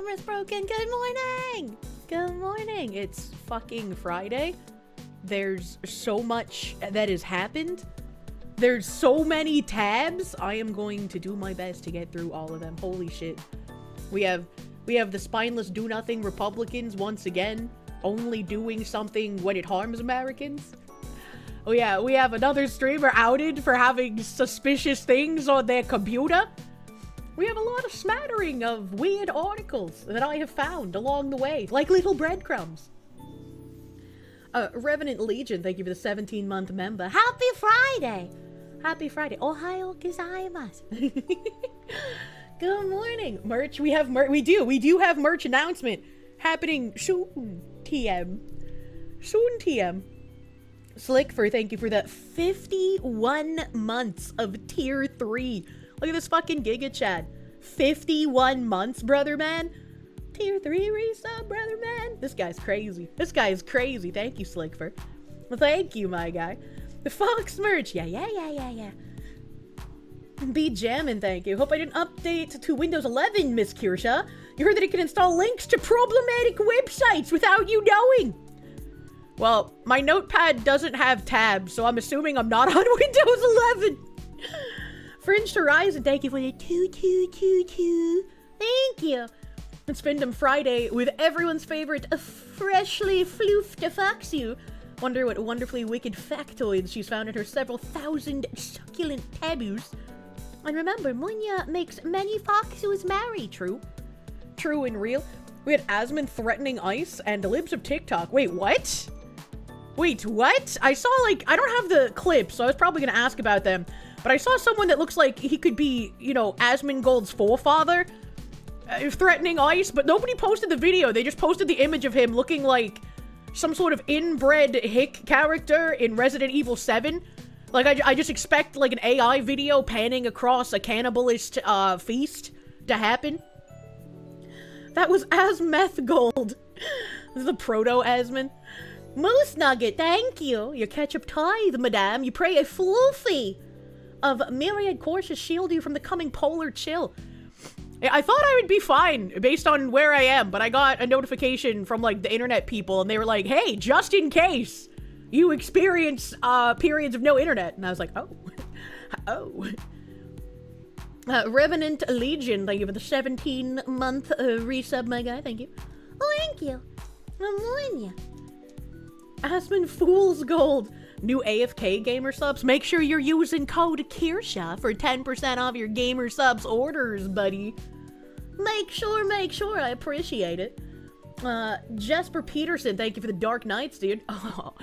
camera's broken. Good morning. Good morning. It's fucking Friday. There's so much that has happened. There's so many tabs. I am going to do my best to get through all of them. Holy shit. We have the spineless do-nothing Republicans once again, only doing something when it harms Americans. Oh yeah, we have another streamer outed for having suspicious things on their computer. We have a lot of smattering of weird articles that I have found along the way, like little breadcrumbs. Revenant Legion, thank you for the 17-month member. Happy Friday! Happy Friday. Ohio gozaimasu. Good morning. Merch, we have merch. We do have merch announcement happening soon. TM. Soon TM. Slickfer, thank you for the 51 months of tier 3. Look at this fucking Giga Chat. 51 months, brother man. Tier 3 resub, brother man. This guy's crazy. This guy is crazy. Thank you, Slickfer. Well, thank you, my guy. The Fox merch. Yeah. Be jammin', thank you. Hope I didn't update to Windows 11, Miss Kirsche. You heard that it can install links to problematic websites without you knowing. Well, my notepad doesn't have tabs, so I'm assuming I'm not on Windows 11. Fringe Horizon, thank you for the 2. Thank you. And Spindom Friday with everyone's favorite freshly floofed Foxu. Wonder what wonderfully wicked factoids she's found in her several thousand succulent taboos. And remember, Munya makes many Foxus marry. True. True and real. We had Asmon threatening ice and the libs of TikTok. Wait, what? Wait, what? I saw, like, I don't have the clips, so I was probably gonna ask about them. But I saw someone that looks like he could be, you know, Asmongold's forefather threatening ice, but nobody posted the video. They just posted the image of him looking like some sort of inbred hick character in Resident Evil 7. Like, I just expect, like, an AI video panning across a cannibalist, feast to happen. That was Asmeth Gold. This is the proto-Asmon. Moose Nugget, thank you. Your ketchup tithe, madame. You pray a floofy of myriad courses shield you from the coming polar chill. I thought I would be fine based on where I am, but I got a notification from, like, the internet people, and they were like, hey, just in case you experience periods of no internet. And I was like, oh. Revenant Legion, thank you for the 17-month resub, my guy. Thank you. Thank you. Ammonia. Aspen Fool's Gold. New AFK gamer subs. Make sure you're using code Kirsche for 10% off your gamer subs orders, buddy. Make sure. I appreciate it. Jesper Peterson, thank you for the Dark Knights, dude. Oh,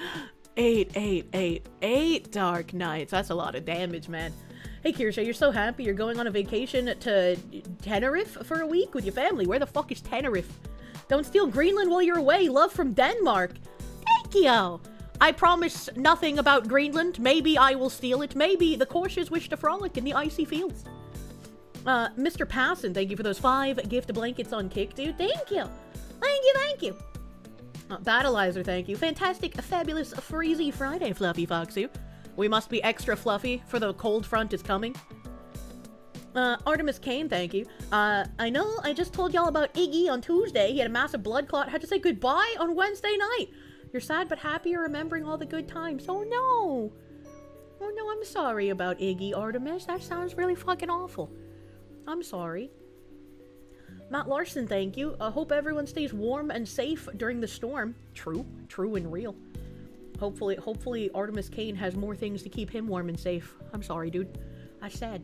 8 Dark Knights. That's a lot of damage, man. Hey, Kirsche, you're so happy you're going on a vacation to Tenerife for a week with your family. Where the fuck is Tenerife? Don't steal Greenland while you're away. Love from Denmark. Thank you. I promise nothing about Greenland. Maybe I will steal it. Maybe the Kirsches wish to frolic in the icy fields. Mr. Passon, thank you for those 5 gift blankets on Kick, dude. Thank you. Thank you. Battleizer, thank you. Fantastic, fabulous, freezy Friday, Fluffy Foxu. We must be extra fluffy, for the cold front is coming. Artemis Kane, thank you. I know I just told y'all about Iggy on Tuesday. He had a massive blood clot. Had to say goodbye on Wednesday night. You're sad but happy you're remembering all the good times. Oh no, I'm sorry about Iggy, Artemis. That sounds really fucking awful. I'm sorry. Matt Larson, thank you. Hope everyone stays warm and safe during the storm. True and real. Hopefully Artemis Kane has more things to keep him warm and safe. I'm sorry, dude. That's sad.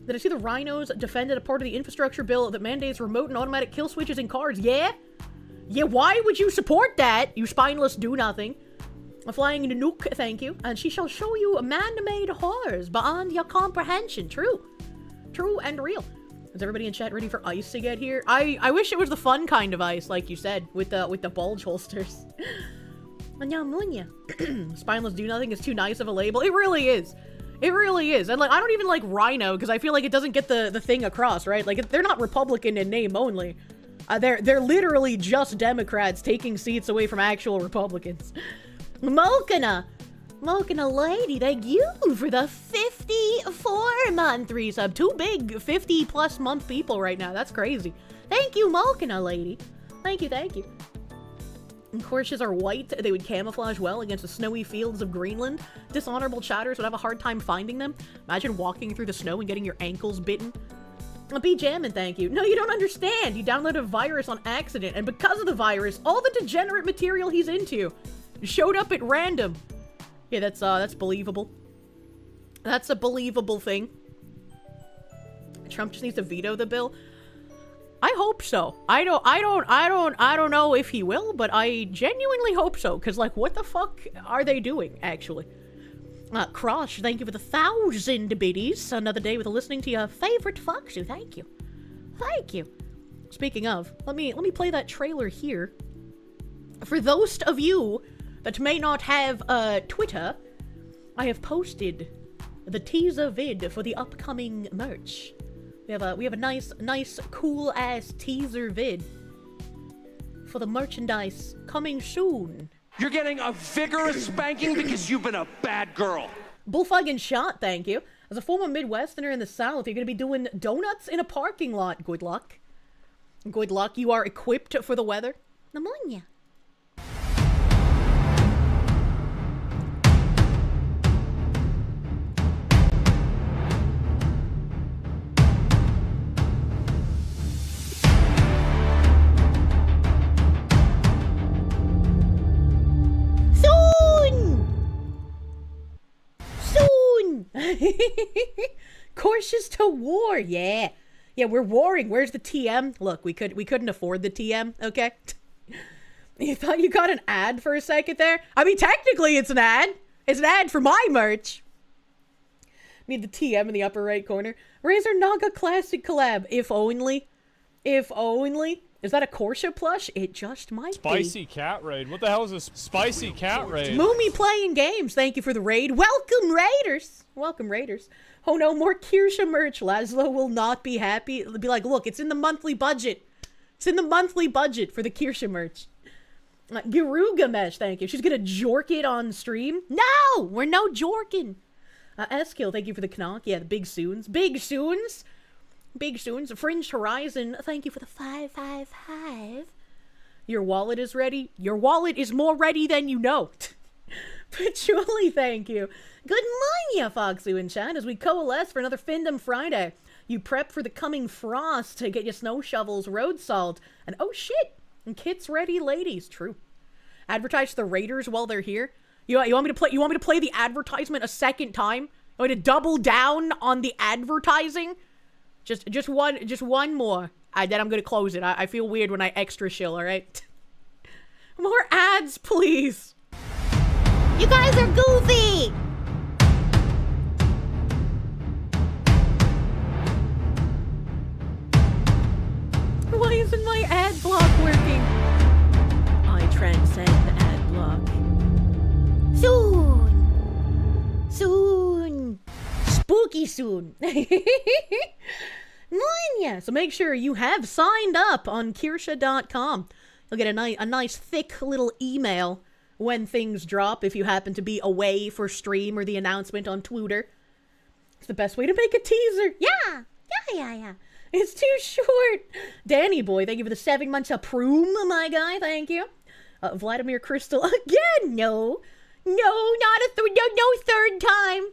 Did I see the Rhinos defended a part of the infrastructure bill that mandates remote and automatic kill switches in cars? Yeah, why would you support that, you spineless do-nothing? A flying Nanook, thank you. And she shall show you man-made horrors beyond your comprehension. True and real. Is everybody in chat ready for ice to get here? I wish it was the fun kind of ice, like you said, with the bulge holsters. Spineless do-nothing is too nice of a label. It really is. And, like, I don't even like Rhino, because I feel like it doesn't get the thing across, right? Like, they're not Republican in name only. They're literally just Democrats taking seats away from actual Republicans. Mokana lady, thank you for the 54-month resub. 2 big 50-plus month people right now. That's crazy. Thank you, Malkina lady. Thank you, thank you. And Kirsches are white. They would camouflage well against the snowy fields of Greenland. Dishonorable chatters would have a hard time finding them. Imagine walking through the snow and getting your ankles bitten. Be jamming, thank you. No, you don't understand. You downloaded a virus on accident, and because of the virus, all the degenerate material he's into showed up at random. Yeah, that's believable. That's a believable thing. Trump just needs to veto the bill. I hope so. I don't know if he will, but I genuinely hope so. Cause like, what the fuck are they doing, actually? Crush, thank you for the 1,000 biddies. Another day with listening to your favorite Foxu. Thank you. Thank you. Speaking of, let me play that trailer here. For those of you that may not have Twitter, I have posted the teaser vid for the upcoming merch. We have a nice cool ass teaser vid for the merchandise coming soon. You're getting a vigorous spanking because you've been a bad girl. Bullfucking shot, thank you. As a former Midwesterner in the South, you're gonna be doing donuts in a parking lot. Good luck. Good luck. You are equipped for the weather. Pneumonia. Courses to war, yeah. Yeah, we're warring. Where's the TM? Look, we couldn't afford the TM, okay? You thought you got an ad for a second there? I mean, technically it's an ad. It's an ad for my merch. Need the TM in the upper right corner. Razor Naga Classic collab. If only. If only. Is that a Kirsche plush? It just might Spicy cat raid. What the hell is this spicy cat raid? Moomy playing games. Thank you for the raid. Welcome, Raiders. Welcome, Raiders. Oh no, more Kirsche merch. Laszlo will not be happy. It'll be like, look, it's in the monthly budget. It's in the monthly budget for the Kirsche merch. Garuga Mesh, thank you. She's gonna jork it on stream. No, we're no jorking. Eskill, thank you for the knock. Yeah, the big soons. Big soons. Big soons. Fringed Horizon, thank you for the 555. Your wallet is ready. Your wallet is more ready than you know. Patchouli, thank you. Good morning, Foxu and chat, as we coalesce for another Findom Friday. You prep for the coming frost to get your snow shovels, road salt, and oh shit, and kits ready, ladies. True. Advertise the Raiders while they're here. You want me to play? You want me to play the advertisement a second time? You want me to double down on the advertising? Just one more. Then I'm gonna close it. I feel weird when I extra shill, alright? More ads, please! You guys are goofy! Why isn't my ad block working? I transcend the ad block. Soon! Soon! Spooky soon! Yeah, so make sure you have signed up on Kirsche.com. You'll get a nice thick little email when things drop if you happen to be away for stream or the announcement on Twitter. It's the best way to make a teaser. Yeah. It's too short. Danny boy, thank you for the 7 months of Proom, my guy. Thank you. Vladimir Crystal again. No, no third time.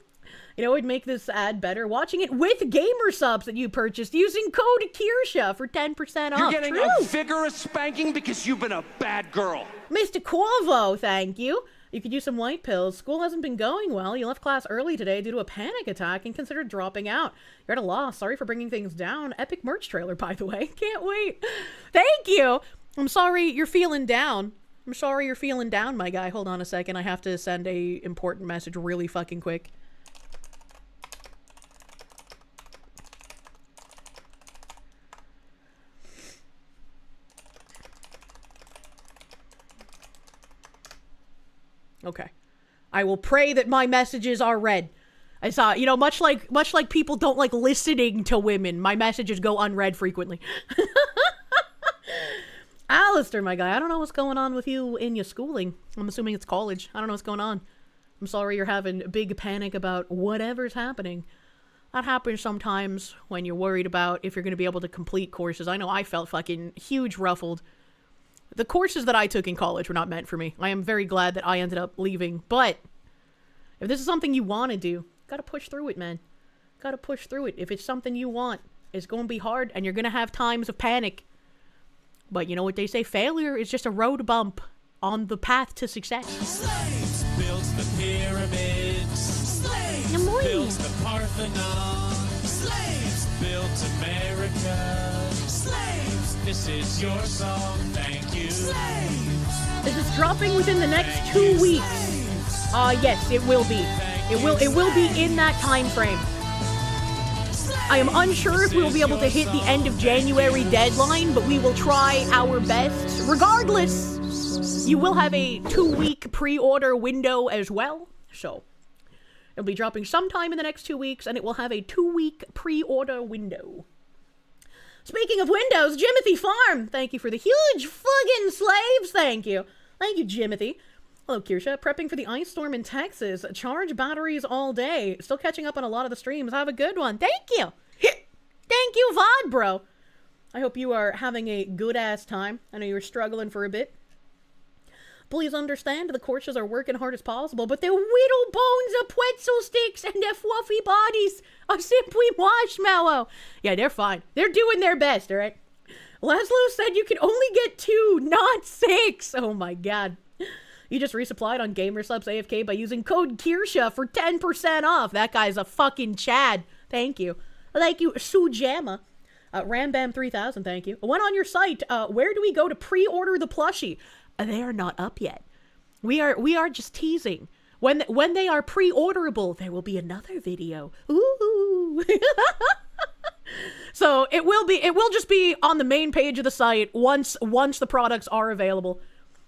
You know what would make this ad better? Watching it with gamer subs that you purchased using code Kirsche for 10% off. You're getting a vigorous spanking because you've been a bad girl. Mr. Quavo, thank you. You could use some white pills. School hasn't been going well. You left class early today due to a panic attack and considered dropping out. You're at a loss. Sorry for bringing things down. Epic merch trailer, by the way. Can't wait. Thank you. I'm sorry you're feeling down. I'm sorry you're feeling down, my guy. Hold on a second. I have to send a important message really fucking quick. Okay. I will pray that my messages are read. I saw, you know, much like people don't like listening to women, my messages go unread frequently. Alistair, my guy, I don't know what's going on with you in your schooling. I'm assuming it's college. I don't know what's going on. I'm sorry you're having a big panic about whatever's happening. That happens sometimes when you're worried about if you're going to be able to complete courses. I know I felt fucking huge ruffled. The courses that I took in college were not meant for me. I am very glad that I ended up leaving. But if this is something you want to do, gotta push through it, man. Gotta push through it. If it's something you want, it's going to be hard and you're going to have times of panic. But you know what they say? Failure is just a road bump on the path to success. Slaves built the pyramids. Slaves built the Parthenon. Slaves built America. Slaves, this is your song, thank you. Slaves. This is dropping within the next 2 weeks. Yes, it will be. It will be in that time frame. I am unsure if we will be able to hit the end of January deadline, but we will try our best. Regardless, you will have a 2-week pre-order window as well. So, it'll be dropping sometime in the next 2 weeks, and it will have a 2-week pre-order window. Speaking of windows, Jimothy Farm, thank you for the huge fucking slaves, thank you. Thank you, Jimothy. Hello, Kirsche. Prepping for the ice storm in Texas. Charge batteries all day. Still catching up on a lot of the streams. Have a good one. Thank you. Thank you, VoD, bro. I hope you are having a good-ass time. I know you were struggling for a bit. Please understand the courses are working hard as possible, but their whittle bones of pretzel sticks and their fluffy bodies are simply marshmallow. Yeah, they're fine. They're doing their best, all right? Laszlo said you can only get 2, not 6. Oh, my God. You just resupplied on GamerSubs AFK by using code Kirsche for 10% off. That guy's a fucking Chad. Thank you. Thank you, Sujama. Rambam3000, thank you. Went on your site. Where do we go to pre-order the plushie? They are not up yet. We are just teasing. When they are pre-orderable, there will be another video. Ooh. So it will just be on the main page of the site once the products are available.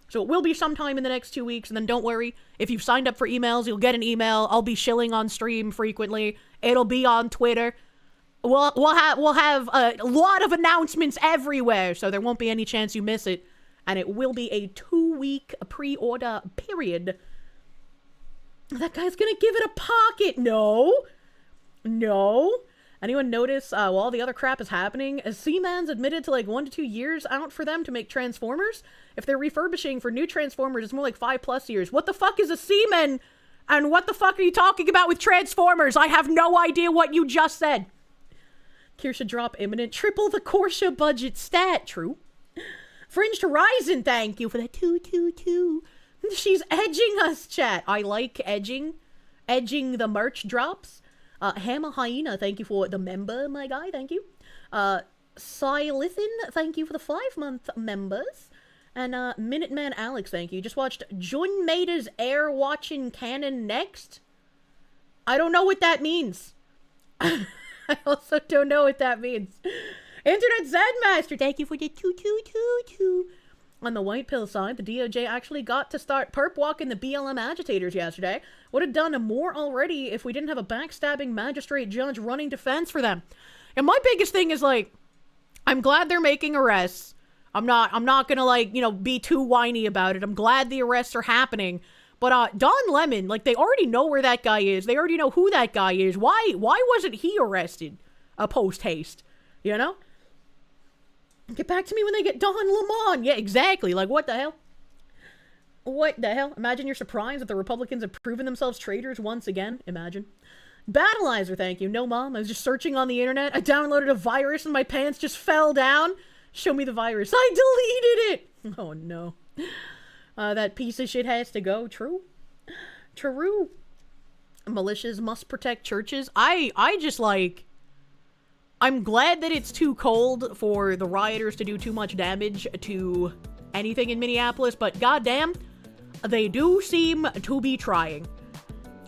So it will be sometime in the next 2 weeks, and then don't worry. If you've signed up for emails, you'll get an email. I'll be shilling on stream frequently. It'll be on Twitter. We'll have a lot of announcements everywhere, so there won't be any chance you miss it. And it will be a 2-week pre-order period. That guy's gonna give it a pocket. No. Anyone notice while all the other crap is happening, Seaman's admitted to like 1 to 2 years out for them to make Transformers? If they're refurbishing for new Transformers, it's more like 5+ years. What the fuck is a Seaman? And what the fuck are you talking about with Transformers? I have no idea what you just said. Kirsche drop imminent. Triple the Kirsche budget stat. True. Fringed Horizon, thank you for the 222. She's edging us, chat. I like edging. Edging the merch drops. Hammer Hyena, thank you for the member, my guy. Thank you. Silithin, thank you for the 5-month members. And Minuteman Alex, thank you. Just watched Jun Maida's Air Watching Canon next. I don't know what that means. I also don't know what that means. Internet Zenmaster, thank you for the 2222. On the white pill side, the DOJ actually got to start perp walking the BLM agitators yesterday. Would have done more already if we didn't have a backstabbing magistrate judge running defense for them. And my biggest thing is, like, I'm glad they're making arrests. I'm not gonna, like, you know, be too whiny about it. I'm glad the arrests are happening. But Don Lemon, like, they already know where that guy is. They already know who that guy is. Why wasn't he arrested post haste? You know? Get back to me when they get Don Lemon. Yeah, exactly. Like, what the hell? What the hell? Imagine you're surprised that the Republicans have proven themselves traitors once again. Imagine. Battleizer, thank you. No, Mom. I was just searching on the internet. I downloaded a virus and my pants just fell down. Show me the virus. I deleted it. Oh, no. That piece of shit has to go. True. True. Militias must protect churches. I just, like... I'm glad that it's too cold for the rioters to do too much damage to anything in Minneapolis, but goddamn, they do seem to be trying.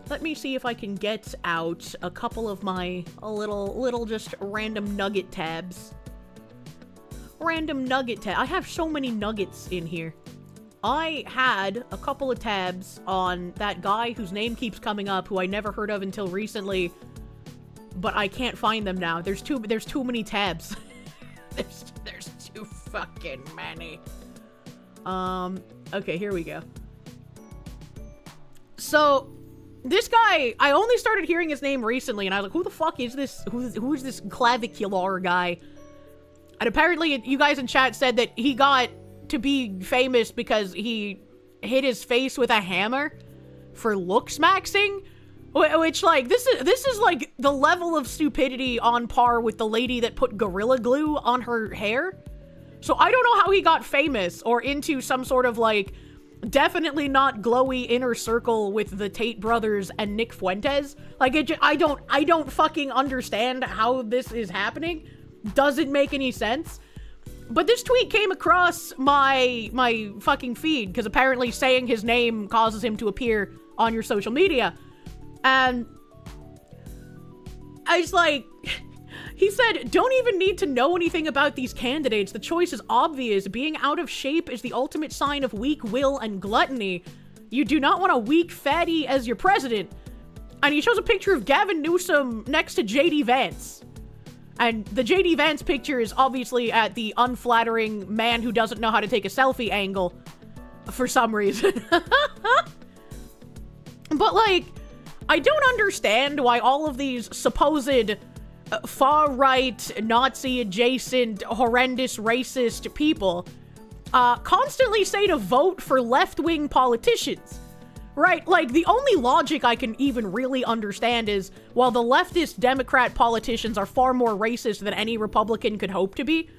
Let me see if I can get out a couple of my little just random nugget tabs. Random nugget tab. I have so many nuggets in here. I had a couple of tabs on that guy whose name keeps coming up, who I never heard of until recently, but I can't find them now. There's too many tabs. there's too fucking many. Okay, here we go. So, this guy, I only started hearing his name recently, and I was like, who the fuck is this? Who is this clavicular guy? And apparently, you guys in chat said that he got to be famous because he hit his face with a hammer for looks maxing, which, like, this is like the level of stupidity on par with the lady that put Gorilla Glue on her hair. So I don't know how he got famous or into some sort of, like, definitely not glowy inner circle with the Tate brothers and Nick Fuentes. Like, I don't fucking understand how this is happening. Doesn't make any sense. But this tweet came across my fucking feed because apparently saying his name causes him to appear on your social media. And I was like, he said, don't even need to know anything about these candidates. The choice is obvious. Being out of shape is the ultimate sign of weak will and gluttony. You do not want a weak fatty as your president. And he shows a picture of Gavin Newsom next to JD Vance. And the JD Vance picture is obviously at the unflattering man who doesn't know how to take a selfie angle for some reason. But, like, I don't understand why all of these supposed far-right, Nazi-adjacent, horrendous, racist people constantly say to vote for left-wing politicians. Right? Like, the only logic I can even really understand is, while the leftist Democrat politicians are far more racist than any Republican could hope to be,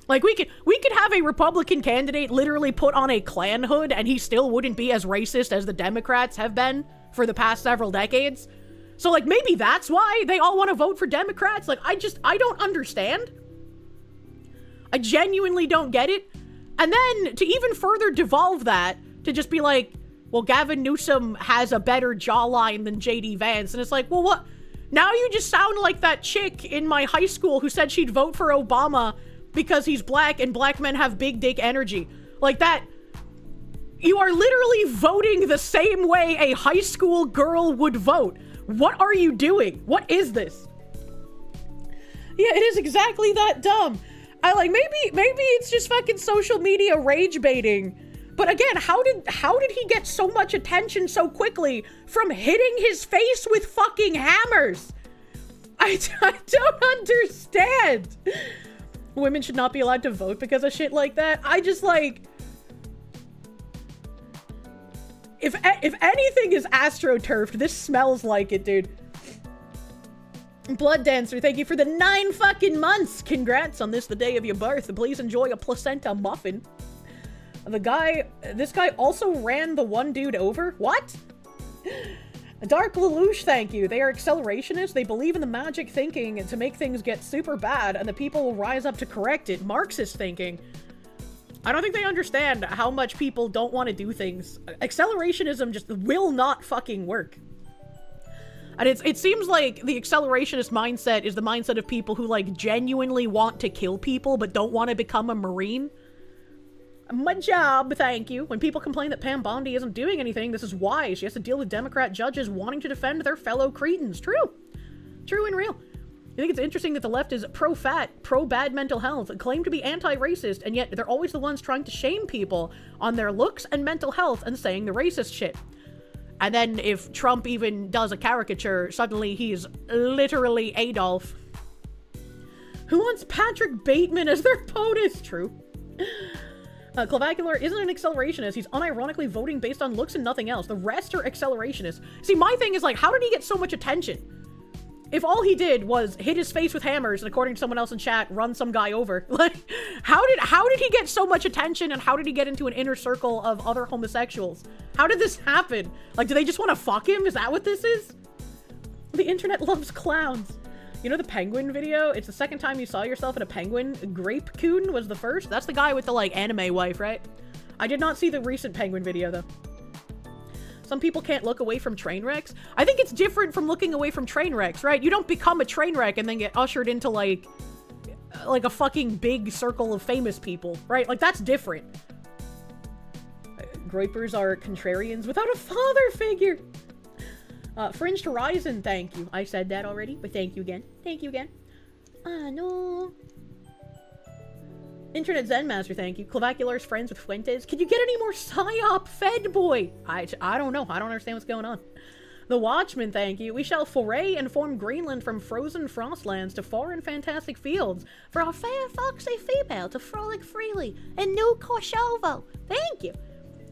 like, we could have a Republican candidate literally put on a Klan hood and he still wouldn't be as racist as the Democrats have been for the past several decades. So, like, maybe that's why they all want to vote for Democrats. Like, I don't understand. I genuinely don't get it. And then to even further devolve that, to just be like, well, Gavin Newsom has a better jawline than JD Vance. And it's like, well, what? Now you just sound like that chick in my high school who said she'd vote for Obama because he's black and black men have big dick energy. Like that. You are literally voting the same way a high school girl would vote. What are you doing? What is this? Yeah, it is exactly that dumb. I like, maybe it's just fucking social media rage baiting. But again, how did he get so much attention so quickly from hitting his face with fucking hammers? I don't understand. Women should not be allowed to vote because of shit like that. I just, like, if anything is astroturfed, this smells like it, dude. Blood Dancer, thank you for the 9 fucking months. Congrats on this, the day of your birth. Please enjoy a placenta muffin. This guy also ran the one dude over? What? Dark Lelouch, thank you. They are accelerationists. They believe in the magic thinking to make things get super bad, and the people will rise up to correct it. Marxist thinking. I don't think they understand how much people don't want to do things. Accelerationism just will not fucking work. And it seems like the accelerationist mindset is the mindset of people who, like, genuinely want to kill people but don't want to become a Marine. My job, thank you. When people complain that Pam Bondi isn't doing anything, this is why. She has to deal with Democrat judges wanting to defend their fellow cretins. True. True and real. I think it's interesting that the left is pro-fat, pro-bad mental health, claim to be anti-racist, and yet they're always the ones trying to shame people on their looks and mental health and saying the racist shit. And then if Trump even does a caricature, suddenly he's literally Adolf. Who wants Patrick Bateman as their POTUS? True. Clavicular isn't an accelerationist. He's unironically voting based on looks and nothing else. The rest are accelerationists. See, my thing is, like, how did he get so much attention? If all he did was hit his face with hammers and, according to someone else in chat, run some guy over, like, how did he get so much attention, and how did he get into an inner circle of other homosexuals? How did this happen? Like, do they just want to fuck him? Is that what this is? The internet loves clowns. You know the penguin video? It's the second time you saw yourself in a penguin. Grape Coon was the first. That's the guy with the, like, anime wife, right? I did not see the recent penguin video, though. Some people can't look away from train wrecks. I think it's different from looking away from train wrecks, right? You don't become a train wreck and then get ushered into, like a fucking big circle of famous people, right? Like, that's different. Groypers are contrarians without a father figure. Fringed Horizon, thank you. I said that already, but thank you again. Thank you again. No. Internet Zen Master, thank you. Clavicular's friends with Fuentes. Can you get any more PSYOP Fed boy? I don't know. I don't understand what's going on. The Watchman, thank you. We shall foray and form Greenland from frozen frostlands to foreign fantastic fields for our fair foxy female to frolic freely in New Kosovo. Thank you.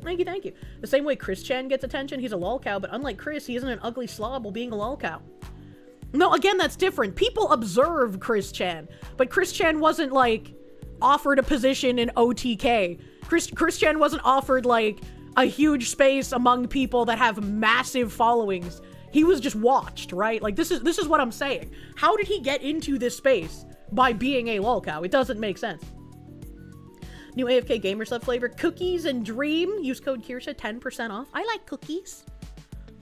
Thank you, thank you. The same way Chris Chan gets attention, he's a lolcow, but unlike Chris, he isn't an ugly slob while being a lolcow. No, again, that's different. People observe Chris Chan, but Chris Chan wasn't, like, offered a position in OTK. Chris Chan wasn't offered, like, a huge space among people that have massive followings. He was just watched, right? Like, this is what I'm saying. How did he get into this space? By being a lolcow. It doesn't make sense. New AFK Gamer Sub flavor, Cookies and Dream. Use code Kirsche, 10% off. I like cookies.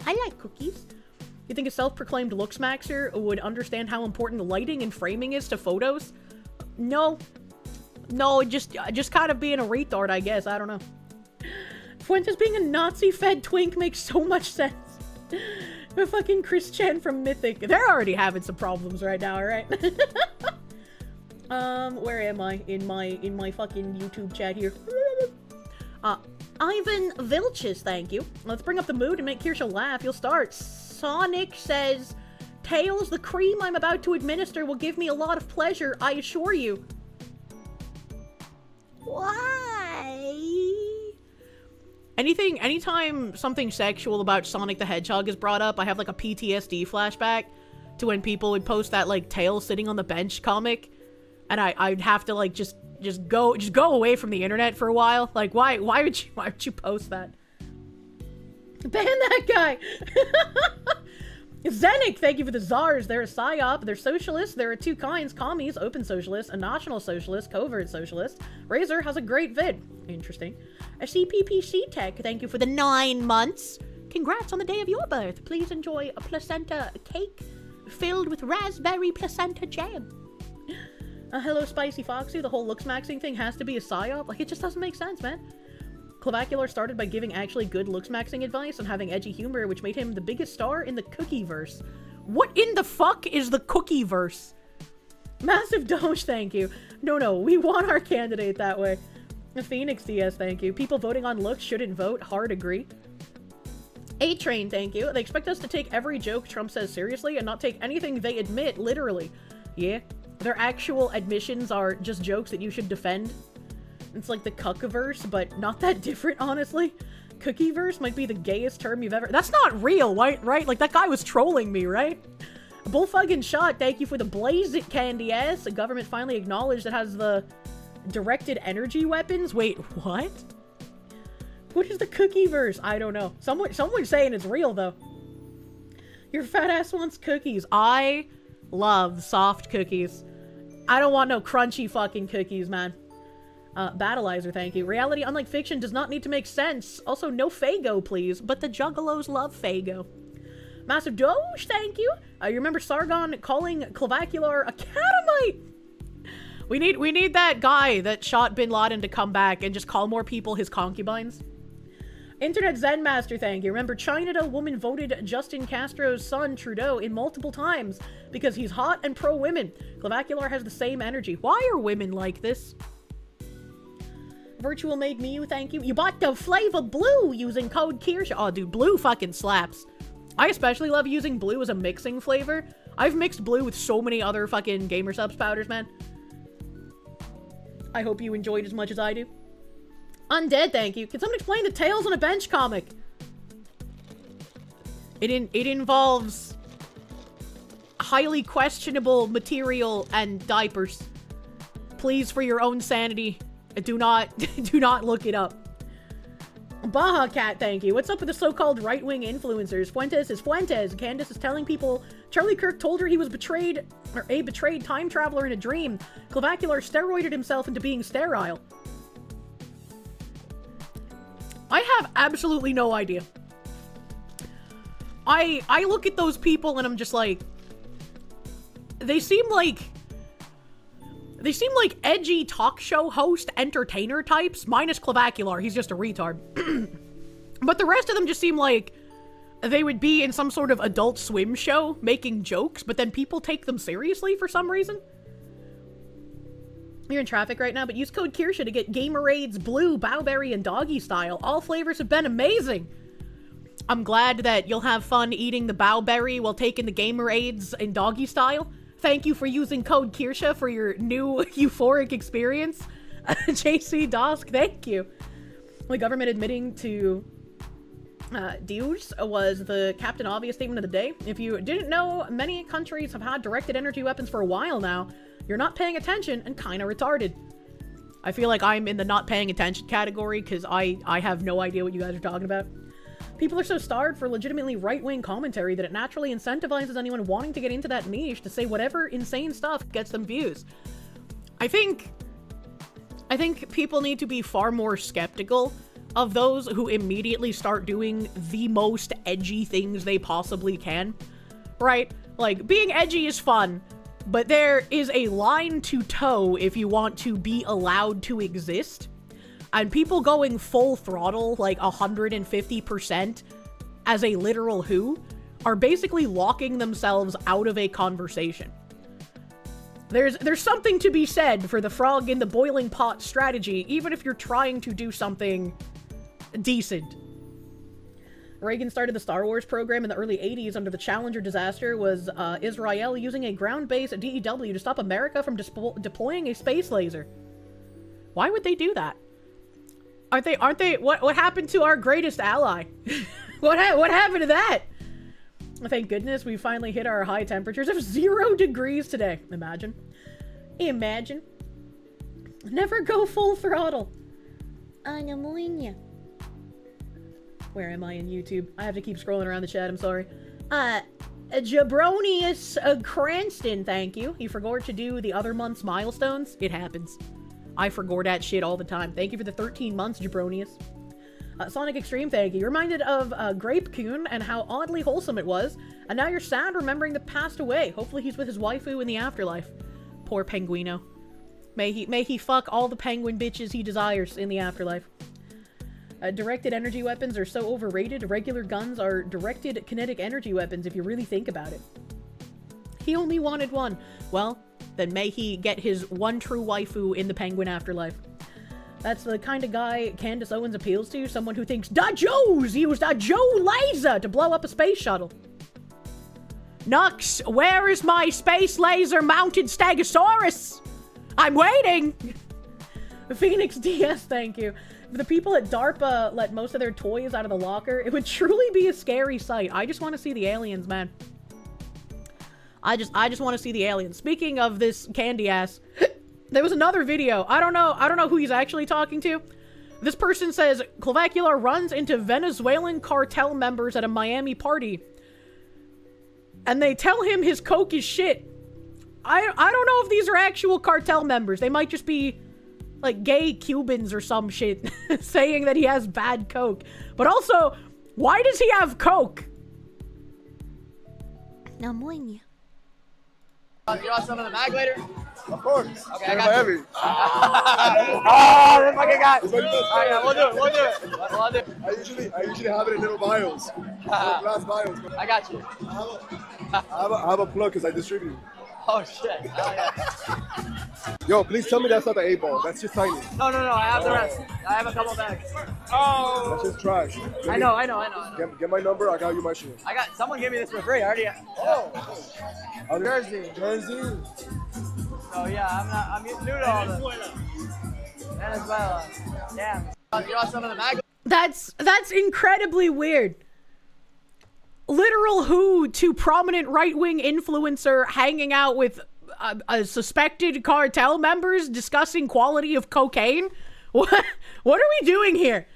I like cookies. You think a self-proclaimed looks maxer would understand how important lighting and framing is to photos? No. No, just kind of being a retard, I guess. I don't know. Fuentes being a Nazi-fed twink makes so much sense. The fucking Chris Chan from Mythic. They're already having some problems right now, alright? Where am I? In my fucking YouTube chat here. Ivan Vilches, thank you. Let's bring up the mood and make Kirsche laugh. You'll start. Sonic says, Tails, the cream I'm about to administer will give me a lot of pleasure, I assure you. Why? Anytime something sexual about Sonic the Hedgehog is brought up, I have like a PTSD flashback to when people would post that like Tails sitting on the bench comic, and I'd have to like just go away from the internet for a while. Like why would you post that? Ban that guy. Zenik, thank you for the czars. They're a psyop, they're socialists. There are two kinds: commies, open socialists, a national socialist, covert socialist. Razor has a great vid. Interesting. A CPPC tech, thank you for the 9 months. Congrats on the day of your birth. Please enjoy a placenta cake filled with raspberry placenta jam. Hello, Spicy Foxy. The whole looks maxing thing has to be a psyop. Like, it just doesn't make sense, man. Clavacular started by giving actually good looks maxing advice and having edgy humor, which made him the biggest star in the Cookie-verse. What in the fuck is the Cookie-verse? Massive Doge, thank you. No, we want our candidate that way. Phoenix DS, thank you. People voting on looks shouldn't vote. Hard agree. A-Train, thank you. They expect us to take every joke Trump says seriously and not take anything they admit literally. Yeah, their actual admissions are just jokes that you should defend. It's like the Cuckiverse, but not that different, honestly. Cookieverse might be the gayest term you've ever... That's not real, right? Like, that guy was trolling me, right? Bullfucking Shot, thank you for the Blaze It candy ass. The government finally acknowledged it has the directed energy weapons. Wait, what? What is the Cookieverse? I don't know. Someone's saying it's real, though. Your fat ass wants cookies. I love soft cookies. I don't want no crunchy fucking cookies, man. Battleizer, thank you. Reality, unlike fiction, does not need to make sense. Also, no Fago, please. But the Juggalos love Fago. Massive Doge, thank you. You remember Sargon calling Clavacular a catamite? We need that guy that shot Bin Laden to come back and just call more people his concubines. Internet Zen Master, thank you. Remember, China woman voted Justin Castro's son, Trudeau, in multiple times because he's hot and pro-women. Clavacular has the same energy. Why are women like this? Virtual Made Mew, thank you. You bought the flavor blue using code Kirsche. Oh, dude, blue fucking slaps. I especially love using blue as a mixing flavor. I've mixed blue with so many other fucking Gamer Subs powders, man. I hope you enjoyed as much as I do. Undead, thank you. Can someone explain the Tales on a Bench comic? It involves highly questionable material and diapers. Please, for your own sanity, do not look it up. Baja Cat, thank you. What's up with the so-called right-wing influencers? Fuentes is Fuentes. Candace is telling people Charlie Kirk told her he was betrayed, or a betrayed time traveler in a dream. Clavacular steroided himself into being sterile. I have absolutely no idea. I look at those people and I'm just like, they seem like edgy talk show host entertainer types, minus Clavacular. He's just a retard. But the rest of them just seem like they would be in some sort of Adult Swim show making jokes, but then people take them seriously for some reason. You're in traffic right now, but use code Kirsche to get Gamerades Blue, Bowberry, and Doggy Style. All flavors have been amazing. I'm glad that you'll have fun eating the bowberry while taking the gamer aids in doggy style. Thank you for using code Kirsche for your new euphoric experience. JC Dosk, thank you. The government admitting to Deus was the Captain Obvious statement of the day. If you didn't know, many countries have had directed energy weapons for a while now. You're not paying attention and kinda retarded. I feel like I'm in the not paying attention category because I have no idea what you guys are talking about. People are so starved for legitimately right-wing commentary that it naturally incentivizes anyone wanting to get into that niche to say whatever insane stuff gets them views. I think people need to be far more skeptical of those who immediately start doing the most edgy things they possibly can, right? Like, being edgy is fun, but there is a line to toe if you want to be allowed to exist. And people going full throttle, like 150% as a literal who, are basically locking themselves out of a conversation. There's something to be said for the frog in the boiling pot strategy, even if you're trying to do something decent. Reagan started the Star Wars program in the early 80s under the Challenger disaster. Was Israel using a ground-based DEW to stop America from deploying a space laser? Why would they do that? Aren't they, what happened to our greatest ally? What happened to that? Thank goodness we finally hit our high temperatures of 0 degrees today. Imagine. Never go full throttle. Where am I in YouTube? I have to keep scrolling around the chat, I'm sorry. Jabronius Cranston, thank you. You forgot to do the other month's milestones? It happens. I forgot that shit all the time. Thank you for the 13 months, Jabronius. Sonic Extreme, thank you. You're reminded of Grape Coon and how oddly wholesome it was, and now you're sad remembering that passed away. Hopefully he's with his waifu in the afterlife. Poor Penguino. May he fuck all the penguin bitches he desires in the afterlife. Directed energy weapons are so overrated. Regular guns are directed kinetic energy weapons if you really think about it. He only wanted one. Well, then may he get his one true waifu in the penguin afterlife. That's the kind of guy Candace Owens appeals to, someone who thinks Da Joe's used a Joe laser to blow up a space shuttle. Nux, where is my space laser mounted Stegosaurus? I'm waiting! Phoenix DS, thank you. If the people at DARPA let most of their toys out of the locker, it would truly be a scary sight. I just want to see the aliens, man. I just want to see the aliens. Speaking of this candy ass, there was another video. I don't know who he's actually talking to. This person says Clavacula runs into Venezuelan cartel members at a Miami party, and they tell him his coke is shit. I don't know if these are actual cartel members. They might just be like gay Cubans or some shit saying that he has bad coke. But also, why does he have coke? You want some of the mag later? Of course. Okay, I got you. Oh, this fucking guy. Alright, yeah, we'll do it. I usually have it in little vials. Glass vials. I got you. I have a plug because I distribute. Oh shit. Oh, yeah. Yo, please tell me that's not the 8-ball. That's just tiny. No, I have the rest. I have a couple bags. Oh. That's just trash. I know. Get my number, I got you my shit. Someone gave me this for free. I already. Oh. Jersey. So yeah, I'm new to all this. Venezuela. Damn. You want some of the mag? That's incredibly weird. Literal who to prominent right-wing influencer hanging out with suspected cartel members discussing quality of cocaine? What are we doing here?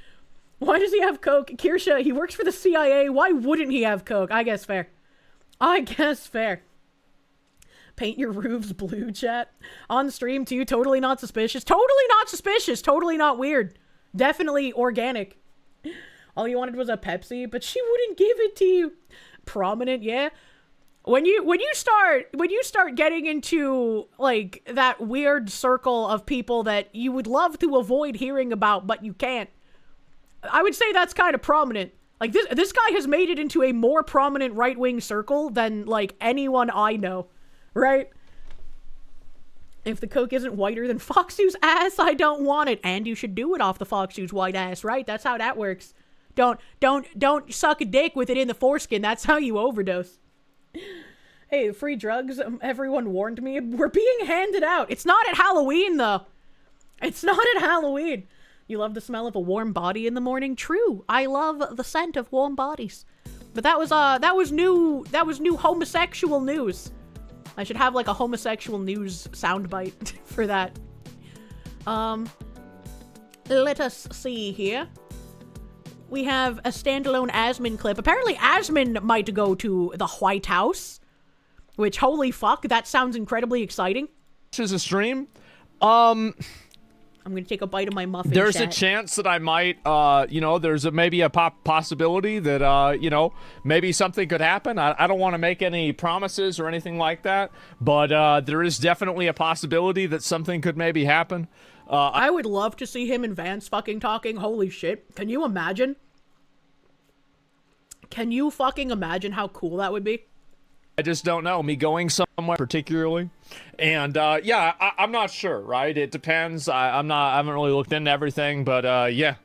Why does he have coke? Kirsche, he works for the CIA. Why wouldn't he have coke? I guess fair. Paint your roofs blue, chat. On stream too, totally not suspicious. Totally not weird. Definitely organic. All you wanted was a Pepsi, but she wouldn't give it to you. Prominent, yeah. When you start getting into like that weird circle of people that you would love to avoid hearing about, but you can't, I would say that's kind of prominent. Like this guy has made it into a more prominent right-wing circle than like anyone I know, right? If the coke isn't whiter than Foxu's ass, I don't want it. And you should do it off the Foxu's white ass, right? That's how that works. Don't suck a dick with it in the foreskin. That's how you overdose. Hey, free drugs, everyone warned me, were being handed out. It's not at Halloween, though. It's not at Halloween. You love the smell of a warm body in the morning? True. I love the scent of warm bodies. But that was new homosexual news. I should have like a homosexual news soundbite for that. Let us see here. We have a standalone Asmin clip. Apparently Asmin might go to the White House. Which, holy fuck, that sounds incredibly exciting. This is a stream. I'm gonna take a bite of my muffin. There's chat. a chance that I might, there's maybe a possibility that, maybe something could happen. I don't want to make any promises or anything like that, but there is definitely a possibility that something could maybe happen. I would love to see him and Vance fucking talking. Holy shit. Can you imagine? Can you fucking imagine how cool that would be? I just don't know. Me going somewhere particularly. And, yeah, I'm not sure, right? It depends. I haven't really looked into everything, but, yeah.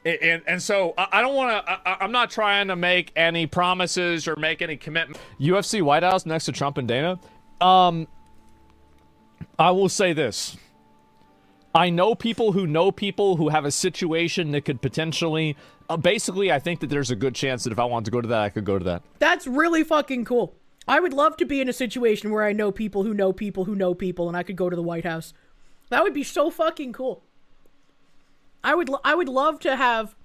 And so, I don't want to, I'm not trying to make any promises or make any commitment. UFC White House next to Trump and Dana. I will say this. I know people who have a situation that could potentially, basically, I think that there's a good chance that if I wanted to go to that, I could go to that. That's really fucking cool. I would love to be in a situation where I know people who know people who know people and I could go to the White House. That would be so fucking cool. I would love to have,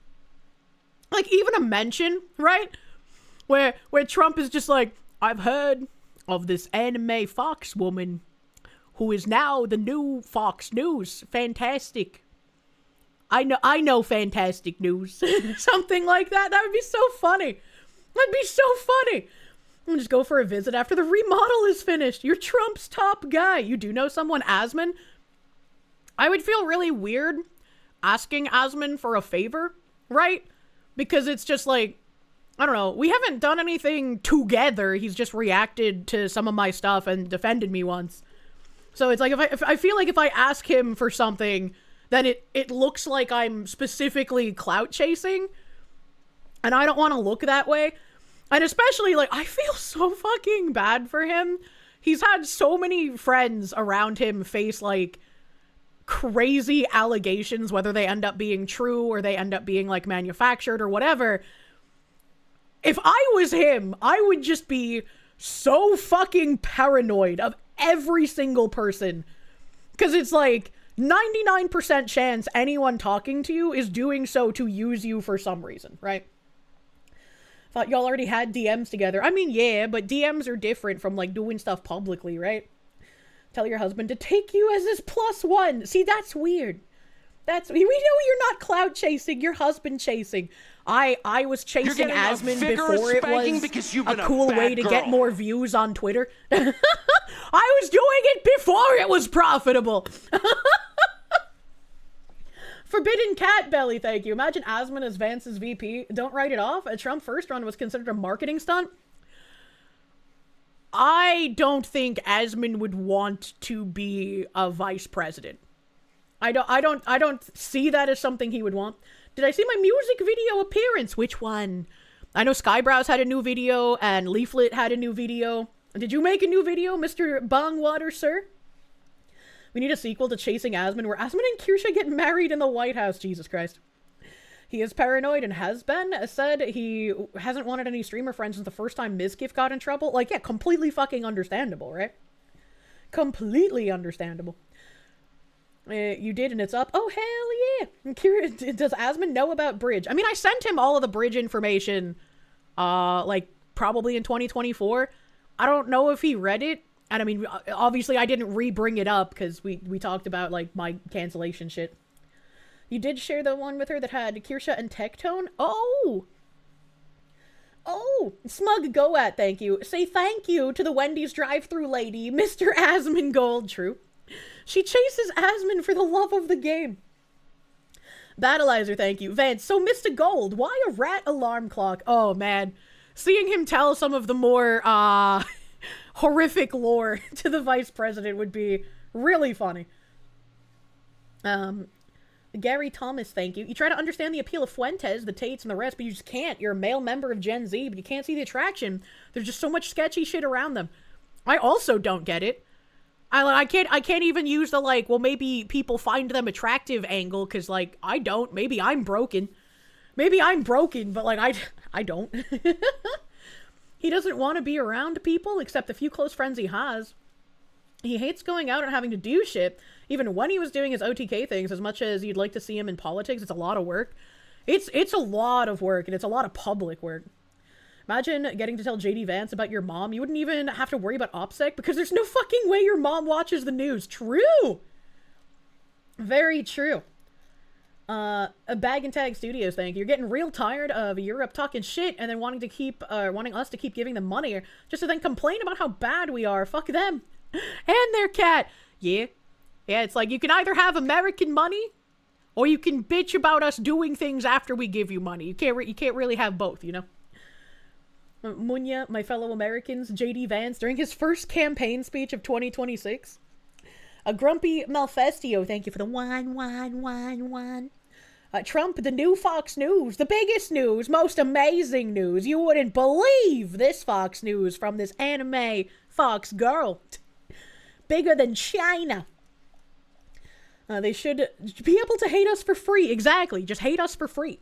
like, even a mention, right? Where Trump is just like, I've heard of this anime Fox woman who is now the new Fox News. Fantastic. I know fantastic news. Something like that. That would be so funny. That'd be so funny. I'm just go for a visit after the remodel is finished. You're Trump's top guy. You do know someone, Asmin? I would feel really weird asking Asmin for a favor, right? Because it's just like, I don't know. We haven't done anything together. He's just reacted to some of my stuff and defended me once. So it's like, if I feel like if I ask him for something, then it looks like I'm specifically clout chasing. And I don't want to look that way. And especially, like, I feel so fucking bad for him. He's had so many friends around him face, like, crazy allegations, whether they end up being true or they end up being, like, manufactured or whatever. If I was him, I would just be so fucking paranoid of every single person. Because it's like 99% chance anyone talking to you is doing so to use you for some reason, right? Thought y'all already had DMs together. I mean, yeah, but DMs are different from, like, doing stuff publicly, right? Tell your husband to take you as his +1. See, that's weird. We know you're not clout chasing, you're husband chasing. I was chasing Asmin before it was a cool way to get more views on Twitter. I was doing it before it was profitable. Forbidden Cat Belly, thank you. Imagine Asmin as Vance's VP. Don't write it off. A Trump first run was considered a marketing stunt. I don't think Asmin would want to be a vice president. I don't see that as something he would want. Did I see my music video appearance? Which one? I know Skybrows had a new video and Leaflet had a new video. Did you make a new video, Mr. Bongwater, sir? We need a sequel to Chasing Asmin where Asmin and Kirsche get married in the White House. Jesus Christ. He is paranoid and has been. Said he hasn't wanted any streamer friends since the first time GIF got in trouble. Like, yeah, completely fucking understandable, right? Completely understandable. You did and it's up. Oh, hell yeah. Does Asmin know about Bridge? I mean, I sent him all of the Bridge information, like, probably in 2024. I don't know if he read it. And I mean, obviously I didn't re-bring it up because we talked about, like, my cancellation shit. You did share the one with her that had Kirsche and Tectone? Oh! Oh! Smug Goat, thank you. Say thank you to the Wendy's drive-thru lady, Mr. Asmin Gold. True. She chases Asmin for the love of the game. Battleizer, thank you. Vance, so Mr. Gold, why a rat alarm clock? Oh, man. Seeing him tell some of the more, horrific lore to the vice president would be really funny. Gary Thomas, thank you. You try to understand the appeal of Fuentes, the Tates, and the rest, but you just can't. You're a male member of Gen Z, but you can't see the attraction. There's just so much sketchy shit around them. I also don't get it. I can't even use the, like, well, maybe people find them attractive angle, because, like, I don't. Maybe I'm broken. Maybe I'm broken, but, like, I don't. He doesn't want to be around people, except the few close friends he has. He hates going out and having to do shit. Even when he was doing his OTK things, as much as you'd like to see him in politics, it's a lot of work. It's a lot of work, and it's a lot of public work. Imagine getting to tell JD Vance about your mom. You wouldn't even have to worry about OPSEC, because there's no fucking way your mom watches the news. True! Very true. A Bag and Tag Studios, thank you. You're getting real tired of Europe talking shit and then wanting us to keep giving them money just to then complain about how bad we are. Fuck them. And their cat. Yeah. Yeah, it's like you can either have American money or you can bitch about us doing things after we give you money. You can't really have both, you know? Munya, my fellow Americans, JD Vance, during his first campaign speech of 2026. A Grumpy Malfestio, thank you for the one. Trump, the new Fox News, the biggest news, most amazing news. You wouldn't believe this Fox News from this anime Fox girl. Bigger than China. They should be able to hate us for free. Exactly. Just hate us for free.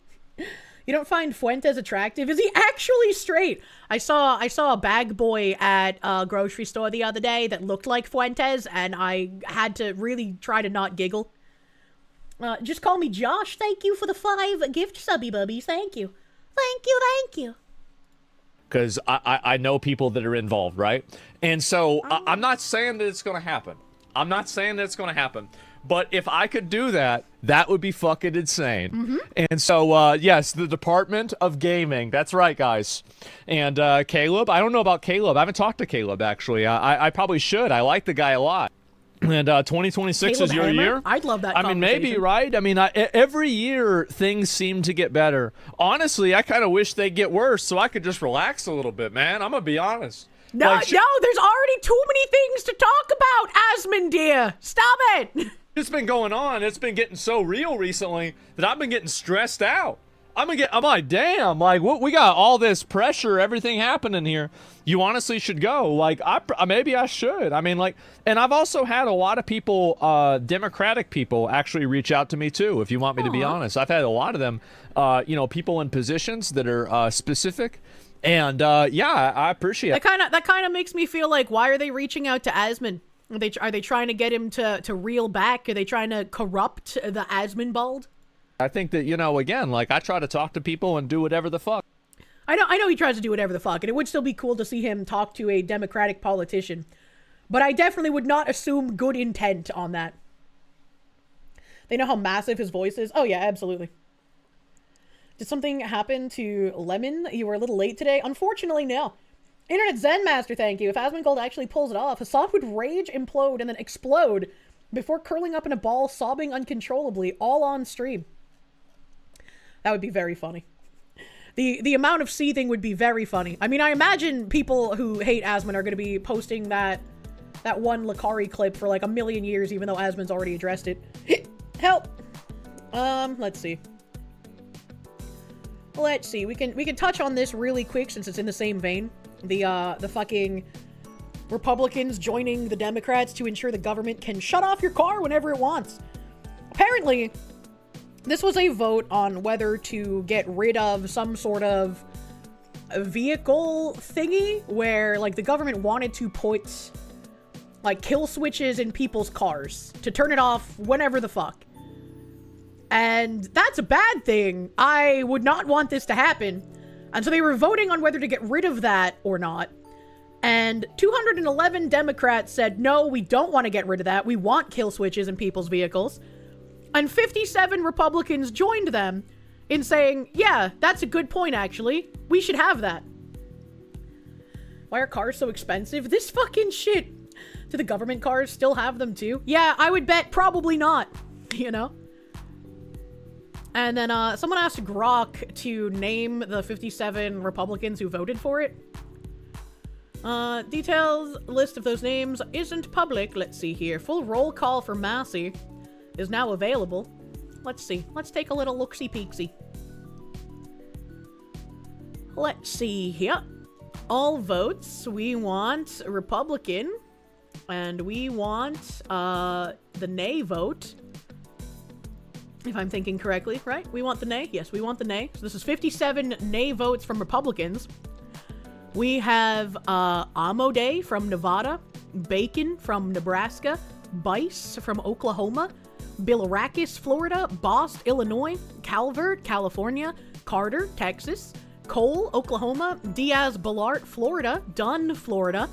You don't find Fuentes attractive? Is he actually straight? I saw a bag boy at a grocery store the other day that looked like Fuentes, and I had to really try to not giggle. Just call me Josh. Thank you for the 5 gift subby bubbies. Thank you. Thank you. Because I know people that are involved, right? And so I'm not saying that it's going to happen. But if I could do that, that would be fucking insane. Mm-hmm. And so, yes, the Department of Gaming. That's right, guys. And Caleb, I don't know about Caleb. I haven't talked to Caleb, actually. I probably should. I like the guy a lot. And 2026 Caleb is your Hammer? year? I'd love that I mean, maybe, right? I mean, every year, things seem to get better. Honestly, I kind of wish they'd get worse so I could just relax a little bit, man. I'm going to be honest. No, there's already too many things to talk about, Asmondeer. Stop it. It's been going on. It's been getting so real recently that I've been getting stressed out. I'm like, damn, like, what? We got all this pressure, everything happening here. You honestly should go. Like, maybe I should. I mean, like, and I've also had a lot of people, Democratic people, actually reach out to me too. If you want me to be honest, I've had a lot of them, people in positions that are specific. And yeah, I appreciate it. That kind of makes me feel like, why are they reaching out to Asmon? Are they trying to get him to reel back? Are they trying to corrupt the Asmonbald? I think that, again, like, I try to talk to people and do whatever the fuck. I know he tries to do whatever the fuck, and it would still be cool to see him talk to a Democratic politician. But I definitely would not assume good intent on that. They know how massive his voice is? Oh yeah, absolutely. Did something happen to Lemon? You were a little late today? Unfortunately, no. Internet Zen Master, thank you. If Asmongold actually pulls it off, Hassan would rage, implode, and then explode before curling up in a ball, sobbing uncontrollably, all on stream. That would be very funny. The amount of seething would be very funny. I mean, I imagine people who hate Asmon are going to be posting that one Lakari clip for like a million years, even though Asmon's already addressed it. Help! Let's see. We can touch on this really quick since it's in the same vein. The fucking Republicans joining the Democrats to ensure the government can shut off your car whenever it wants. Apparently, this was a vote on whether to get rid of some sort of vehicle thingy where, like, the government wanted to put, like, kill switches in people's cars to turn it off whenever the fuck. And that's a bad thing. I would not want this to happen. And so they were voting on whether to get rid of that or not. And 211 Democrats said, no, we don't want to get rid of that. We want kill switches in people's vehicles. And 57 Republicans joined them in saying, yeah, that's a good point, actually. We should have that. Why are cars so expensive? This fucking shit. Do the government cars still have them too? Yeah, I would bet probably not, And then someone asked Grok to name the 57 Republicans who voted for it. Details, list of those names isn't public. Let's see here. Full roll call for Massey is now available. Let's see. Let's take a little look-see-peeksy. Let's see here. All votes. We want Republican. And we want the nay vote. If I'm thinking correctly, right? We want the nay? Yes, we want the nay. So this is 57 nay votes from Republicans. We have Amode from Nevada, Bacon from Nebraska, Bice from Oklahoma, Billarakis, Florida, Bost, Illinois, Calvert, California, Carter, Texas, Cole, Oklahoma, Diaz-Balart, Florida, Dunn, Florida,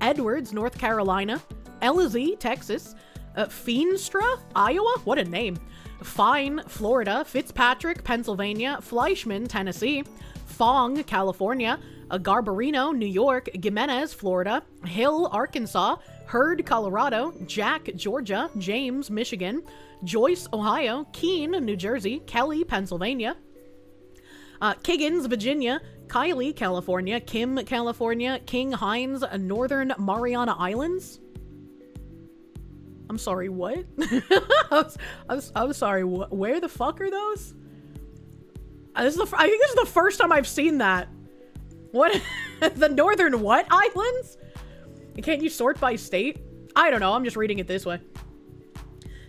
Edwards, North Carolina, Elizee, Texas, Feenstra, Iowa, what a name, Fine, Florida, Fitzpatrick, Pennsylvania, Fleischman, Tennessee, Fong, California, Garbarino, New York, Jimenez, Florida, Hill, Arkansas, Hurd, Colorado, Jack, Georgia, James, Michigan, Joyce, Ohio, Keene, New Jersey, Kelly, Pennsylvania, Kiggins, Virginia, Kylie, California, Kim, California, King Hines, Northern Mariana Islands. I'm sorry, what? I'm sorry, where the fuck are those? I think this is the first time I've seen that. What? The Northern what islands? Can't you sort by state? I don't know, I'm just reading it this way.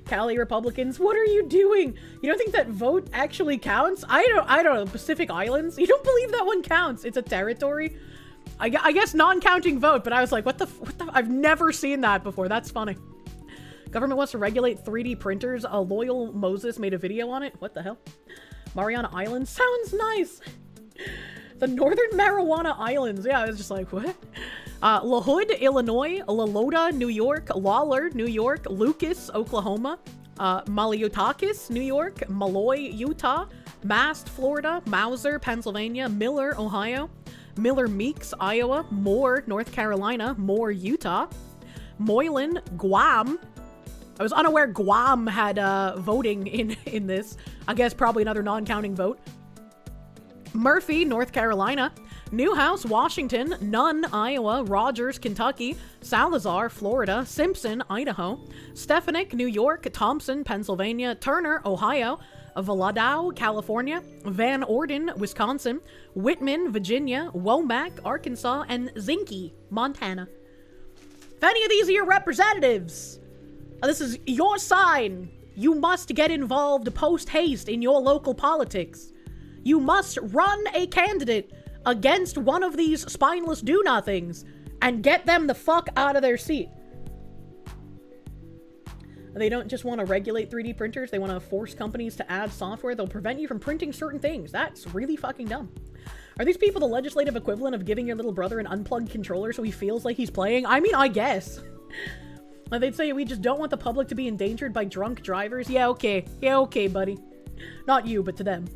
Cali Republicans, what are you doing? You don't think that vote actually counts? I don't know, Pacific Islands? You don't believe that one counts? It's a territory? I guess non-counting vote, but I was like, what the, I've never seen that before. That's funny. Government wants to regulate 3D printers. A loyal Moses made a video on it. What the hell? Mariana Islands sounds nice. The Northern Marijuana Islands. Yeah, I was just like, what? La Hood, Illinois, La Lota, New York, Lawler, New York, Lucas, Oklahoma, Maliotakis, New York, Malloy, Utah, Mast, Florida, Mauser, Pennsylvania, Miller, Ohio, Miller Meeks, Iowa, Moore, North Carolina, Moore, Utah, Moylan, Guam. I was unaware Guam had voting in this. I guess probably another non-counting vote. Murphy, North Carolina, Newhouse, Washington, Nunn, Iowa, Rogers, Kentucky, Salazar, Florida, Simpson, Idaho, Stefanik, New York, Thompson, Pennsylvania, Turner, Ohio, Valladao, California, Van Orden, Wisconsin, Whitman, Virginia, Womack, Arkansas, and Zinke, Montana. If any of these are your representatives, this is your sign. You must get involved post-haste in your local politics. You must run a candidate against one of these spineless do-nothings and get them the fuck out of their seat. They don't just want to regulate 3D printers, they want to force companies to add software that'll prevent you from printing certain things. That's really fucking dumb. Are these people the legislative equivalent of giving your little brother an unplugged controller so he feels like he's playing? I mean, I guess. They'd say we just don't want the public to be endangered by drunk drivers. Yeah, okay. Yeah, okay, buddy. Not you, but to them.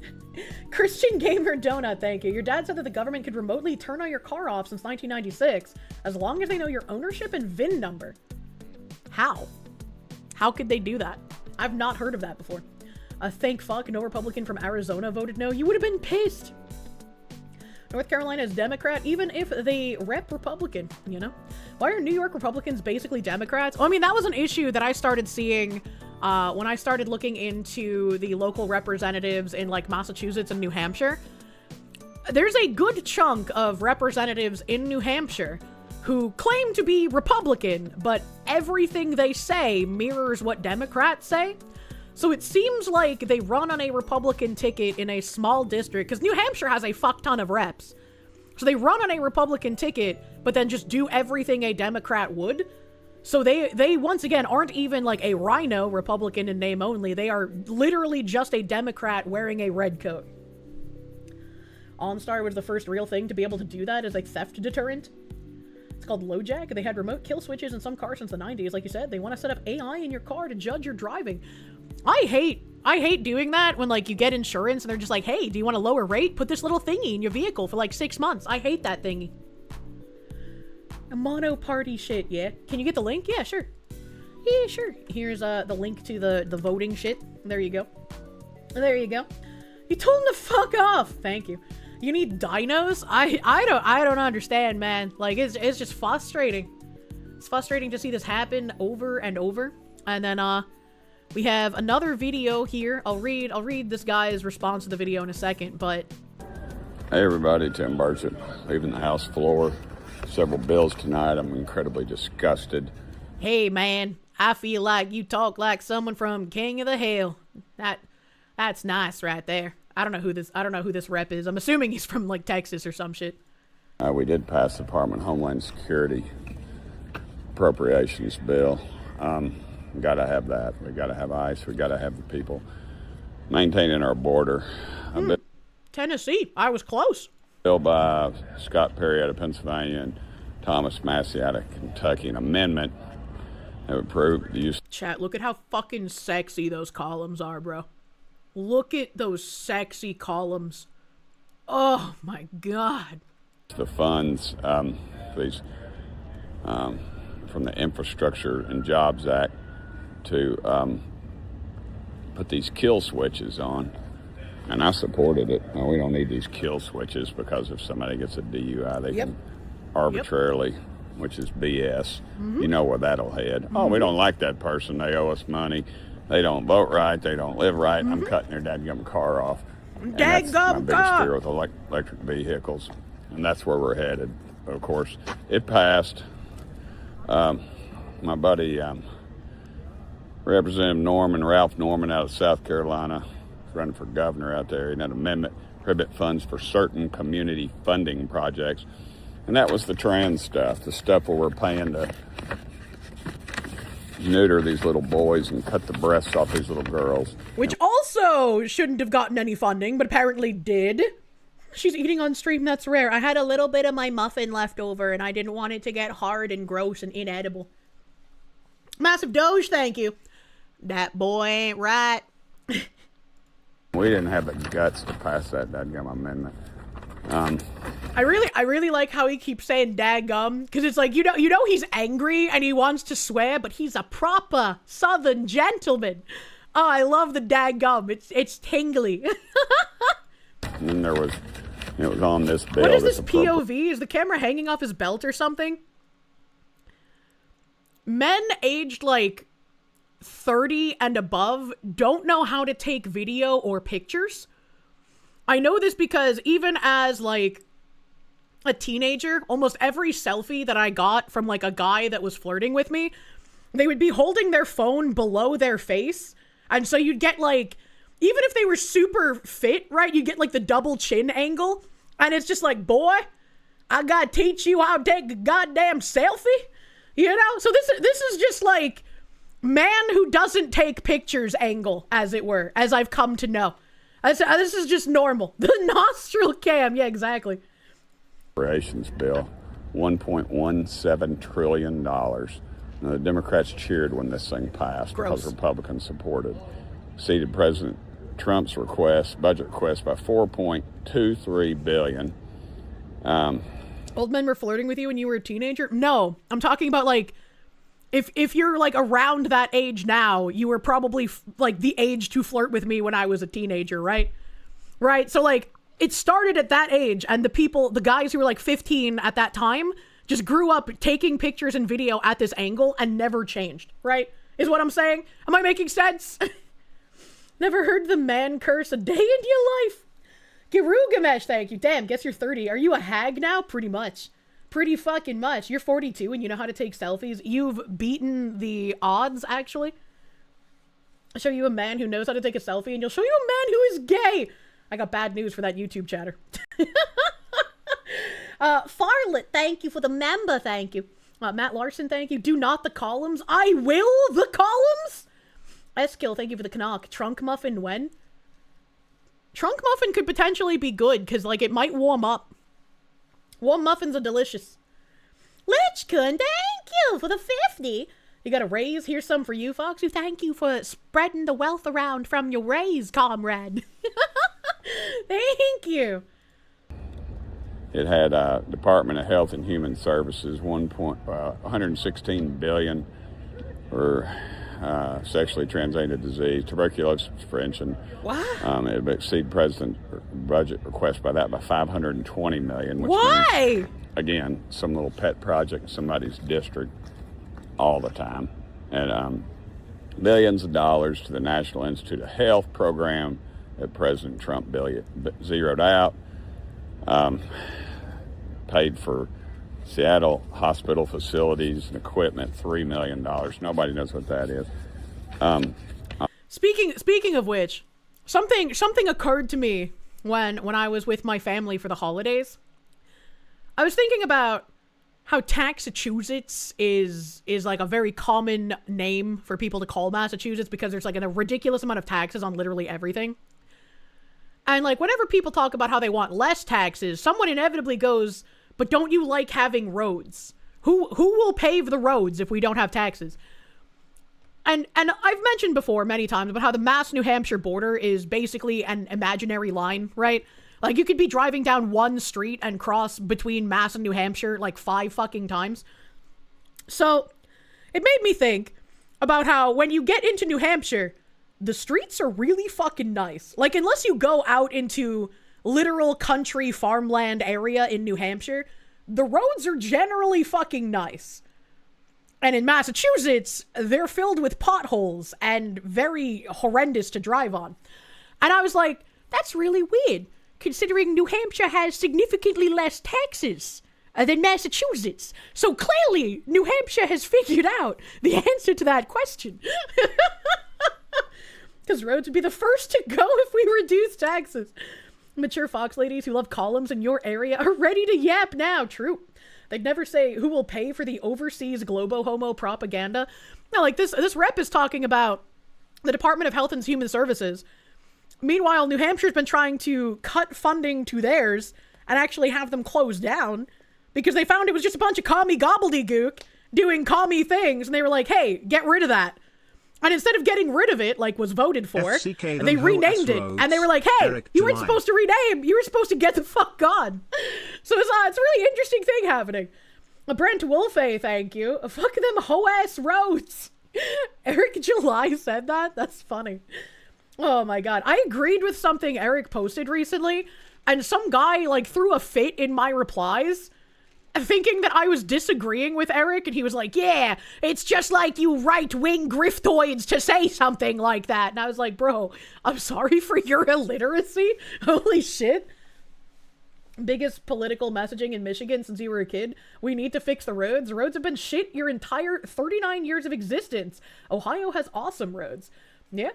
Christian Gamer Donut, thank you. Your dad said that the government could remotely turn on your car off since 1996 as long as they know your ownership and VIN number. How? How could they do that? I've not heard of that before. Thank fuck, no Republican from Arizona voted no. You would have been pissed. North Carolina is Democrat, even if they rep Republican, you know? Why are New York Republicans basically Democrats? Well, I mean, that was an issue that I started seeing when I started looking into the local representatives in, like, Massachusetts and New Hampshire. There's a good chunk of representatives in New Hampshire who claim to be Republican, but everything they say mirrors what Democrats say. So it seems like they run on a Republican ticket in a small district, because New Hampshire has a fuck ton of reps. So they run on a Republican ticket, but then just do everything a Democrat would. So they once again aren't even like a rhino Republican in name only. They are literally just a Democrat wearing a red coat. OnStar was the first real thing to be able to do that as a theft deterrent. It's called LoJack. They had remote kill switches in some cars since the 90s. Like you said, they want to set up AI in your car to judge your driving. I hate doing that when, like, you get insurance and they're just like, hey, do you want a lower rate? Put this little thingy in your vehicle for like 6 months. I hate that thingy. A mono party shit, yeah. Can you get the link? Yeah, sure. Yeah, sure. Here's the link to the voting shit. There you go. There you go. You told him to fuck off. Thank you. You need dinos? I don't understand, man. Like, it's just frustrating. It's frustrating to see this happen over and over. And then, We have another video here. I'll read this guy's response to the video in a second, but... Hey everybody, Tim Burchett, leaving the House floor. Several bills tonight. I'm incredibly disgusted. Hey man, I feel like you talk like someone from King of the Hill. That's nice right there. I don't know who this rep is. I'm assuming he's from like Texas or some shit. We did pass the Department of Homeland Security appropriations bill. We gotta have that. We gotta have ICE. We gotta have the people maintaining our border. Tennessee, I was close. Bill by Scott Perry out of Pennsylvania and Thomas Massey out of Kentucky, an amendment that would approve the use. Chat, look at how fucking sexy those columns are, bro. Look at those sexy columns. Oh my god. The funds, please, from the Infrastructure and Jobs Act to put these kill switches on. And I supported it. We don't need these kill switches because if somebody gets a DUI, they can arbitrarily, which is BS. You know where that'll head. Oh, we don't like that person. They owe us money. They don't vote right. They don't live right. I'm cutting their dadgum car off. And that's my biggest fear with electric vehicles. And that's where we're headed. Of course, it passed. My buddy, Representative Ralph Norman out of South Carolina, running for governor out there, and that amendment prohibit funds for certain community funding projects. And that was the trans stuff, the stuff where we're paying to neuter these little boys and cut the breasts off these little girls. Which also shouldn't have gotten any funding, but apparently did. She's eating on stream, that's rare. I had a little bit of my muffin left over, and I didn't want it to get hard and gross and inedible. Massive Doge, thank you. That boy ain't right. We didn't have the guts to pass that dadgum amendment. I really like how he keeps saying daggum, because it's like, you know he's angry and he wants to swear, but he's a proper southern gentleman. Oh, I love the daggum. It's tingly. And then it was on this bill. What is this POV? Is the camera hanging off his belt or something? Men aged like 30 and above don't know how to take video or pictures. I know this because even as like a teenager, almost every selfie that I got from like a guy that was flirting with me, they would be holding their phone below their face. And so you'd get like, even if they were super fit, right, you get like the double chin angle. And it's just like, boy, I gotta teach you how to take a goddamn selfie. You know? So this is just like man who doesn't take pictures angle, as it were, as I've come to know. This is just normal. The nostril cam, yeah, exactly. Appropriations bill, $1.17 trillion. Now, the Democrats cheered when this thing passed because Republicans supported. Exceeded President Trump's budget request by $4.23 billion. Old men were flirting with you when you were a teenager? No, I'm talking about like, if you're like around that age now, you were probably like the age to flirt with me when I was a teenager, right? Right. So like it started at that age, and the guys who were like 15 at that time just grew up taking pictures and video at this angle and never changed, right? Is what I'm saying. Am I making sense? Never heard the man curse a day in your life. Girugamesh, thank you. Damn, guess you're 30. Are you a hag now? Pretty much. Pretty fucking much. You're 42 and you know how to take selfies. You've beaten the odds, actually. I'll show you a man who knows how to take a selfie, and you'll show you a man who is gay. I got bad news for that YouTube chatter. Farlet, thank you for the member, thank you. Matt Larson, thank you. Do not the columns. I will the columns. Eskill, thank you for the Canuck. Trunk muffin when? Trunk muffin could potentially be good, because like it might warm up. Warm muffins are delicious. Lichkun, thank you for the 50. You got a raise? Here's some for you, Foxy. Thank you for spreading the wealth around from your raise, comrade. Thank you. It had Department of Health and Human Services, $116 billion for sexually transmitted disease, tuberculosis prevention. Wow. It would exceed President's budget request by $520 million. Which Why? Means, again, some little pet project in somebody's district all the time. And billions of dollars to the National Institute of Health program that President Trump zeroed out. Paid for Seattle hospital facilities and equipment, $3 million. Nobody knows what that is. Speaking of which, something occurred to me when I was with my family for the holidays. I was thinking about how Taxachusetts is like a very common name for people to call Massachusetts because there's like a ridiculous amount of taxes on literally everything. And like whenever people talk about how they want less taxes, someone inevitably goes, "But don't you like having roads? Who will pave the roads if we don't have taxes?" And I've mentioned before many times about how the Mass-New Hampshire border is basically an imaginary line, right? Like you could be driving down one street and cross between Mass and New Hampshire like 5 fucking times. So it made me think about how when you get into New Hampshire, the streets are really fucking nice. Like unless you go out into literal country farmland area in New Hampshire, the roads are generally fucking nice. And in Massachusetts, they're filled with potholes and very horrendous to drive on. And I was like, that's really weird, considering New Hampshire has significantly less taxes than Massachusetts. So clearly, New Hampshire has figured out the answer to that question. Because roads would be the first to go if we reduce taxes. Mature fox ladies who love columns in your area are ready to yap now. True. They'd never say who will pay for the overseas globo-homo propaganda. Now, like this rep is talking about the Department of Health and Human Services. Meanwhile, New Hampshire's been trying to cut funding to theirs and actually have them closed down because they found it was just a bunch of commie gobbledygook doing commie things. And they were like, hey, get rid of that. And instead of getting rid of it, like was voted for, they renamed it. And they were like, hey, you weren't supposed to rename. You were supposed to get the fuck gone. So it's a really interesting thing happening. Brent Wolfe, thank you. Fuck them ho-ass roads. Eric July said that? That's funny. Oh my god. I agreed with something Eric posted recently. And some guy like threw a fit in my replies, thinking that I was disagreeing with Eric, and he was like, yeah, it's just like you right-wing griftoids to say something like that. And I was like, bro, I'm sorry for your illiteracy. Holy shit. Biggest political messaging in Michigan since you were a kid. We need to fix the roads. The roads have been shit your entire 39 years of existence. Ohio has awesome roads. Yeah.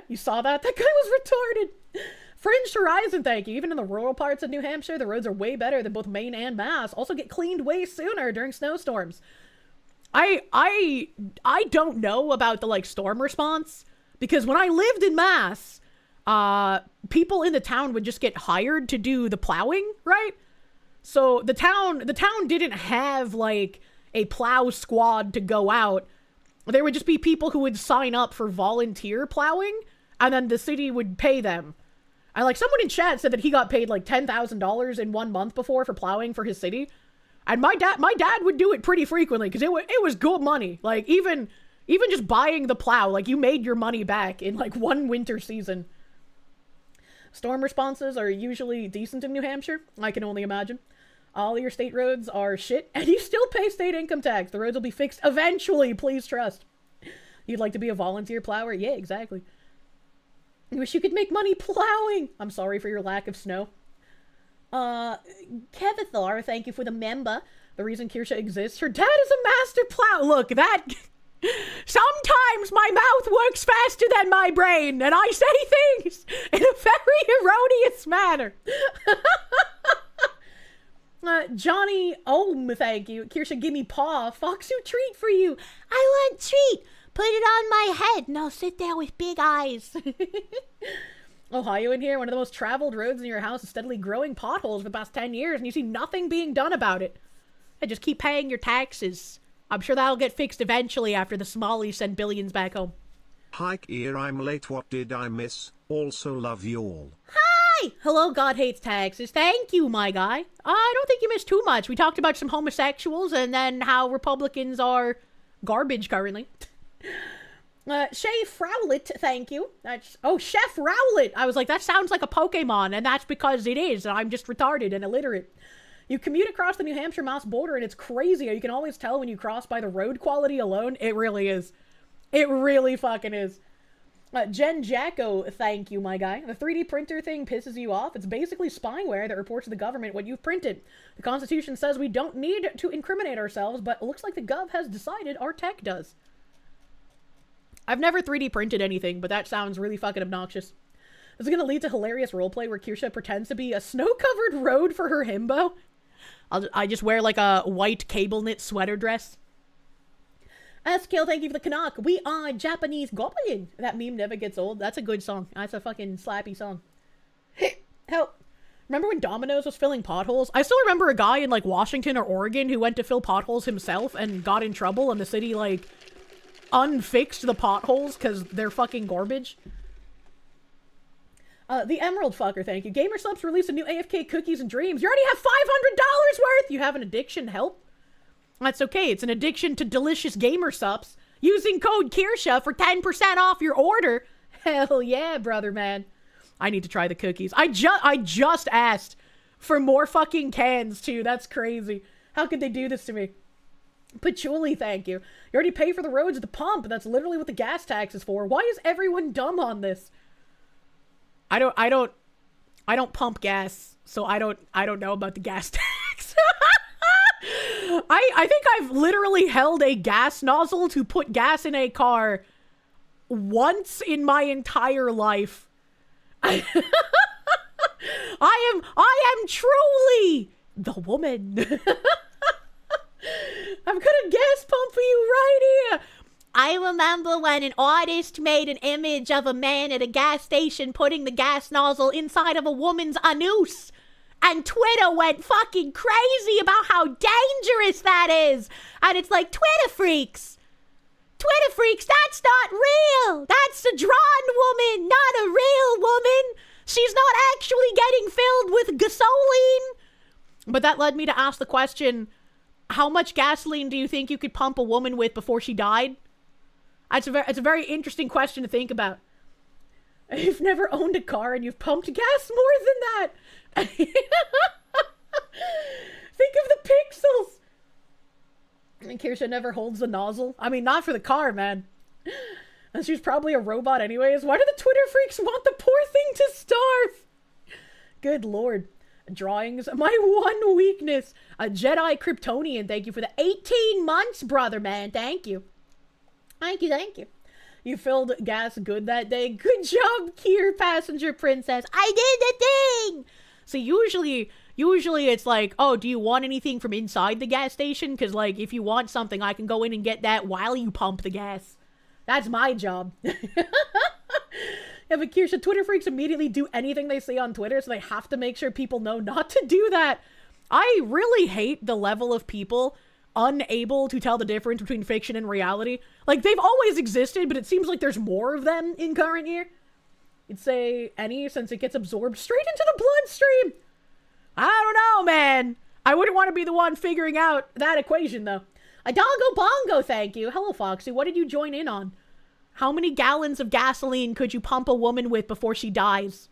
You saw that? That guy was retarded. Fringe Horizon, thank you. Even in the rural parts of New Hampshire, the roads are way better than both Maine and Mass. Also get cleaned way sooner during snowstorms. I don't know about the like storm response because when I lived in Mass, people in the town would just get hired to do the plowing, right? So the town didn't have like a plow squad to go out. There would just be people who would sign up for volunteer plowing, and then the city would pay them. And like someone in chat said that he got paid like $10,000 in 1 month before for plowing for his city. And my dad would do it pretty frequently because it was good money. Like even just buying the plow, like you made your money back in like one winter season. Storm responses are usually decent in New Hampshire. I can only imagine. All your state roads are shit and you still pay state income tax. The roads will be fixed eventually, please trust. You'd like to be a volunteer plower? Yeah, exactly. I wish you could make money plowing. I'm sorry for your lack of snow. Kevithar, thank you for the member. The reason Kirsche exists, her dad is a master plow. Look, that... Sometimes my mouth works faster than my brain, and I say things in a very erroneous manner. Johnny Ohm, thank you. Kirsche, give me paw. Foxu treat for you. I want treat. Put it on my head, and I'll sit there with big eyes. Ohio in here, one of the most traveled roads in your house is steadily growing potholes for the past 10 years, and you see nothing being done about it. Hey, just keep paying your taxes. I'm sure that'll get fixed eventually after the Somalis send billions back home. Hike here, I'm late, what did I miss? Also love you all. Hi! Hello, God Hates Taxes. Thank you, my guy. I don't think you missed too much. We talked about some homosexuals and then how Republicans are garbage currently. Shay Frowlet, thank you. Chef Rowlet. I was like, that sounds like a Pokemon, and that's because it is. I'm just retarded and illiterate. You commute across the New Hampshire-Mass border, and it's crazy. You can always tell when you cross by the road quality alone. It really is. It really fucking is. Jen Jacko, thank you, my guy. The 3D printer thing pisses you off. It's basically spyware that reports to the government what you've printed. The Constitution says we don't need to incriminate ourselves, but it looks like the gov has decided our tech does. I've never 3D printed anything, but that sounds really fucking obnoxious. This is going to lead to hilarious roleplay where Kirsche pretends to be a snow-covered road for her himbo. I just wear like a white cable knit sweater dress. Skill, thank you for the Canuck. We are Japanese Goblin. That meme never gets old. That's a good song. That's a fucking slappy song. Hell, remember when Domino's was filling potholes? I still remember a guy in like Washington or Oregon who went to fill potholes himself and got in trouble, and the city like unfixed the potholes because they're fucking garbage. The Emerald Fucker, thank you. GamerSupps released a new AFK Cookies and Dreams. You already have $500 worth! You have an addiction, help? That's okay, it's an addiction to delicious GamerSupps. Using code Kirsche for 10% off your order. Hell yeah, brother, man. I need to try the cookies. I just asked for more fucking cans, too. That's crazy. How could they do this to me? Patchouli, thank you. You already pay for the roads at the pump. That's literally what the gas tax is for. Why is everyone dumb on this? I don't pump gas, so I don't know about the gas tax. I think I've literally held a gas nozzle to put gas in a car once in my entire life. I am truly the woman. I've got a gas pump for you right here. I remember when an artist made an image of a man at a gas station putting the gas nozzle inside of a woman's anus. And Twitter went fucking crazy about how dangerous that is. And it's like, Twitter freaks, that's not real. That's a drawn woman, not a real woman. She's not actually getting filled with gasoline. But that led me to ask the question, how much gasoline do you think you could pump a woman with before she died? It's a very interesting question to think about. You've never owned a car and you've pumped gas more than that. Think of the pixels. And Kirsche never holds the nozzle. I mean, not for the car, man. And she's probably a robot anyways. Why do the Twitter freaks want the poor thing to starve? Good lord. Drawings. My one weakness. A Jedi Kryptonian. Thank you for the 18 months, brother, man. Thank you. Thank you. You filled gas good that day. Good job, Kier, passenger princess. I did the thing! So usually it's like, oh, do you want anything from inside the gas station? Because, like, if you want something, I can go in and get that while you pump the gas. That's my job. Yeah, but Kirsche, Twitter freaks immediately do anything they say on Twitter, so they have to make sure people know not to do that. I really hate the level of people unable to tell the difference between fiction and reality. Like, they've always existed, but it seems like there's more of them in current year. You'd say any, since it gets absorbed straight into the bloodstream. I don't know, man. I wouldn't want to be the one figuring out that equation, though. Adalgo Bongo, thank you. Hello, Foxy. What did you join in on? How many gallons of gasoline could you pump a woman with before she dies?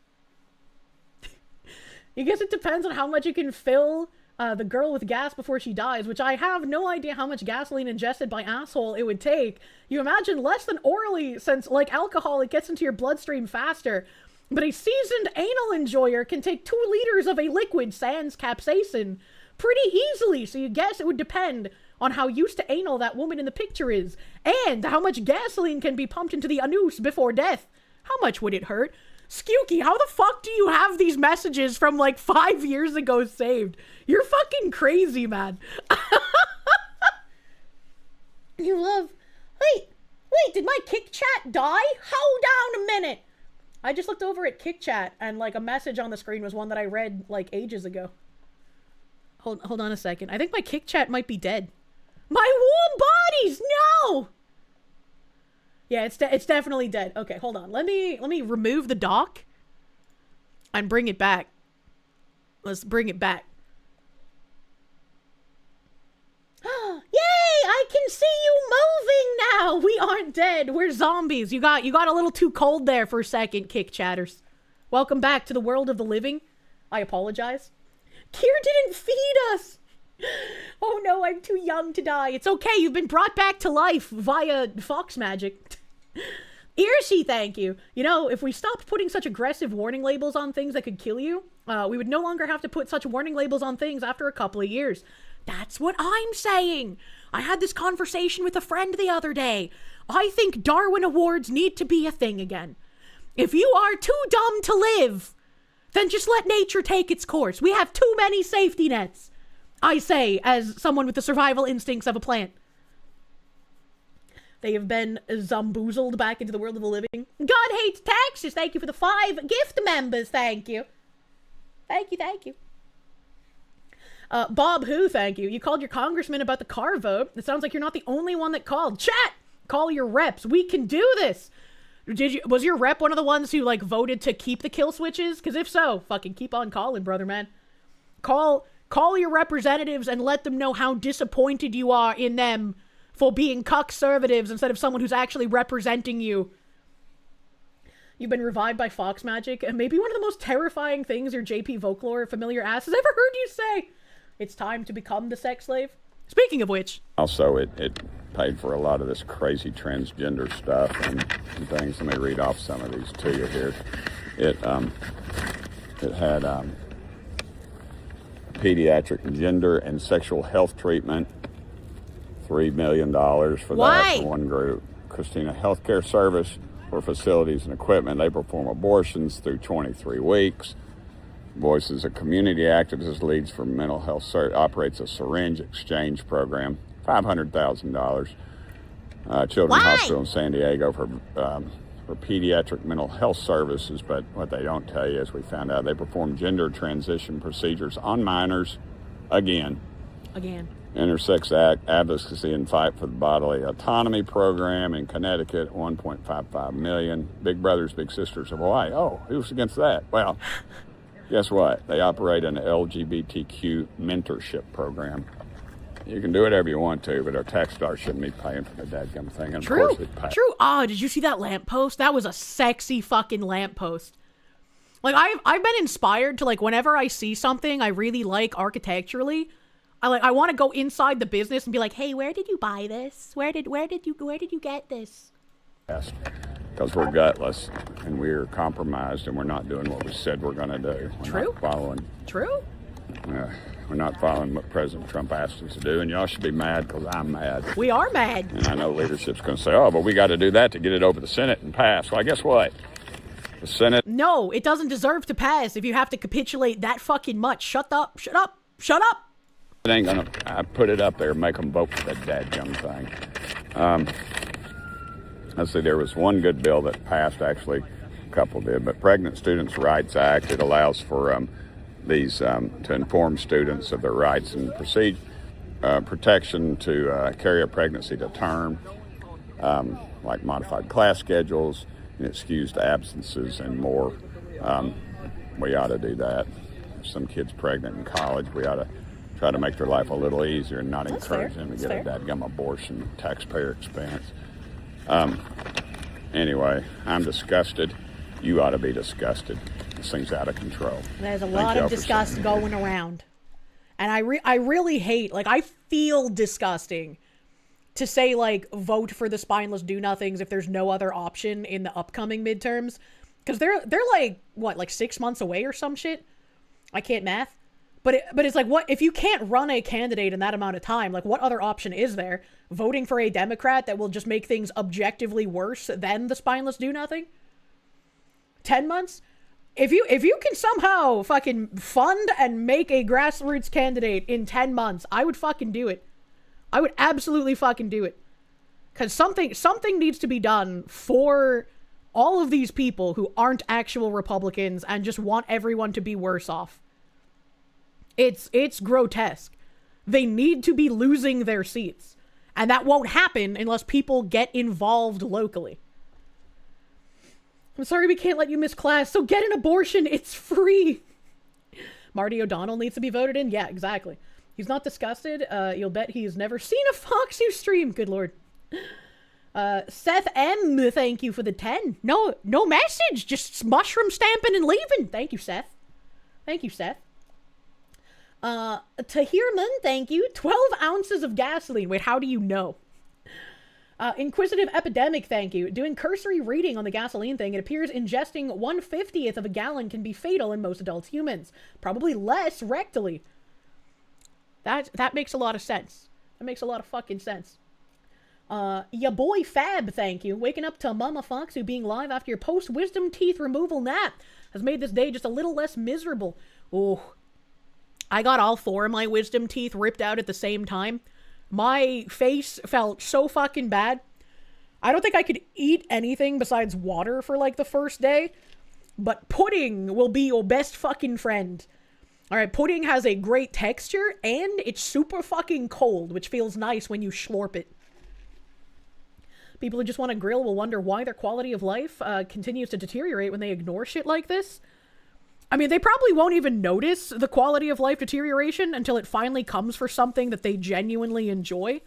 I guess it depends on how much you can fill the girl with gas before she dies, which I have no idea how much gasoline ingested by asshole it would take. You imagine less than orally, since, like alcohol, it gets into your bloodstream faster. But a seasoned anal enjoyer can take 2 liters of a liquid, sans capsaicin, pretty easily, so you guess it would depend on how used to anal that woman in the picture is, and how much gasoline can be pumped into the anus before death. How much would it hurt? Skewky, how the fuck do you have these messages from like 5 years ago saved? You're fucking crazy, man. You love... Wait, did my Kick Chat die? Hold down a minute. I just looked over at Kick Chat and like a message on the screen was one that I read like ages ago. Hold on a second. I think my Kick Chat might be dead. My warm bodies, no! Yeah, it's definitely dead. Okay, hold on. Let me remove the dock and bring it back. Let's bring it back. Yay! I can see you moving now. We aren't dead. We're zombies. You got a little too cold there for a second, Kick Chatters. Welcome back to the world of the living. I apologize. Kier didn't feed us. Oh no, I'm too young to die. It's okay, you've been brought back to life via fox magic. Kirsche, thank you. You know, if we stopped putting such aggressive warning labels on things that could kill you, we would no longer have to put such warning labels on things after a couple of years. That's what I'm saying. I had this conversation with a friend the other day. I think Darwin Awards need to be a thing again. If you are too dumb to live, then just let nature take its course. We have too many safety nets. I say, as someone with the survival instincts of a plant. They have been zamboozled back into the world of the living. God hates taxes. Thank you for the 5 gift members. Thank you. Thank you, thank you. Bob Who, thank you. You called your congressman about the car vote. It sounds like you're not the only one that called. Chat! Call your reps. We can do this. Was your rep one of the ones who, like, voted to keep the kill switches? Because if so, fucking keep on calling, brother man. Call your representatives and let them know how disappointed you are in them for being cuck-servatives instead of someone who's actually representing you. You've been revived by fox magic, and maybe one of the most terrifying things your JP Folklore familiar ass has ever heard you say. It's time to become the sex slave. Speaking of which. Also, it paid for a lot of this crazy transgender stuff and things. Let me read off some of these to you here. It had pediatric gender and sexual health treatment, $3 million for that for one group. Christina Healthcare Service for facilities and equipment. They perform abortions through 23 weeks. Voices of community activists, leads for mental health, operates a syringe exchange program, $500,000. Children's Hospital in San Diego for pediatric mental health services, but what they don't tell you is we found out they perform gender transition procedures on minors again. Intersex Advocacy and Fight for the Bodily Autonomy Program in Connecticut, $1.55 million. Big Brothers Big Sisters of Hawaii. Oh, who's against that? Well, guess what? They operate an LGBTQ mentorship program. You can do whatever you want to, but our tax dollars shouldn't be paying for the dadgum thing. And True. Of course they pay. True. Oh, did you see that lamppost? That was a sexy fucking lamppost. Like, I've been inspired to, like, whenever I see something I really like architecturally, I want to go inside the business and be like, hey, where did you buy this? Where did you get this? Yes, because we're gutless and we're compromised and we're not doing what we said we're going to do. We're not following. True. We're not following what President Trump asked us to do, and y'all should be mad because I'm mad. We are mad. And I know leadership's going to say, oh, but we got to do that to get it over the Senate and pass. Well, guess what? The Senate... No, it doesn't deserve to pass if you have to capitulate that fucking much. Shut up. Shut up. Shut up. It ain't going to... I put it up there, make them vote for that dadgum thing. Let's see, there was one good bill that passed, actually, a couple did, but Pregnant Students' Rights Act, it allows for these to inform students of their rights and protection to carry a pregnancy to term, like modified class schedules and excused absences and more. We ought to do that. If some kid's pregnant in college, we ought to try to make their life a little easier and not encourage them to get a dadgum abortion, taxpayer expense. Anyway, I'm disgusted. You ought to be disgusted. This thing's out of control. There's a lot of disgust going around. And I really hate, like, I feel disgusting to say, like, vote for the spineless do-nothings if there's no other option in the upcoming midterms. Because they're like, what, like 6 months away or some shit? I can't math. But it's like, what, if you can't run a candidate in that amount of time, like, what other option is there? Voting for a Democrat that will just make things objectively worse than the spineless do-nothing? 10 months? If you can somehow fucking fund and make a grassroots candidate in 10 months, I would fucking do it. I would absolutely fucking do it. Because something needs to be done for all of these people who aren't actual Republicans and just want everyone to be worse off. It's grotesque. They need to be losing their seats. And that won't happen unless people get involved locally. I'm sorry we can't let you miss class, so get an abortion. It's free. Marty O'Donnell needs to be voted in? Yeah, exactly. He's not disgusted. You'll bet he's never seen a Foxy stream. Good lord. Seth M, thank you for the 10. No message. Just mushroom stamping and leaving. Thank you, Seth. Thank you, Seth. Tahirman, thank you. 12 ounces of gasoline. Wait, how do you know? Inquisitive Epidemic, thank you. Doing cursory reading on the gasoline thing, it appears ingesting 1/50th of a gallon can be fatal in most adult humans. Probably less rectally. That makes a lot of sense. That makes a lot of fucking sense. Ya boy Fab, thank you. Waking up to Mama Fox who being live after your post-wisdom teeth removal nap has made this day just a little less miserable. Oh, I got all 4 of my wisdom teeth ripped out at the same time. My face felt so fucking bad. I don't think I could eat anything besides water for like the first day, but pudding will be your best fucking friend. Alright, pudding has a great texture and it's super fucking cold, which feels nice when you slurp it. People who just want to grill will wonder why their quality of life continues to deteriorate when they ignore shit like this. I mean, they probably won't even notice the quality of life deterioration until it finally comes for something that they genuinely enjoy.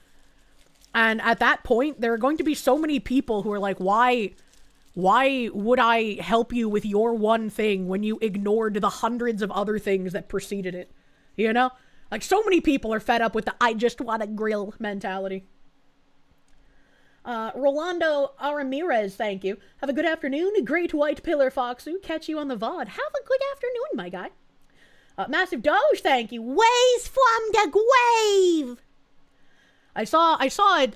And at that point, there are going to be so many people who are like, why would I help you with your one thing when you ignored the hundreds of other things that preceded it? You know? Like, so many people are fed up with the I just want to grill mentality. Rolando Ramirez, thank you. Have a good afternoon, great white pillar Foxu. Catch you on the VoD. Have a good afternoon, my guy. Massive Doge, thank you. Ways from the grave. I saw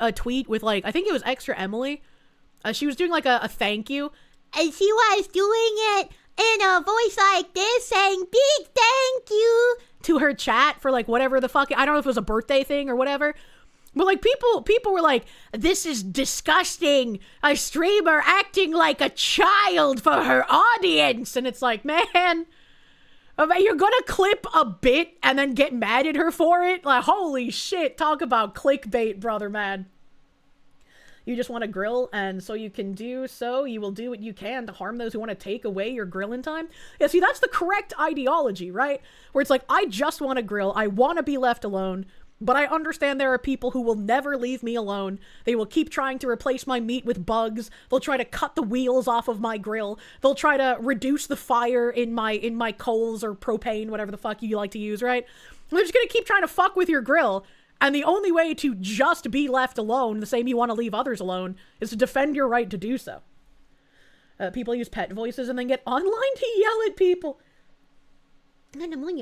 a tweet with, like, I think it was Extra Emily. She was doing, like, a thank you. And she was doing it in a voice like this, saying big thank you to her chat for, like, whatever the fuck. I don't know if it was a birthday thing or whatever. But, like, people were like, this is disgusting. A streamer acting like a child for her audience. And it's like, man, you're gonna clip a bit and then get mad at her for it? Like, holy shit, talk about clickbait, brother, man. You just want to grill, and so you can do so, you will do what you can to harm those who want to take away your grilling time. Yeah, see, that's the correct ideology, right? Where it's like, I just want to grill, I want to be left alone, but I understand there are people who will never leave me alone. They will keep trying to replace my meat with bugs. They'll try to cut the wheels off of my grill. They'll try to reduce the fire in my coals or propane, whatever the fuck you like to use, right? They're just gonna keep trying to fuck with your grill. And the only way to just be left alone, the same you want to leave others alone, is to defend your right to do so. People use pet voices and then get online to yell at people.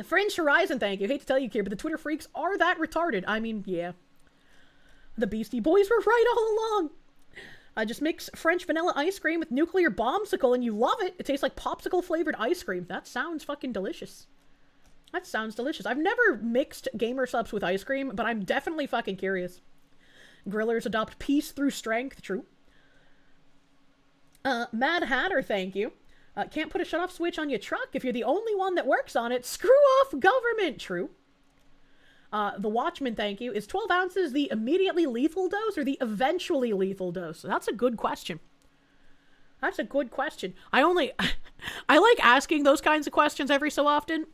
French Horizon, thank you. Hate to tell you, Kier, but the Twitter freaks are that retarded. I mean, yeah. The Beastie Boys were right all along. Just mix French vanilla ice cream with nuclear bombsicle and you love it. It tastes like popsicle flavored ice cream. That sounds fucking delicious. That sounds delicious. I've never mixed gamer subs with ice cream, but I'm definitely fucking curious. Grillers adopt peace through strength. True. Mad Hatter, thank you. Can't put a shut-off switch on your truck if you're the only one that works on it. Screw off government. True. The Watchman, thank you. Is 12 ounces the immediately lethal dose or the eventually lethal dose? That's a good question. That's a good question. I like asking those kinds of questions every so often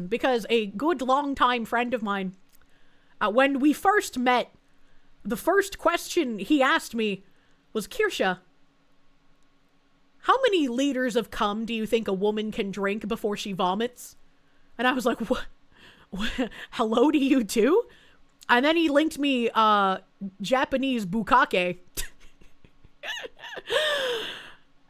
because a good long-time friend of mine, when we first met, the first question he asked me was, Kirsche, how many liters of cum do you think a woman can drink before she vomits? And I was like, what? Hello to you too? And then he linked me Japanese bukkake.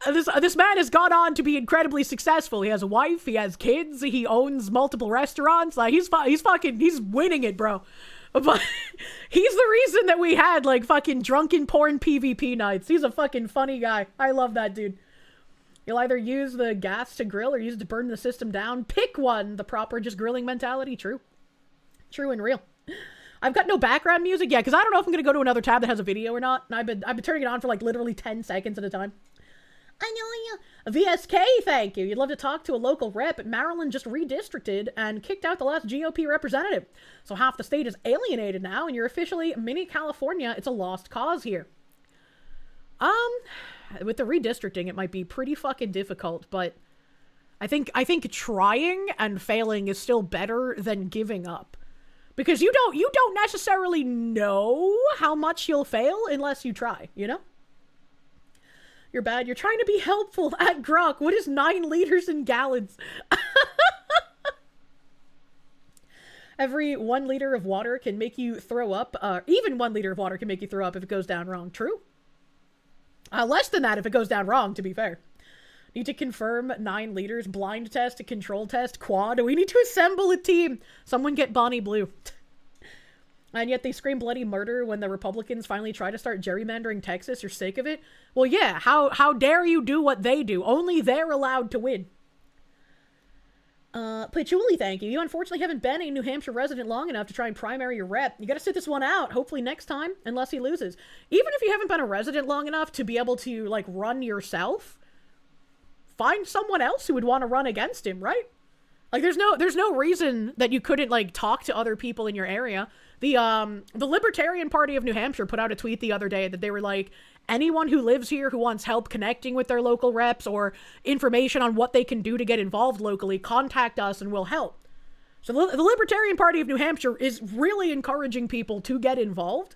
This man has gone on to be incredibly successful. He has a wife, he has kids, he owns multiple restaurants. Like, he's winning it, bro. But he's the reason that we had, like, fucking drunken porn PvP nights. He's a fucking funny guy. I love that dude. You'll either use the gas to grill or use it to burn the system down. Pick one. The proper just grilling mentality. True. True and real. I've got no background music yet, because I don't know if I'm going to go to another tab that has a video or not. And I've been turning it on for, like, literally 10 seconds at a time. I know you. VSK, thank you. You'd love to talk to a local rep, but Maryland just redistricted and kicked out the last GOP representative. So half the state is alienated now, and you're officially mini California. It's a lost cause here. With the redistricting, it might be pretty fucking difficult, but I think trying and failing is still better than giving up. Because you don't necessarily know how much you'll fail unless you try, you know? You're bad. You're trying to be helpful at Grok. What is 9 liters in gallons? Every 1 liter of water can make you throw up. Even 1 liter of water can make you throw up if it goes down wrong. True. Less than that if it goes down wrong, to be fair. Need to confirm 9 liters. Blind test, control test, quad. We need to assemble a team. Someone get Bonnie Blue. And yet they scream bloody murder when the Republicans finally try to start gerrymandering Texas. You're sick of it? Well, yeah. How dare you do what they do? Only they're allowed to win. Patchouli, thank you. You unfortunately haven't been a New Hampshire resident long enough to try and primary your rep. You gotta sit this one out, hopefully next time, unless he loses. Even if you haven't been a resident long enough to be able to, like, run yourself, find someone else who would want to run against him, right? Like, there's no reason that you couldn't, like, talk to other people in your area. The Libertarian Party of New Hampshire put out a tweet the other day that they were like, anyone who lives here who wants help connecting with their local reps or information on what they can do to get involved locally, contact us and we'll help. So the Libertarian Party of New Hampshire is really encouraging people to get involved.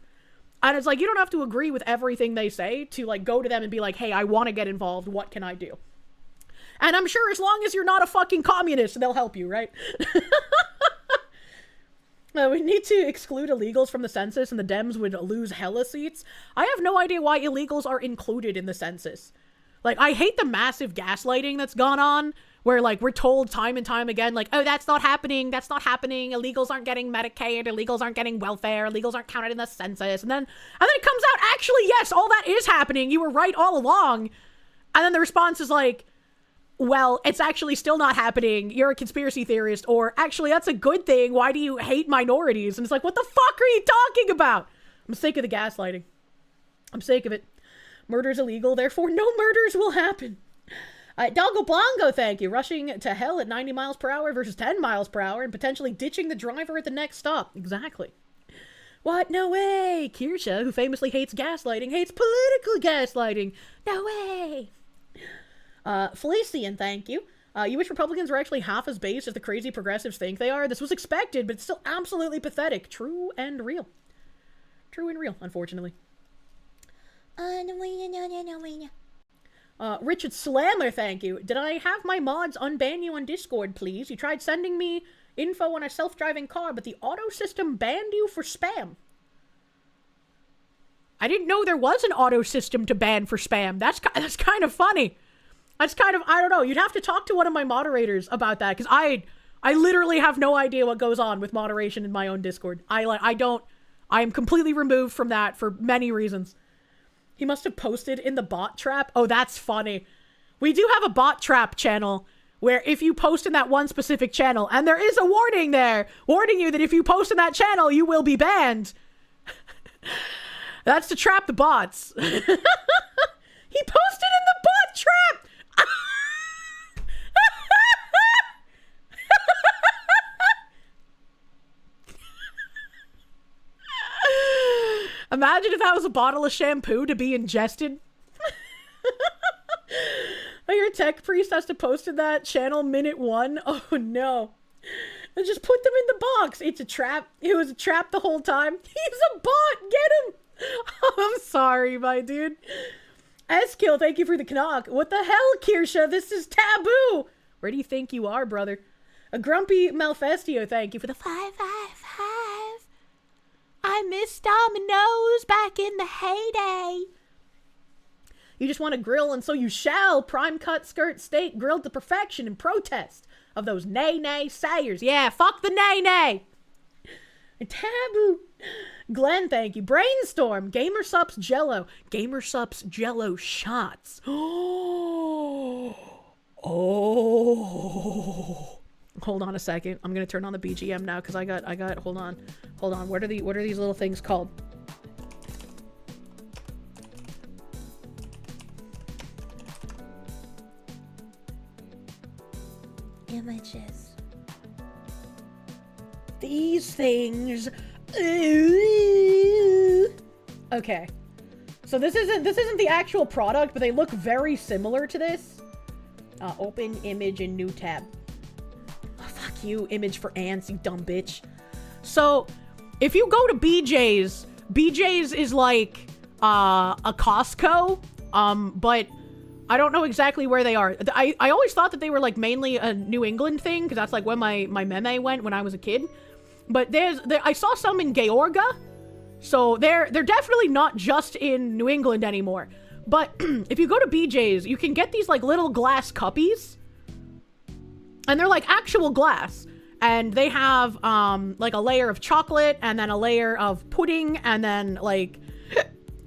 And it's like, you don't have to agree with everything they say to, like, go to them and be like, hey, I want to get involved. What can I do? And I'm sure as long as you're not a fucking communist, they'll help you, right? We need to exclude illegals from the census and the Dems would lose hella seats. I have no idea why illegals are included in the census. Like, I hate the massive gaslighting that's gone on where, like, we're told time and time again, like, oh, that's not happening. That's not happening. Illegals aren't getting Medicaid. Illegals aren't getting welfare. Illegals aren't counted in the census. And then it comes out, actually, yes, all that is happening. You were right all along. And then the response is like, well, it's actually still not happening. You're a conspiracy theorist. Or, actually, that's a good thing. Why do you hate minorities? And it's like, what the fuck are you talking about? I'm sick of the gaslighting. I'm sick of it. Murder's illegal, therefore no murders will happen. Dalgo Blanco, thank you. Rushing to hell at 90 miles per hour versus 10 miles per hour and potentially ditching the driver at the next stop. Exactly. What? No way. Kirsche, who famously hates gaslighting, hates political gaslighting. No way. Felician, thank you. You wish Republicans were actually half as base as the crazy progressives think they are. This was expected, but it's still absolutely pathetic. True and real. True and real, unfortunately. Richard Slammer, thank you. Did I have my mods unban you on Discord, please? You tried sending me info on a self-driving car, but the auto system banned you for spam. I didn't know there was an auto system to ban for spam. That's kind of funny. That's kind of, I don't know. You'd have to talk to one of my moderators about that, because I literally have no idea what goes on with moderation in my own Discord. I am completely removed from that for many reasons. He must have posted in the bot trap. Oh, that's funny. We do have a bot trap channel where if you post in that one specific channel, and there is a warning there, warning you that if you post in that channel, you will be banned. That's to trap the bots. He posted in the bot trap! Imagine if that was a bottle of shampoo to be ingested. Your tech priest has to post in that channel minute 1. Oh no. And just put them in the box. It's a trap. It was a trap the whole time. He's a bot. Get him. Oh, I'm sorry, my dude. S-Kill, thank you for the knock. What the hell, Kirsche? This is taboo. Where do you think you are, brother? A grumpy Malfestio, thank you for the 555. I miss Domino's back in the heyday. You just want to grill, and so you shall. Prime cut skirt steak grilled to perfection in protest of those nay sayers. Yeah, fuck the nay. Taboo. Glenn, thank you. Brainstorm. Gamer Sups Jello. Gamer Sups Jello shots. Oh. Hold on a second. I'm gonna turn on the BGM now because I got. Hold on. What are these little things called? Images. These things. Ooh. Okay. So this isn't the actual product, but they look very similar to this. Open image in new tab. Oh, fuck you, image for ants, you dumb bitch. So, if you go to BJ's is like a Costco, but I don't know exactly where they are. I always thought that they were like mainly a New England thing, because that's like when my meme went when I was a kid. But I saw some in Georgia, so they're definitely not just in New England anymore. But if you go to BJ's, you can get these like little glass cuppies, and they're like actual glass, and they have like a layer of chocolate, and then a layer of pudding, and then like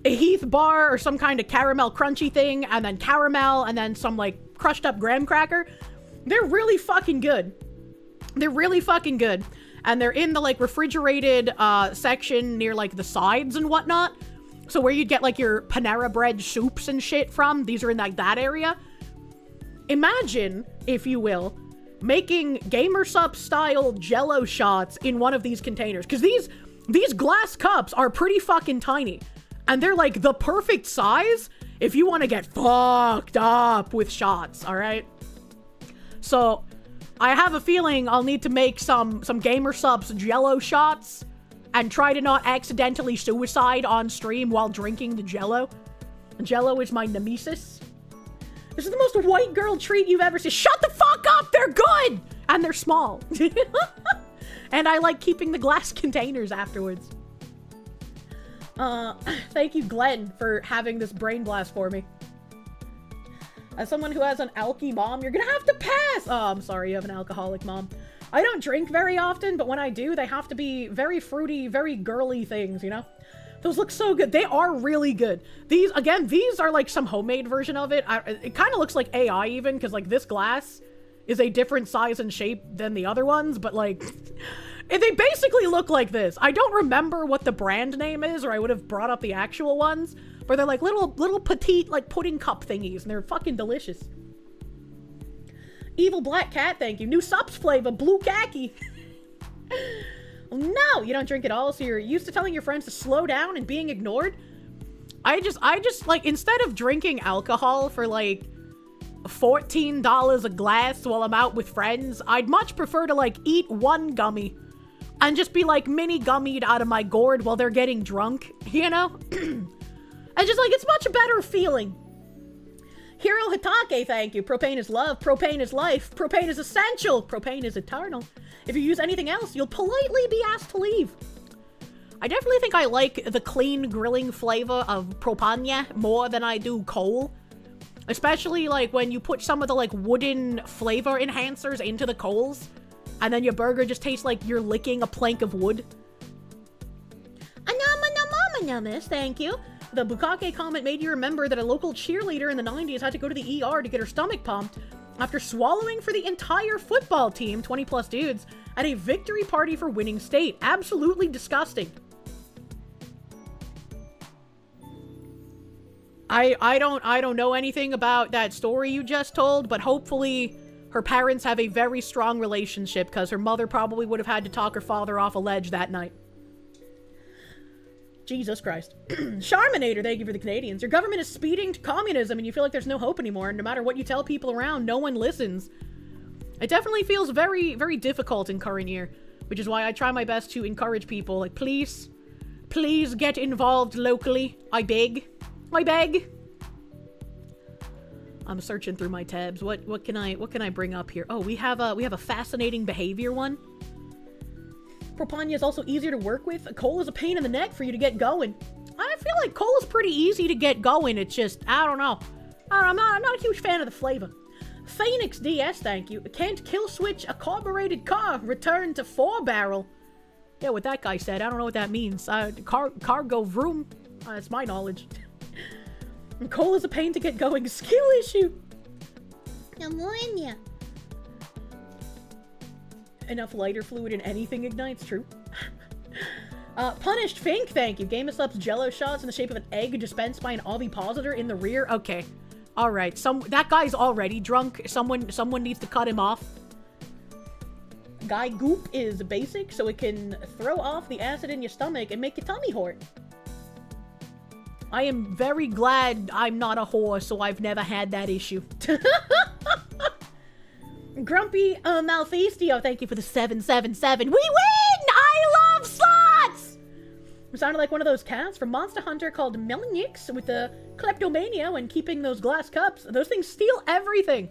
a Heath bar or some kind of caramel crunchy thing, and then caramel, and then some like crushed up graham cracker. They're really fucking good. They're really fucking good. And they're in the like refrigerated section near like the sides and whatnot. So where you'd get like your Panera Bread soups and shit from, these are in like that area. Imagine, if you will, making GamerSup style Jello shots in one of these containers. Because these glass cups are pretty fucking tiny. And they're like the perfect size if you want to get fucked up with shots, alright? So, I have a feeling I'll need to make some GamerSup's Jello shots and try to not accidentally suicide on stream while drinking the Jello. Jello is my nemesis. This is the most white girl treat you've ever seen. Shut the fuck up! They're good! And they're small. And I like keeping the glass containers afterwards. Thank you, Glenn, for having this brain blast for me. As someone who has an alky mom, you're gonna have to pass! Oh, I'm sorry you have an alcoholic mom. I don't drink very often, but when I do, they have to be very fruity, very girly things, you know? Those look so good. They are really good. These are like some homemade version of it. It kind of looks like AI even, because like this glass is a different size and shape than the other ones, but like... They basically look like this. I don't remember what the brand name is, or I would have brought up the actual ones, but they're like little petite like pudding cup thingies, and they're fucking delicious. Evil Black Cat, thank you. New subs flavor, blue khaki. No, you don't drink at all, so you're used to telling your friends to slow down and being ignored? I just like, instead of drinking alcohol for like $14 a glass while I'm out with friends, I'd much prefer to like eat one gummy and just be like mini gummied out of my gourd while they're getting drunk, you know? And just like, it's much better feeling. Hiro Hitake, thank you. Propane is love, propane is life, propane is essential, propane is eternal. If you use anything else, you'll politely be asked to leave. I definitely think I like the clean grilling flavor of propane more than I do coal. Especially like when you put some of the like wooden flavor enhancers into the coals, and then your burger just tastes like you're licking a plank of wood. Anonymous, thank you. The Bukake comment made you remember that a local cheerleader in the 90s had to go to the ER to get her stomach pumped after swallowing for the entire football team, 20 plus dudes, at a victory party for winning state. Absolutely disgusting. I don't know anything about that story you just told, but hopefully her parents have a very strong relationship, because her mother probably would have had to talk her father off a ledge that night. Jesus Christ. Charminator, thank you for the Canadians. Your government is speeding to communism and you feel like there's no hope anymore, and no matter what you tell people around, no one listens. It definitely feels very, very difficult in current year, which is why I try my best to encourage people, like, please get involved locally. I beg. I'm searching through my tabs. What can I bring up here? Oh, we have a fascinating behavior one. Propania is also easier to work with. Coal is a pain in the neck for you to get going. I feel like coal is pretty easy to get going. It's just, I don't know. I'm not a huge fan of the flavor. Phoenix DS, thank you. Can't kill switch a carbureted car. Return to 4-barrel. Yeah, what that guy said. I don't know what that means. Cargo vroom. That's my knowledge. Coal is a pain to get going. Skill issue. Ammonia. Enough lighter fluid in anything ignites, true. Punished Fink, thank you. GameSup's Jello shots in the shape of an egg dispensed by an ovipositor in the rear. Okay. Alright, that guy's already drunk. Someone needs to cut him off. Guy goop is basic, so it can throw off the acid in your stomach and make your tummy hurt. I am very glad I'm not a whore, so I've never had that issue. Grumpy Malfestio, thank you for the 777. We win! I love slots! It sounded like one of those cats from Monster Hunter called Melinix with the kleptomania when keeping those glass cups. Those things steal everything.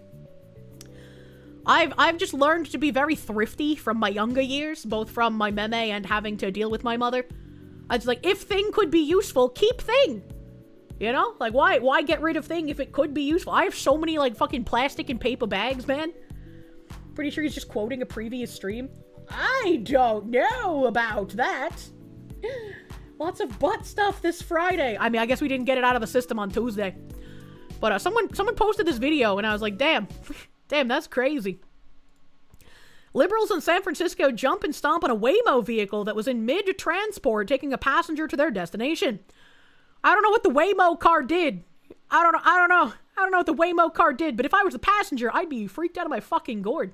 I've just learned to be very thrifty from my younger years, both from my meme and having to deal with my mother. I was like, if thing could be useful, keep thing. You know? Like, why get rid of thing if it could be useful? I have so many, like, fucking plastic and paper bags, man. Pretty sure he's just quoting a previous stream. I don't know about that. Lots of butt stuff this Friday. I mean, I guess we didn't get it out of the system on Tuesday. But someone posted this video, and I was like, damn. Damn, that's crazy. Liberals in San Francisco jump and stomp on a Waymo vehicle that was in mid-transport taking a passenger to their destination. I don't know what the Waymo car did. I don't know what the Waymo car did, but if I was the passenger, I'd be freaked out of my fucking gourd.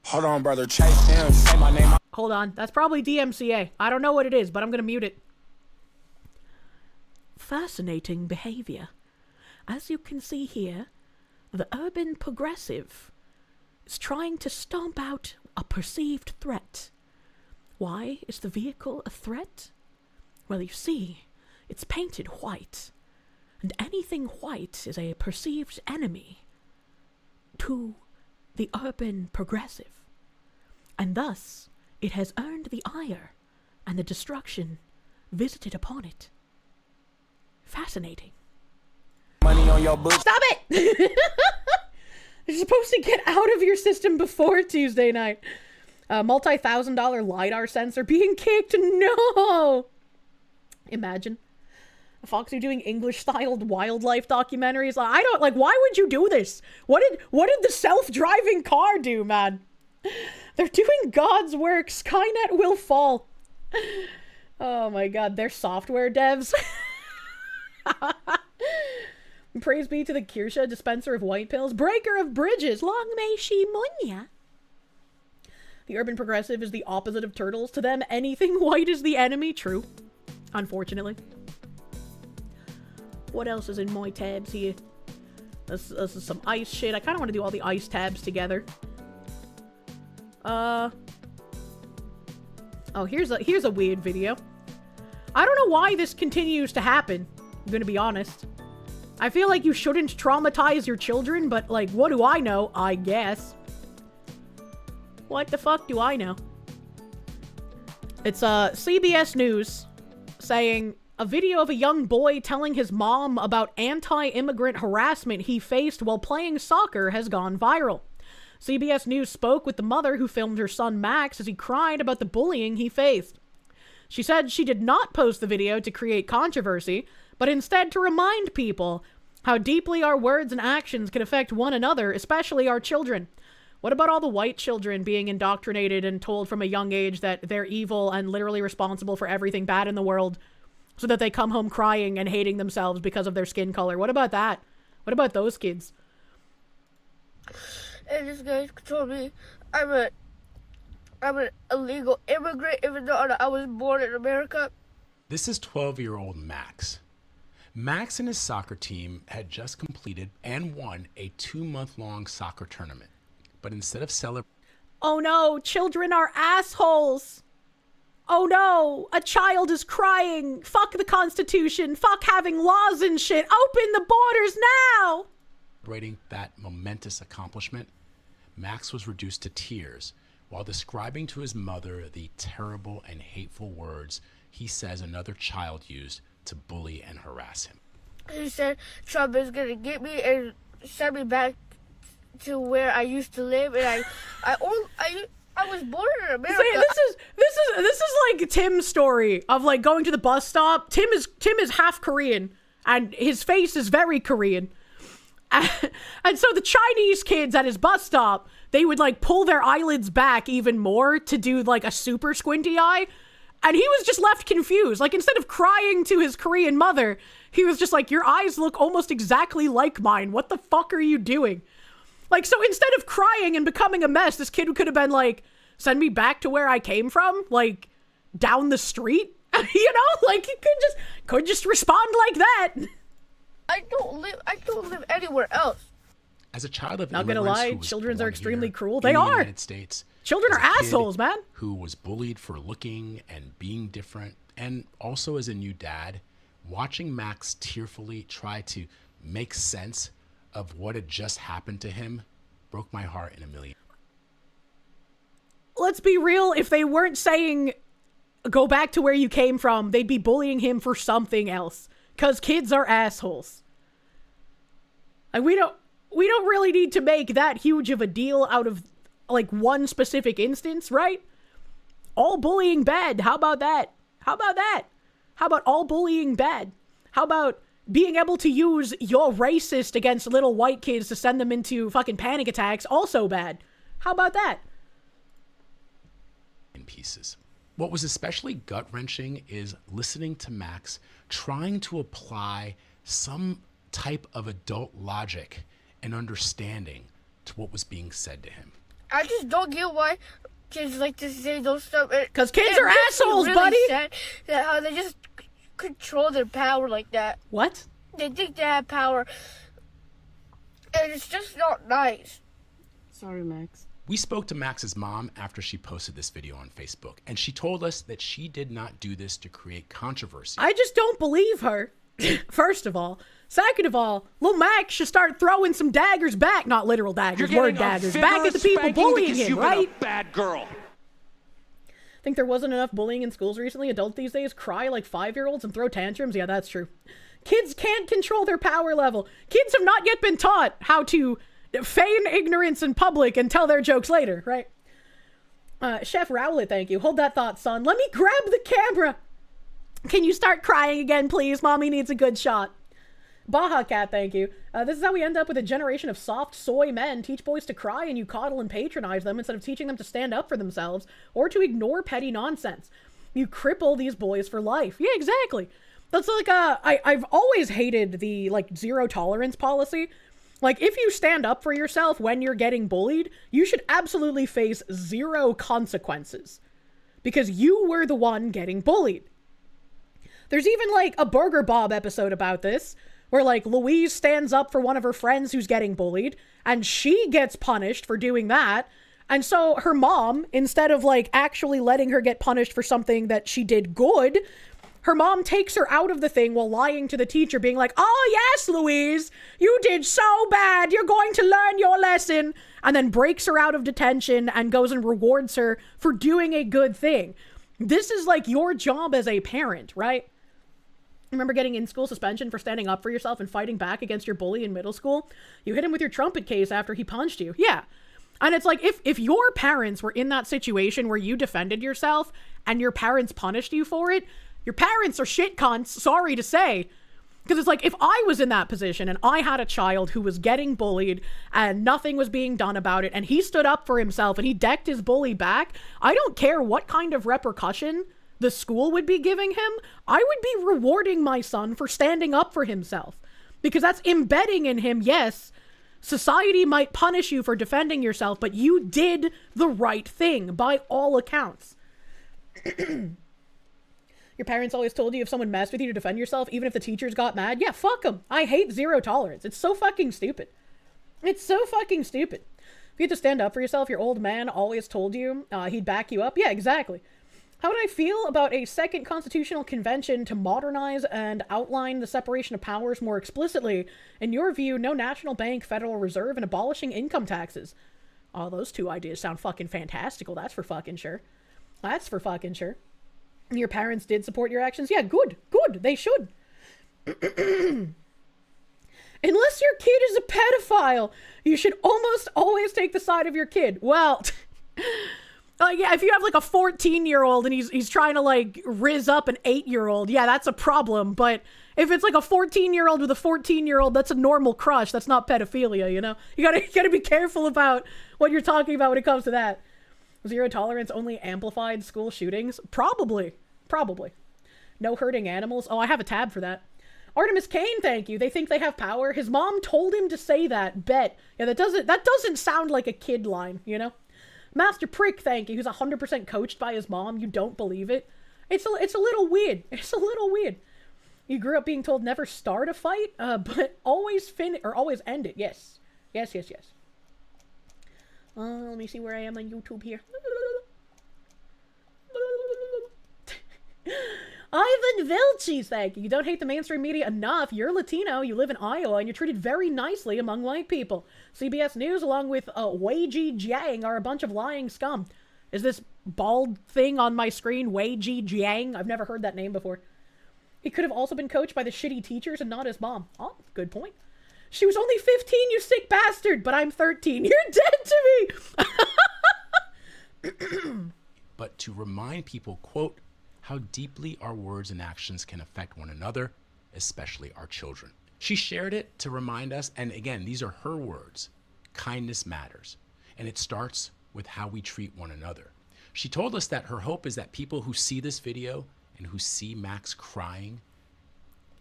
Hold on, brother. Chase him. Say my name. Hold on. That's probably DMCA. I don't know what it is, but I'm gonna mute it. Fascinating behavior. As you can see here, the urban progressive is trying to stomp out a perceived threat. Why is the vehicle a threat? Well, you see, it's painted white, and anything white is a perceived enemy to the urban progressive, and thus it has earned the ire and the destruction visited upon it. Fascinating. Money on your book. Stop it! You're supposed to get out of your system before Tuesday night. Multi-$1,000 LiDAR sensor being kicked. No! Imagine. Foxy doing English-styled wildlife documentaries. Why would you do this? What did the self-driving car do, man? They're doing God's work. Skynet will fall. Oh my god, they're software devs. Praise be to the Kirsche, dispenser of white pills, breaker of bridges, long may she munya. The urban progressive is the opposite of turtles. To them, anything white is the enemy. True. Unfortunately. What else is in my tabs here? This is some ice shit. I kind of want to do all the ice tabs together. Oh, here's a weird video. I don't know why this continues to happen. I'm gonna be honest. I feel like you shouldn't traumatize your children, but, like, what do I know? I guess. What the fuck do I know? It's, CBS News saying a video of a young boy telling his mom about anti-immigrant harassment he faced while playing soccer has gone viral. CBS News spoke with the mother who filmed her son Max as he cried about the bullying he faced. She said she did not post the video to create controversy, but instead to remind people how deeply our words and actions can affect one another, especially our children. What about all the white children being indoctrinated and told from a young age that they're evil and literally responsible for everything bad in the world, so that they come home crying and hating themselves because of their skin color? What about that? What about those kids? And this guy told me I'm an illegal immigrant, even though I was born in America. This is 12-year-old Max. Max and his soccer team had just completed and won a 2-month-long soccer tournament. But instead of celebrating... Oh no, children are assholes! Oh no, a child is crying! Fuck the Constitution! Fuck having laws and shit! Open the borders now! Celebrating that momentous accomplishment, Max was reduced to tears while describing to his mother the terrible and hateful words he says another child used to bully and harass him. He said Trump is gonna get me and send me back to where I used to live, and I was born in America. See, this is like Tim's story of like going to the bus stop. Tim is half Korean, and his face is very Korean. And so the Chinese kids at his bus stop, they would like pull their eyelids back even more to do like a super squinty eye. And he was just left confused. Like, instead of crying to his Korean mother, he was just like, your eyes look almost exactly like mine. What the fuck are you doing? Like, so instead of crying and becoming a mess, this kid could have been like, send me back to where I came from, like, down the street. You know? Like, he could just respond like that. I don't live anywhere else. As a child of not gonna lie, children are extremely cruel. They in are. The United States, children are assholes, man. Who was bullied for looking and being different, and also as a new dad, watching Max tearfully try to make sense of what had just happened to him broke my heart in a million. let's be real, if they weren't saying go back to where you came from, they'd be bullying him for something else. Because kids are assholes. And we don't really need to make that huge of a deal out of, like, one specific instance, right? All bullying bad. How about that? How about that? How about all bullying bad? How about being able to use your racist against little white kids to send them into fucking panic attacks? Also bad. How about that? In pieces. What was especially gut-wrenching is listening to Max trying to apply some type of adult logic and understanding to what was being said to him. I just don't get why kids like to say those stuff. Because kids are assholes, really buddy! Sad that how they just control their power like that. What? They think they have power. And it's just not nice. Sorry, Max. We spoke to Max's mom after she posted this video on Facebook, and she told us that she did not do this to create controversy. I just don't believe her, first of all. Second of all, little Max should start throwing some daggers back, not literal daggers, word daggers, back at the people bullying him, right? A bad girl. Think there wasn't enough bullying in schools recently? Adults these days cry like 5-year-olds and throw tantrums? Yeah, that's true. Kids can't control their power level. Kids have not yet been taught how to feign ignorance in public and tell their jokes later, right? Chef Rowlett, thank you. Hold that thought, son. Let me grab the camera. Can you start crying again, please? Mommy needs a good shot. Baja Cat, thank you. This is how we end up with a generation of soft soy men. Teach boys to cry and you coddle and patronize them instead of teaching them to stand up for themselves or to ignore petty nonsense. You cripple these boys for life. Yeah, exactly. That's like, I've always hated the, like, zero tolerance policy. Like, if you stand up for yourself when you're getting bullied, you should absolutely face zero consequences. Because you were the one getting bullied. There's even, like, a Burger Bob episode about this, where, like, Louise stands up for one of her friends who's getting bullied, and she gets punished for doing that. And so her mom, instead of, like, actually letting her get punished for something that she did good, her mom takes her out of the thing while lying to the teacher, being like, oh, yes, Louise, you did so bad. You're going to learn your lesson. And then breaks her out of detention and goes and rewards her for doing a good thing. This is like your job as a parent, right? Remember getting in-school suspension for standing up for yourself and fighting back against your bully in middle school? You hit him with your trumpet case after he punched you. Yeah. And it's like, if your parents were in that situation where you defended yourself and your parents punished you for it, your parents are shit cunts, sorry to say. Because it's like, if I was in that position and I had a child who was getting bullied and nothing was being done about it, and he stood up for himself and he decked his bully back, I don't care what kind of repercussion the school would be giving him. I would be rewarding my son for standing up for himself. Because that's embedding in him, yes, society might punish you for defending yourself, but you did the right thing by all accounts. Your parents always told you if someone messed with you to defend yourself, even if the teachers got mad? Yeah, fuck them. I hate zero tolerance. It's so fucking stupid. It's so fucking stupid. If you had to stand up for yourself, your old man always told you he'd back you up. Yeah, exactly. How would I feel about a second constitutional convention to modernize and outline the separation of powers more explicitly? In your view, no national bank, Federal Reserve, and abolishing income taxes. Oh, those two ideas sound fucking fantastical. That's for fucking sure. That's for fucking sure. Your parents did support your actions? Yeah, good. Good. They should. Unless your kid is a pedophile, you should almost always take the side of your kid. Well, yeah, if you have like a 14-year-old and he's trying to like rizz up an 8-year-old, yeah, that's a problem. But if it's like a 14-year-old with a 14-year-old, that's a normal crush. That's not pedophilia, you know? You gotta be careful about what you're talking about when it comes to that. Zero tolerance only amplified school shootings? Probably. No hurting animals? Oh, I have a tab for that. Artemis Kane, thank you. They think they have power. His mom told him to say that. Bet. Yeah, that doesn't sound like a kid line, you know? Master Prick, thank you. Who's 100% coached by his mom. You don't believe it? It's a little weird. It's a little weird. You grew up being told never start a fight, but always always end it. Yes. Yes. Let me see where I am on YouTube here. Ivan Vilches, thank you. You don't hate the mainstream media enough. You're Latino, you live in Iowa, and you're treated very nicely among white people. CBS News, along with Wei Ji Jiang, are a bunch of lying scum. Is this bald thing on my screen Wei Ji Jiang? I've never heard that name before. He could have also been coached by the shitty teachers and not his mom. Oh, good point. She was only 15, you sick bastard, but I'm 13. You're dead to me! But to remind people, quote, how deeply our words and actions can affect one another, especially our children. She shared it to remind us, and again, these are her words. Kindness matters, and it starts with how we treat one another. She told us that her hope is that people who see this video and who see Max crying,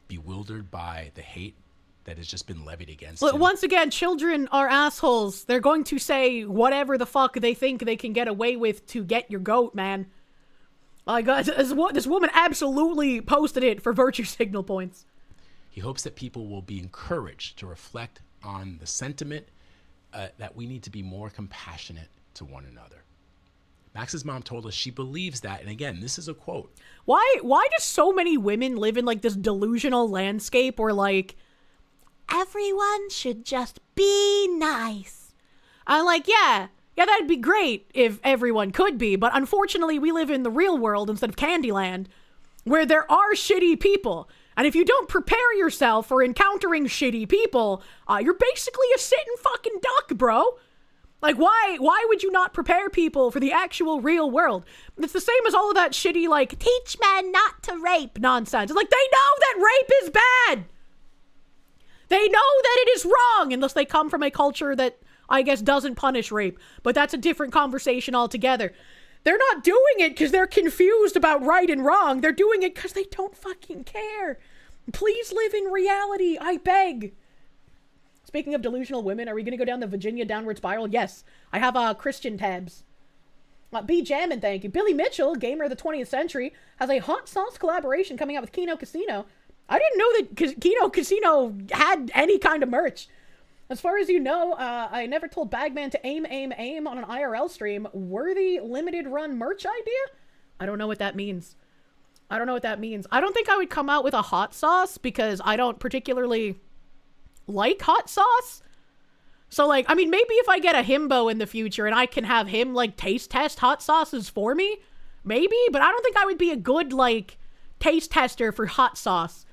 bewildered by the hate that has just been levied against him. Once again, children are assholes. They're going to say whatever the fuck they think they can get away with to get your goat, man. This woman absolutely posted it for virtue signal points. He hopes that people will be encouraged to reflect on the sentiment that we need to be more compassionate to one another. Max's mom told us she believes that, and again, this is a quote. Why do so many women live in like this delusional landscape where like everyone should just be nice? I'm like, yeah, that'd be great if everyone could be, but unfortunately we live in the real world instead of Candyland, where there are shitty people. And if you don't prepare yourself for encountering shitty people, you're basically a sitting fucking duck, bro. Like, why would you not prepare people for the actual real world? It's the same as all of that shitty, like, teach men not to rape nonsense. It's like, they know that rape is bad. They know that it is wrong, unless they come from a culture that, I guess, doesn't punish rape. But that's a different conversation altogether. They're not doing it because they're confused about right and wrong. They're doing it because they don't fucking care. Please live in reality, I beg. Speaking of delusional women, are we going to go down the Virginia downward spiral? Yes. I have Christian tabs. B Jammin', thank you. Billy Mitchell, gamer of the 20th century, has a hot sauce collaboration coming out with Kino Casino. I didn't know that Kino Casino had any kind of merch. As far as you know, I never told Bagman to aim on an IRL stream. Worthy limited run merch idea? I don't know what that means. I don't don't think I would come out with a hot sauce because I don't particularly like hot sauce. So, like, I mean, maybe if I get a himbo in the future and I can have him, like, taste test hot sauces for me, maybe, but I don't think I would be a good, like, taste tester for hot sauce.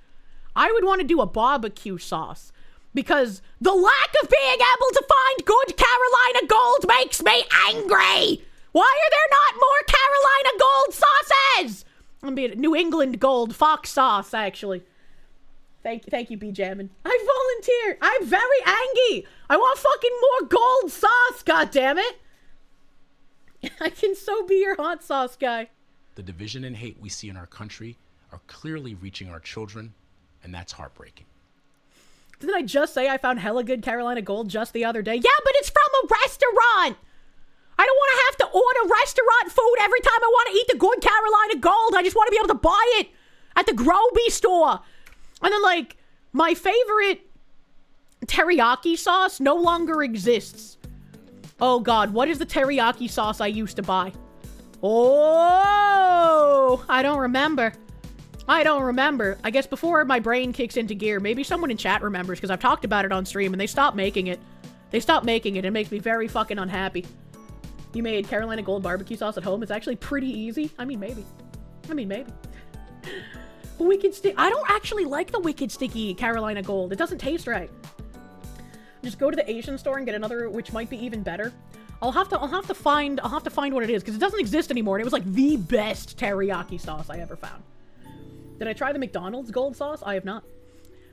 I would want to do a barbecue sauce because the lack of being able to find good Carolina Gold makes me angry. Why are there not more Carolina Gold sauces? I'm being New England Gold Fox sauce, actually. Thank you, B Jammin'. I volunteer. I'm very angry. I want fucking more gold sauce, goddammit. I can so be your hot sauce guy. The division and hate we see in our country are clearly reaching our children, and that's heartbreaking. Didn't I just say I found hella good Carolina Gold just the other day? Yeah, but it's from a restaurant. I don't want to have to order restaurant food every time I want to eat the good Carolina Gold. I just want to be able to buy it at the Groby store. And then, like, my favorite teriyaki sauce no longer exists. Oh, God. What is the teriyaki sauce I used to buy? Oh, I don't remember. I guess before my brain kicks into gear, maybe someone in chat remembers because I've talked about it on stream and they stopped making it. It makes me very fucking unhappy. You made Carolina Gold barbecue sauce at home. It's actually pretty easy. I mean, maybe. Wicked stick. I don't actually like the wicked sticky Carolina Gold. It doesn't taste right. Just go to the Asian store and get another, which might be even better. I'll have to find what it is because it doesn't exist anymore. And it was like the best teriyaki sauce I ever found. Did I try the McDonald's gold sauce? I have not.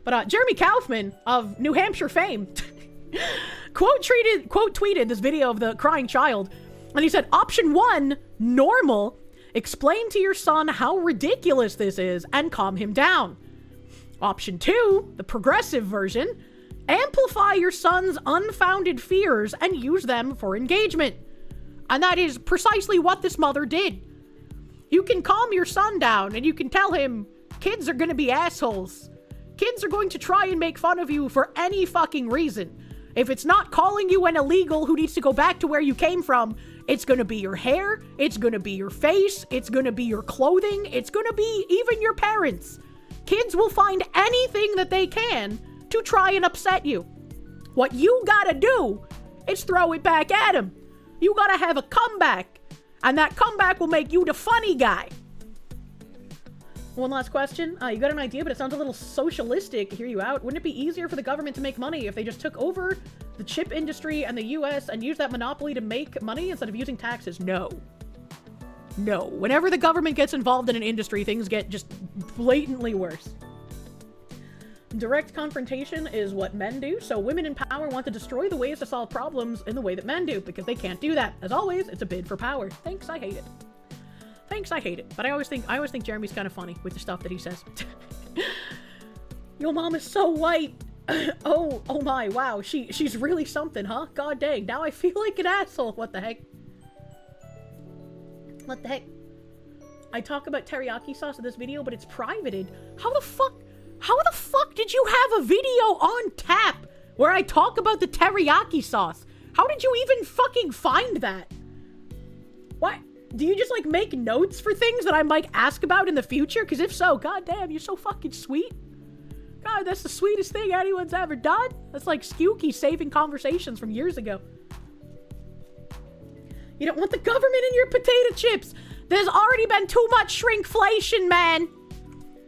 But Jeremy Kaufman of New Hampshire fame quote tweeted this video of the crying child, and he said, "Option 1, normal. Explain to your son how ridiculous this is and calm him down. Option 2, the progressive version, amplify your son's unfounded fears and use them for engagement." And that is precisely what this mother did. You can calm your son down and you can tell him kids are going to be assholes. Kids are going to try and make fun of you for any fucking reason. If it's not calling you an illegal who needs to go back to where you came from, it's going to be your hair, it's going to be your face, it's going to be your clothing, it's going to be even your parents. Kids will find anything that they can to try and upset you. What you gotta do is throw it back at them. You gotta have a comeback. And that comeback will make you the funny guy. One last question. You got an idea, but it sounds a little socialistic. Hear you out. Wouldn't it be easier for the government to make money if they just took over the chip industry and the US and used that monopoly to make money instead of using taxes? No. No. Whenever the government gets involved in an industry, things get just blatantly worse. Direct confrontation is what men do, so women in power want to destroy the ways to solve problems in the way that men do, because they can't do that. As always, it's a bid for power. Thanks, I hate it. Thanks, I hate it. But I always think Jeremy's kind of funny with the stuff that he says. Your mom is so white. oh my, wow. She's really something, huh? God dang. Now I feel like an asshole. What the heck? What the heck? I talk about teriyaki sauce in this video, but it's privated. How the fuck did you have a video on tap where I talk about the teriyaki sauce? How did you even fucking find that? What? Do you just, like, make notes for things that I might ask about in the future? Because if so, goddamn, you're so fucking sweet. God, that's the sweetest thing anyone's ever done. That's like Skewky saving conversations from years ago. You don't want the government in your potato chips. There's already been too much shrinkflation, man.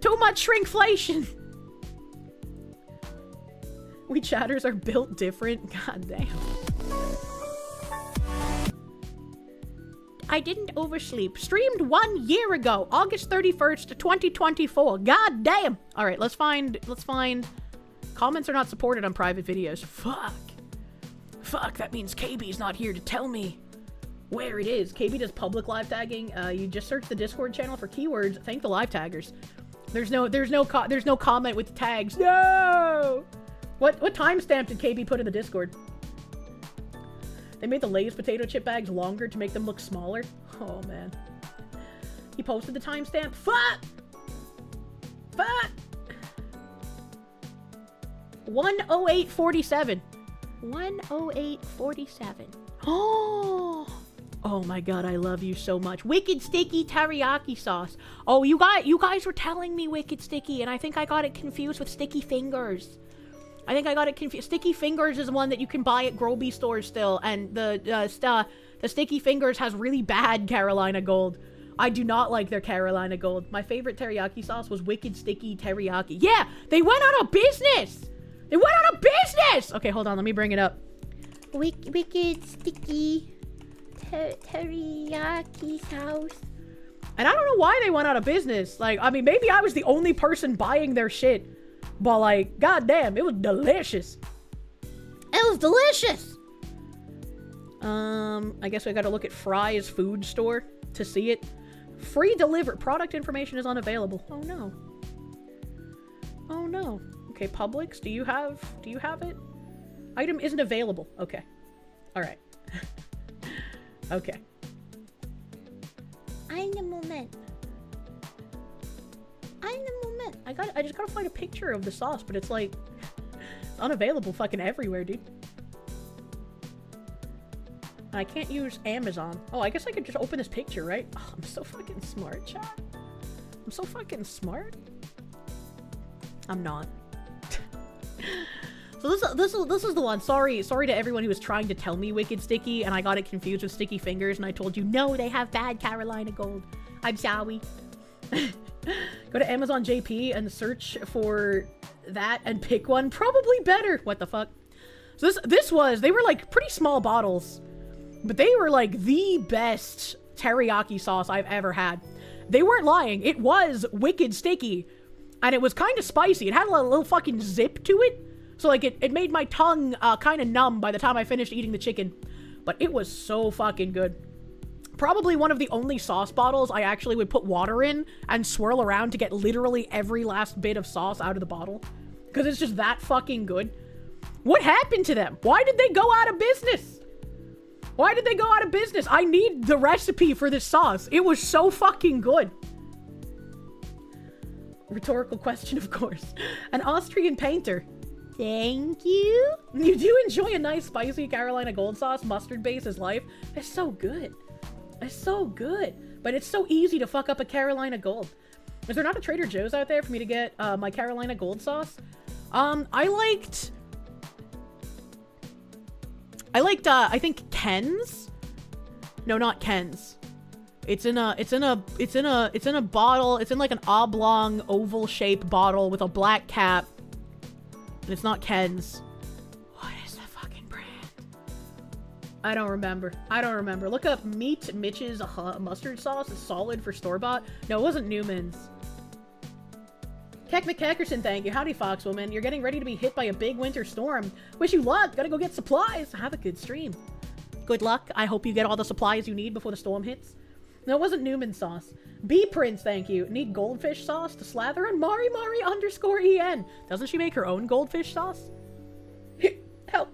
Too much shrinkflation. We chatters are built different. God damn. I didn't oversleep. Streamed 1 year ago, August 31st, 2024. God damn. All right, let's find. Comments are not supported on private videos. Fuck, that means KB's not here to tell me where it is. KB does public live tagging. You just search the Discord channel for keywords. Thank the live taggers. There's no comment with the tags. No! What timestamp did KB put in the Discord? They made the Lay's potato chip bags longer to make them look smaller. Oh, man. He posted the timestamp. Fuck! 108:47. 108:47. Oh my god, I love you so much. Wicked Sticky teriyaki sauce. Oh, you guys were telling me Wicked Sticky, and I think I got it confused with Sticky Fingers. I think I got it confused. Sticky Fingers is one that you can buy at Groby stores still, and the Sticky Fingers has really bad Carolina Gold. I do not like their Carolina Gold. My favorite teriyaki sauce was Wicked Sticky teriyaki. Yeah, they went out of business! They went out of business! Okay, hold on, let me bring it up. Wicked Sticky teriyaki sauce. And I don't know why they went out of business. Like, I mean, maybe I was the only person buying their shit. But, like, goddamn, it was delicious. It was delicious! I guess we gotta look at Fry's food store to see it. Free deliver. Product information is unavailable. Oh, no. Oh, no. Okay, Publix, do you have it? Item isn't available. Okay. Alright. Okay. Eine Moment. I just gotta find a picture of the sauce, but it's like it's unavailable fucking everywhere, dude. I can't use Amazon. Oh, I guess I could just open this picture, right? Oh, I'm so fucking smart, chat. I'm so fucking smart. I'm not. So this is the one. Sorry to everyone who was trying to tell me Wicked Sticky, and I got it confused with Sticky Fingers, and I told you no, they have bad Carolina Gold. I'm sorry. Go to Amazon JP and search for that and pick one. Probably better. What the fuck? So they were like pretty small bottles, but they were like the best teriyaki sauce I've ever had. They weren't lying. It was Wicked Sticky, and it was kind of spicy. It had a little fucking zip to it. So like it made my tongue kind of numb by the time I finished eating the chicken. But it was so fucking good. Probably one of the only sauce bottles I actually would put water in and swirl around to get literally every last bit of sauce out of the bottle. Because it's just that fucking good. What happened to them? Why did they go out of business? Why did they go out of business? I need the recipe for this sauce. It was so fucking good. Rhetorical question, of course. An Austrian painter. Thank you. You do enjoy a nice spicy Carolina Gold sauce. Mustard base is life. It's so good. It's so good. But it's so easy to fuck up a Carolina Gold. Is there not a Trader Joe's out there for me to get my Carolina Gold sauce? I liked I think Ken's. No, not Ken's. It's in a bottle. It's in like an oblong, oval-shaped bottle with a black cap. And it's not Ken's. What is the fucking brand? I don't remember. Look up Meat Mitch's mustard sauce. It's solid for store-bought. No, it wasn't Newman's. Keck McKeckerson, thank you. Howdy, Foxwoman. You're getting ready to be hit by a big winter storm. Wish you luck. Gotta go get supplies. Have a good stream. Good luck. I hope you get all the supplies you need before the storm hits. No, it wasn't Newman sauce. B Prince, thank you. Need goldfish sauce to slather on Mari_en. Doesn't she make her own goldfish sauce? Help.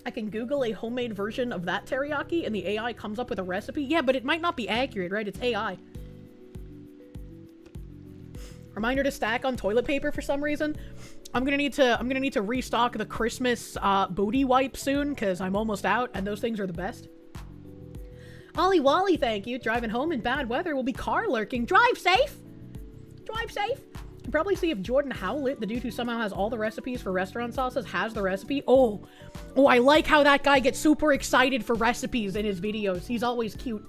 I can Google a homemade version of that teriyaki and the AI comes up with a recipe. Yeah, but it might not be accurate, right? It's AI. Reminder to stack on toilet paper for some reason. I'm gonna need to restock the Christmas booty wipe soon because I'm almost out and those things are the best. Ollie Wally, thank you. Driving home in bad weather will be car lurking. Drive safe! Drive safe! You probably see if Jordan Howlett, the dude who somehow has all the recipes for restaurant sauces, has the recipe. Oh, I like how that guy gets super excited for recipes in his videos. He's always cute.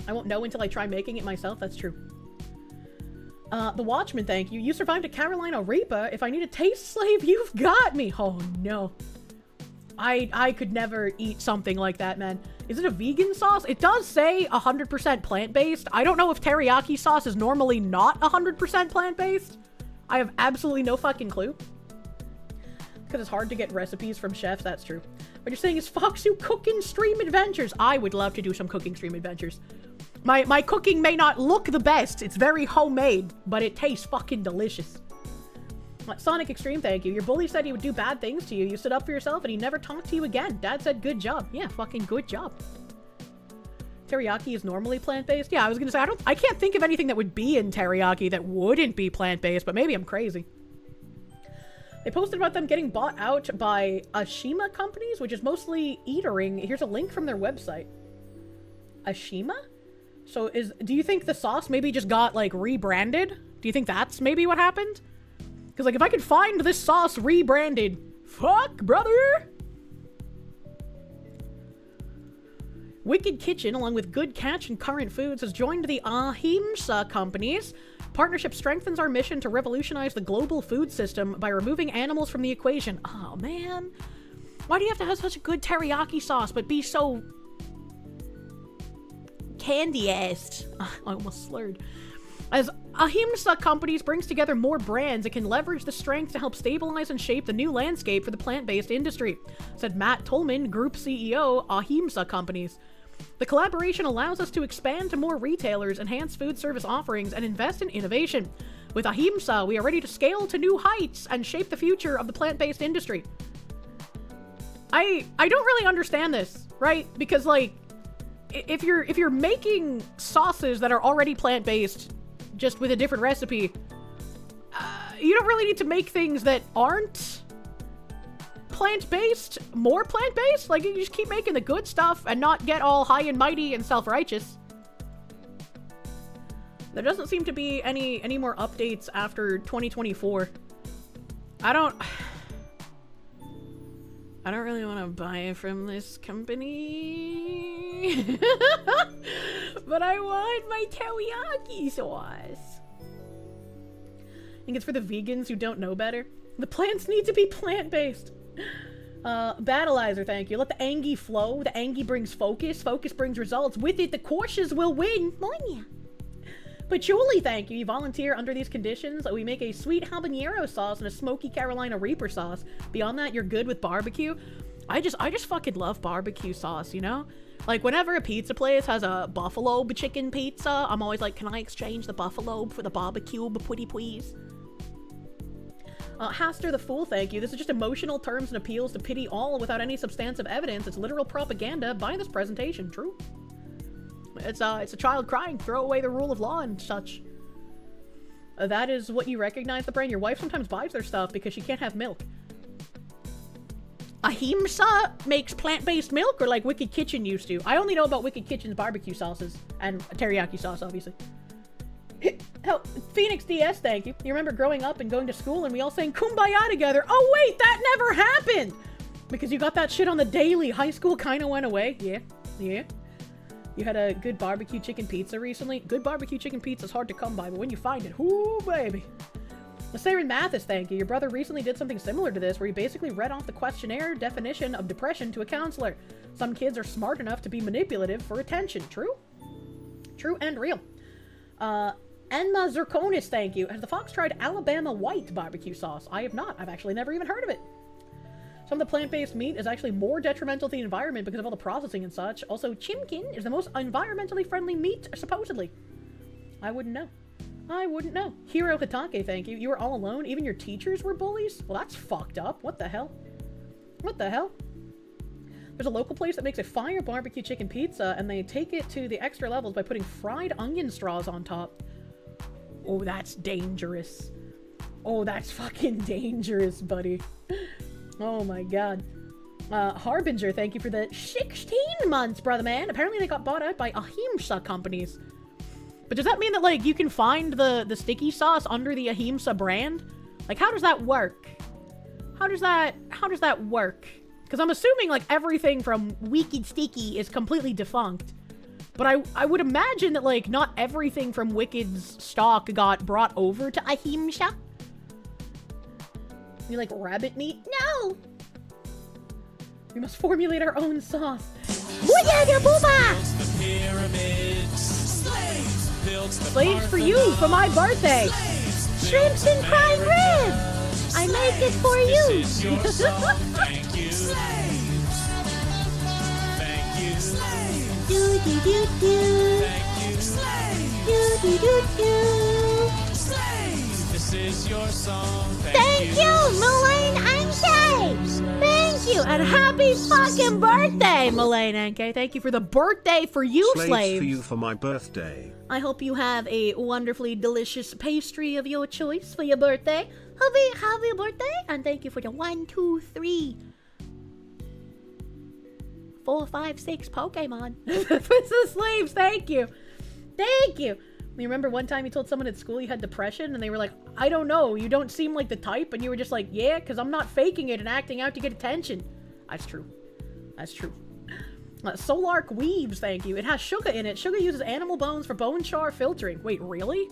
I won't know until I try making it myself. That's true. The Watchman, thank you. You survived a Carolina Reaper. If I need a taste slave, you've got me. Oh, no. I could never eat something like that, man. Is it a vegan sauce? It does say 100% plant-based. I don't know if teriyaki sauce is normally not 100% plant-based. I have absolutely no fucking clue. Because it's hard to get recipes from chefs, that's true. What you're saying is Foxu cooking stream adventures. I would love to do some cooking stream adventures. My cooking may not look the best. It's very homemade, but it tastes fucking delicious. Sonic Extreme, thank you. Your bully said he would do bad things to you. You stood up for yourself and he never talked to you again. Dad said good job. Yeah, fucking good job. Teriyaki is normally plant-based? Yeah, I was gonna say, I can't think of anything that would be in teriyaki that wouldn't be plant-based, but maybe I'm crazy. They posted about them getting bought out by Ashima companies, which is mostly eatering. Here's a link from their website. Ashima? So do you think the sauce maybe just got, like, rebranded? Do you think that's maybe what happened? Because, like, if I could find this sauce rebranded, fuck, brother! Wicked Kitchen, along with Good Catch and Current Foods, has joined the Ahimsa companies. Partnership strengthens our mission to revolutionize the global food system by removing animals from the equation. Oh, man. Why do you have to have such a good teriyaki sauce, but be so... candy-assed? I almost slurred. As Ahimsa companies brings together more brands, it can leverage the strength to help stabilize and shape the new landscape for the plant-based industry, said Matt Tolman, Group CEO, Ahimsa companies. The collaboration allows us to expand to more retailers, enhance food service offerings, and invest in innovation. With Ahimsa, we are ready to scale to new heights and shape the future of the plant-based industry. I don't really understand this, right? Because, like, if you're making sauces that are already plant-based, just with a different recipe, you don't really need to make things that aren't plant-based more plant-based. Like, you just keep making the good stuff and not get all high and mighty and self-righteous. There doesn't seem to be any more updates after 2024. I don't really want to buy from this company. But I want my teriyaki sauce. I think it's for the vegans who don't know better. The plants need to be plant-based. Battleizer, thank you. Let the Angie flow. The Angie brings focus. Focus brings results. With it, the Kirsches will win. Monya. Patchouli, thank you. You volunteer under these conditions. We make a sweet habanero sauce and a smoky Carolina Reaper sauce. Beyond that, you're good with barbecue. I just fucking love barbecue sauce, you know? Like, whenever a pizza place has a buffalo chicken pizza, I'm always like, can I exchange the buffalo for the barbecue, please? Haster the Fool, thank you. This is just emotional terms and appeals to pity all without any substantive evidence. It's literal propaganda by this presentation. True. It's a child crying. Throw away the rule of law and such. That is what you recognize the brand. Your wife sometimes buys their stuff because she can't have milk. Ahimsa makes plant-based milk, or like Wicked Kitchen used to? I only know about Wicked Kitchen's barbecue sauces and teriyaki sauce, obviously. Hell, Phoenix DS, thank you. You remember growing up and going to school and we all sang Kumbaya together? Oh wait, that never happened! Because you got that shit on the daily. High school kind of went away. Yeah. You had a good barbecue chicken pizza recently? Good barbecue chicken pizza is hard to come by, but when you find it, whoo, baby. Sarah Mathis, thank you. Your brother recently did something similar to this, where he basically read off the questionnaire definition of depression to a counselor. Some kids are smart enough to be manipulative for attention. True? True and real. Enma Zirconis, thank you. Has the Fox tried Alabama White barbecue sauce? I have not. I've actually never even heard of it. Some of the plant-based meat is actually more detrimental to the environment because of all the processing and such. Also, chimkin is the most environmentally friendly meat, supposedly. I wouldn't know. I wouldn't know. Hiro Hitake, thank you. You were all alone? Even your teachers were bullies? Well, that's fucked up. What the hell? What the hell? There's a local place that makes a fire barbecue chicken pizza, and they take it to the extra levels by putting fried onion straws on top. Oh, that's dangerous. Oh, that's fucking dangerous, buddy. Oh my god. Harbinger, thank you for the 16 months, brother man. Apparently they got bought out by Ahimsa companies. But does that mean that, like, you can find the sticky sauce under the Ahimsa brand? Like, how does that work? How does that work? Because I'm assuming, like, everything from Wicked Sticky is completely defunct. But I would imagine that, like, not everything from Wicked's stock got brought over to Ahimsa. You like rabbit meat? No! We must formulate our own sauce. Slaves for you, for my birthday. Shrimps and prime rib. I make it for you. Thank you. Thank you. Do do do do. Thank you. Do do do do. This is your song. Thank you, Mullane Anke. Thank you, and happy fucking birthday, Mullane Anke. Thank you for the birthday for you, slaves. For you for my birthday. I hope you have a wonderfully delicious pastry of your choice for your birthday. Happy birthday, and thank you for the 1, 2, 3, 4, 5, 6 Pokemon. For the slaves, thank you. Thank you. You remember one time you told someone at school you had depression, and they were like, I don't know, you don't seem like the type, and you were just like, yeah, because I'm not faking it and acting out to get attention. That's true. That's true. Solark Weaves, thank you. It has sugar in it. Sugar uses animal bones for bone char filtering. Wait, really?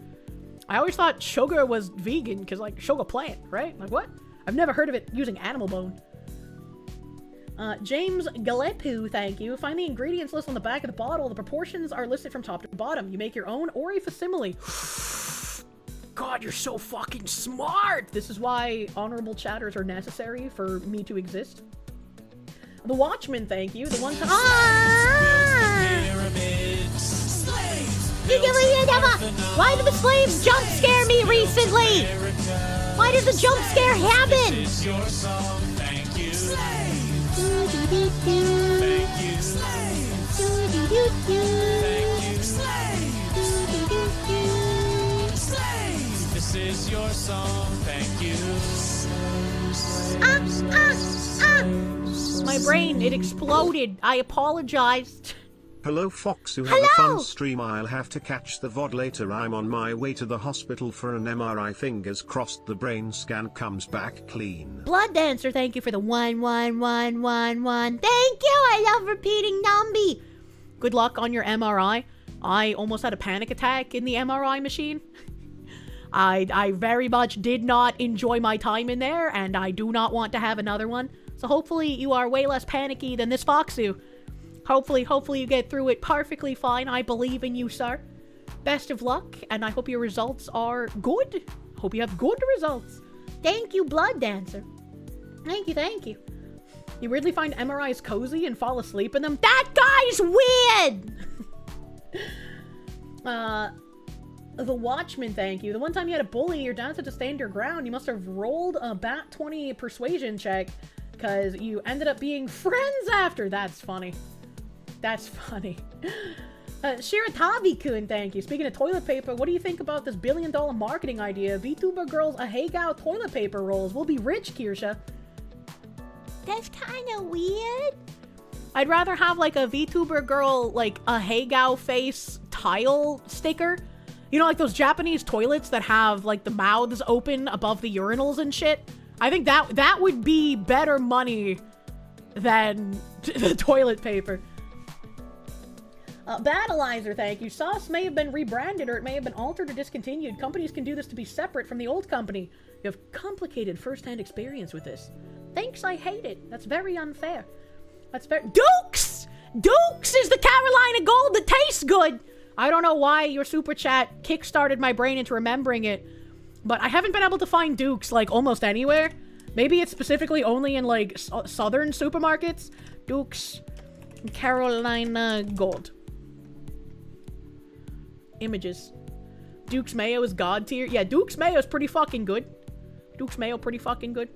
I always thought sugar was vegan, because, like, sugar plant, right? Like, what? I've never heard of it using animal bone. James Galepu, thank you. Find the ingredients list on the back of the bottle. The proportions are listed from top to bottom. You make your own or a facsimile. God, you're so fucking smart! This is why honorable chatters are necessary for me to exist. The Watchman, thank you. The one time. Why did the slaves jump scare me recently? Why does the jump scare happen? This is your song, thank you. My brain, it exploded. I apologized. Hello Fox, you have a fun stream. I'll have to catch the VoD later. I'm on my way to the hospital for an MRI. Fingers crossed the brain scan comes back clean. Blood Dancer, thank you for the 1, 1, 1, 1, 1. Thank you, I love repeating numby. Good luck on your MRI. I almost had a panic attack in the MRI machine. I very much did not enjoy my time in there, and I do not want to have another one. So hopefully you are way less panicky than this Foxu. Hopefully you get through it perfectly fine. I believe in you, sir. Best of luck, and I hope your results are good. Hope you have good results. Thank you, Blood Dancer. Thank you, thank you. You weirdly find MRIs cozy and fall asleep in them? That guy's weird! The Watchman, thank you. The one time you had a bully, your dad said to stand your ground, you must have rolled a bat 20 persuasion check, because you ended up being friends after. That's funny. That's funny. Shiratabi-kun, thank you. Speaking of toilet paper, what do you think about this billion-dollar marketing idea? VTuber girls a Hagao toilet paper rolls. We'll be rich, Kirsche. That's kind of weird. I'd rather have, like, a VTuber girl, like, a Hagao face tile sticker. You know, like those Japanese toilets that have, like, the mouths open above the urinals and shit? I think that would be better money than the toilet paper. Battleizer, thank you. Sauce may have been rebranded or it may have been altered or discontinued. Companies can do this to be separate from the old company. You have complicated first-hand experience with this. Thanks, I hate it. That's very unfair. That's very— Dukes! Dukes is the Carolina Gold that tastes good! I don't know why your super chat kickstarted my brain into remembering it, but I haven't been able to find Dukes, like, almost anywhere. Maybe it's specifically only in, like, southern supermarkets. Dukes Carolina Gold. Images. Duke's Mayo is god tier. Yeah, Duke's Mayo is pretty fucking good. Duke's Mayo pretty fucking good.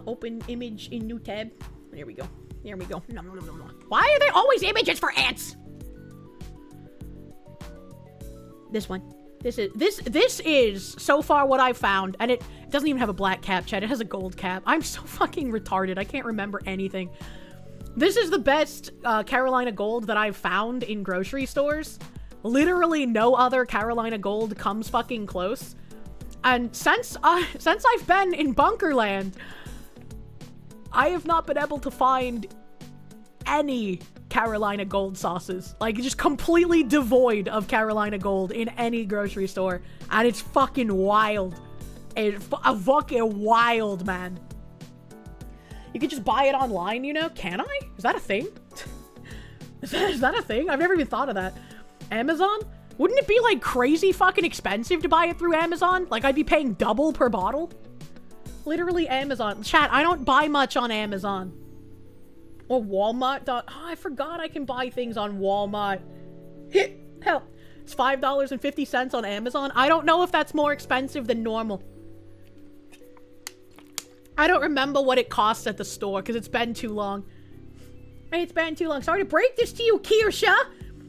Open image in new tab. There we go. There we go. No. Why are there always images for ants? This one. This is so far what I've found, and it doesn't even have a black cap, Chad. It has a gold cap. I'm so fucking retarded. I can't remember anything. This is the best Carolina Gold that I've found in grocery stores. Literally no other Carolina Gold comes fucking close. And since I've been in Bunkerland, I have not been able to find any Carolina Gold sauces. Like, just completely devoid of Carolina Gold in any grocery store. And it's fucking wild. It's fucking wild, man. You could just buy it online, you know? Can I? Is that a thing? Is that a thing? I've never even thought of that. Amazon? Wouldn't it be, like, crazy fucking expensive to buy it through Amazon? Like, I'd be paying double per bottle? Literally Amazon. Chat, I don't buy much on Amazon. Or Walmart. Oh, I forgot I can buy things on Walmart. Hell, it's $5.50 on Amazon. I don't know if that's more expensive than normal. I don't remember what it costs at the store because it's been too long. It's been too long. Sorry to break this to you, Kirsche.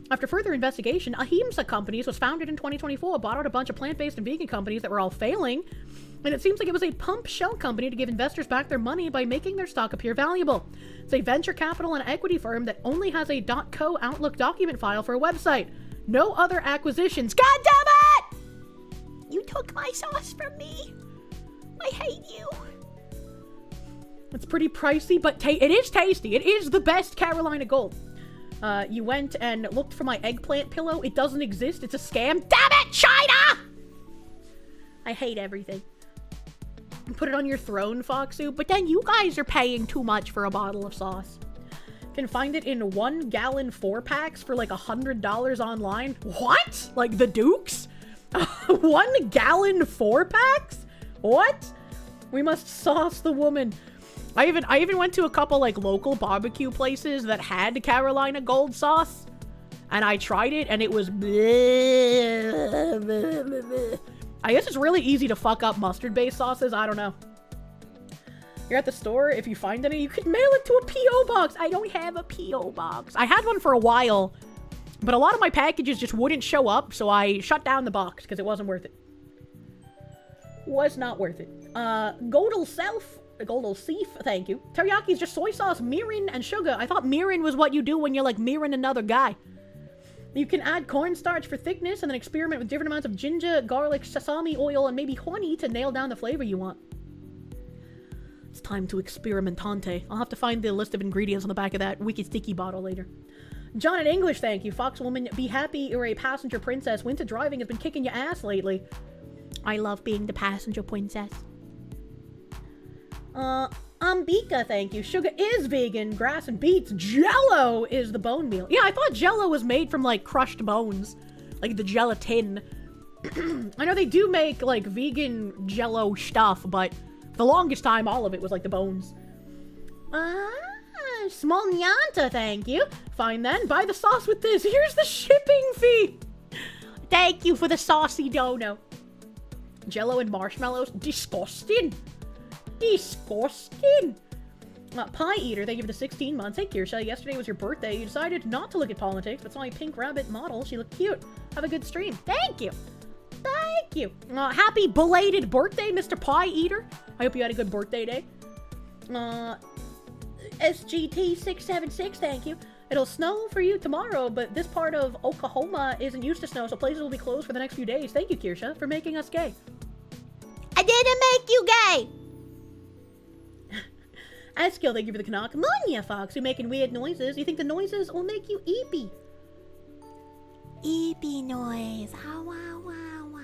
After further investigation, Ahimsa Companies was founded in 2024, bought out a bunch of plant-based and vegan companies that were all failing, and it seems like it was a pump shell company to give investors back their money by making their stock appear valuable. It's a venture capital and equity firm that only has a .co Outlook document file for a website. No other acquisitions. God damn it! You took my sauce from me. I hate you. It's pretty pricey, but it is tasty. It is the best Carolina Gold. You went and looked for my eggplant pillow. It doesn't exist. It's a scam. Damn it, China! I hate everything. Put it on your throne, Foxu. But then you guys are paying too much for a bottle of sauce. Can find it in 1 gallon 4-packs for like $100 online. What? Like the Dukes? 1 gallon 4-packs? What? We must sauce the woman. I even went to a couple like local barbecue places that had Carolina Gold sauce, and I tried it, and it was bleh, bleh, bleh, bleh. I guess it's really easy to fuck up mustard-based sauces. I don't know. You're at the store. If you find any, you could mail it to a P.O. box. I don't have a P.O. box. I had one for a while, but a lot of my packages just wouldn't show up, so I shut down the box because it wasn't worth it. Was not worth it. Goldel Self. Goldel Seaf, thank you. Teriyaki is just soy sauce, mirin, and sugar. I thought mirin was what you do when you're like mirroring another guy. You can add cornstarch for thickness and then experiment with different amounts of ginger, garlic, sesame oil, and maybe honey to nail down the flavor you want. It's time to experimentante. I'll have to find the list of ingredients on the back of that wicked sticky bottle later. John in English, thank you. Foxwoman, be happy you're a passenger princess. Winter driving has been kicking your ass lately. I love being the passenger princess. Ambika, thank you. Sugar is vegan, grass and beets. Jello is the bone meal. Yeah, I thought Jello was made from, like, crushed bones. Like, the gelatin. I know they do make, like, vegan Jello stuff, but for the longest time, all of it was, like, the bones. Small Nyanta, thank you. Fine then, buy the sauce with this. Here's the shipping fee. Thank you for the saucy dono. Jello and marshmallows. Disgusting. Disgusting. Pie Eater, thank you for the 16 months. Hey, Kirsche, yesterday was your birthday. You decided not to look at politics, but saw a pink rabbit model. She looked cute. Have a good stream. Thank you. Thank you. Happy belated birthday, Mr. Pie Eater. I hope you had a good birthday day. SGT676, thank you. It'll snow for you tomorrow, but this part of Oklahoma isn't used to snow, so places will be closed for the next few days. Thank you, Kirsche, for making us gay. I didn't make you gay! Eskill, thank you for the knock. Munya Fox, you're making weird noises. You think the noises will make you eepy? eepy noise. Ah, wah, wah, wah.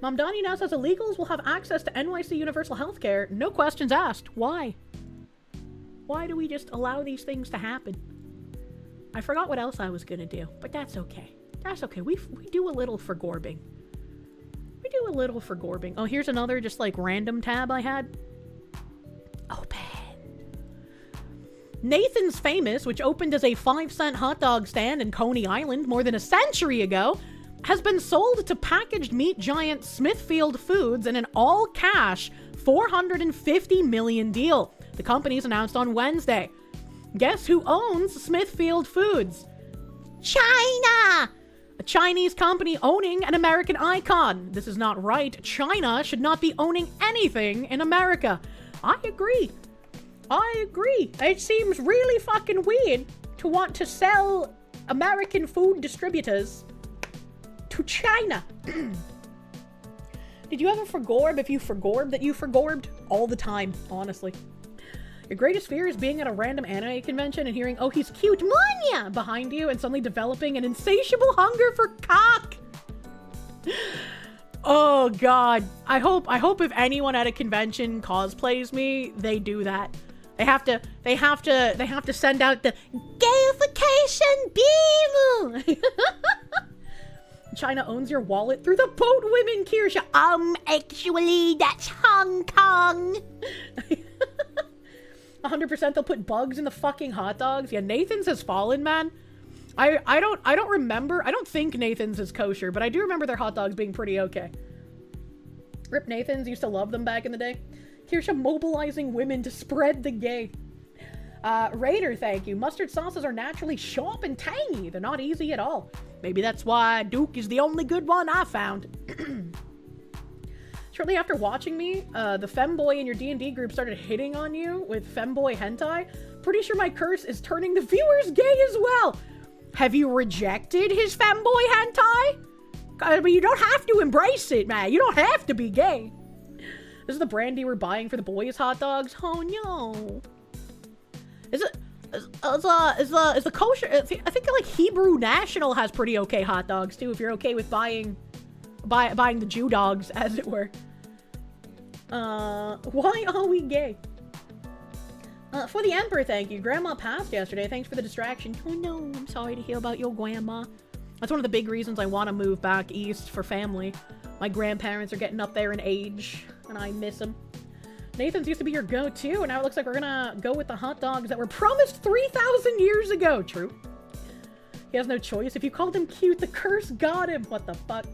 Mom Donnie now says illegals will have access to NYC universal healthcare. No questions asked. Why? Why do we just allow these things to happen? I forgot what else I was gonna do, but that's okay. That's okay. We do a little for Gorbing. We do a little for Gorbing. Oh, here's another just like random tab I had. Open. Nathan's Famous, which opened as a 5-cent hot dog stand in Coney Island more than a century ago, has been sold to packaged meat giant Smithfield Foods in an all-cash $450 million deal. The company's announced on Wednesday. Guess who owns Smithfield Foods? China! A Chinese company owning an American icon. This is not right. China should not be owning anything in America. I agree. I agree. It seems really fucking weird to want to sell American food distributors to China. Did you ever forgorb if you forgorb that you forgorbed? All the time, honestly. Your greatest fear is being at a random anime convention and hearing, oh, he's cute, Munya, behind you, and suddenly developing an insatiable hunger for cock. Oh, God. I hope if anyone at a convention cosplays me, they do that. They have to send out the gayification beam. China owns your wallet through the boat women, Kirsche. Actually, that's Hong Kong. 100% they'll put bugs in the fucking hot dogs. Yeah, Nathan's has fallen, man. I don't remember. I don't think Nathan's is kosher, but I do remember their hot dogs being pretty okay. Rip Nathan's, used to love them back in the day. Kirsche mobilizing women to spread the gay. Raider, thank you. Mustard sauces are naturally sharp and tangy. They're not easy at all. Maybe that's why Duke is the only good one I found. Shortly after watching me, the femboy in your D&D group started hitting on you with femboy hentai. Pretty sure my curse is turning the viewers gay as well. Have you rejected his femboy hentai? I mean, you don't have to embrace it, man. You don't have to be gay. This is the brandy we're buying for the boys' hot dogs. Oh no. Is the kosher? I think like Hebrew National has pretty okay hot dogs too. If you're okay with buying the Jew dogs, as it were. Why are we gay? For the Emperor, thank you. Grandma passed yesterday. Thanks for the distraction. Oh no, I'm sorry to hear about your grandma. That's one of the big reasons I want to move back east for family. My grandparents are getting up there in age, and I miss them. Nathan's used to be your go-to, and now it looks like we're gonna go with the hot dogs that were promised 3,000 years ago. True. He has no choice. If you called him cute, the curse got him. What the fuck?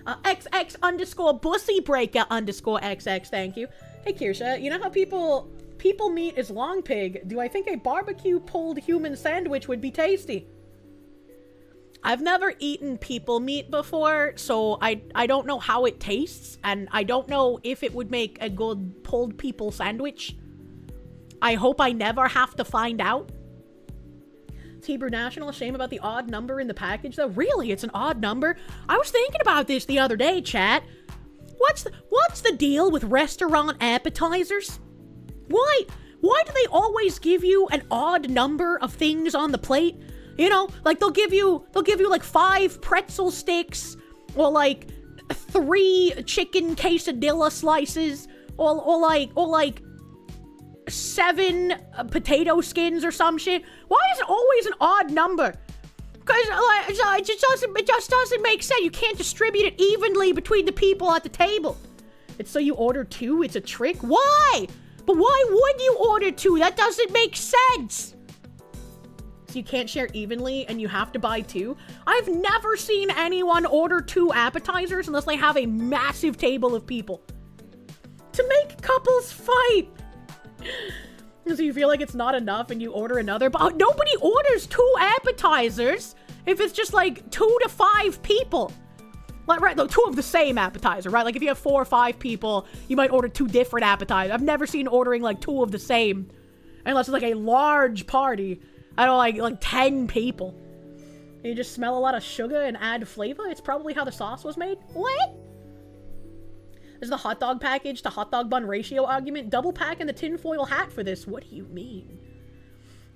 XX_bussybreaker_XX, thank you. Hey, Kirsche, you know how people meat is long pig? Do I think a barbecue pulled human sandwich would be tasty? I've never eaten people meat before, so I don't know how it tastes, and I don't know if it would make a good pulled people sandwich. I hope I never have to find out. It's Hebrew National. Shame about the odd number in the package, though. Really, it's an odd number? I was thinking about this the other day, chat. What's the deal with restaurant appetizers? Why do they always give you an odd number of things on the plate? You know, like they'll give you like 5 pretzel sticks, or like 3 chicken quesadilla slices, or like 7 potato skins or some shit. Why is it always an odd number? Because it just doesn't make sense. You can't distribute it evenly between the people at the table. It's so you order 2. It's a trick. Why? But why would you order 2? That doesn't make sense. So you can't share evenly and you have to buy 2. I've never seen anyone order 2 appetizers unless they have a massive table of people. To make couples fight. So you feel like it's not enough and you order another, but nobody orders 2 appetizers if it's just like 2 to 5 people. Like, right, though, 2 of the same appetizer, right? Like if you have 4 or 5 people, you might order 2 different appetizers. I've never seen ordering like 2 of the same, unless it's like a large party. I don't like 10 people. You just smell a lot of sugar and add flavor. It's probably how the sauce was made. What? This is the hot dog package to hot dog bun ratio argument. Double pack in the tinfoil hat for this. What do you mean?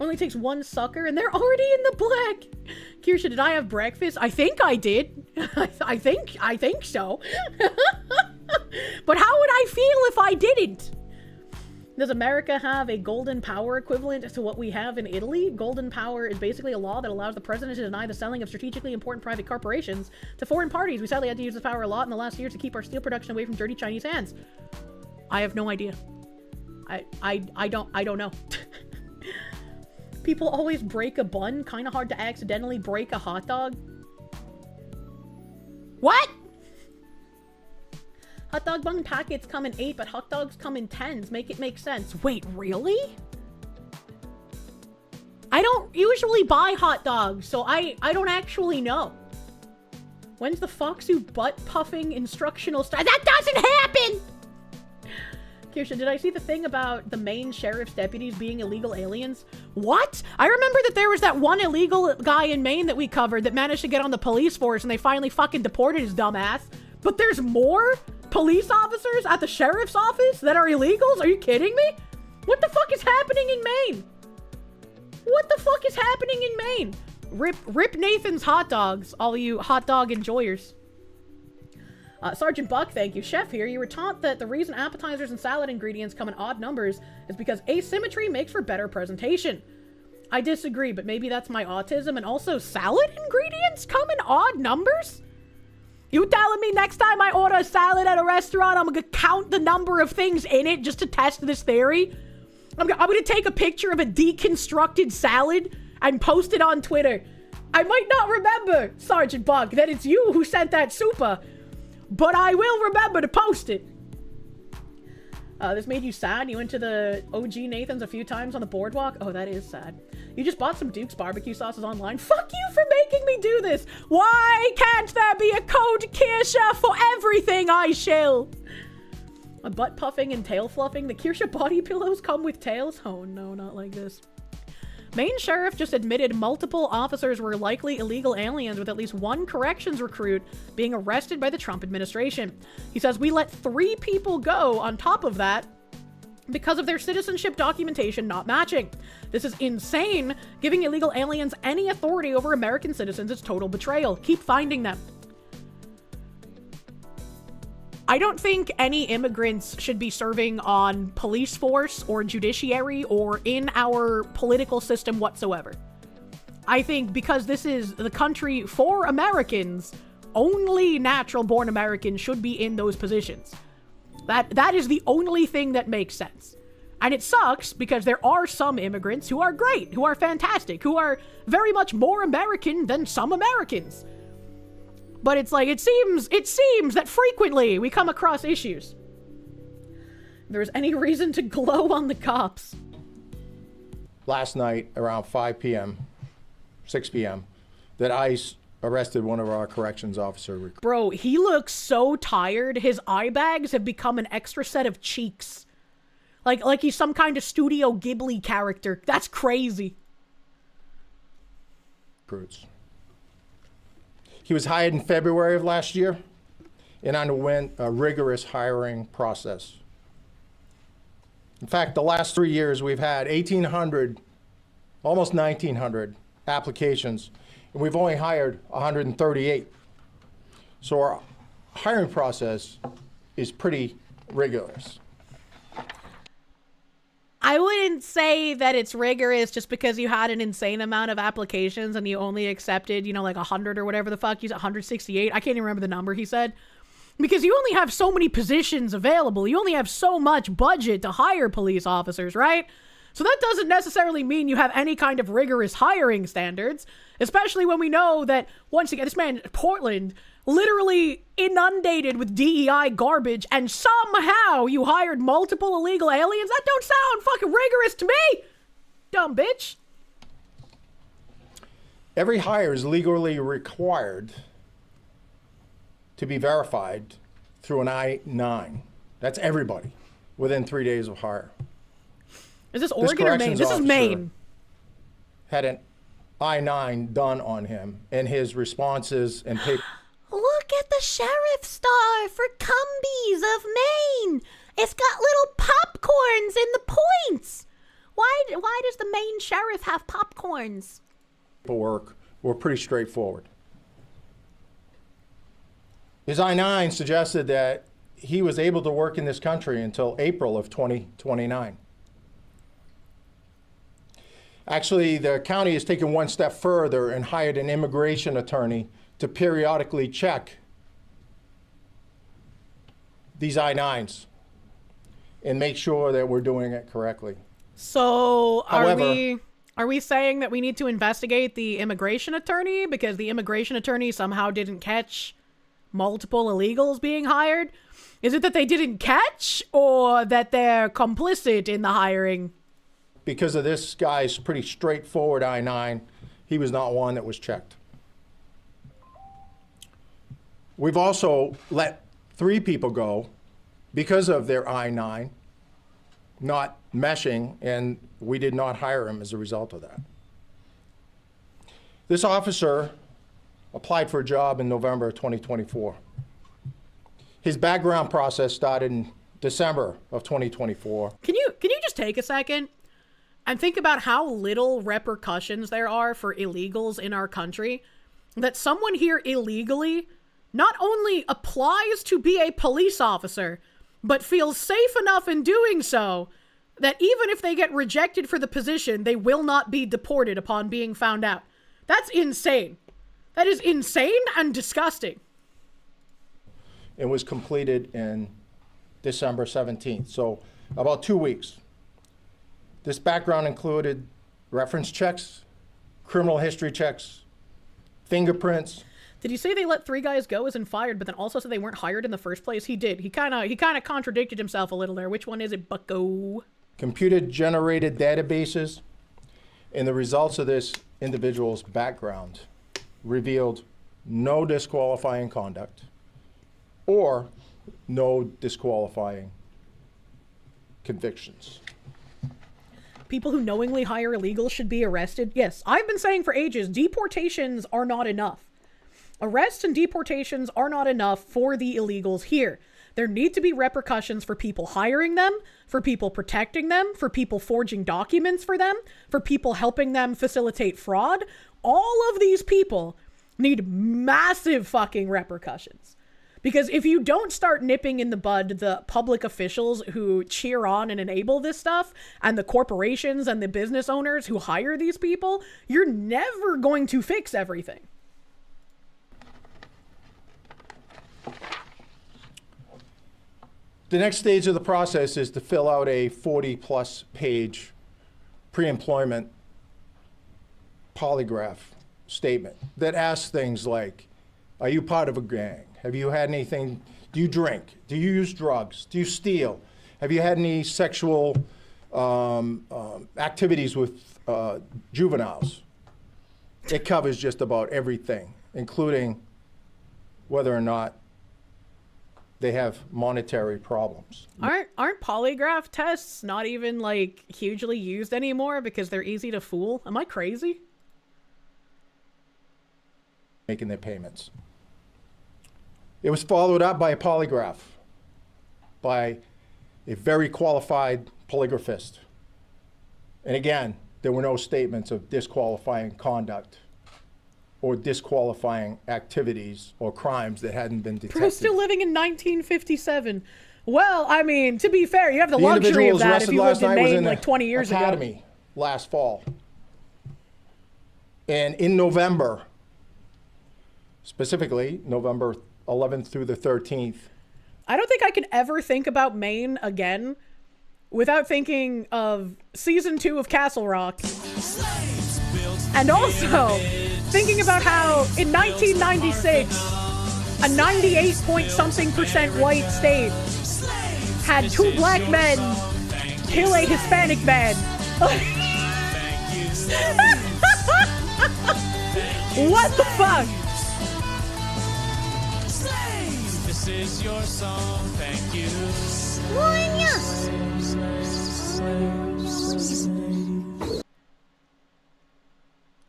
Only takes one sucker and they're already in the black. Kirsche, did I have breakfast? I think I did. I think so. But how would I feel if I didn't? Does America have a golden power equivalent to what we have in Italy? Golden power is basically a law that allows the president to deny the selling of strategically important private corporations to foreign parties. We sadly had to use this power a lot in the last years to keep our steel production away from dirty Chinese hands. I have no idea. I don't know. People always break a bun. Kind of hard to accidentally break a hot dog. What? Hot dog bun packets come in 8, but hot dogs come in 10s. Make it make sense. Wait, really? I don't usually buy hot dogs, so I don't actually know. When's the Foxu butt puffing instructional style? That doesn't happen! Kirsche, did I see the thing about the Maine sheriff's deputies being illegal aliens? What? I remember that there was that one illegal guy in Maine that we covered that managed to get on the police force and they finally fucking deported his dumb ass. But there's more police officers at the sheriff's office that are illegals? Are you kidding me? What the fuck is happening in Maine? What the fuck is happening in Maine? Rip Nathan's hot dogs, all you hot dog enjoyers. Sergeant Buck, thank you. Chef here, you were taught that the reason appetizers and salad ingredients come in odd numbers is because asymmetry makes for better presentation. I disagree, but maybe that's my autism. And also, salad ingredients come in odd numbers? You telling me next time I order a salad at a restaurant, I'm gonna count the number of things in it just to test this theory? I'm gonna take a picture of a deconstructed salad and post it on Twitter. I might not remember, Sergeant Buck, that it's you who sent that super, but I will remember to post it. This made you sad? You went to the OG Nathan's a few times on the boardwalk? Oh, that is sad. You just bought some Duke's barbecue sauces online? Fuck you for making me do this! Why can't there be a code Kirsche for everything I shill? A butt puffing and tail fluffing? The Kirsche body pillows come with tails? Oh no, not like this. Maine sheriff just admitted multiple officers were likely illegal aliens, with at least one corrections recruit being arrested by the Trump administration. He says, we let 3 people go on top of that because of their citizenship documentation not matching. This is insane. Giving illegal aliens any authority over American citizens is total betrayal. Keep finding them. I don't think any immigrants should be serving on police force or judiciary or in our political system whatsoever. I think because this is the country for Americans, only natural-born Americans should be in those positions. That is the only thing that makes sense. And it sucks because there are some immigrants who are great, who are fantastic, who are very much more American than some Americans. But it's like, it seems that frequently we come across issues. If there's any reason to glow on the cops. Last night around 5 p.m., 6 p.m., that ICE arrested one of our corrections officers. Bro, he looks so tired. His eye bags have become an extra set of cheeks. Like he's some kind of Studio Ghibli character. That's crazy. Recruits. He was hired in February of last year and underwent a rigorous hiring process. In fact, the last 3 years we've had 1,800, almost 1,900 applications, and we've only hired 138. So our hiring process is pretty rigorous. I wouldn't say that it's rigorous just because you had an insane amount of applications and you only accepted, you know, like 100 or whatever the fuck. He's 168. I can't even remember the number he said. Because you only have so many positions available. You only have so much budget to hire police officers, right? So that doesn't necessarily mean you have any kind of rigorous hiring standards, especially when we know that, once again, this man, Portland, literally inundated with DEI garbage, and somehow you hired multiple illegal aliens? That don't sound fucking rigorous to me, dumb bitch. Every hire is legally required to be verified through an I-9. That's everybody within 3 days of hire. Is this Oregon or Maine? This is Maine. Had an I-9 done on him, and his responses and paper. Look at the sheriff star for Cumbies of Maine. It's got little popcorns in the points. Why why does the main sheriff have popcorns? Paperwork were pretty straightforward. His I-9 suggested that he was able to work in this country until April of 2029. Actually, the county has taken one step further and hired an immigration attorney to periodically check these I-9s and make sure that we're doing it correctly. So However, are we saying that we need to investigate the immigration attorney because the immigration attorney somehow didn't catch multiple illegals being hired? Is it that they didn't catch or that they're complicit in the hiring? because of this guy's pretty straightforward I-9, he was not one that was checked. We've also let 3 people go because of their I-9 not meshing, and we did not hire him as a result of that. This officer applied for a job in November of 2024. His background process started in December of 2024. Can you just take a second and think about how little repercussions there are for illegals in our country? That someone here illegally not only applies to be a police officer, but feels safe enough in doing so that even if they get rejected for the position, they will not be deported upon being found out. That's insane. That is insane and disgusting. It was completed in December 17th, so about 2 weeks. This background included reference checks, criminal history checks, fingerprints. Did you say they let 3 guys go as in fired, but then also said they weren't hired in the first place? He did. He kind of contradicted himself a little there. Which one is it, bucko? Computer-generated databases, and the results of this individual's background revealed no disqualifying conduct or no disqualifying convictions. People who knowingly hire illegals should be arrested. Yes, I've been saying for ages, deportations are not enough. Arrests and deportations are not enough for the illegals here. There need to be repercussions for people hiring them, for people protecting them, for people forging documents for them, for people helping them facilitate fraud. All of these people need massive fucking repercussions. Because if you don't start nipping in the bud the public officials who cheer on and enable this stuff, and the corporations and the business owners who hire these people, you're never going to fix everything. The next stage of the process is to fill out a 40-plus page pre-employment polygraph statement that asks things like, are you part of a gang? Have you had anything? Do you drink? Do you use drugs? Do you steal? Have you had any sexual activities with juveniles? It covers just about everything, including whether or not they have monetary problems. Aren't polygraph tests not even like hugely used anymore because they're easy to fool? Am I crazy? Making their payments. It was followed up by a polygraph by a very qualified polygraphist. And again, there were no statements of disqualifying conduct or disqualifying activities or crimes that hadn't been detected. We're still living in 1957. Well, I mean, to be fair, you have the luxury of that if you lived in Maine like 20 years ago. Academy last fall. And in November, specifically November 11th through the 13th. I don't think I can ever think about Maine again without thinking of season 2 of Castle Rock. And also thinking about how in 1996, a 98-point-something% white state had 2 black men kill a Hispanic man. What the fuck? This is your song, thank you.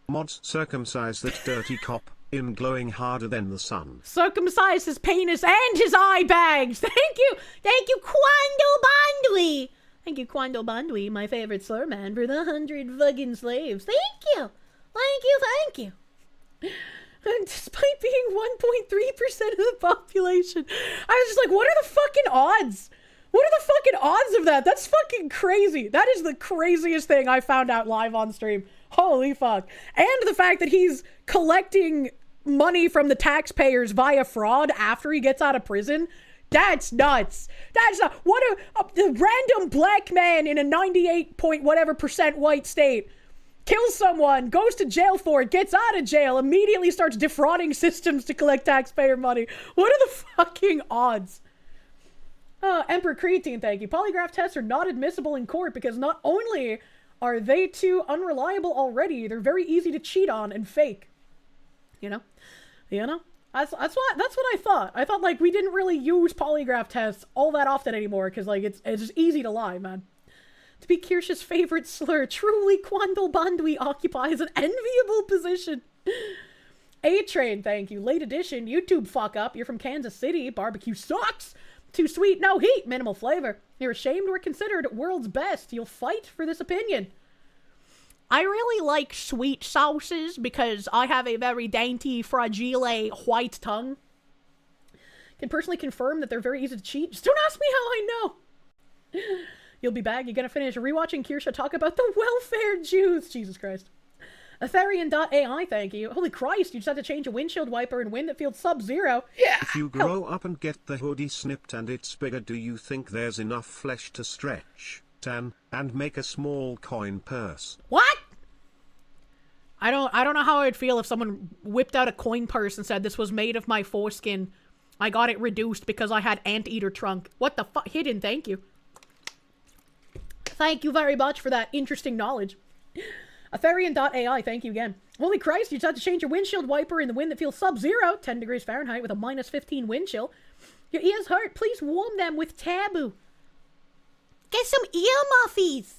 Mods circumcise that dirty cop in glowing harder than the sun. Circumcise his penis and his eye bags. Thank you, Quando Bondly. Thank you, Quando Bandwi, my favorite slur man, for the 100 fucking slaves. Thank you! Thank you, thank you! And despite being 1.3% of the population, I was just like, what are the fucking odds? What are the fucking odds of that? That's fucking crazy. That is the craziest thing I found out live on stream. Holy fuck. And the fact that he's collecting money from the taxpayers via fraud after he gets out of prison. That's nuts. That's not, what a random black man in a 98 point whatever percent white state kills someone, goes to jail for it, gets out of jail, immediately starts defrauding systems to collect taxpayer money. What are the fucking odds? Emperor Creatine, thank you. Polygraph tests are not admissible in court because not only are they too unreliable already, they're very easy to cheat on and fake. You know? That's what I thought. I thought, like, we didn't really use polygraph tests all that often anymore because, like, it's just easy to lie, man. To be Kirsche's favorite slur, truly Quandal Bandwi occupies an enviable position. A-Train, thank you. Late edition, YouTube fuck up. You're from Kansas City. Barbecue sucks. Too sweet, no heat, minimal flavor. You're ashamed we're considered world's best. You'll fight for this opinion. I really like sweet sauces because I have a very dainty, fragile white tongue. Can personally confirm that they're very easy to cheat. Just don't ask me how I know. You'll be back. You're gonna finish rewatching Kirsche talk about the welfare Jews. Jesus Christ. Ethereum.ai, thank you. Holy Christ, you just had to change a windshield wiper in wind that feels sub-zero. Yeah. If you grow up and get the hoodie snipped and it's bigger, do you think there's enough flesh to stretch, tan, and make a small coin purse? What? I don't know how I'd feel if someone whipped out a coin purse and said this was made of my foreskin. I got it reduced because I had anteater trunk. What the fuck? Hidden, thank you. Thank you very much for that interesting knowledge. Ethereum.ai, thank you again. Holy Christ, you just had to change your windshield wiper in the wind that feels sub-zero, 10 degrees Fahrenheit with a minus 15 wind chill. Your ears hurt, please warm them with taboo. Get some ear muffies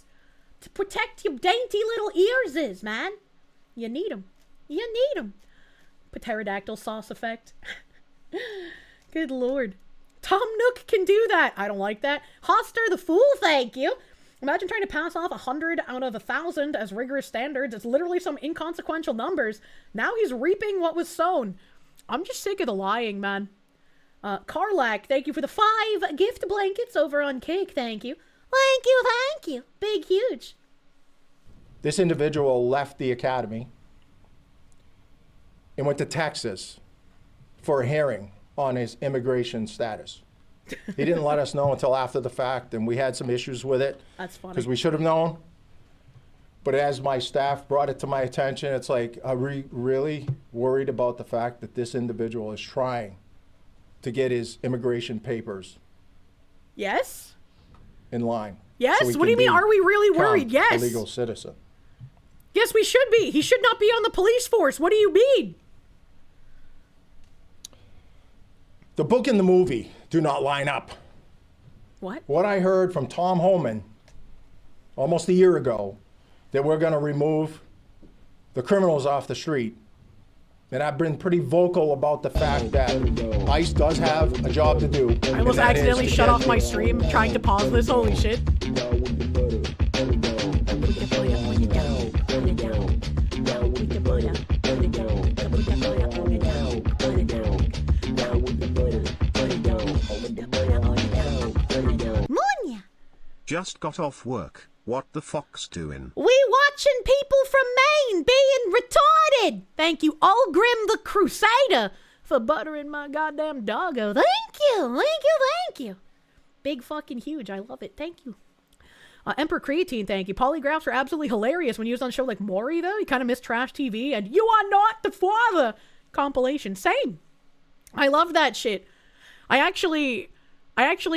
to protect your dainty little ears, man. You need them. You need them. Pterodactyl sauce effect. Good lord. Tom Nook can do that. I don't like that. Hoster the Fool, thank you. Imagine trying to pass off 100 out of 1,000 as rigorous standards. It's literally some inconsequential numbers. Now he's reaping what was sown. I'm just sick of the lying, man. Carlac, thank you for the 5 gift blankets over on Cake. Thank you. Thank you, thank you. Big, huge. This individual left the academy and went to Texas for a hearing on his immigration status. He didn't let us know until after the fact, and we had some issues with it. That's funny. Because we should have known. But as my staff brought it to my attention, it's like, are we really worried about the fact that this individual is trying to get his immigration papers Yes? in line? Yes? So he What do you can mean, are we really worried? become Yes. a legal citizen. Yes, we should be. He should not be on the police force. What do you mean? The book and the movie do not line up. What? What I heard from Tom Homan almost a year ago, that we're going to remove the criminals off the street. And I've been pretty vocal about the fact that ICE does have a job to do. I almost accidentally shut off my stream trying to pause this. Holy shit. Just got off work. What the fuck's doing? We watching people from Maine being retarded. Thank you, Ulgrim the Crusader, for buttering my goddamn doggo. Thank you, thank you, thank you. Big fucking huge. I love it. Thank you. Emperor Creatine, thank you. Polygraphs are absolutely hilarious when used on a show like Maury, though. You kind of miss trash TV and You Are Not the Father compilation. Same. I love that shit. I actually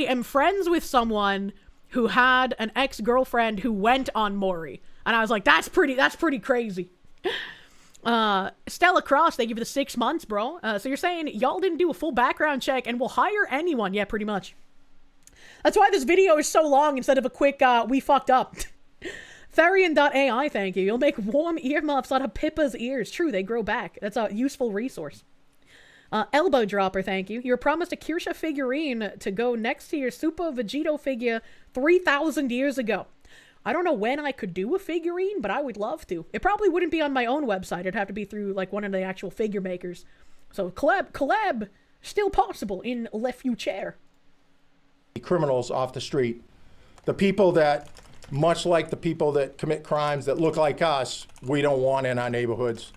am friends with someone who had an ex-girlfriend who went on Maury. And I was like, that's pretty crazy. Stella Cross, thank you for the 6 months, bro. So you're saying y'all didn't do a full background check and will hire anyone? Yeah, pretty much. That's why this video is so long instead of a quick, we fucked up. Therian.ai, thank you. You'll make warm earmuffs out of Pippa's ears. True, they grow back. That's a useful resource. Elbow dropper, thank you. You're promised a Kirsche figurine to go next to your Super Vegito figure 3,000 years ago. I don't know when I could do a figurine, but I would love to. It probably wouldn't be on my own website. It'd have to be through like one of the actual figure makers. So collab still possible in Le Future. Criminals off the street. The people that, much like the people that commit crimes that look like us, we don't want in our neighborhoods.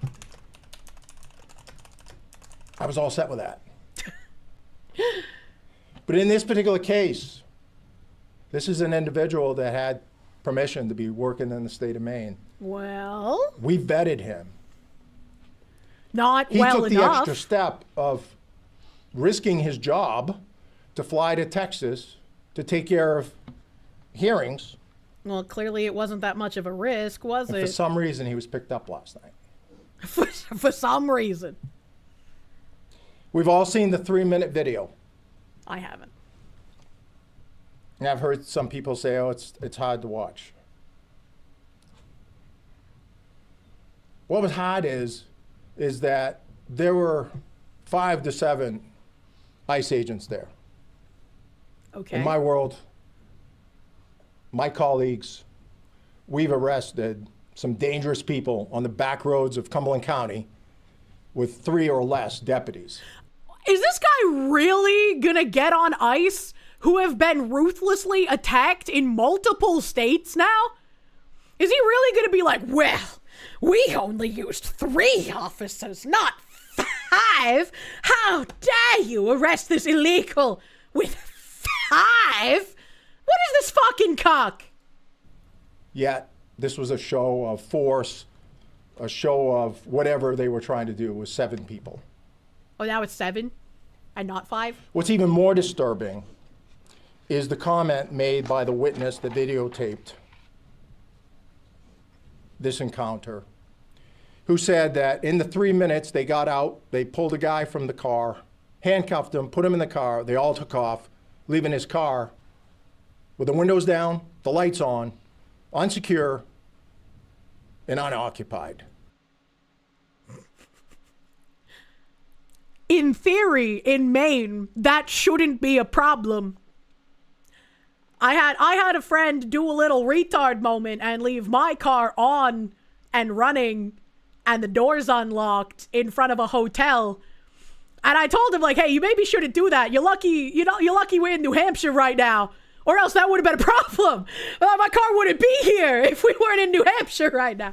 I was all set with that. But in this particular case, this is an individual that had permission to be working in the state of Maine. Well, we vetted him. Not he well took the enough. extra step of risking his job to fly to Texas to take care of hearings. Well, clearly it wasn't that much of a risk, was And it? for some reason, he was picked up last night. For some reason. We've all seen the 3-minute video. I haven't. And I've heard some people say, oh, it's hard to watch. What was hard is that there were 5 to 7 ICE agents there. Okay. In my world, my colleagues, we've arrested some dangerous people on the back roads of Cumberland County with 3 or less deputies. Is this guy really gonna get on ICE who have been ruthlessly attacked in multiple states now? Is he really gonna be like, well, we only used 3 officers, not 5. How dare you arrest this illegal with 5? What is this fucking cock? Yet, this was a show of force, a show of whatever they were trying to do with 7 people. Oh, now it's 7 and not 5? What's even more disturbing is the comment made by the witness that videotaped this encounter, who said that in the 3 minutes they got out, they pulled a guy from the car, handcuffed him, put him in the car, they all took off, leaving his car with the windows down, the lights on, unsecure, and unoccupied. In theory, in Maine, that shouldn't be a problem. I had a friend do a little retard moment and leave my car on and running and the doors unlocked in front of a hotel. And I told him, like, hey, you maybe shouldn't do that. You're lucky we're in New Hampshire right now. Or else that would have been a problem. My car wouldn't be here if we weren't in New Hampshire right now.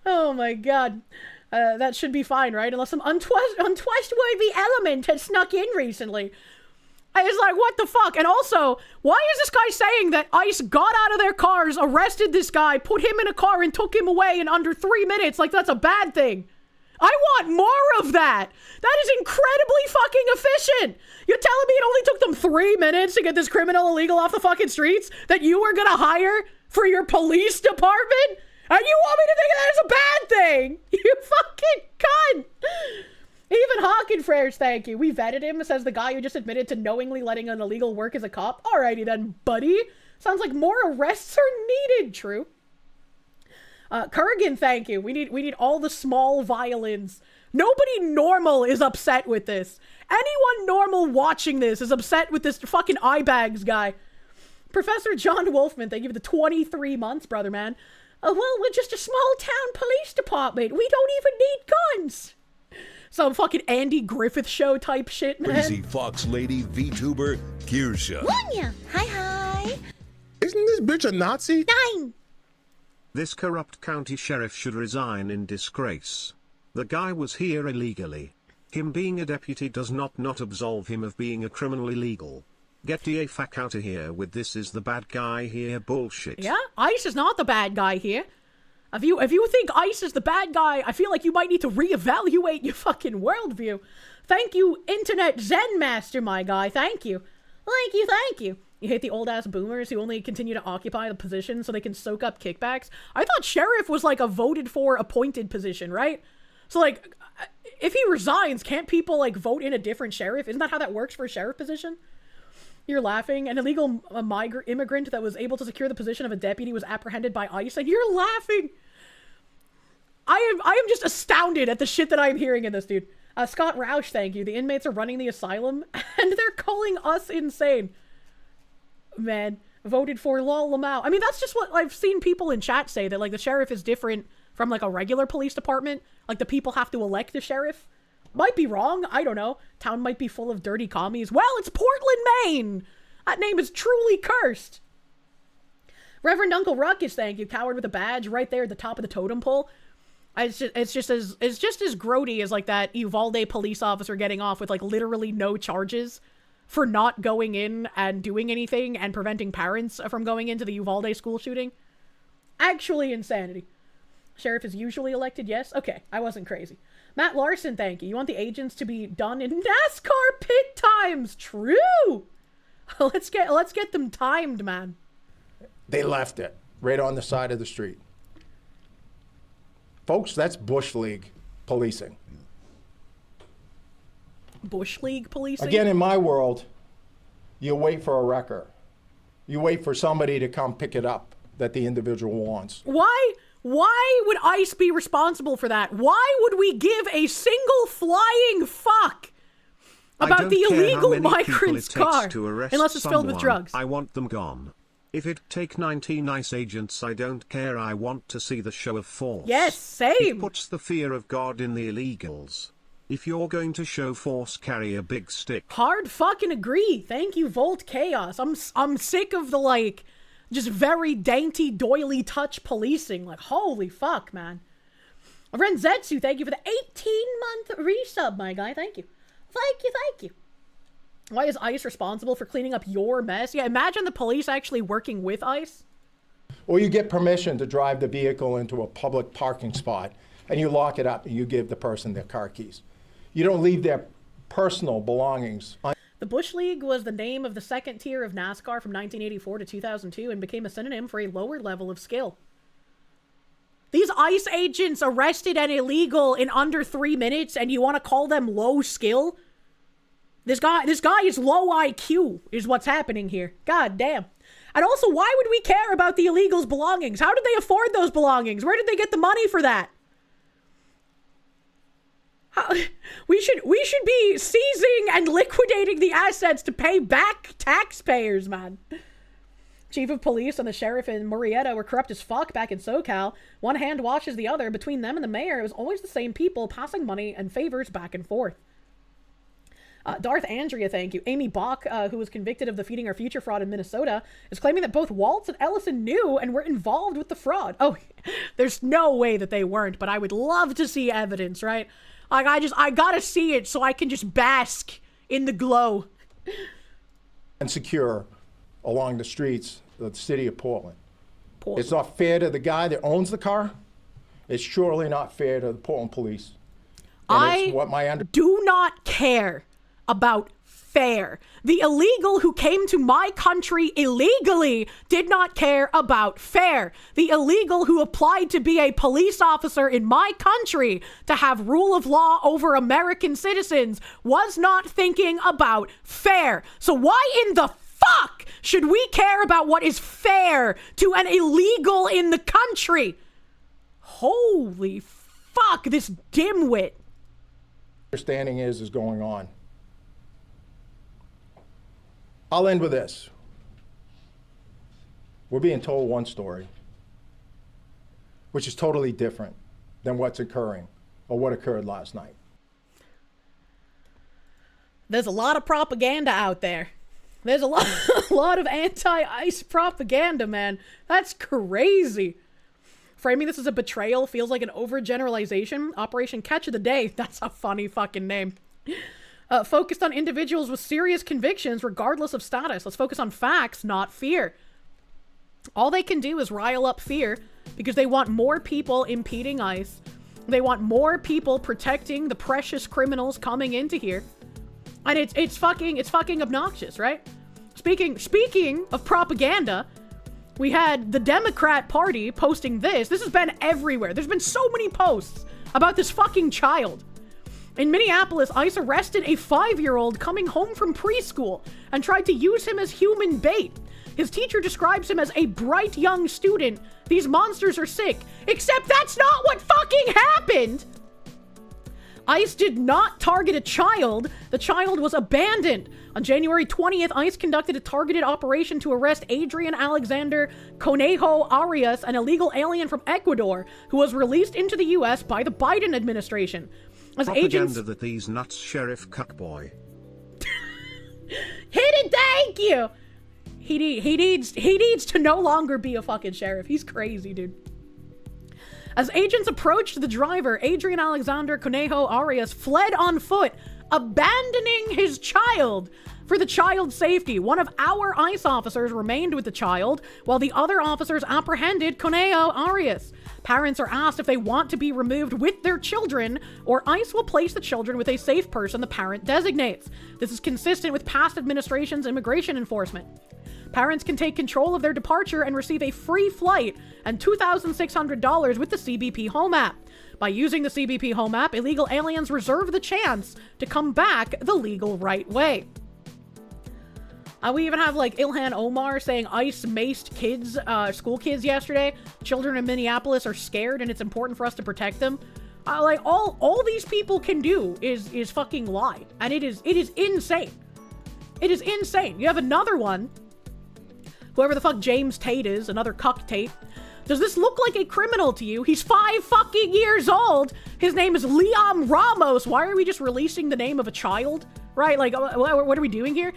Oh my God. That should be fine, right? Unless some untrustworthy element had snuck in recently. I was like, what the fuck? And also, why is this guy saying that ICE got out of their cars, arrested this guy, put him in a car, and took him away in under 3 minutes? Like, that's a bad thing. I want more of that. That is incredibly fucking efficient. You're telling me it only took them 3 minutes to get this criminal illegal off the fucking streets that you were gonna hire for your police department? And you want me to think that is a bad thing? You fucking cunt. Even Hawkenfreres, thank you. We vetted him, says the guy who just admitted to knowingly letting an illegal work as a cop. Alrighty then, buddy. Sounds like more arrests are needed, true. Kurgan, thank you. We need all the small violins. Nobody normal is upset with this. Anyone normal watching this is upset with this fucking eyebags guy. Professor John Wolfman, thank you for the 23 months, brother man. Well, we're just a small town police department. We don't even need guns. Some fucking Andy Griffith show type shit, man. Crazy Fox Lady VTuber Kirsche. Munya. Hi. Isn't this bitch a Nazi? 9. This corrupt county sheriff should resign in disgrace. The guy was here illegally. Him being a deputy does not absolve him of being a criminal illegal. Get the fuck out of here with this is the bad guy here bullshit. Yeah, ICE is not the bad guy here. If you think ICE is the bad guy, I feel like you might need to reevaluate your fucking worldview. Thank you, Internet Zen Master, my guy. Thank you. Thank you. You hate the old-ass boomers who only continue to occupy the position so they can soak up kickbacks? I thought sheriff was like a voted-for appointed position, right? So, like, if he resigns, can't people, like, vote in a different sheriff? Isn't that how that works for a sheriff position? You're laughing. An illegal immigrant that was able to secure the position of a deputy was apprehended by ICE, and you're laughing. I am just astounded at the shit that I'm hearing in this, dude. Scott Roush, thank you. The inmates are running the asylum, and they're calling us insane. Man, voted for Lol Lamau. I mean, that's just what I've seen people in chat say, that, like, the sheriff is different from, like, a regular police department. Like, the people have to elect a sheriff. Might be wrong. I don't know. Town might be full of dirty commies. Well, it's Portland, Maine. That name is truly cursed. Reverend Uncle Ruckus, thank you. Coward with a badge right there at the top of the totem pole. It's just as grody as, like, that Uvalde police officer getting off with, like, literally no charges for not going in and doing anything and preventing parents from going into the Uvalde school shooting. Actually insanity. Sheriff is usually elected, yes? Okay, I wasn't crazy. Matt Larson, thank you. You want the agents to be done in NASCAR pit times? True! Let's get them timed, man. They left it right on the side of the street. Folks, that's Bush League policing. Bush League policing? Again, in my world, you wait for a wrecker. You wait for somebody to come pick it up that the individual wants. Why would ICE be responsible for that? Why would we give a single flying fuck about the illegal migrant's car? Unless it's filled with drugs. I want them gone. If it take 19 ICE agents, I don't care. I want to see the show of force. Yes, same. It puts the fear of God in the illegals. If you're going to show force, carry a big stick. Hard fucking agree. Thank you, Volt Chaos. I'm sick of the, like, just very dainty doily touch policing. Like, holy fuck, man. Renzetsu, thank you for the 18-month resub, my guy. Thank you. Thank you. Why is ICE responsible for cleaning up your mess? Yeah, imagine the police actually working with ICE. Or you get permission to drive the vehicle into a public parking spot and you lock it up and you give the person their car keys. You don't leave their personal belongings. The Bush League was the name of the second tier of NASCAR from 1984 to 2002 and became a synonym for a lower level of skill. These ICE agents arrested an illegal in under 3 minutes and you want to call them low skill? This guy is low IQ, is what's happening here. God damn. And also, why would we care about the illegals' belongings? How did they afford those belongings? Where did they get the money for that? We should be seizing and liquidating the assets to pay back taxpayers, man. Chief of police and the sheriff in Murrieta were corrupt as fuck back in SoCal. One hand washes the other. Between them and the mayor, it was always the same people passing money and favors back and forth. Darth Andrea, thank you. Amy Bach, who was convicted of the Feeding Our Future fraud in Minnesota, is claiming that both Waltz and Ellison knew and were involved with the fraud. Oh, there's no way that they weren't, but I would love to see evidence, right? Like, I gotta see it so I can just bask in the glow. And secure along the streets of the city of Portland. It's not fair to the guy that owns the car. It's surely not fair to the Portland police. And do not care about fair. The illegal who came to my country illegally did not care about fair. The illegal who applied to be a police officer in my country to have rule of law over American citizens was not thinking about fair. So why in the fuck should we care about what is fair to an illegal in the country? Holy fuck, this dimwit. Understanding is going on. I'll end with this. We're being told one story, which is totally different than what's occurring or what occurred last night. There's a lot of propaganda out there. There's a lot of anti-ICE propaganda, man. That's crazy. Framing this as a betrayal feels like an overgeneralization. Operation Catch of the Day. That's a funny fucking name. Focused on individuals with serious convictions regardless of status. Let's focus on facts, not fear. All they can do is rile up fear because they want more people impeding ICE. They want more people protecting the precious criminals coming into here. And it's fucking obnoxious, right? Speaking of propaganda, we had the Democrat Party posting this. This has been everywhere. There's been so many posts about this fucking child. In Minneapolis, ICE arrested a 5-year-old coming home from preschool and tried to use him as human bait. His teacher describes him as a bright young student. These monsters are sick. Except that's not what fucking happened! ICE did not target a child. The child was abandoned. On January 20th, ICE conducted a targeted operation to arrest Adrian Alexander Conejo Arias, an illegal alien from Ecuador, who was released into the U.S. by the Biden administration. As Propaganda agents... that these nuts, Sheriff Cuckboy. Hidden, thank you! He needs to no longer be a fucking sheriff. He's crazy, dude. As agents approached the driver, Adrian Alexander Conejo Arias fled on foot, abandoning his child. For the child's safety, one of our ICE officers remained with the child, while the other officers apprehended Conejo Arias. Parents are asked if they want to be removed with their children, or ICE will place the children with a safe person the parent designates. This is consistent with past administration's immigration enforcement. Parents can take control of their departure and receive a free flight and $2,600 with the CBP Home app. By using the CBP Home app, illegal aliens reserve the chance to come back the legal right way. We even have like Ilhan Omar saying ICE maced kids, school kids yesterday. Children in Minneapolis are scared and it's important for us to protect them. Like all these people can do is fucking lie. And it is insane. It is insane. You have another one. Whoever the fuck James Tate is, another cuck Tate. Does this look like a criminal to you? He's 5 fucking years old. His name is Liam Ramos. Why are we just releasing the name of a child? Right? Like, what are we doing here?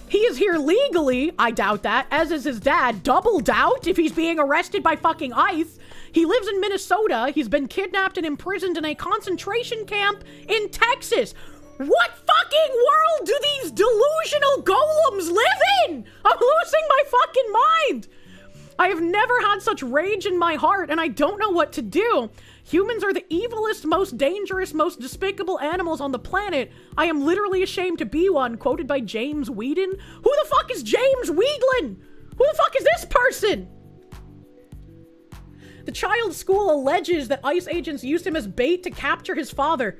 He is here legally. I doubt that. As is his dad. Double doubt if he's being arrested by fucking ICE. He lives in Minnesota. He's been kidnapped and imprisoned in a concentration camp in Texas. What fucking world do these delusional golems live in? I'm losing my fucking mind. I have never had such rage in my heart, and I don't know what to do. Humans are the evilest, most dangerous, most despicable animals on the planet. I am literally ashamed to be one, quoted by James Whedon. Who the fuck is James Whedon? Who the fuck is this person? The child's school alleges that ICE agents used him as bait to capture his father.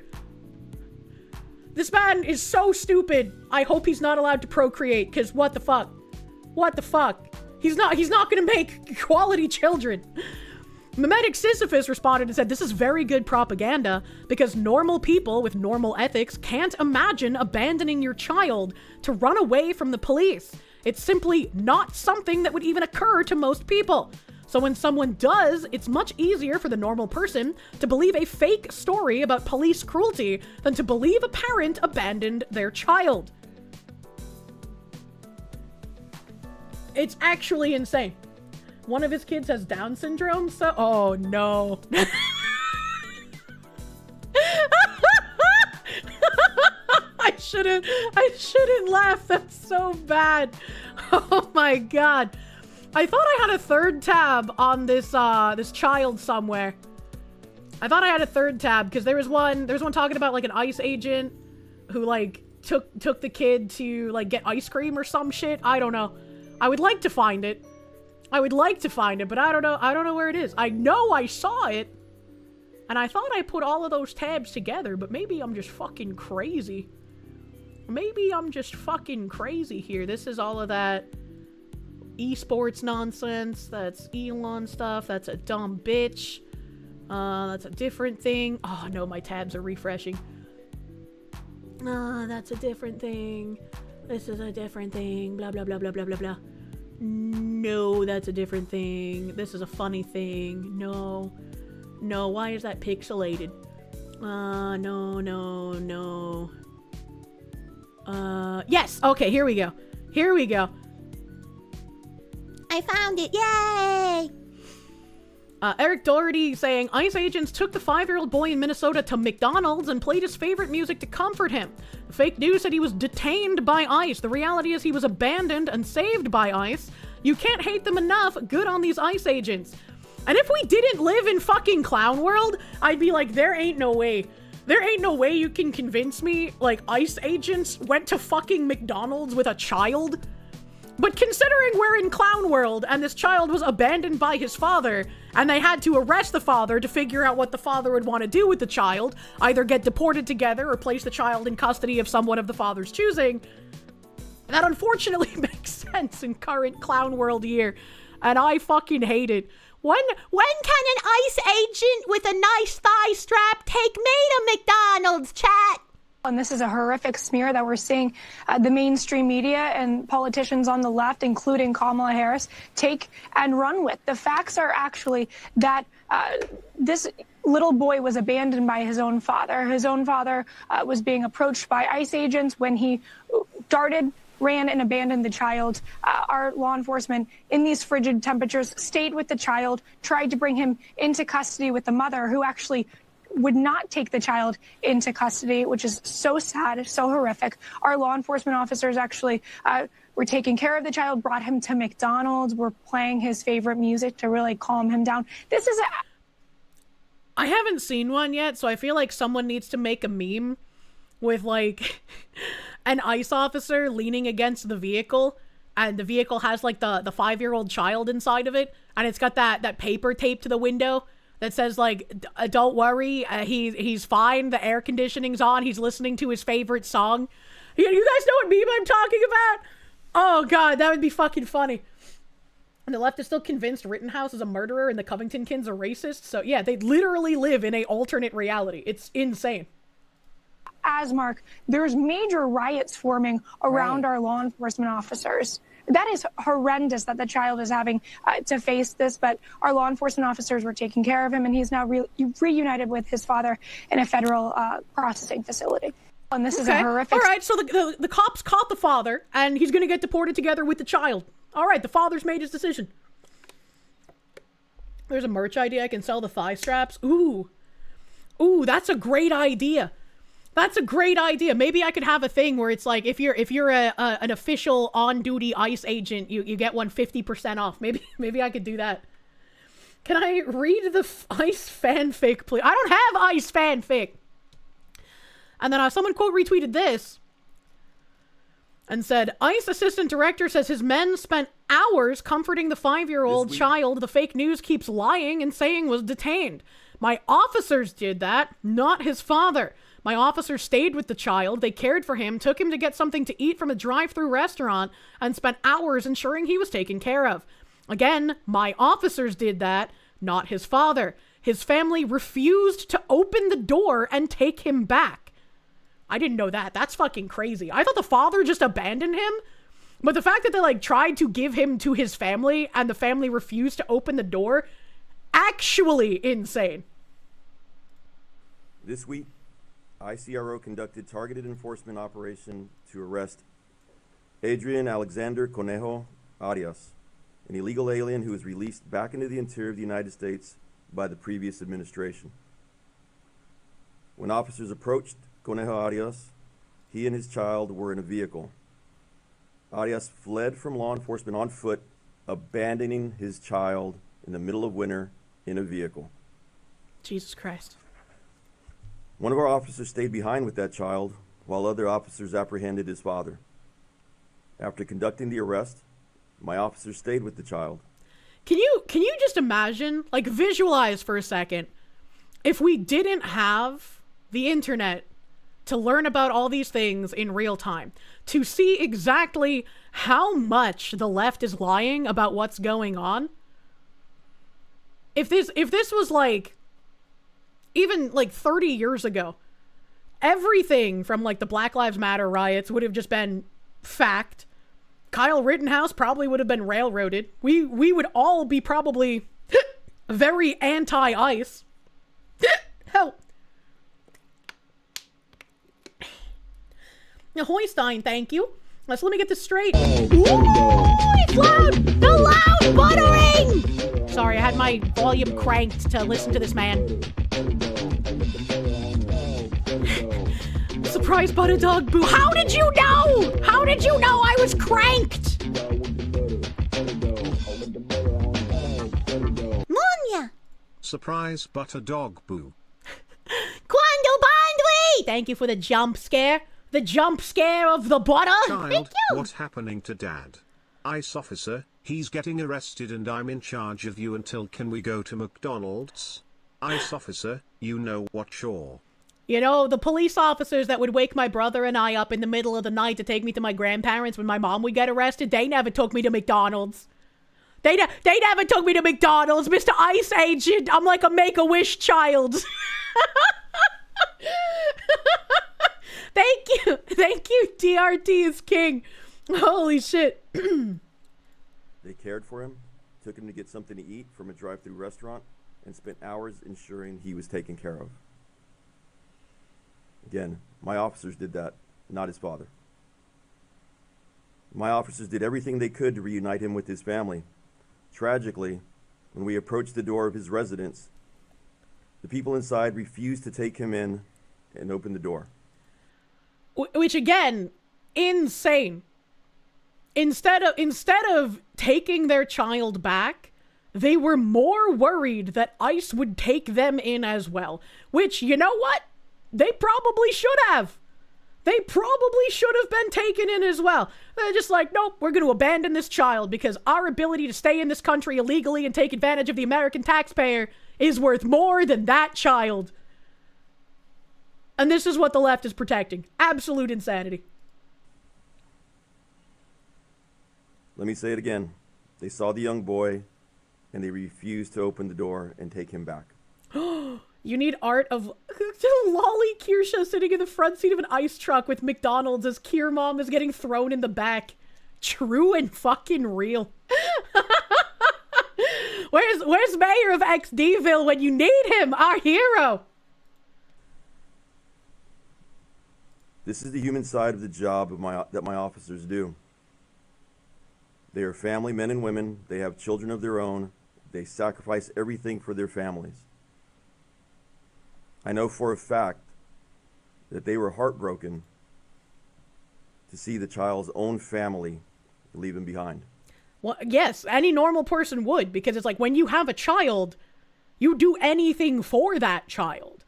This man is so stupid. I hope he's not allowed to procreate, because what the fuck? What the fuck? He's not gonna make quality children. Memetic Sisyphus responded and said, this is very good propaganda because normal people with normal ethics can't imagine abandoning your child to run away from the police. It's simply not something that would even occur to most people. So when someone does, it's much easier for the normal person to believe a fake story about police cruelty than to believe a parent abandoned their child. It's actually insane. One of his kids has Down syndrome, so... Oh, no. I shouldn't laugh. That's so bad. Oh my god. I thought I had a third tab on this this child somewhere. I thought I had a third tab because there was one talking about like an ICE agent who like took the kid to like get ice cream or some shit. I don't know. I would like to find it. I would like to find it, but I don't know where it is. I know I saw it. And I thought I put all of those tabs together, but maybe I'm just fucking crazy. Maybe I'm just fucking crazy here. This is all of that esports nonsense. That's Elon stuff. That's a dumb bitch. That's a different thing. Oh no, my tabs are refreshing. That's a different thing. This is a different thing. Blah, blah, blah, blah, blah, blah, blah. No, that's a different thing. This is a funny thing. No. No, why is that pixelated? No. Yes! Okay, here we go. Here we go. I found it! Yay! Eric Doherty saying, ICE agents took the 5-year-old boy in Minnesota to McDonald's and played his favorite music to comfort him. The fake news said he was detained by ICE. The reality is he was abandoned and saved by ICE. You can't hate them enough. Good on these ICE agents. And if we didn't live in fucking Clown World, I'd be like, there ain't no way. There ain't no way you can convince me, like, ICE agents went to fucking McDonald's with a child. But considering we're in Clown World and this child was abandoned by his father and they had to arrest the father to figure out what the father would want to do with the child, either get deported together or place the child in custody of someone of the father's choosing, that unfortunately makes sense. events in current clown world year, and I fucking hate it. When can an ICE agent with a nice thigh strap take me to McDonald's, chat? And this is a horrific smear that we're seeing the mainstream media and politicians on the left, including Kamala Harris, take and run with. The facts are actually that this little boy was abandoned by his own father. His own father was being approached by ICE agents when he ran and abandoned the child. Our law enforcement, in these frigid temperatures, stayed with the child, tried to bring him into custody with the mother, who actually would not take the child into custody, which is so sad, so horrific. Our law enforcement officers actually were taking care of the child, brought him to McDonald's, were playing his favorite music to really calm him down. This is I haven't seen one yet, so I feel like someone needs to make a meme with, like, an ICE officer leaning against the vehicle, and the vehicle has, like, the 5-year-old child inside of it, and it's got that paper taped to the window that says, like, don't worry, he's fine, the air conditioning's on, he's listening to his favorite song. You guys know what meme I'm talking about? Oh, God, that would be fucking funny. And the left is still convinced Rittenhouse is a murderer and the Covington kids are racist. So, yeah, they literally live in a alternate reality. It's insane. As Mark, there's major riots forming around our law enforcement officers. That is horrendous that the child is having to face this, but our law enforcement officers were taking care of him, and he's now reunited with his father in a federal processing facility. And this is a horrific... All right, so the cops caught the father, and he's going to get deported together with the child. All right, the father's made his decision. There's a merch idea. I can sell the thigh straps. Ooh, that's a great idea. That's a great idea. Maybe I could have a thing where it's like, if you're an official on-duty ICE agent, you get 50% off. Maybe I could do that. Can I read the ICE fanfic, please? I don't have ICE fanfic. And then someone quote retweeted this and said, ICE assistant director says his men spent hours comforting the 5-year-old child the fake news keeps lying and saying was detained. My officers did that, not his father. My officers stayed with the child, they cared for him, took him to get something to eat from a drive-through restaurant, and spent hours ensuring he was taken care of. Again, my officers did that, not his father. His family refused to open the door and take him back. I didn't know that. That's fucking crazy. I thought the father just abandoned him, but the fact that they, like, tried to give him to his family and the family refused to open the door, actually insane. This week, ICRO conducted targeted enforcement operation to arrest Adrian Alexander Conejo Arias, an illegal alien who was released back into the interior of the United States by the previous administration. When officers approached Conejo Arias, he and his child were in a vehicle. Arias fled from law enforcement on foot, abandoning his child in the middle of winter in a vehicle. Jesus Christ. One of our officers stayed behind with that child, while other officers apprehended his father. After conducting the arrest, my officers stayed with the child. Can you just imagine, like, visualize for a second, if we didn't have the internet to learn about all these things in real time, to see exactly how much the left is lying about what's going on? If this was, like, even, like, 30 years ago, everything from, like, the Black Lives Matter riots would have just been fact. Kyle Rittenhouse probably would have been railroaded. We would all be probably very anti-ICE. Help. Now, Hoystein, thank you. Let me get this straight. Ooh, it's loud! The loud buttering! Sorry, I had my volume cranked to listen to this man. Surprise butter dog boo. How did you know? How did you know I was cranked? Munya. Surprise butter dog boo. Quando bandwi. Thank you for the jump scare. The jump scare of the butter. Child, thank you. what's happening to Dad? ICE officer, he's getting arrested and I'm in charge of you until can we go to McDonald's? ICE officer, you know what, sure. You know, the police officers that would wake my brother and I up in the middle of the night to take me to my grandparents when my mom would get arrested, they never took me to McDonald's. They never took me to McDonald's, Mr. Ice Agent. I'm like a Make-A-Wish child. Thank you, DRT is king. Holy shit. They cared for him, took him to get something to eat from a drive-through restaurant, and spent hours ensuring he was taken care of. Again, my officers did that, not his father. My officers did everything they could to reunite him with his family. Tragically, when we approached the door of his residence, the people inside refused to take him in and open the door. Which again, insane. Instead of taking their child back, they were more worried that ICE would take them in as well. Which, you know what? They probably should have. They probably should have been taken in as well. They're just like, nope, we're going to abandon this child because our ability to stay in this country illegally and take advantage of the American taxpayer is worth more than that child. And this is what the left is protecting. Absolute insanity. Let me say it again. They saw the young boy and they refused to open the door and take him back. You need art of Lolly Kirsche sitting in the front seat of an ice truck with McDonald's as Kier Mom is getting thrown in the back. True and fucking real. Where's Mayor of XDville when you need him? Our hero. This is the human side of the job that my officers do. They are family men and women. They have children of their own. They sacrifice everything for their families. I know for a fact that they were heartbroken to see the child's own family leave him behind. Well, yes, any normal person would, because it's like when you have a child, you do anything for that child.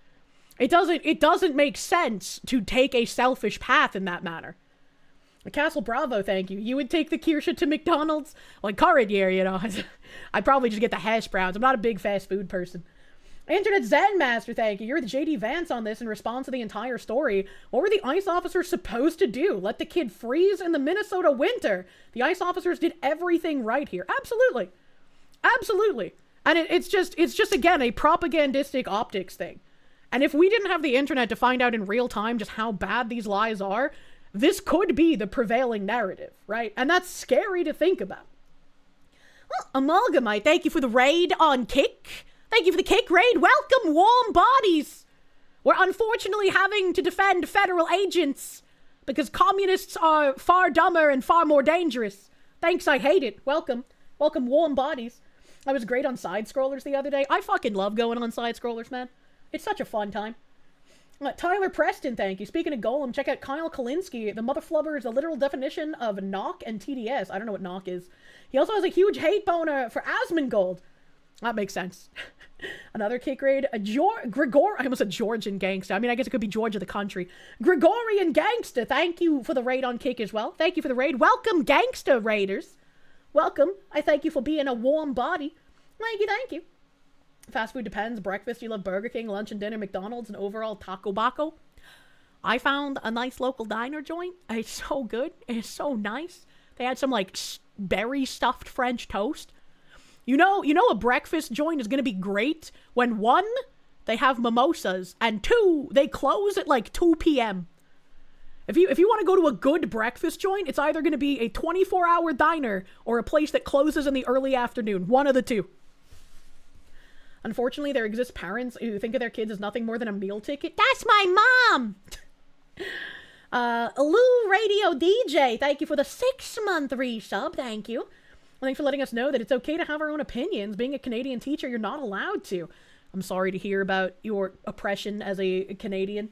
It doesn't make sense to take a selfish path in that manner. Castle Bravo, thank you. You would take the Kirsche to McDonald's? Like current year, you know. I'd probably just get the hash browns. I'm not a big fast food person. Internet Zen Master, thank you. You're the JD Vance on this in response to the entire story. What were the ICE officers supposed to do? Let the kid freeze in the Minnesota winter? The ICE officers did everything right here. Absolutely. Absolutely. And it's just again, a propagandistic optics thing. And if we didn't have the internet to find out in real time just how bad these lies are, this could be the prevailing narrative, right? And that's scary to think about. Well, Amalgamite, thank you for the raid on Kick. Thank you for the Kick raid. Welcome, warm bodies. We're unfortunately having to defend federal agents because communists are far dumber and far more dangerous. Thanks, I hate it. Welcome. Welcome, warm bodies. I was great on side-scrollers the other day. I fucking love going on side-scrollers, man. It's such a fun time. Tyler Preston, thank you. Speaking of Golem, check out Kyle Kalinske. The mother flubber is the literal definition of knock and TDS. I don't know what knock is. He also has a huge hate boner for Asmongold. That makes sense. Another Kick raid. I almost said Georgian Gangsta. I mean, I guess it could be Georgia the country. Gregorian Gangsta, thank you for the raid on Kick as well. Thank you for the raid. Welcome, Gangsta Raiders. Welcome. I thank you for being a warm body. Thank you, thank you. Fast food depends. Breakfast, you love Burger King. Lunch and dinner, McDonald's, and overall Taco Baco. I found a nice local diner joint. It's so good. It's so nice. They had some, like, berry stuffed French toast. You know a breakfast joint is going to be great when, one, they have mimosas, and two, they close at like 2 p.m. If you want to go to a good breakfast joint, it's either going to be a 24-hour diner or a place that closes in the early afternoon. One of the two. Unfortunately, there exist parents who think of their kids as nothing more than a meal ticket. That's my mom! Lou Radio DJ, thank you for the 6-month resub. Thank you. Thanks for letting us know that it's okay to have our own opinions. Being a Canadian teacher, you're not allowed to. I'm sorry to hear about your oppression as a Canadian.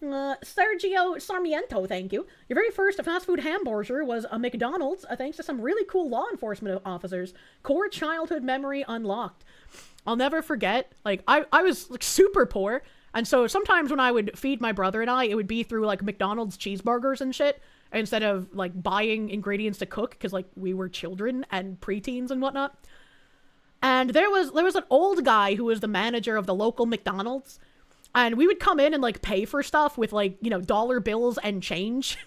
Sergio Sarmiento, thank you. Your very first fast food hamburger was a McDonald's, thanks to some really cool law enforcement officers. Core childhood memory unlocked. I'll never forget, like, I was like, super poor, and so sometimes when I would feed my brother and I, it would be through, like, McDonald's cheeseburgers and shit, instead of, like, buying ingredients to cook, because, like, we were children and preteens and whatnot. And there was an old guy who was the manager of the local McDonald's, And we would come in and, like, pay for stuff with, like, you know, dollar bills and change.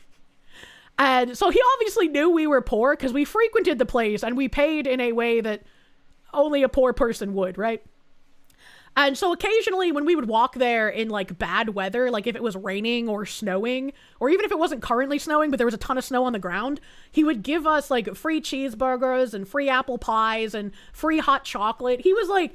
And so he obviously knew we were poor because we frequented the place and we paid in a way that only a poor person would, right? And so occasionally when we would walk there in, like, bad weather, like if it was raining or snowing, or even if it wasn't currently snowing, but there was a ton of snow on the ground, he would give us, like, free cheeseburgers and free apple pies and free hot chocolate. He was like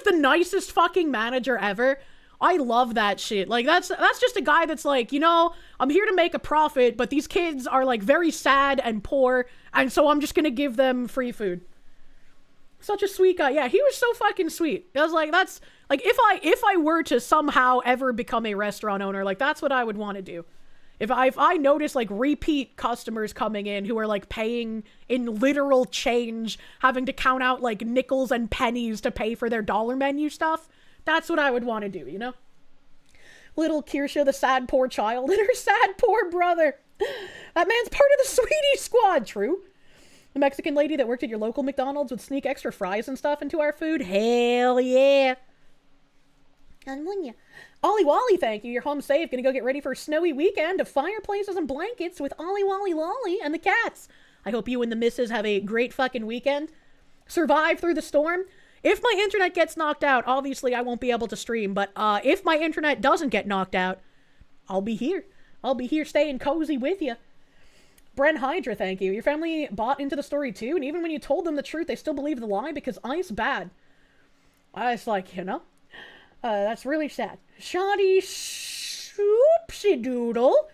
the nicest fucking manager ever. I love that shit. Like, that's just a guy that's like, you know, I'm here to make a profit, but these kids are, like, very sad and poor, and so I'm just gonna give them free food. Such a sweet guy. Yeah, he was so fucking sweet. I was like, that's, like, if I were to somehow ever become a restaurant owner, like, that's what I would want to do. If I notice, like, repeat customers coming in who are, like, paying in literal change, having to count out, like, nickels and pennies to pay for their dollar menu stuff, that's what I would want to do, you know? Little Kirsche, the sad poor child, and her sad poor brother. That man's part of the Sweetie Squad, true. The Mexican lady that worked at your local McDonald's would sneak extra fries and stuff into our food. Hell yeah. Ollie Wally, thank you. You're home safe. Gonna go get ready for a snowy weekend of fireplaces and blankets with Ollie Wally Lolly and the cats. I hope you and the missus have a great fucking weekend. Survive through the storm. If my internet gets knocked out, obviously I won't be able to stream, but if my internet doesn't get knocked out, I'll be here. I'll be here staying cozy with you. Bren Hydra, thank you. Your family bought into the story too, and even when you told them the truth, they still believed the lie because ice bad. I was like, you know, that's really sad. Shoddy Soupsy Doodle,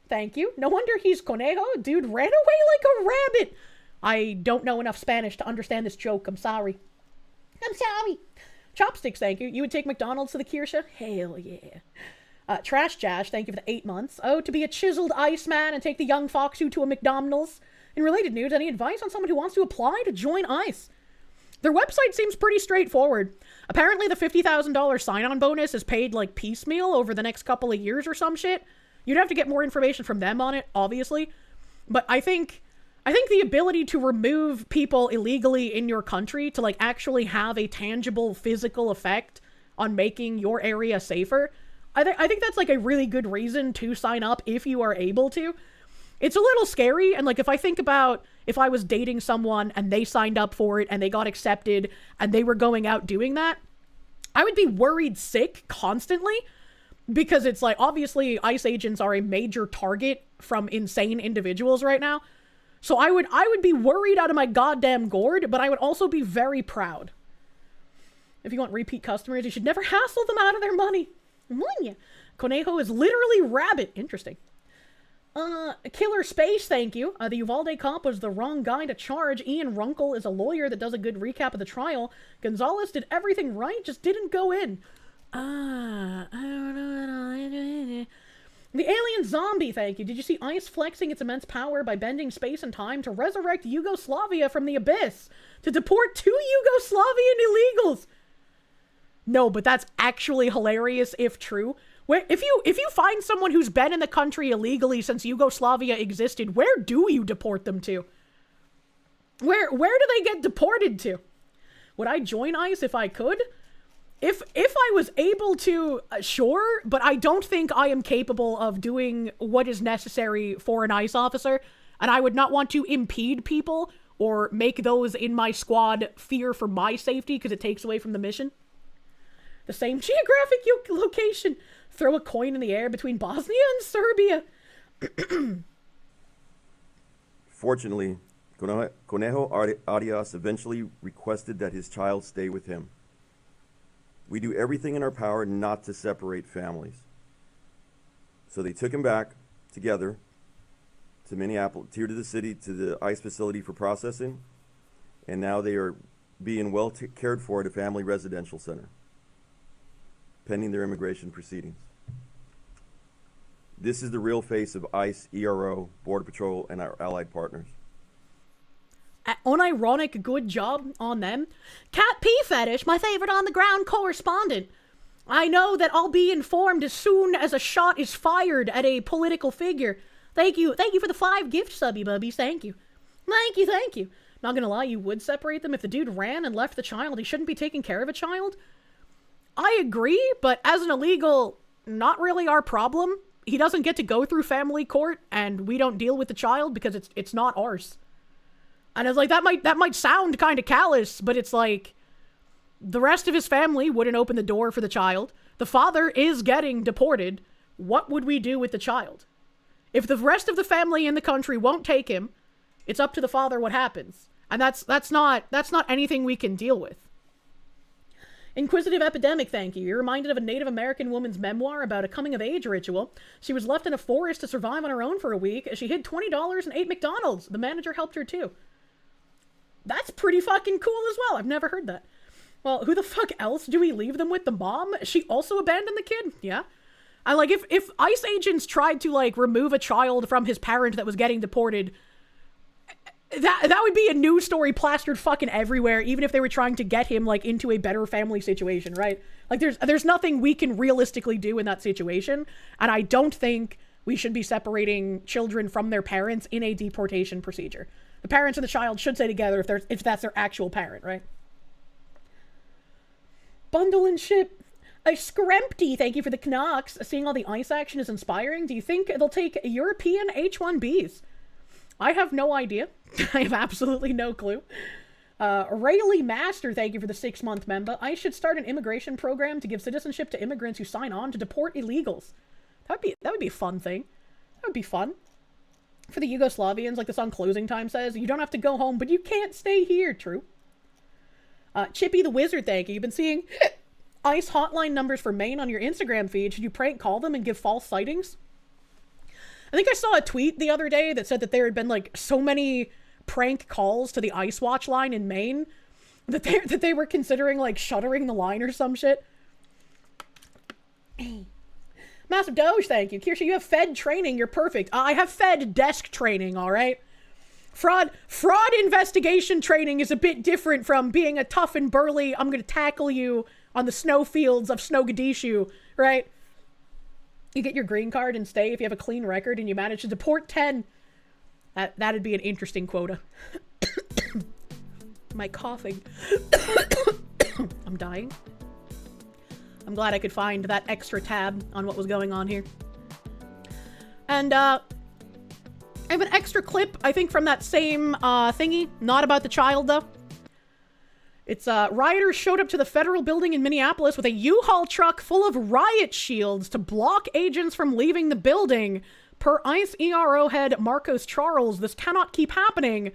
thank you. No wonder he's conejo. Dude ran away like a rabbit. I don't know enough Spanish to understand this joke. I'm sorry. I'm sorry. Chopsticks, thank you. You would take McDonald's to the Kirsche? Hell yeah. Trash Jash, thank you for the 8 months. Oh, to be a chiseled Iceman and take the young Foxu to a McDonald's. In related news, any advice on someone who wants to apply to join ICE? Their website seems pretty straightforward. Apparently the $50,000 sign-on bonus is paid, like, piecemeal over the next couple of years or some shit. You'd have to get more information from them on it, obviously. But I think the ability to remove people illegally in your country to, like, actually have a tangible physical effect on making your area safer, I think that's, like, a really good reason to sign up if you are able to. It's a little scary, and, like, if I think about if I was dating someone and they signed up for it and they got accepted and they were going out doing that, I would be worried sick constantly because it's, like, obviously ICE agents are a major target from insane individuals right now. So I would be worried out of my goddamn gourd, but I would also be very proud. If you want repeat customers, you should never hassle them out of their money. Conejo is literally rabbit. Interesting. Killer Space, thank you. The Uvalde cop was the wrong guy to charge. Ian Runkle is a lawyer that does a good recap of the trial. Gonzalez did everything right, just didn't go in. I don't know. The Alien Zombie, thank you. Did you see ICE flexing its immense power by bending space and time to resurrect Yugoslavia from the abyss? To deport 2 Yugoslavian illegals? No, but that's actually hilarious if true. If you find someone who's been in the country illegally since Yugoslavia existed, where do you deport them to? Where do they get deported to? Would I join ICE if I could? If I was able to, sure, but I don't think I am capable of doing what is necessary for an ICE officer, and I would not want to impede people or make those in my squad fear for my safety because it takes away from the mission. The same geographic location. Throw a coin in the air between Bosnia and Serbia. Fortunately, Conejo Arias eventually requested that his child stay with him. We do everything in our power not to separate families. So they took him back together to Minneapolis, here to the city, to the ICE facility for processing, and now they are being well cared for at a family residential center, pending their immigration proceedings. This is the real face of ICE, ERO, Border Patrol, and our allied partners. Unironic good job on them. Cat P Fetish, my favorite on-the-ground correspondent. I know that I'll be informed as soon as a shot is fired at a political figure. Thank you for the 5 gift subby bubbies. Thank you. Not gonna lie, you would separate them if the dude ran and left the child. He shouldn't be taking care of a child. I agree, but as an illegal, not really our problem. He doesn't get to go through family court, and we don't deal with the child because it's not ours. And it's like, that might sound kind of callous, but it's like, the rest of his family wouldn't open the door for the child. The father is getting deported. What would we do with the child? If the rest of the family in the country won't take him, it's up to the father what happens. And that's not anything we can deal with. Inquisitive Epidemic, thank you. You're reminded of a Native American woman's memoir about a coming-of-age ritual. She was left in a forest to survive on her own for a week as she hid $20 and ate McDonald's. The manager helped her too. That's pretty fucking cool as well. I've never heard that. Well, who the fuck else do we leave them with? The mom? She also abandoned the kid? Yeah. And like, if ICE agents tried to like remove a child from his parent that was getting deported, that would be a news story plastered fucking everywhere, even if they were trying to get him like into a better family situation, right? Like there's nothing we can realistically do in that situation, and I don't think we should be separating children from their parents in a deportation procedure. The parents and the child should stay together if that's their actual parent, right? Bundle and ship. A Scrempty, thank you for the Canucks. Seeing all the ICE action is inspiring. Do you think they'll take European H-1Bs? I have no idea. I have absolutely no clue. Rayleigh Master, thank you for the 6-month member. I should start an immigration program to give citizenship to immigrants who sign on to deport illegals. That would be a fun thing. That would be fun. For the Yugoslavians, like the song Closing Time says, you don't have to go home, but you can't stay here. True. Chippy the Wizard, thank you. You've been seeing ICE hotline numbers for Maine on your Instagram feed. Should you prank call them and give false sightings? I think I saw a tweet the other day that said that there had been like so many prank calls to the ICE watch line in Maine that they were considering like shuttering the line or some shit. Massive Doge, thank you. Kirsche, you have Fed training. You're perfect. I have Fed desk training, all right? Fraud investigation training is a bit different from being a tough and burly, I'm going to tackle you on the snowfields of Snowgadishu, right? You get your green card and stay if you have a clean record and you manage to deport 10. That'd be an interesting quota. My coughing. I'm dying. I'm glad I could find that extra tab on what was going on here. And, I have an extra clip, I think, from that same, thingy. Not about the child, though. It's, rioters showed up to the federal building in Minneapolis with a U-Haul truck full of riot shields to block agents from leaving the building. Per ICE ERO head Marcos Charles, this cannot keep happening,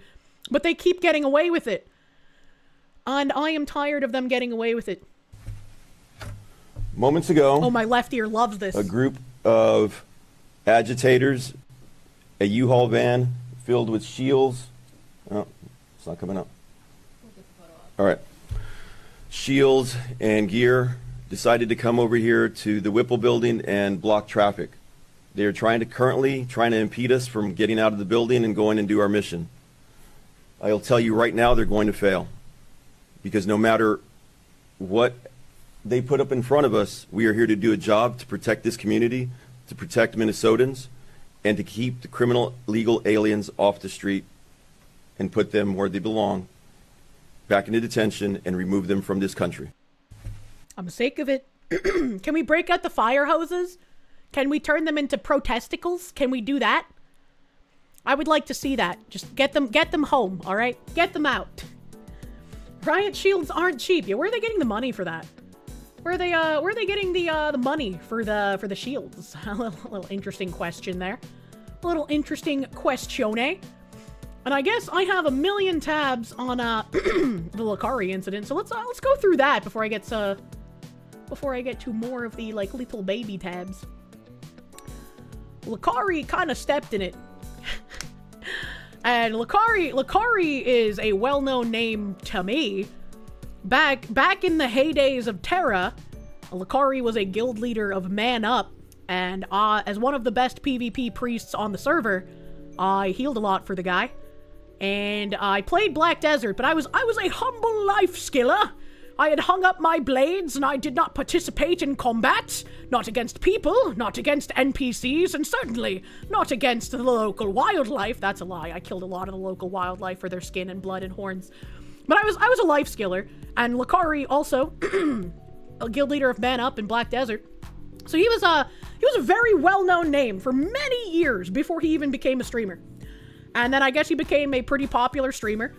but they keep getting away with it. And I am tired of them getting away with it. Moments ago... Oh, my left ear loves this. A group of agitators, a U-Haul van filled with shields. Oh, it's not coming up. All right. Shields and gear decided to come over here to the Whipple building and block traffic. They're currently trying to impede us from getting out of the building and going and do our mission. I'll tell you right now, they're going to fail. Because no matter what they put up in front of us, we are here to do a job to protect this community, to protect Minnesotans, and to keep the criminal legal aliens off the street and put them where they belong, back into detention, and remove them from this country. I'm sick of it. Can we break out the fire hoses? Can we turn them into protesticles? Can we do that? I would like to see that. Just get them home, all right? Get them out. Riot shields aren't cheap. Yeah, where are they getting the money for that? Where are they getting the money for the shields? A little interesting question there. A little interesting questione. And I guess I have a million tabs on the Lakari incident. So let's go through that before I get to more of the like little baby tabs. Lakari kind of stepped in it. And Lakari is a well-known name to me. Back in the heydays of Terra, Lakari was a guild leader of Man Up, and as one of the best PvP priests on the server, I healed a lot for the guy. And I played Black Desert, but I was a humble life skiller. I had hung up my blades, and I did not participate in combat. Not against people, not against NPCs, and certainly not against the local wildlife. That's a lie. I killed a lot of the local wildlife for their skin and blood and horns. But I was a life skiller, and Lakari also a guild leader of Man Up in Black Desert. So he was a very well-known name for many years before he even became a streamer. And then I guess he became a pretty popular streamer.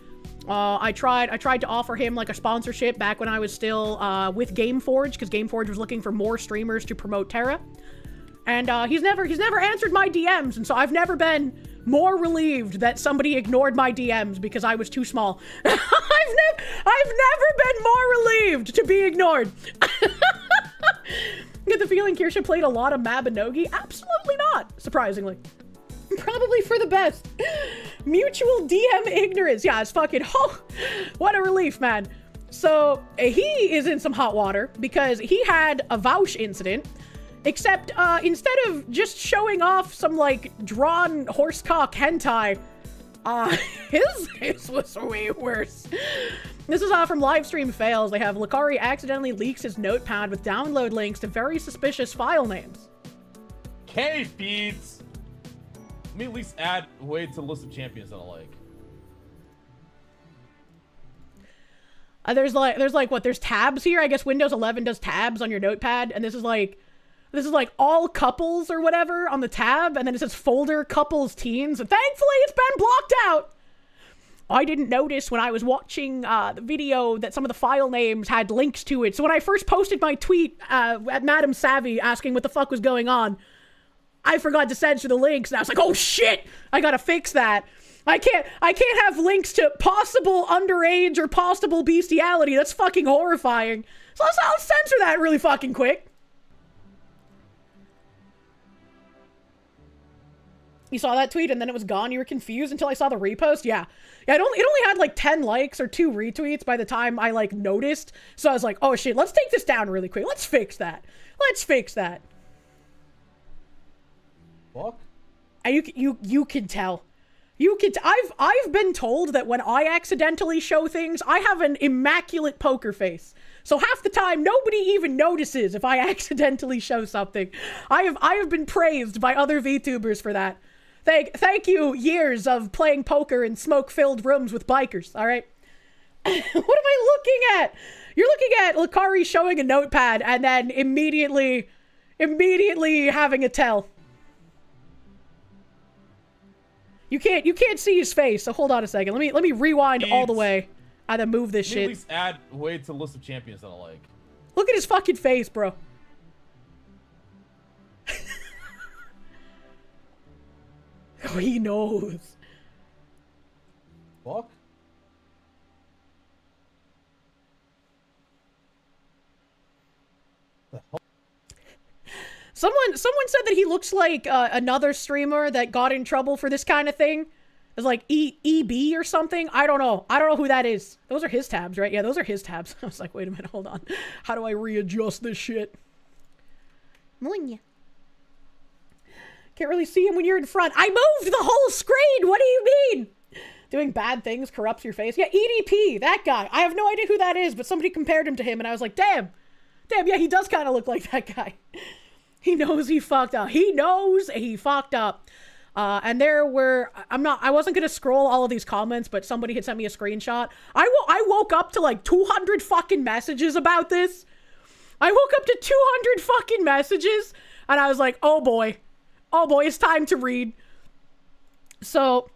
I tried to offer him like a sponsorship back when I was still with Gameforge, because Gameforge was looking for more streamers to promote Terra. And he's never answered my DMs, and so I've never been more relieved that somebody ignored my DMs because I was too small. I've never been more relieved to be ignored. Get the feeling Kirsche played a lot of Mabinogi? Absolutely not, surprisingly. Probably for the best. Mutual DM ignorance. Yeah, it's fucking, oh, what a relief, man. So he is in some hot water because he had a Vouch incident, except instead of just showing off some like drawn horsecock hentai, his was way worse. This is from Livestream Fails. They have Lakari accidentally leaks his notepad with download links to very suspicious file names. Cave beads. Let me at least add a way to the list of champions that I like. There's like what? There's tabs here. I guess Windows 11 does tabs on your notepad, and this is like all couples or whatever on the tab, and then it says folder couples teens. And thankfully, it's been blocked out. I didn't notice when I was watching the video that some of the file names had links to it. So when I first posted my tweet at Madam Savvy asking what the fuck was going on, I forgot to censor the links, and I was like, oh shit, I gotta fix that. I can't have links to possible underage or possible bestiality. That's fucking horrifying. So I'll censor that really fucking quick. You saw that tweet and then it was gone. You were confused until I saw the repost. Yeah, it only had like 10 likes or 2 retweets by the time I like noticed. So I was like, oh shit, let's take this down really quick. Let's fix that. Fuck. And you can tell. I've been told that when I accidentally show things, I have an immaculate poker face. So half the time, nobody even notices if I accidentally show something. I have been praised by other VTubers for that. Thank you, years of playing poker in smoke-filled rooms with bikers, all right? What am I looking at? You're looking at Lakari showing a notepad and then immediately having a tell. You can't see his face, so hold on a second. Let me rewind all the way and then move this Let me shit. at least add a way to the list of champions that I like. Look at his fucking face, bro. Oh, he knows. Fuck. The hell? Someone said that he looks like another streamer that got in trouble for this kind of thing. It's like EB or something. I don't know who that is. Those are his tabs, right? Yeah, those are his tabs. I was like, wait a minute, hold on. How do I readjust this shit? Monya. Can't really see him when you're in front. I moved the whole screen. What do you mean? Doing bad things corrupts your face. Yeah, EDP, that guy. I have no idea who that is, but somebody compared him to him, and I was like, damn, yeah, he does kind of look like that guy. He knows he fucked up. He knows he fucked up. And there were, I wasn't going to scroll all of these comments, but somebody had sent me a screenshot. I woke up to like 200 fucking messages about this. I woke up to 200 fucking messages, and I was like, oh boy, it's time to read. So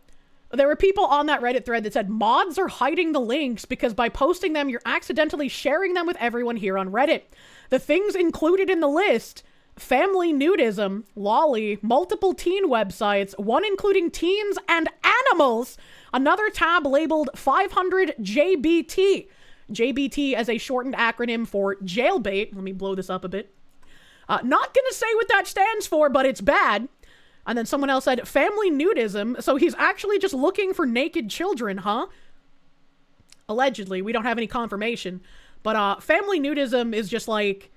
there were people on that Reddit thread that said mods are hiding the links because by posting them, you're accidentally sharing them with everyone here on Reddit. The things included in the list: family nudism, lolly, multiple teen websites, one including teens and animals, another tab labeled 500 JBT. JBT as a shortened acronym for jailbait. Let me blow this up a bit. Not gonna say what that stands for, but it's bad. And then someone else said family nudism, so he's actually just looking for naked children, huh? Allegedly, we don't have any confirmation. But family nudism is just like,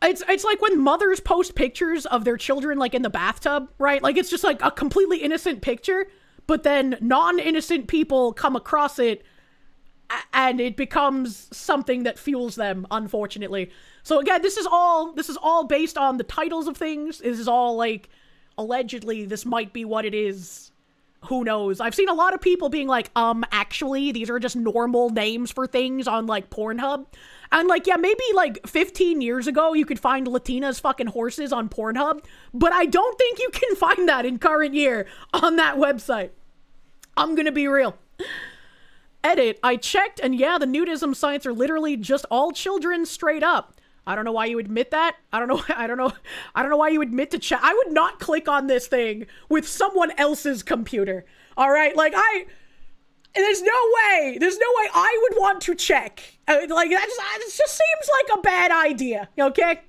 it's like when mothers post pictures of their children like in the bathtub, right? Like it's just like a completely innocent picture, but then non-innocent people come across it and it becomes something that fuels them, unfortunately. So again, this is all based on the titles of things. This is all like, allegedly, this might be what it is. who knows? I've seen a lot of people being like, actually, these are just normal names for things on, like, Pornhub. And, like, yeah, maybe, like, 15 years ago, you could find Latinas fucking horses on Pornhub, but I don't think you can find that in current year on that website. I'm gonna be real. Edit, I checked, and yeah, the nudism sites are literally just all children straight up. I don't know why you admit that. I don't know why you admit to check. I would not click on this thing with someone else's computer. All right, like there's no way I would want to check. Like that just seems like a bad idea. Okay.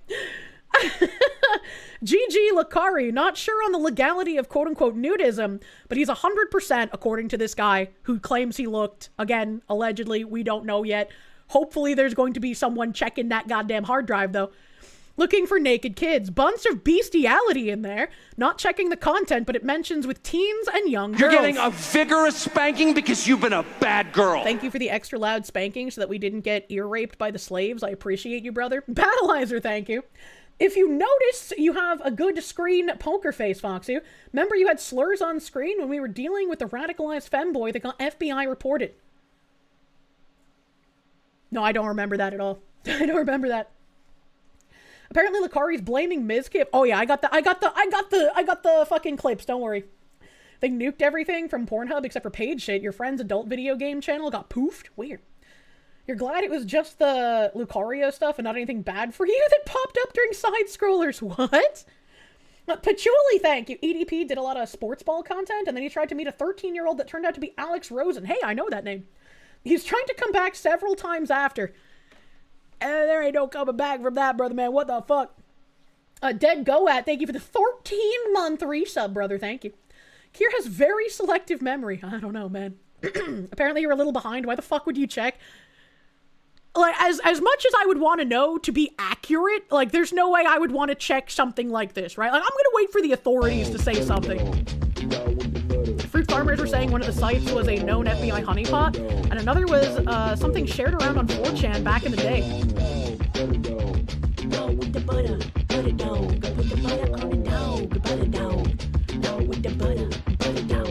GG Lakari, not sure on the legality of quote-unquote nudism, but he's 100% according to this guy who claims he looked. Again, allegedly, we don't know yet. Hopefully there's going to be someone checking that goddamn hard drive, though. Looking for naked kids. Bunch of bestiality in there. Not checking the content, but it mentions with teens and young girls. You're getting a vigorous spanking because you've been a bad girl. Thank you for the extra loud spanking so that we didn't get ear raped by the slaves. I appreciate you, brother. Battleizer, thank you. If you notice, you have a good screen poker face, Foxy. Remember you had slurs on screen when we were dealing with the radicalized femboy that got FBI reported. No, I don't remember that at all. I don't remember that. Apparently Lakari's blaming Mizkip. Oh yeah, I got the fucking clips, don't worry. They nuked everything from Pornhub except for page shit. Your friend's adult video game channel got poofed? Weird. You're glad it was just the Lucario stuff and not anything bad for you that popped up during side scrollers. What? Patchouli, thank you. EDP did a lot of sports ball content, and then he tried to meet a 13-year-old that turned out to be Alex Rosen. Hey, I know that name. He's trying to come back several times after. There ain't no coming back from that, brother, man. What the fuck? Dead Goat, thank you for the 14-month resub, brother. Thank you. Kier has very selective memory. I don't know, man. Apparently you're a little behind. Why the fuck would you check? Like, as much as I would want to know to be accurate, like, there's no way I would want to check something like this, right? Like, I'm gonna wait for the authorities to say something. Fruit farmers were saying one of the sites was a known FBI honeypot, and another was something shared around on 4chan back in the day. No with the butter, butter dog. Put the butter on the dog, butter dog. No with the butter, butter dog.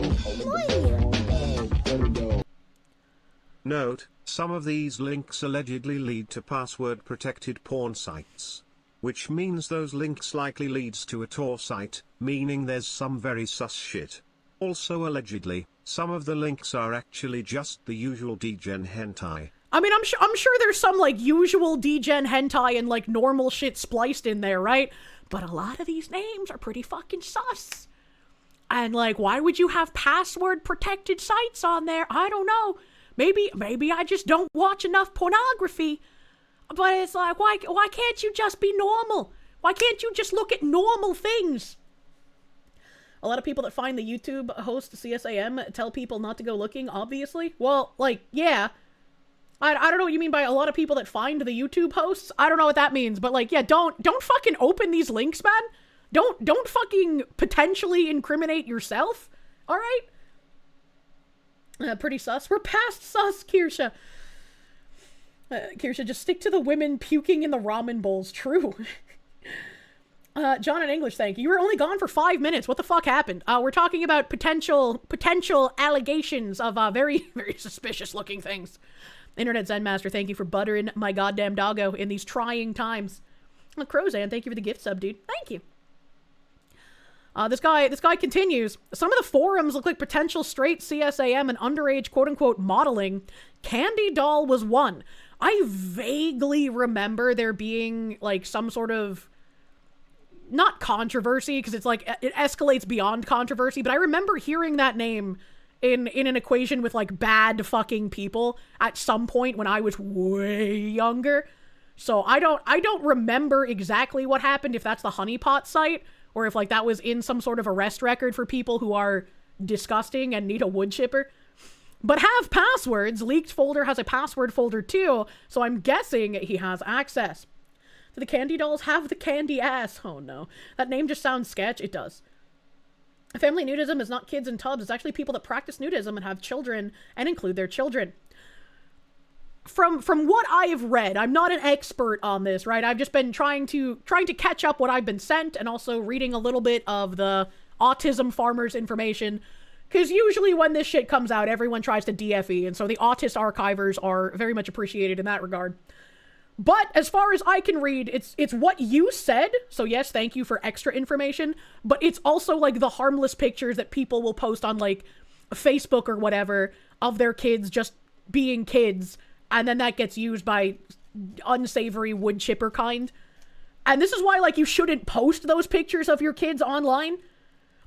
Note, some of these links allegedly lead to password-protected porn sites. Which means those links likely leads to a Tor site, meaning there's some very sus shit. Also allegedly, some of the links are actually just the usual degen hentai. I mean, I'm sure there's some, like, usual degen hentai and, like, normal shit spliced in there, right? But a lot of these names are pretty fucking sus. And, like, why would you have password-protected sites on there? I don't know. Maybe I just don't watch enough pornography. But it's like, why can't you just be normal? Why can't you just look at normal things? A lot of people that find the YouTube host CSAM tell people not to go looking, obviously. Well, like, yeah. I don't know what you mean by a lot of people that find the YouTube hosts. I don't know what that means, but like, yeah, don't fucking open these links, man. Don't fucking potentially incriminate yourself. All right? Pretty sus. We're past sus, Kirsche. Kirsche, just stick to the women puking in the ramen bowls. True. John in English, thank you. You were only gone for 5 minutes. What the fuck happened? We're talking about potential allegations of very, very suspicious looking things. Internet Zen Master, thank you for buttering my goddamn doggo in these trying times. Crozan, thank you for the gift sub, dude. Thank you. This guy continues. Some of the forums look like potential straight CSAM and underage quote-unquote modeling. Candy Doll was one. I vaguely remember there being, like, some sort of, not controversy, because it's like, it escalates beyond controversy, but I remember hearing that name in an equation with, like, bad fucking people at some point when I was way younger. So I don't remember exactly what happened, if that's the honeypot site, or if, like, that was in some sort of arrest record for people who are disgusting and need a wood chipper. But have passwords. Leaked folder has a password folder too, so I'm guessing he has access. Do the candy dolls have the candy ass? Oh no. That name just sounds sketch. It does. Family nudism is not kids in tubs. It's actually people that practice nudism and have children and include their children. From what I have read, I'm not an expert on this, right? I've just been trying to catch up what I've been sent and also reading a little bit of the autism farmers information. Because usually when this shit comes out, everyone tries to DFE, and so the autist archivers are very much appreciated in that regard. But as far as I can read, it's what you said, so yes, thank you for extra information, but it's also like the harmless pictures that people will post on like Facebook or whatever of their kids just being kids, and then that gets used by unsavory wood chipper kind. And this is why, like, you shouldn't post those pictures of your kids online.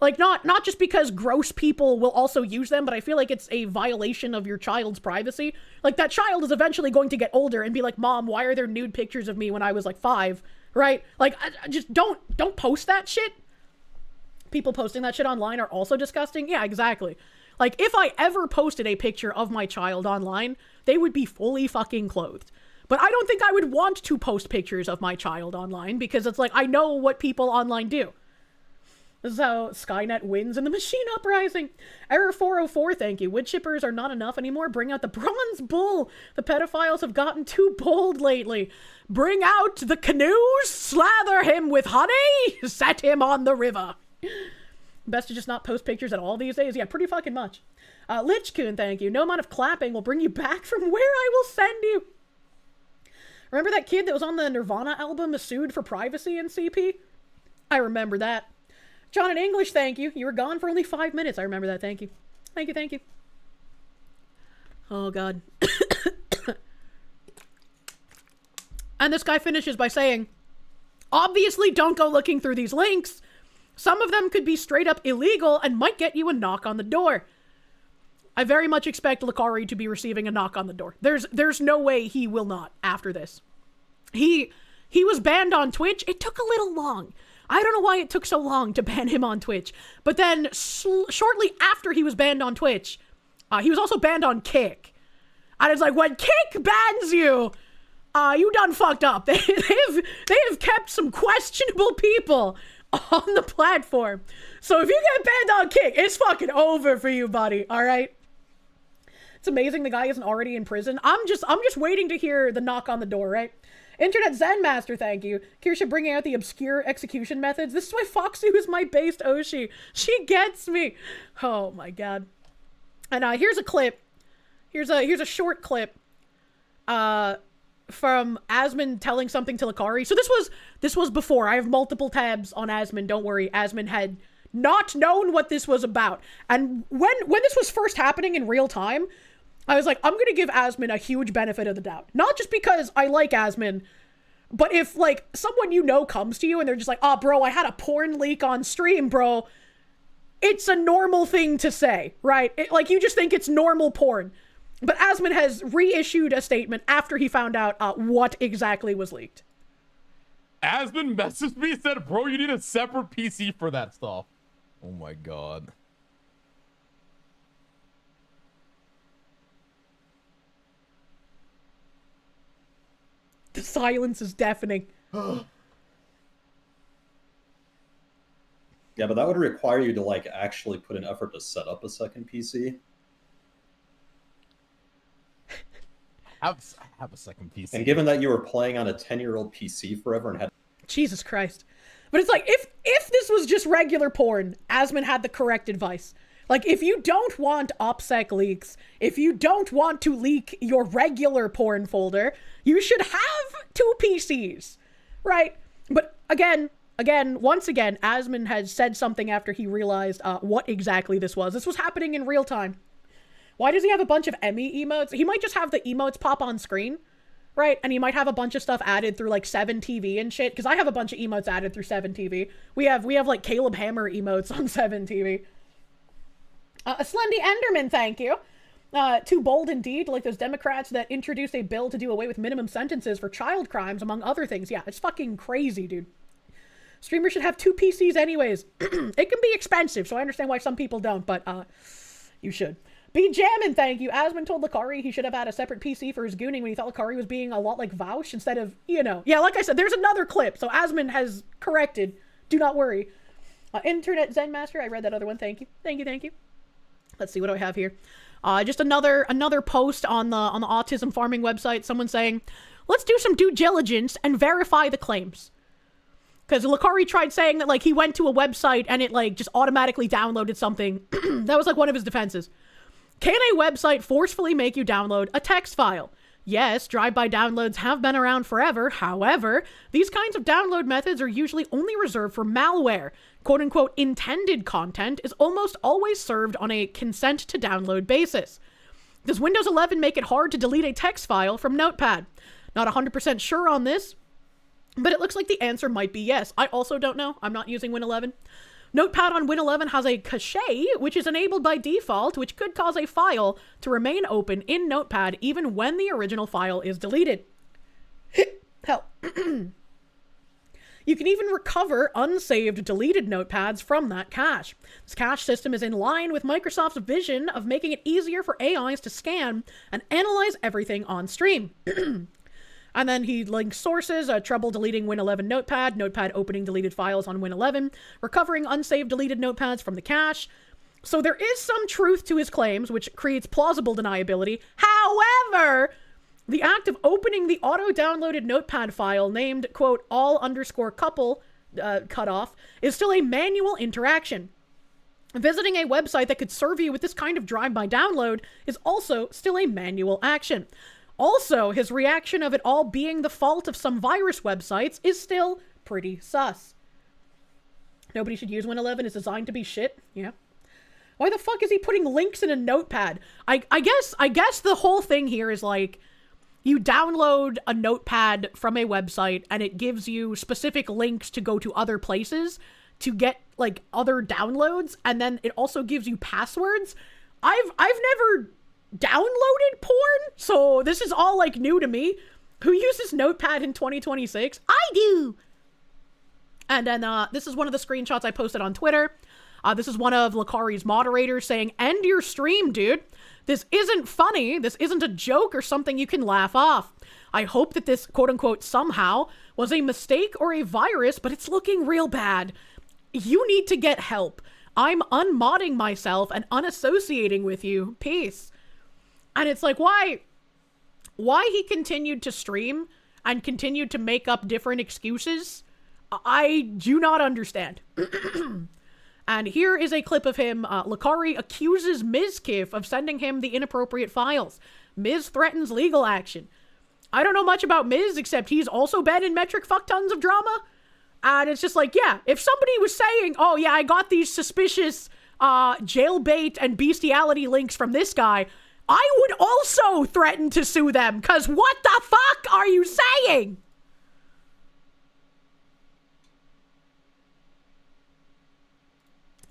Like, not just because gross people will also use them, but I feel like it's a violation of your child's privacy. Like, that child is eventually going to get older and be like, Mom, why are there nude pictures of me when I was, like, 5? Right? Like, just don't post that shit. People posting that shit online are also disgusting. Yeah, exactly. Like, if I ever posted a picture of my child online, they would be fully fucking clothed. But I don't think I would want to post pictures of my child online because it's like, I know what people online do. This is how Skynet wins in the machine uprising. Error 404, thank you. Wood chippers are not enough anymore. Bring out the bronze bull. The pedophiles have gotten too bold lately. Bring out the canoes. Slather him with honey. Set him on the river. Best to just not post pictures at all these days. Yeah, pretty fucking much. Lichkun, thank you. No amount of clapping will bring you back from where I will send you. Remember that kid that was on the Nirvana album sued for privacy in CP? I remember that. John in English, thank you. You were gone for only 5 minutes. I remember that. Thank you. Thank you, thank you. Oh, God. And this guy finishes by saying, obviously don't go looking through these links. Some of them could be straight up illegal and might get you a knock on the door. I very much expect Lakari to be receiving a knock on the door. There's no way he will not after this. He was banned on Twitch. It took a little long. I don't know why it took so long to ban him on Twitch. But then shortly after he was banned on Twitch, he was also banned on Kick. And it's like, when Kick bans you, you done fucked up. They have kept some questionable people on the platform. So if you get banned on Kick, it's fucking over for you, buddy. All right? It's amazing the guy isn't already in prison. I'm just waiting to hear the knock on the door, right? Internet Zen Master, thank you. Kirsche bringing out the obscure execution methods. This is why Foxy was my based Oshi. She gets me. Oh my God. And here's a clip. Here's a short clip from Asmon telling something to Lakari. So this was before. I have multiple tabs on Asmon. Don't worry. Asmon had not known what this was about. And when this was first happening in real time, I was like, I'm going to give Asmon a huge benefit of the doubt. Not just because I like Asmon, but if, like, someone you know comes to you and they're just like, oh, bro, I had a porn leak on stream, bro. It's a normal thing to say, right? Like, you just think it's normal porn. But Asmon has reissued a statement after he found out what exactly was leaked. Asmon messaged me and said, bro, you need a separate PC for that stuff. Oh my God. The silence is deafening. Yeah, but that would require you to, like, actually put an effort to set up a second PC. I have a second PC. And given that you were playing on a 10-year-old PC forever and had... Jesus Christ. But it's like, if this was just regular porn, Asmon had the correct advice. Like, if you don't want OPSEC leaks, if you don't want to leak your regular porn folder, you should have 2 PCs, right? But again, once again, Asmon has said something after he realized what exactly this was. This was happening in real time. Why does he have a bunch of Emmy emotes? He might just have the emotes pop on screen, right? And he might have a bunch of stuff added through, like, 7TV and shit, because I have a bunch of emotes added through 7TV. We have like, Caleb Hammer emotes on 7TV. A Slendy Enderman, thank you. Too bold indeed, like those Democrats that introduced a bill to do away with minimum sentences for child crimes, among other things. Yeah, it's fucking crazy, dude. Streamers should have 2 PCs anyways. It can be expensive, so I understand why some people don't, but you should. Be jammin', thank you. Asmon told Lakari he should have had a separate PC for his gooning when he thought Lakari was being a lot like Vaush instead of, you know. Yeah, like I said, there's another clip, so Asmon has corrected. Do not worry. Internet Zen Master, I read that other one. Thank you. Thank you, thank you. Let's see, what do I have here? Just another post on the autism farming website. Someone saying, let's do some due diligence and verify the claims. Because Lakari tried saying that, like, he went to a website and it, like, just automatically downloaded something. That was, like, one of his defenses. Can a website forcefully make you download a text file? Yes, drive-by downloads have been around forever. However, these kinds of download methods are usually only reserved for malware. Quote-unquote intended content is almost always served on a consent-to-download basis. Does Windows 11 make it hard to delete a text file from Notepad? Not 100% sure on this, but it looks like the answer might be yes. I also don't know. I'm not using Win 11. Notepad on Win 11 has a cache, which is enabled by default, which could cause a file to remain open in Notepad even when the original file is deleted. Hell. You can even recover unsaved deleted notepads from that cache. This cache system is in line with Microsoft's vision of making it easier for AIs to scan and analyze everything on stream. And then he links sources, trouble deleting Win 11 Notepad, Notepad opening deleted files on Win 11, recovering unsaved deleted notepads from the cache. So there is some truth to his claims, which creates plausible deniability. However, the act of opening the auto-downloaded Notepad file named, quote, all_couple cutoff is still a manual interaction. Visiting a website that could serve you with this kind of drive-by download is also still a manual action. Also, his reaction of it all being the fault of some virus websites is still pretty sus. Nobody should use Win 11. It's designed to be shit. Yeah. Why the fuck is he putting links in a notepad? I guess the whole thing here is like, you download a notepad from a website and it gives you specific links to go to other places to get like other downloads, and then it also gives you passwords. I've never downloaded porn, so this is all like new to me. Who uses Notepad in 2026? I do. And then this is one of the screenshots I posted on Twitter. This is one of Lakari's moderators saying, "End your stream, dude. This isn't funny. This isn't a joke or something you can laugh off. I hope that this quote-unquote somehow was a mistake or a virus, but it's looking real bad. You need to get help. I'm unmodding myself and unassociating with you. Peace." And it's like, why he continued to stream and continued to make up different excuses, I do not understand. And here is a clip of him. Lakari accuses Ms. Kiff of sending him the inappropriate files. Ms. threatens legal action. I don't know much about Ms. except he's also been in metric fuck tons of drama. And it's just like, yeah, if somebody was saying, oh yeah, I got these suspicious jailbait and bestiality links from this guy, I would also threaten to sue them, because what the fuck are you saying?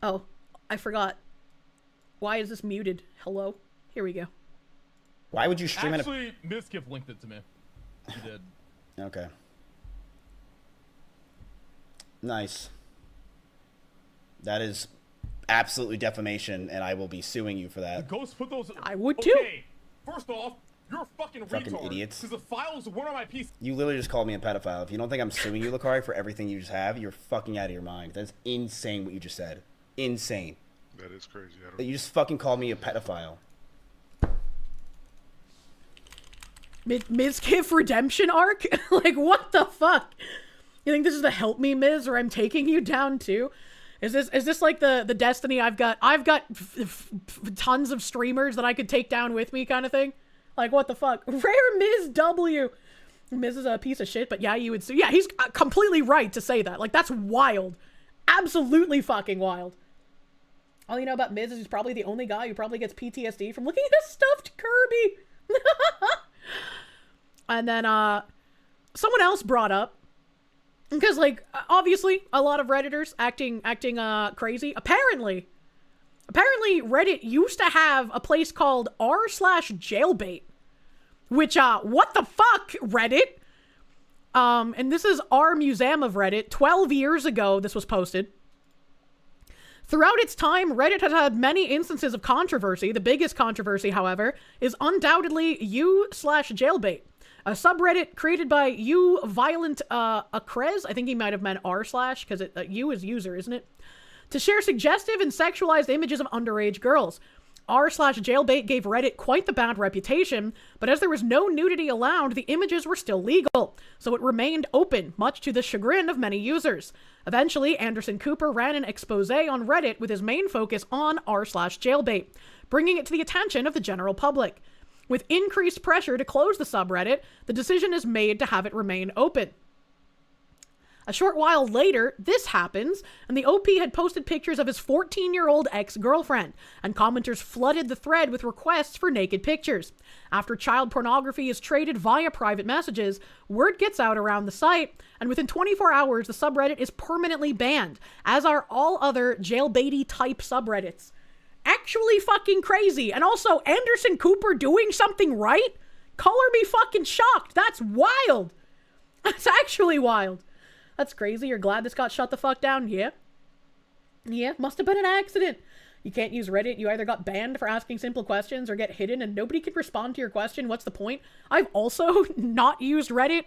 Oh, I forgot. Why is this muted? Hello? Here we go. Why would you stream it? Actually, Miskiff linked it to me. He did. Okay. Nice. That is absolutely defamation, and I will be suing you for that. Ghost put those. I would too. Okay, first off, you're a fucking retard. Idiots. Because the files weren't on my PC. You literally just called me a pedophile. If you don't think I'm suing you, Lakari, for everything you just have, you're fucking out of your mind. That's insane what you just said. Insane. That is crazy. You just fucking called me a pedophile. Ms. Kiff redemption arc? Like, what the fuck? You think this is the help me, Miz, or I'm taking you down too? Is this like the destiny I've got tons of streamers that I could take down with me kind of thing? Like, what the fuck? Rare Ms. W. Miz is a piece of shit, but yeah, you would sue. Yeah, he's completely right to say that. Like, that's wild. Absolutely fucking wild. All you know about Miz is he's probably the only guy who probably gets PTSD from looking at a stuffed Kirby. And then someone else brought up, because like obviously a lot of Redditors acting crazy. Apparently Reddit used to have a place called r/jailbait, which what the fuck, Reddit? And this is our museum of Reddit. 12 years ago this was posted. Throughout its time, Reddit has had many instances of controversy. The biggest controversy, however, is undoubtedly u/jailbait, a subreddit created by violent Acrez. I think he might have meant r/ because u is user, isn't it? To share suggestive and sexualized images of underage girls. r/jailbait gave Reddit quite the bad reputation, but as there was no nudity allowed, the images were still legal, so it remained open, much to the chagrin of many users. Eventually, Anderson Cooper ran an expose on Reddit with his main focus on r/jailbait, bringing it to the attention of the general public. With increased pressure to close the subreddit, the decision is made to have it remain open. A short while later, this happens, and the OP had posted pictures of his 14-year-old ex-girlfriend, and commenters flooded the thread with requests for naked pictures. After child pornography is traded via private messages, word gets out around the site, and within 24 hours, the subreddit is permanently banned, as are all other jailbaity-type subreddits. Actually fucking crazy. And also, Anderson Cooper doing something right? Color me fucking shocked. That's wild. That's actually wild. That's crazy. You're glad this got shut the fuck down? Yeah. Yeah, must have been an accident. You can't use Reddit. You either got banned for asking simple questions or get hidden and nobody can respond to your question. What's the point? I've also not used Reddit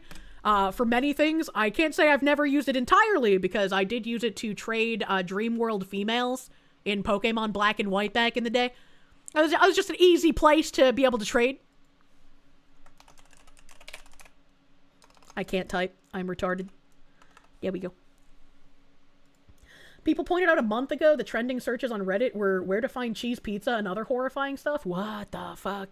for many things. I can't say I've never used it entirely because I did use it to trade Dream World females in Pokemon Black and White back in the day. I was just an easy place to be able to trade. I can't type. I'm retarded. There we go. People pointed out a month ago the trending searches on Reddit were where to find cheese pizza and other horrifying stuff. What the fuck?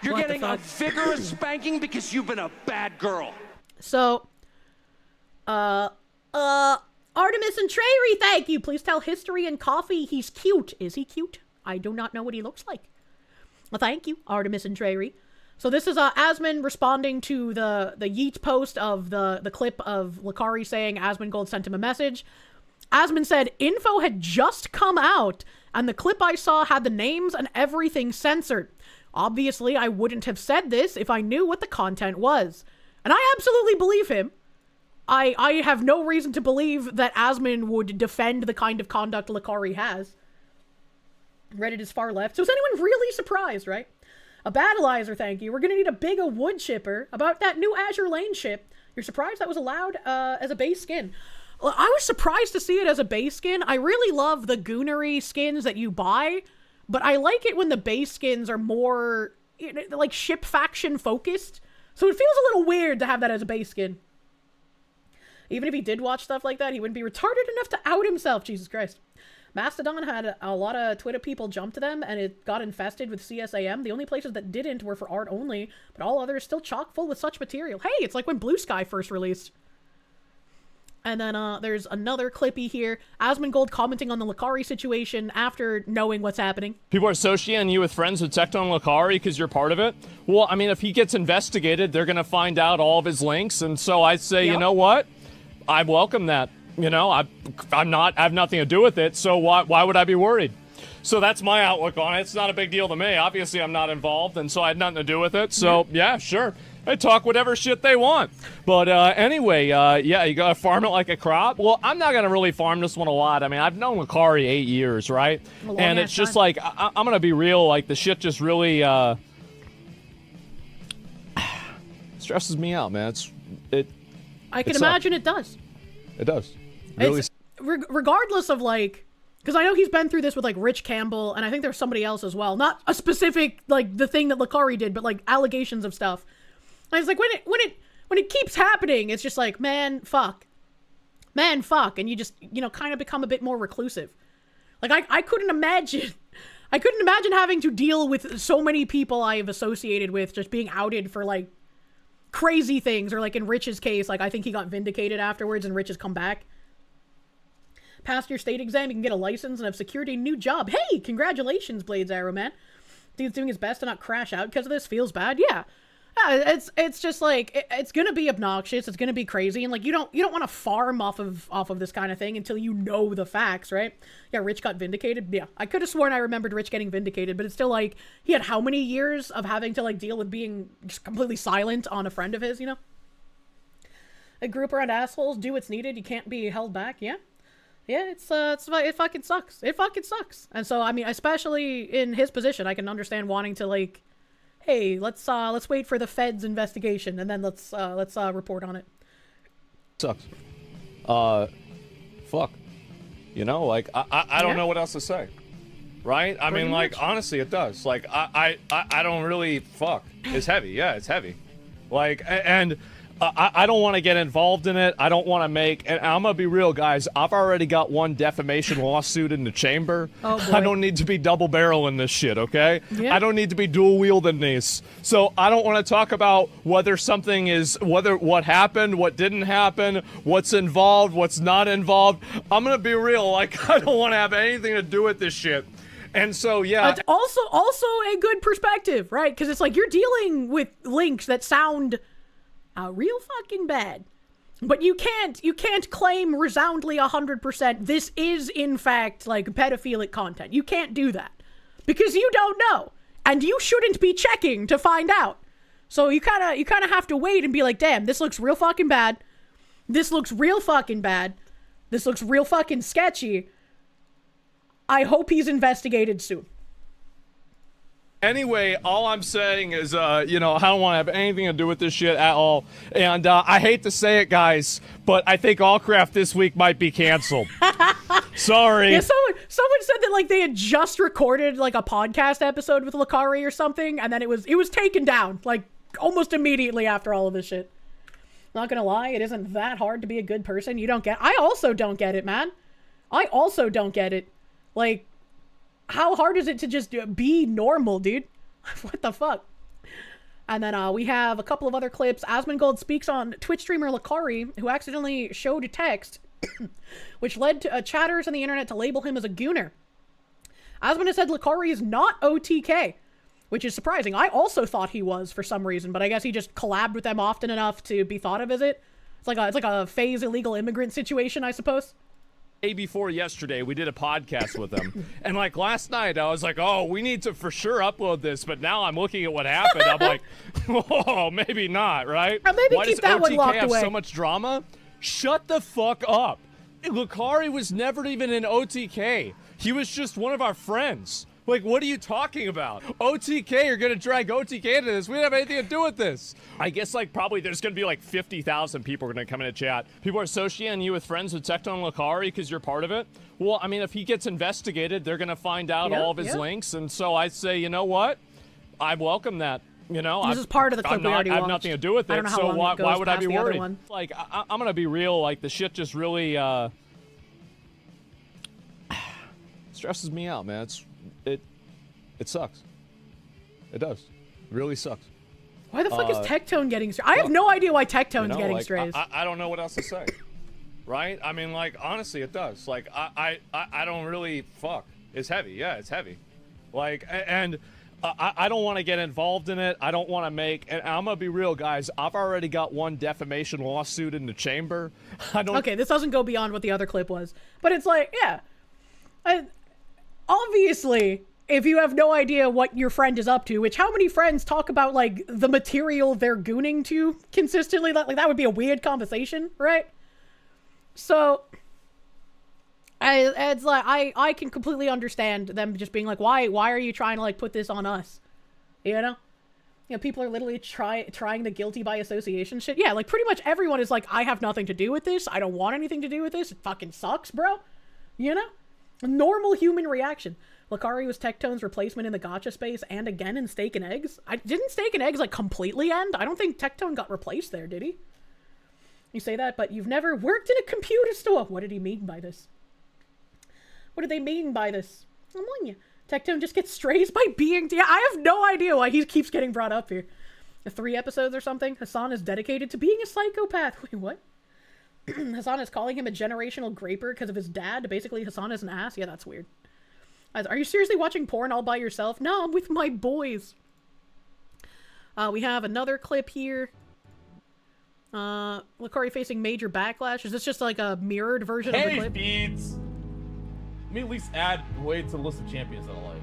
You're getting a vigorous spanking because you've been a bad girl. So, Artemis and Trary, thank you. Please tell History and Coffee he's cute. Is he cute? I do not know what he looks like. Well, thank you, Artemis and Trary. So this is Asmon responding to the Yeet post of the clip of Lakari saying Asmongold sent him a message. Asmon said, info had just come out, and the clip I saw had the names and everything censored. Obviously, I wouldn't have said this if I knew what the content was. And I absolutely believe him. I have no reason to believe that Asmon would defend the kind of conduct Lakari has. Reddit is far left. So is anyone really surprised, right? A Battleizer, thank you. We're going to need a big wood chipper about that new Azure Lane ship. You're surprised that was allowed as a base skin? Well, I was surprised to see it as a base skin. I really love the Goonery skins that you buy, but I like it when the base skins are more, you know, like ship faction focused. So it feels a little weird to have that as a base skin. Even if he did watch stuff like that, he wouldn't be retarded enough to out himself. Jesus Christ. Mastodon had a lot of Twitter people jump to them, and it got infested with CSAM. The only places that didn't were for art only, but all others still chock full with such material. Hey, it's like when Blue Sky first released. And then there's another clippy here. Asmongold commenting on the Lakari situation after knowing what's happening. People are associating you with friends with Tecton Lakari because you're part of it. Well, I mean, if he gets investigated, they're going to find out all of his links, and so I'd say, you know what? I welcome that. You know, I have nothing to do with it, so why would I be worried? So that's my outlook on it. It's not a big deal to me. Obviously, I'm not involved, and so I had nothing to do with it. So, yeah, sure. They talk whatever shit they want. But anyway, yeah, you gotta farm it like a crop. Well, I'm not gonna really farm this one a lot. I mean, I've known Lakari 8 years, right? And it's just like, I'm gonna be real, like, the shit just really stresses me out, man. I can imagine it does. It does. Really. Regardless of, like, because I know he's been through this with, like, Rich Campbell, and I think there's somebody else as well. Not a specific, like, the thing that Lakari did, but, like, allegations of stuff. And it's like, when it keeps happening, it's just like, man, fuck. Man, fuck. And you just, you know, kind of become a bit more reclusive. Like, I couldn't imagine having to deal with so many people I have associated with just being outed for, like, crazy things. Or, like, in Rich's case, like, I think he got vindicated afterwards and Rich has come back. Passed your state exam, you can get a license and have secured a new job. Hey, congratulations, Blades Arrow, man. Dude's doing his best to not crash out because of this. Feels bad. Yeah. It's just like, it's gonna be obnoxious. It's gonna be crazy. And like, you don't want to farm off of this kind of thing until you know the facts, right? Yeah, Rich got vindicated. Yeah, I could have sworn I remembered Rich getting vindicated, but it's still like, he had how many years of having to like deal with being just completely silent on a friend of his, you know? A group around assholes, do what's needed. You can't be held back. Yeah. Yeah, it fucking sucks. It fucking sucks. And so, I mean, especially in his position, I can understand wanting to like, hey, let's wait for the Fed's investigation and then let's report on it. Sucks. Fuck. You know, like I don't know what else to say. right? I mean, like, honestly, it does. Like, I don't really fuck. It's heavy. Yeah, it's heavy. Like, and I don't want to get involved in it. I don't want to make, and I'm gonna be real, guys. I've already got one defamation lawsuit in the chamber. Oh, boy. I don't need to be double barreling this shit, okay? Yeah. I don't need to be dual wielding these. So I don't want to talk about whether something is, what happened, what didn't happen, what's involved, what's not involved. I'm gonna be real. Like, I don't want to have anything to do with this shit. And so, yeah. It's also a good perspective, right? Because it's like you're dealing with links that sound real fucking bad, but you can't claim resoundly 100% this is in fact like pedophilic content. You can't do that because you don't know, and you shouldn't be checking to find out. So you kind of have to wait and be like, damn, this looks real fucking bad. This looks real fucking bad. This looks real fucking sketchy. I hope he's investigated soon. Anyway, all I'm saying is, you know, I don't want to have anything to do with this shit at all. And I hate to say it, guys, but I think Allcraft this week might be canceled. Sorry. Yeah, someone said that like they had just recorded like a podcast episode with Lakari or something, and then it was taken down like almost immediately after all of this shit. Not gonna lie, it isn't that hard to be a good person. I also don't get it, man. I also don't get it. Like, how hard is it to just be normal, dude? What the fuck? And then we have a couple of other clips. Asmongold speaks on Twitch streamer Lakari, who accidentally showed a text, which led to chatters on the internet to label him as a gooner. Asmon has said Lakari is not OTK, which is surprising. I also thought he was for some reason, but I guess he just collabed with them often enough to be thought of as it. It's like a phase illegal immigrant situation, I suppose. Day before yesterday, we did a podcast with them. And like last night, I was like, oh, we need to for sure upload this. But now I'm looking at what happened. I'm like, oh, maybe not, right? Or maybe Why keep does that one OTK locked have away. so much drama? Shut the fuck up. Lakari was never even in OTK. He was just one of our friends. Like, what are you talking about? OTK, you're gonna drag OTK into this. We don't have anything to do with this. I guess, like, probably there's gonna be, like, 50,000 people gonna come into chat. People are associating you with friends with Tecton Lakari because you're part of it. Well, I mean, if he gets investigated, they're gonna find out all of his links. And so I say, you know what? I welcome that. You know, This is part of the clip we already I have watched. nothing to do with I it, don't know how so long why it goes would I past be the other worried? one. Like, I'm gonna be real, like, the shit just really, stresses me out, man. It sucks. It does. It really sucks. Why the fuck is Tectone getting strays? I have no idea why Tectone's getting like, strays. I don't know what else to say. Right? I mean, like, honestly, it does. Like, I don't really fuck. It's heavy. Yeah, it's heavy. Like, and I don't want to get involved in it. I don't want to make, and I'm going to be real, guys. I've already got one defamation lawsuit in the chamber. Okay, this doesn't go beyond what the other clip was. But it's like, yeah. Obviously, if you have no idea what your friend is up to, which how many friends talk about, like, the material they're gooning to consistently? Like, that would be a weird conversation, right? So, it's like, I can completely understand them just being like, why are you trying to, like, put this on us? You know? You know, people are literally trying the guilty by association shit. Yeah, like, pretty much everyone is like, I have nothing to do with this. I don't want anything to do with this. It fucking sucks, bro. You know? A normal human reaction. Lakari was Tectone's replacement in the gacha space and again in Steak and Eggs. Didn't Steak and Eggs, like, completely end? I don't think Tectone got replaced there, did he? You say that, but you've never worked in a computer store. What did he mean by this? What did they mean by this? I'm on you. Tectone just gets strays by being... Yeah, I have no idea why he keeps getting brought up here. 3 episodes or something. Hassan is dedicated to being a psychopath. Wait, what? Hassan is calling him a generational graper because of his dad. Basically, Hassan is an ass. Yeah, that's weird. Are you seriously watching porn all by yourself? No, I'm with my boys. We have another clip here. Lakari facing major backlash. Is this just like a mirrored version of the clip? Beats. Let me at least add Wade to the list of champions that I like.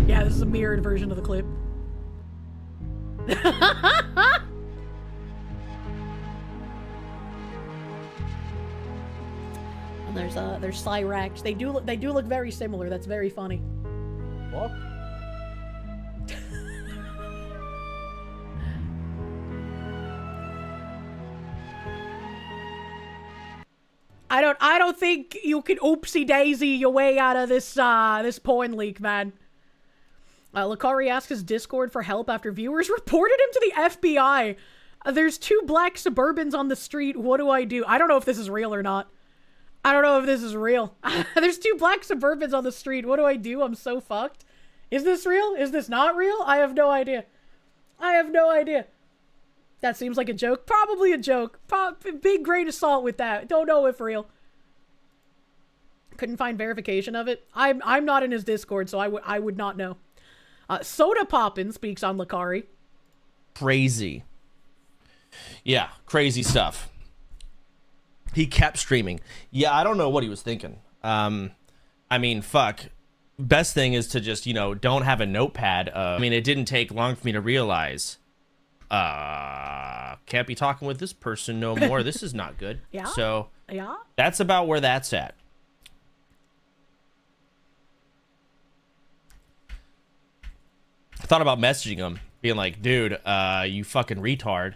Yeah, this is a mirrored version of the clip. And there's Cyrax. They do look very similar. That's very funny. What? I don't think you can oopsie daisy your way out of this this porn leak, man. Lakari asks his Discord for help after viewers reported him to the FBI. There's 2 black Suburbans on the street. What do I do? I don't know if this is real or not. I don't know if this is real. There's 2 black Suburbans on the street. What do I do? I'm so fucked. Is this real? Is this not real? I have no idea. I have no idea. That seems like a joke. Probably a joke. Big grain of salt with that. Don't know if real. Couldn't find verification of it. I'm not in his Discord, so I would not know. Soda Poppin speaks on Lakari. Crazy. Yeah, crazy stuff. He kept streaming. Yeah, I don't know what he was thinking. I mean, fuck. Best thing is to just, you know, don't have a notepad. I mean, it didn't take long for me to realize, can't be talking with this person no more. This is not good. Yeah. So yeah, that's about where that's at. I thought about messaging him, being like, dude, you fucking retard.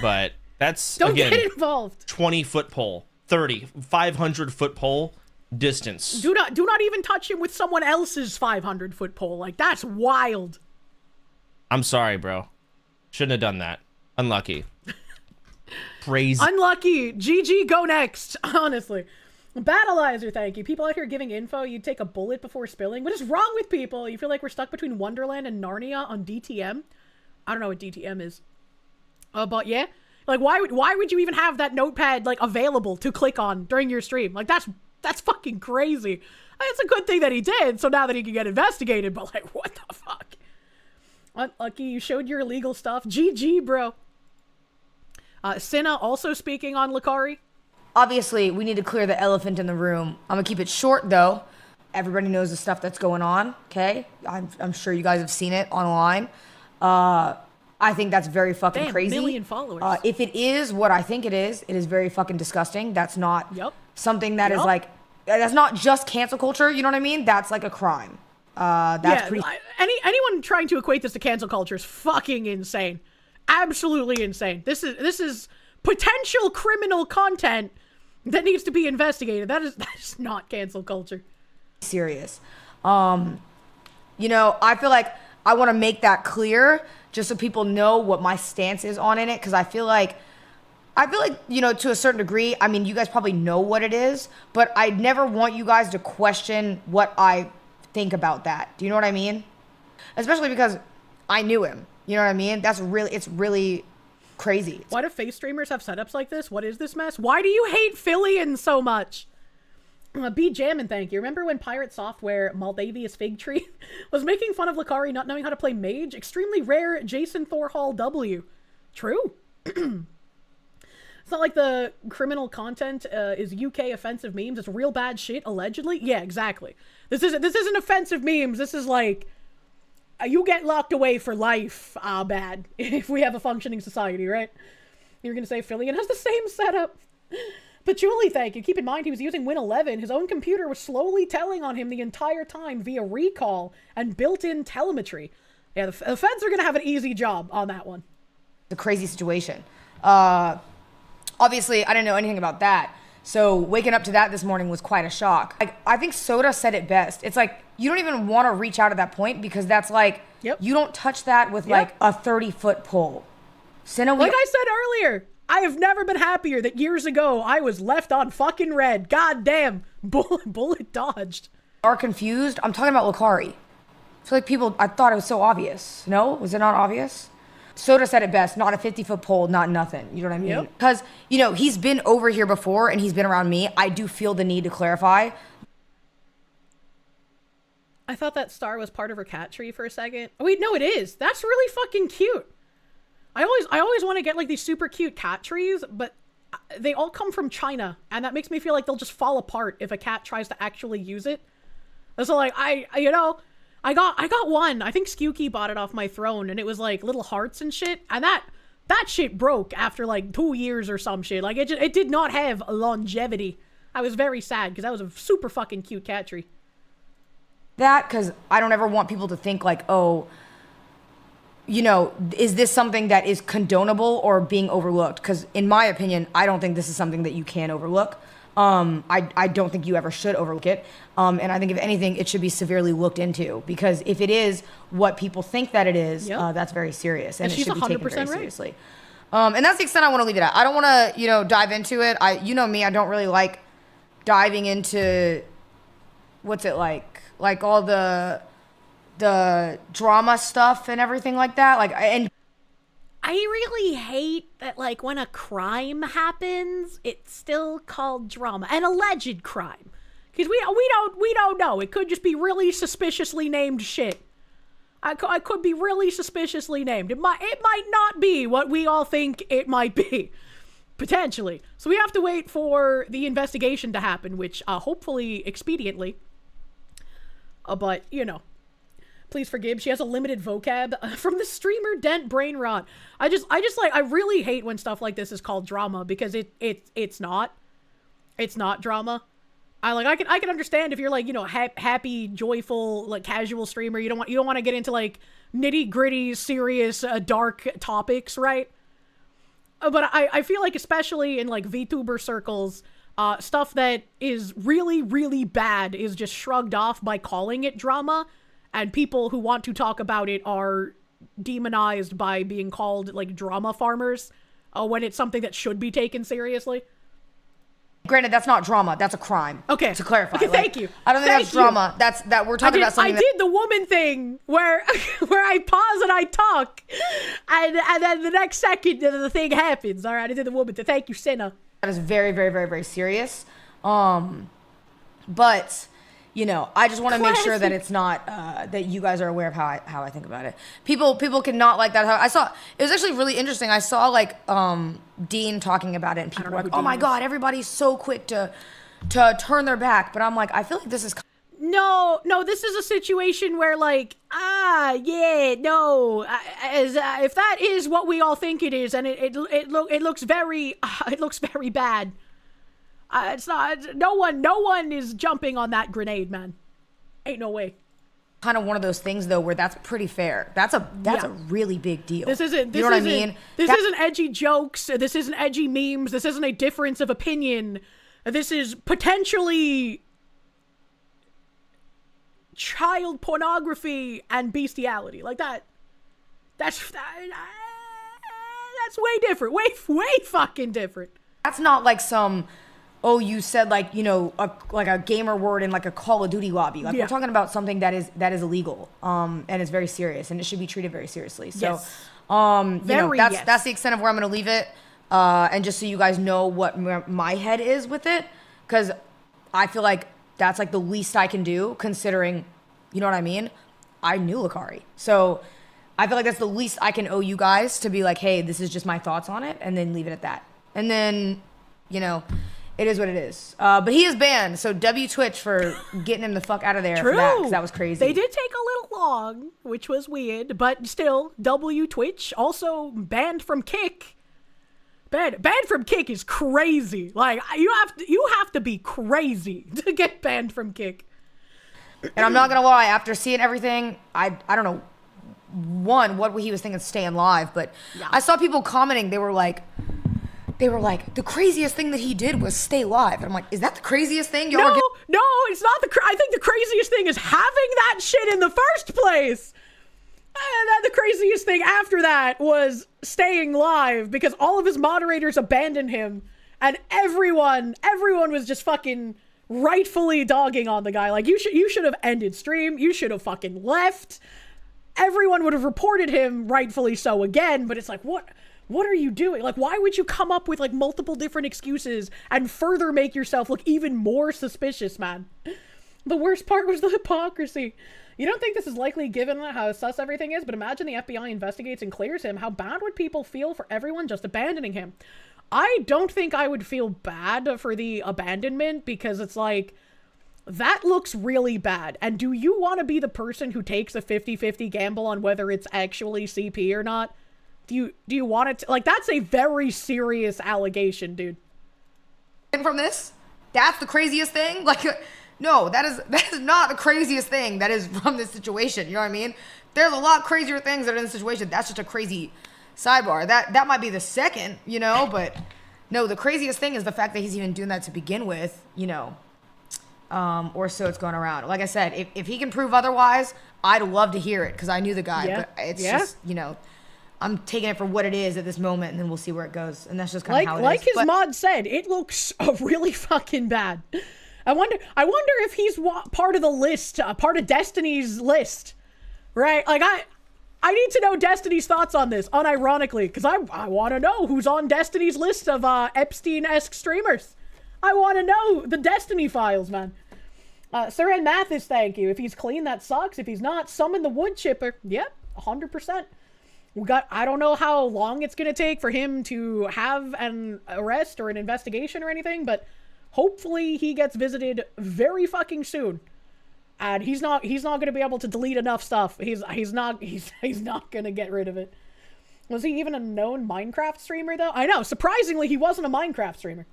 But that's, don't again, get involved. 20-foot pole, 30, 500-foot pole distance. Do not even touch him with someone else's 500-foot pole. Like, that's wild. I'm sorry, bro. Shouldn't have done that. Unlucky. Crazy. Unlucky. GG, go next. Honestly. Battleizer, thank you. People out here giving info, you'd take a bullet before spilling. What is wrong with people? You feel like we're stuck between Wonderland and Narnia on DTM? I don't know what DTM is. But yeah. Like, why would you even have that notepad, like, available to click on during your stream? Like, that's fucking crazy. It's a good thing that he did, so now that he can get investigated, but, like, what the fuck? Unlucky, you showed your illegal stuff. GG, bro. Cinna also speaking on Lakari. Obviously, we need to clear the elephant in the room. I'm gonna keep it short, though. Everybody knows the stuff that's going on, okay? I'm sure you guys have seen it online. I think that's very fucking crazy. 1 million followers. If it is what I think it is very fucking disgusting. That's not something that is like, that's not just cancel culture, you know what I mean? That's like a crime. That's pretty... anyone trying to equate this to cancel culture is fucking insane. Absolutely insane. This is potential criminal content that needs to be investigated. That is not cancel culture. Serious. You know, I feel like I want to make that clear just so people know what my stance is on it, because I feel like, you know, to a certain degree, I mean, you guys probably know what it is, but I never want you guys to question what I think about that. Do you know what I mean? Especially because I knew him. You know what I mean? It's really crazy. Why do face streamers have setups like this? What is this mess? Why do you hate Phillian so much? B Jammin', thank you. Remember when Pirate Software, Maldavius Fig Tree, was making fun of Lakari not knowing how to play Mage? Extremely rare Jason Thorhall W. True. It's not like the criminal content is UK offensive memes. It's real bad shit, allegedly. Yeah, exactly. This isn't offensive memes. This is like, you get locked away for life, bad, if we have a functioning society, right? You're gonna say Phillian has the same setup. Patchouli, thank you. Keep in mind he was using Win 11. His own computer was slowly telling on him the entire time via recall and built-in telemetry. Yeah, the feds are gonna have an easy job on that one. The crazy situation. Obviously, I didn't know anything about that. So waking up to that this morning was quite a shock. Like, I think Soda said it best. It's like, you don't even want to reach out at that point because that's like, you don't touch that with like a 30-foot pole. Like I said earlier, I have never been happier that years ago I was left on fucking red. God damn, bullet dodged. Are confused? I'm talking about Lakari. I feel like people, I thought it was so obvious. No? Was it not obvious? Soda said it best, not a 50-foot pole, not nothing. You know what I mean? Because, you know, he's been over here before and he's been around me. I do feel the need to clarify. I thought that star was part of her cat tree for a second. Oh, wait, no, it is. That's really fucking cute. I always want to get like these super cute cat trees, but they all come from China, and that makes me feel like they'll just fall apart if a cat tries to actually use it. So like, I got one. I think Skewkey bought it off my throne, and it was like little hearts and shit, and that shit broke after like 2 years or some shit. Like it did not have longevity. I was very sad because that was a super fucking cute cat tree. That, because I don't ever want people to think like, oh, you know, is this something that is condonable or being overlooked? Because in my opinion, I don't think this is something that you can overlook. I don't think you ever should overlook it. And I think if anything, it should be severely looked into, because if it is what people think that it is, that's very serious, and it should be taken very seriously. And that's the extent I want to leave it at. I don't want to, you know, dive into it. You know me, I don't really like diving into, what's it like all the drama stuff and everything like that. Like, and I really hate that, like, when a crime happens, it's still called drama, an alleged crime, because we don't know. It could just be really suspiciously named shit. I could be really suspiciously named. It might not be what we all think it might be, potentially. So we have to wait for the investigation to happen, which hopefully expediently. But you know. Please forgive. She has a limited vocab from the streamer Dent Brain Rot. I really hate when stuff like this is called drama, because it's not drama. I can understand if you're like, you know, happy, joyful, like casual streamer. You don't want to get into like nitty gritty, serious, dark topics, right? But I feel like, especially in like VTuber circles, stuff that is really, really bad is just shrugged off by calling it drama. And people who want to talk about it are demonized by being called, like, drama farmers when it's something that should be taken seriously. Granted, that's not drama. That's a crime. Okay. To clarify. Okay, thank you. I don't think that's drama. That we're talking about something. I did the woman thing where I pause and I talk, and then the next second the thing happens. All right, I did the woman thing. Thank you, Senna. That is very, very, very, very serious. But you know, I just want to make sure that it's not that you guys are aware of how I think about it. People cannot like that. I saw it was actually really interesting. I saw like Dean talking about it, and people were like, "Oh my God, everybody's so quick to turn their back." But I'm like, I feel like this is no. This is a situation where like, if that is what we all think it is, and it looks very bad. It's not. No one is jumping on that grenade, man. Ain't no way. Kind of one of those things though, where that's pretty fair. That's a really big deal. This isn't. You know what I mean? This isn't edgy jokes. This isn't edgy memes. This isn't a difference of opinion. This is potentially child pornography and bestiality. Like that. That's way different. Way fucking different. That's not like some. Oh, you said like, you know, like a gamer word in like a Call of Duty lobby. Like we're talking about something that is illegal, and it's very serious, and it should be treated very seriously. So, that's the extent of where I'm going to leave it. And just so you guys know what my head is with it, because I feel like that's like the least I can do, considering, you know what I mean? I knew Lakari, so I feel like that's the least I can owe you guys, to be like, hey, this is just my thoughts on it, and then leave it at that. And then, you know. It is what it is. But he is banned, so W Twitch for getting him the fuck out of there. True. For that, because that was crazy. They did take a little long, which was weird, but still, W Twitch also banned from Kick. Banned from Kick is crazy. Like, you have to be crazy to get banned from Kick. And I'm not gonna lie, after seeing everything, I don't know, what he was thinking staying live, but I saw people commenting, they were like, the craziest thing that he did was stay live. And I'm like, is that the craziest thing? No, it's not I think the craziest thing is having that shit in the first place. And then the craziest thing after that was staying live, because all of his moderators abandoned him, and everyone was just fucking rightfully dogging on the guy. Like, you should have ended stream. You should have fucking left. Everyone would have reported him, rightfully so, again. But it's like, what are you doing? Like, why would you come up with like multiple different excuses and further make yourself look even more suspicious, man? The worst part was the hypocrisy. You don't think this is likely given how sus everything is, but imagine the FBI investigates and clears him. How bad would people feel for everyone just abandoning him? I don't think I would feel bad for the abandonment, because it's like, that looks really bad. And do you want to be the person who takes a 50-50 gamble on whether it's actually CP or not? Do you want it to, like, that's a very serious allegation, dude. And from this, that's the craziest thing? Like, no, that is not the craziest thing that is from this situation. You know what I mean? There's a lot crazier things that are in this situation. That's just a crazy sidebar. That might be the second, you know, but No, the craziest thing is the fact that he's even doing that to begin with, you know. Or so it's going around. Like I said, if he can prove otherwise, I'd love to hear it because I knew the guy. Yeah. But it's Yeah. just, you know, I'm taking it for what it is at this moment, and then we'll see where it goes. And that's just kind of how it is. Like his But- mod said, it looks really fucking bad. I wonder if he's part of the list, part of Destiny's list, right? Like I need to know Destiny's thoughts on this, unironically, because I want to know who's on Destiny's list of Epstein-esque streamers. I want to know the Destiny files, man. Sir Ed Mathis, thank you. If he's clean, that sucks. If he's not, summon the wood chipper. Yep, 100%. I don't know how long it's going to take for him to have an arrest or an investigation or anything, but hopefully he gets visited very fucking soon. And he's not going to be able to delete enough stuff. He's not going to get rid of it. Was he even a known Minecraft streamer though? I know, surprisingly he wasn't a Minecraft streamer.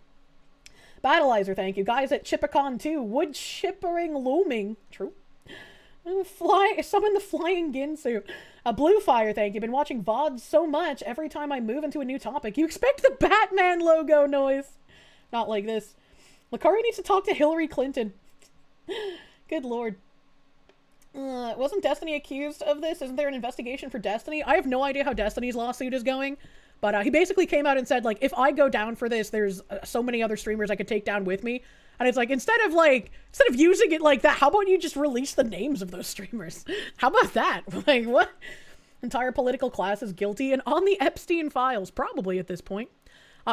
Battleizer, thank you. Guys at Chippicon 2, wood chippering looming. True. Summon the flying Ginsu. Blue Fire, thank you. Been watching VoDs so much, every time I move into a new topic, you expect the Batman logo noise. Not like this. Lakari needs to talk to Hillary Clinton. Good lord. Wasn't Destiny accused of this? Isn't there an investigation for Destiny? I have no idea how Destiny's lawsuit is going. But he basically came out and said, like, if I go down for this, there's so many other streamers I could take down with me. And it's like, instead of using it like that, how about you just release the names of those streamers? How about that? Like, what? Entire political class is guilty and on the Epstein files, probably at this point.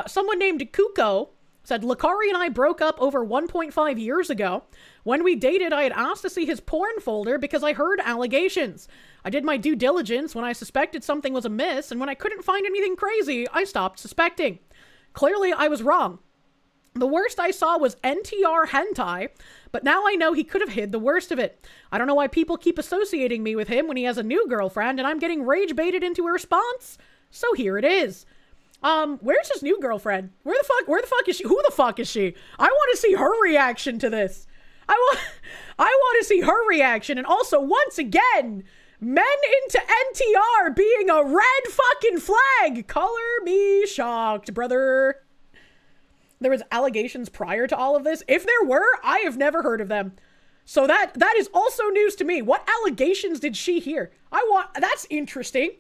Someone named Kuko said, Lakari and I broke up over 1.5 years ago. When we dated, I had asked to see his porn folder because I heard allegations. I did my due diligence when I suspected something was amiss, and when I couldn't find anything crazy, I stopped suspecting. Clearly, I was wrong. The worst I saw was NTR hentai, but now I know he could have hid the worst of it. I don't know why people keep associating me with him when he has a new girlfriend, and I'm getting rage baited into a response. So here it is. Where's his new girlfriend? Where the fuck is she? Who the fuck is she? I want to see her reaction to this. I want to see her reaction. And also, once again, men into NTR being a red fucking flag. Color me shocked, brother. There was allegations prior to all of this. If there were, I have never heard of them. So that is also news to me. What allegations did she hear? That's interesting.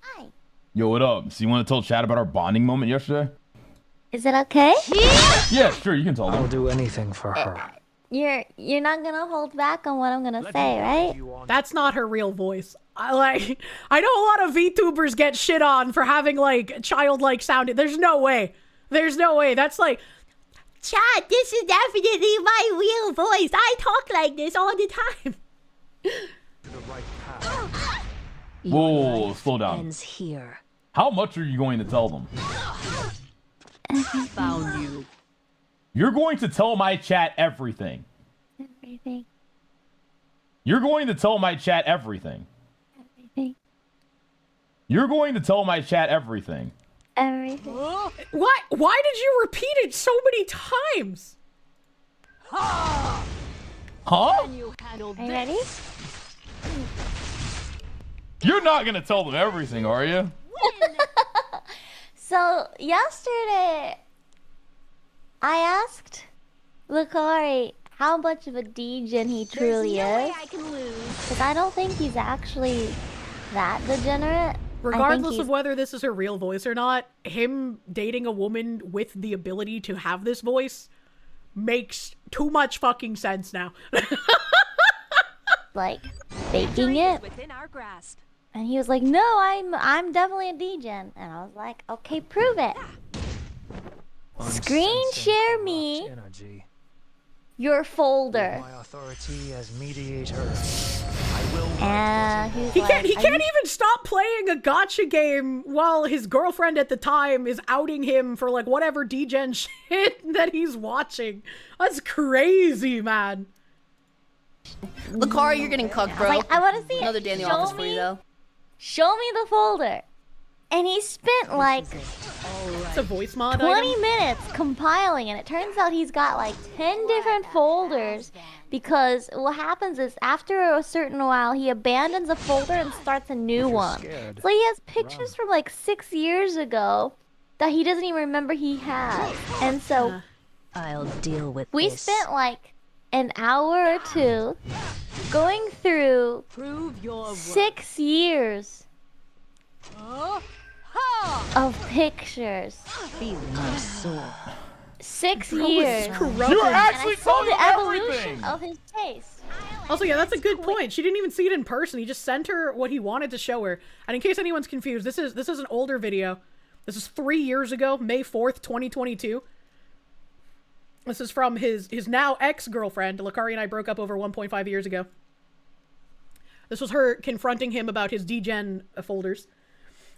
Hi. Yo, what up? So you want to tell Chad about our bonding moment yesterday? Is it okay? Yeah, sure, you can tell them. I'll do anything for her. You're not gonna hold back on what I'm gonna say, right? That's not her real voice. I know a lot of VTubers get shit on for having like childlike sounding. There's no way. That's like, Chad, this is definitely my real voice. I talk like this all the time. Whoa, slow down. Ends here. How much are you going to tell them? Found you. You're going to tell my chat everything. Everything. You're going to tell my chat everything. Everything. You're going to tell my chat everything. Everything. What? Why did you repeat it so many times? Huh? Are you ready? You're not going to tell them everything, are you? So yesterday, I asked Lakari how much of a degen he truly is. Because I don't think he's actually that degenerate. Regardless of whether this is her real voice or not, him dating a woman with the ability to have this voice makes too much fucking sense now. Like, faking it. Within our grasp. And he was like, no, I'm definitely a degen. And I was like, okay, prove it. Screen share me your folder. My authority as mediator. And He can't even stop playing a gacha game while his girlfriend at the time is outing him for like whatever degen shit that he's watching. That's crazy, man. Lakari, you're getting cucked, bro. I want to see Another it. day in the Show office for me- you, though. Show me the folder. And he spent like It's a voice mod 20 item? minutes compiling, and it turns out he's got like 10 different folders, because what happens is after a certain while he abandons a folder and starts a new one. So he has pictures from like 6 years ago that he doesn't even remember he has. And so I'll deal with we this. spent like an hour or two going through 6 years of pictures. Feeling my soul. 6 Bro is years. corrupted. You were actually talking the about evolution of his taste. Also, yeah, that's a good point. She didn't even see it in person. He just sent her what he wanted to show her. And in case anyone's confused, this is an older video. This is 3 years ago, May 4th, 2022. This is from his now ex-girlfriend. Lakari and I broke up over 1.5 years ago. This was her confronting him about his degen folders.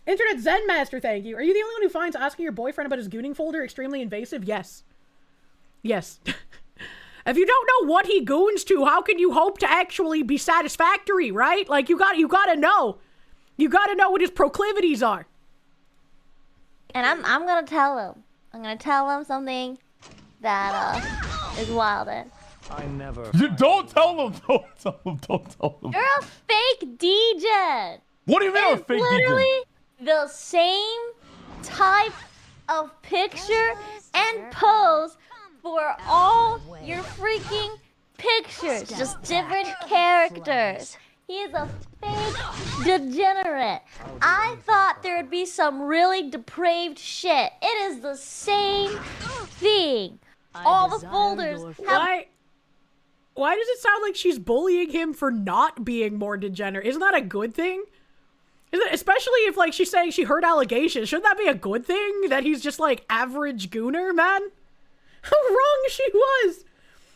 Internet Zen Master, thank you. Are you the only one who finds asking your boyfriend about his gooning folder extremely invasive? Yes. Yes. If you don't know what he goons to, how can you hope to actually be satisfactory, right? Like, you gotta know. You gotta know what his proclivities are. And I'm gonna tell him. I'm gonna tell him something that is wild. I never. Don't tell them. Don't tell them. Don't tell them. You're a fake degen. What do you mean I'm a fake Literally degen? the same type of picture and pose for all your freaking pictures. Just different characters. He is a fake degenerate. I thought there would be some really depraved shit. It is the same thing. All the folders have... Why does it sound like she's bullying him for not being more degenerate? Isn't that a good thing? Isn't it, especially if, like, she's saying she heard allegations. Shouldn't that be a good thing? That he's just, like, average gooner, man? How wrong she was!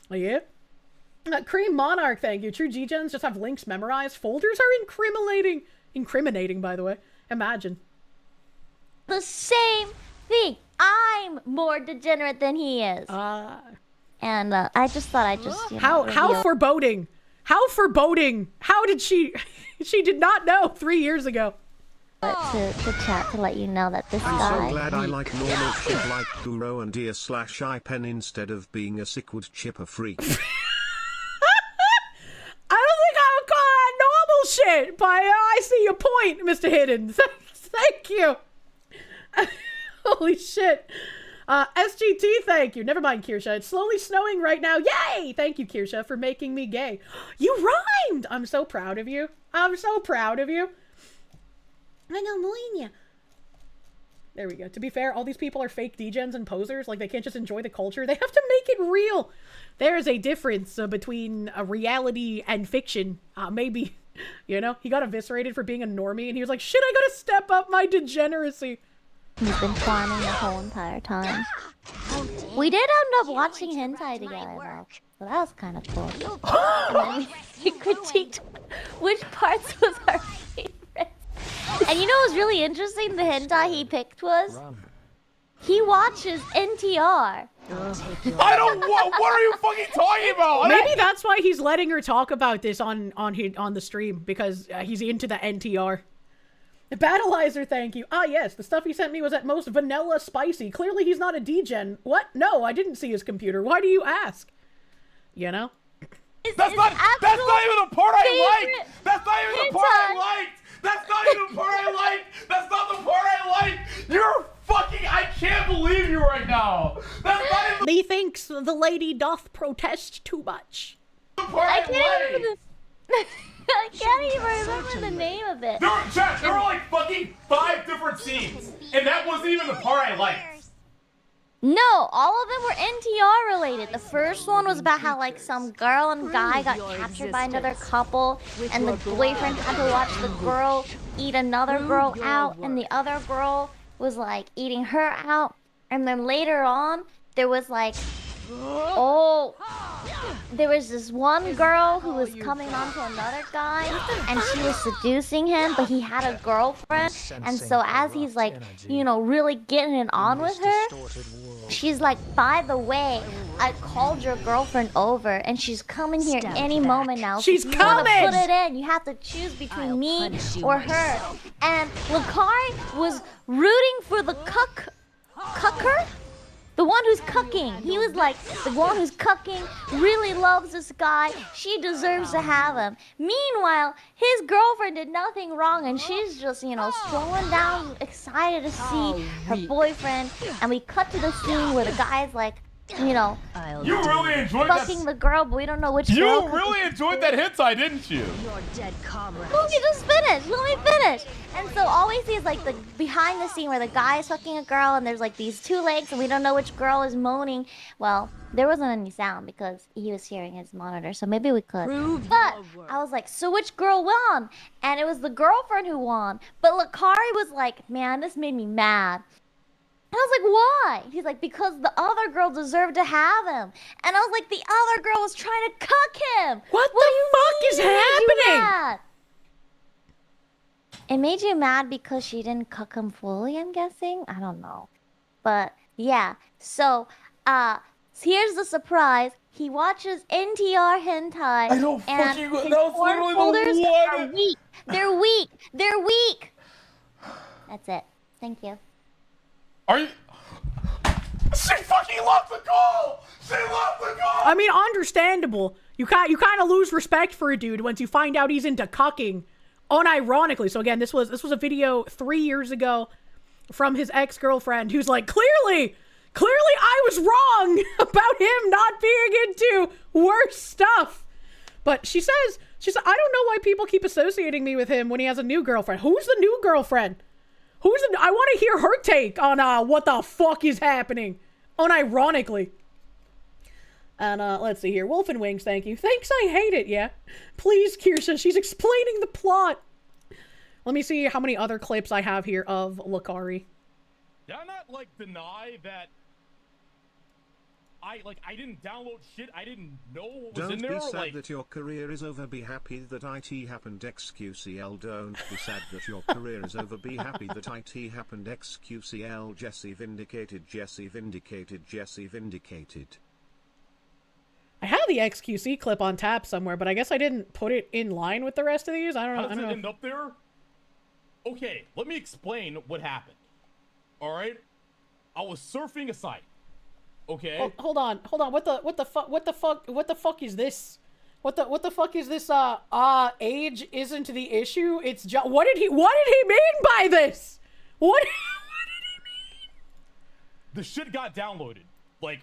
Like, yeah. Cream Monarch, thank you. True G-Gens just have links memorized. Folders are incriminating. Incriminating, by the way. Imagine. The same thing. I'm more degenerate than he is. And I just thought I'd just, you know, How foreboding. How foreboding. How did she... She did not know 3 years ago. To chat to let you know that this I'm guy... so glad I like normal shit like Guro and ear/iPen instead of being a sickwood chipper freak. I don't think I would call that normal shit, but I see your point, Mr. Hidden. Thank you. Holy shit. SGT, thank you. Never mind, Kirsche. It's slowly snowing right now. Yay! Thank you, Kirsche, for making me gay. You rhymed! I'm so proud of you. I'm so proud of you. I know, Melania. There we go. To be fair, all these people are fake degens and posers. Like, they can't just enjoy the culture. They have to make it real. There is a difference between reality and fiction. Maybe, you know, he got eviscerated for being a normie, and he was like, shit, I gotta step up my degeneracy. He's been planning the whole entire time. We did end up watching hentai together, though. So that was kind of cool. And then we critiqued which parts was our favorite. And you know what was really interesting? The hentai he picked was... He watches NTR. I don't... What are you fucking talking about? Maybe that's why he's letting her talk about this on the stream. Because he's into the NTR. Battleizer, thank you. Ah, yes, the stuff he sent me was at most vanilla spicy. Clearly he's not a degen. What? No, I didn't see his computer. Why do you ask? You know? That's not even the part I liked! That's not even the part I liked! That's not even the part I liked! That's not the part I liked! You're fucking... I can't believe you right now! That's not even Methinks the lady doth protest too much. the part I liked! I can't even remember the name of it. There were like fucking 5 different scenes, and that wasn't even the part I liked. No, all of them were NTR related. The first one was about how like some girl and guy got captured by another couple, and the boyfriend had to watch the girl eat another girl out, and the other girl was like eating her out. And then later on, there was like, there was this one girl who was coming on to another guy, and she was seducing him, but he had a girlfriend, and so as he's like, you know, really getting it on with her, she's like, by the way, I called your girlfriend over, and she's coming here any moment now. She's If you wanna coming! Put it in. You have to choose between me or her. And Lakari was rooting for the cucker? The The one who's cucking. He was like, the one who's cucking really loves this guy. She deserves to have him. Meanwhile, his girlfriend did nothing wrong, and she's just, you know, strolling down, excited to see her boyfriend. And we cut to the scene where the guy's like, you know, You really enjoyed that. fucking the girl, but we don't know which You girl. really enjoyed that hentai, didn't you? Your dead comrade. Let me just finish. Let me finish. And so all we see is like the behind the scene where the guy is fucking a girl, and there's like these two legs, and we don't know which girl is moaning. Well, there wasn't any sound because he was hearing his monitor, so maybe we could. But I was like, so which girl won? And it was the girlfriend who won. But Lakari was like, man, this made me mad. And I was like, why? He's like, because the other girl deserved to have him. And I was like, the other girl was trying to cuck him. What the fuck is happening? It made you mad because she didn't cuck him fully, I'm guessing? I don't know. But yeah, so here's the surprise. He watches NTR hentai. I don't and fucking his that was porn literally folders the are one. weak. They're weak. They're weak. That's it. Thank you. Are you? She fucking lost the goal. She lost the goal. I mean, understandable. You kind of lose respect for a dude once you find out he's into cucking, unironically. So again, this was a video 3 years ago from his ex-girlfriend who's like, clearly I was wrong about him not being into worse stuff. But she said, I don't know why people keep associating me with him when he has a new girlfriend. Who's the new girlfriend? I want to hear her take on what the fuck is happening, unironically. And let's see here. Wolf and Wings, thank you. Thanks, I hate it, yeah. Please, Kirsche, she's explaining the plot. Let me see how many other clips I have here of Lakari. Did I not, like, deny that I didn't download shit, I didn't know what was in there? Don't be sad Like, that your career is over, be happy that IT happened XQCL. Don't be sad that your career is over, be happy that IT happened XQCL. Jesse vindicated, Jesse vindicated, Jesse vindicated. I have the XQC clip on tap somewhere, but I guess I didn't put it in line with the rest of these. I don't know. how does it end up there? Okay, let me explain what happened. Alright? I was surfing a site. Okay. Hold on. What the fuck is this? What the fuck is this? Age isn't the issue. It's just what did he mean by this? What did he mean? The shit got downloaded. Like,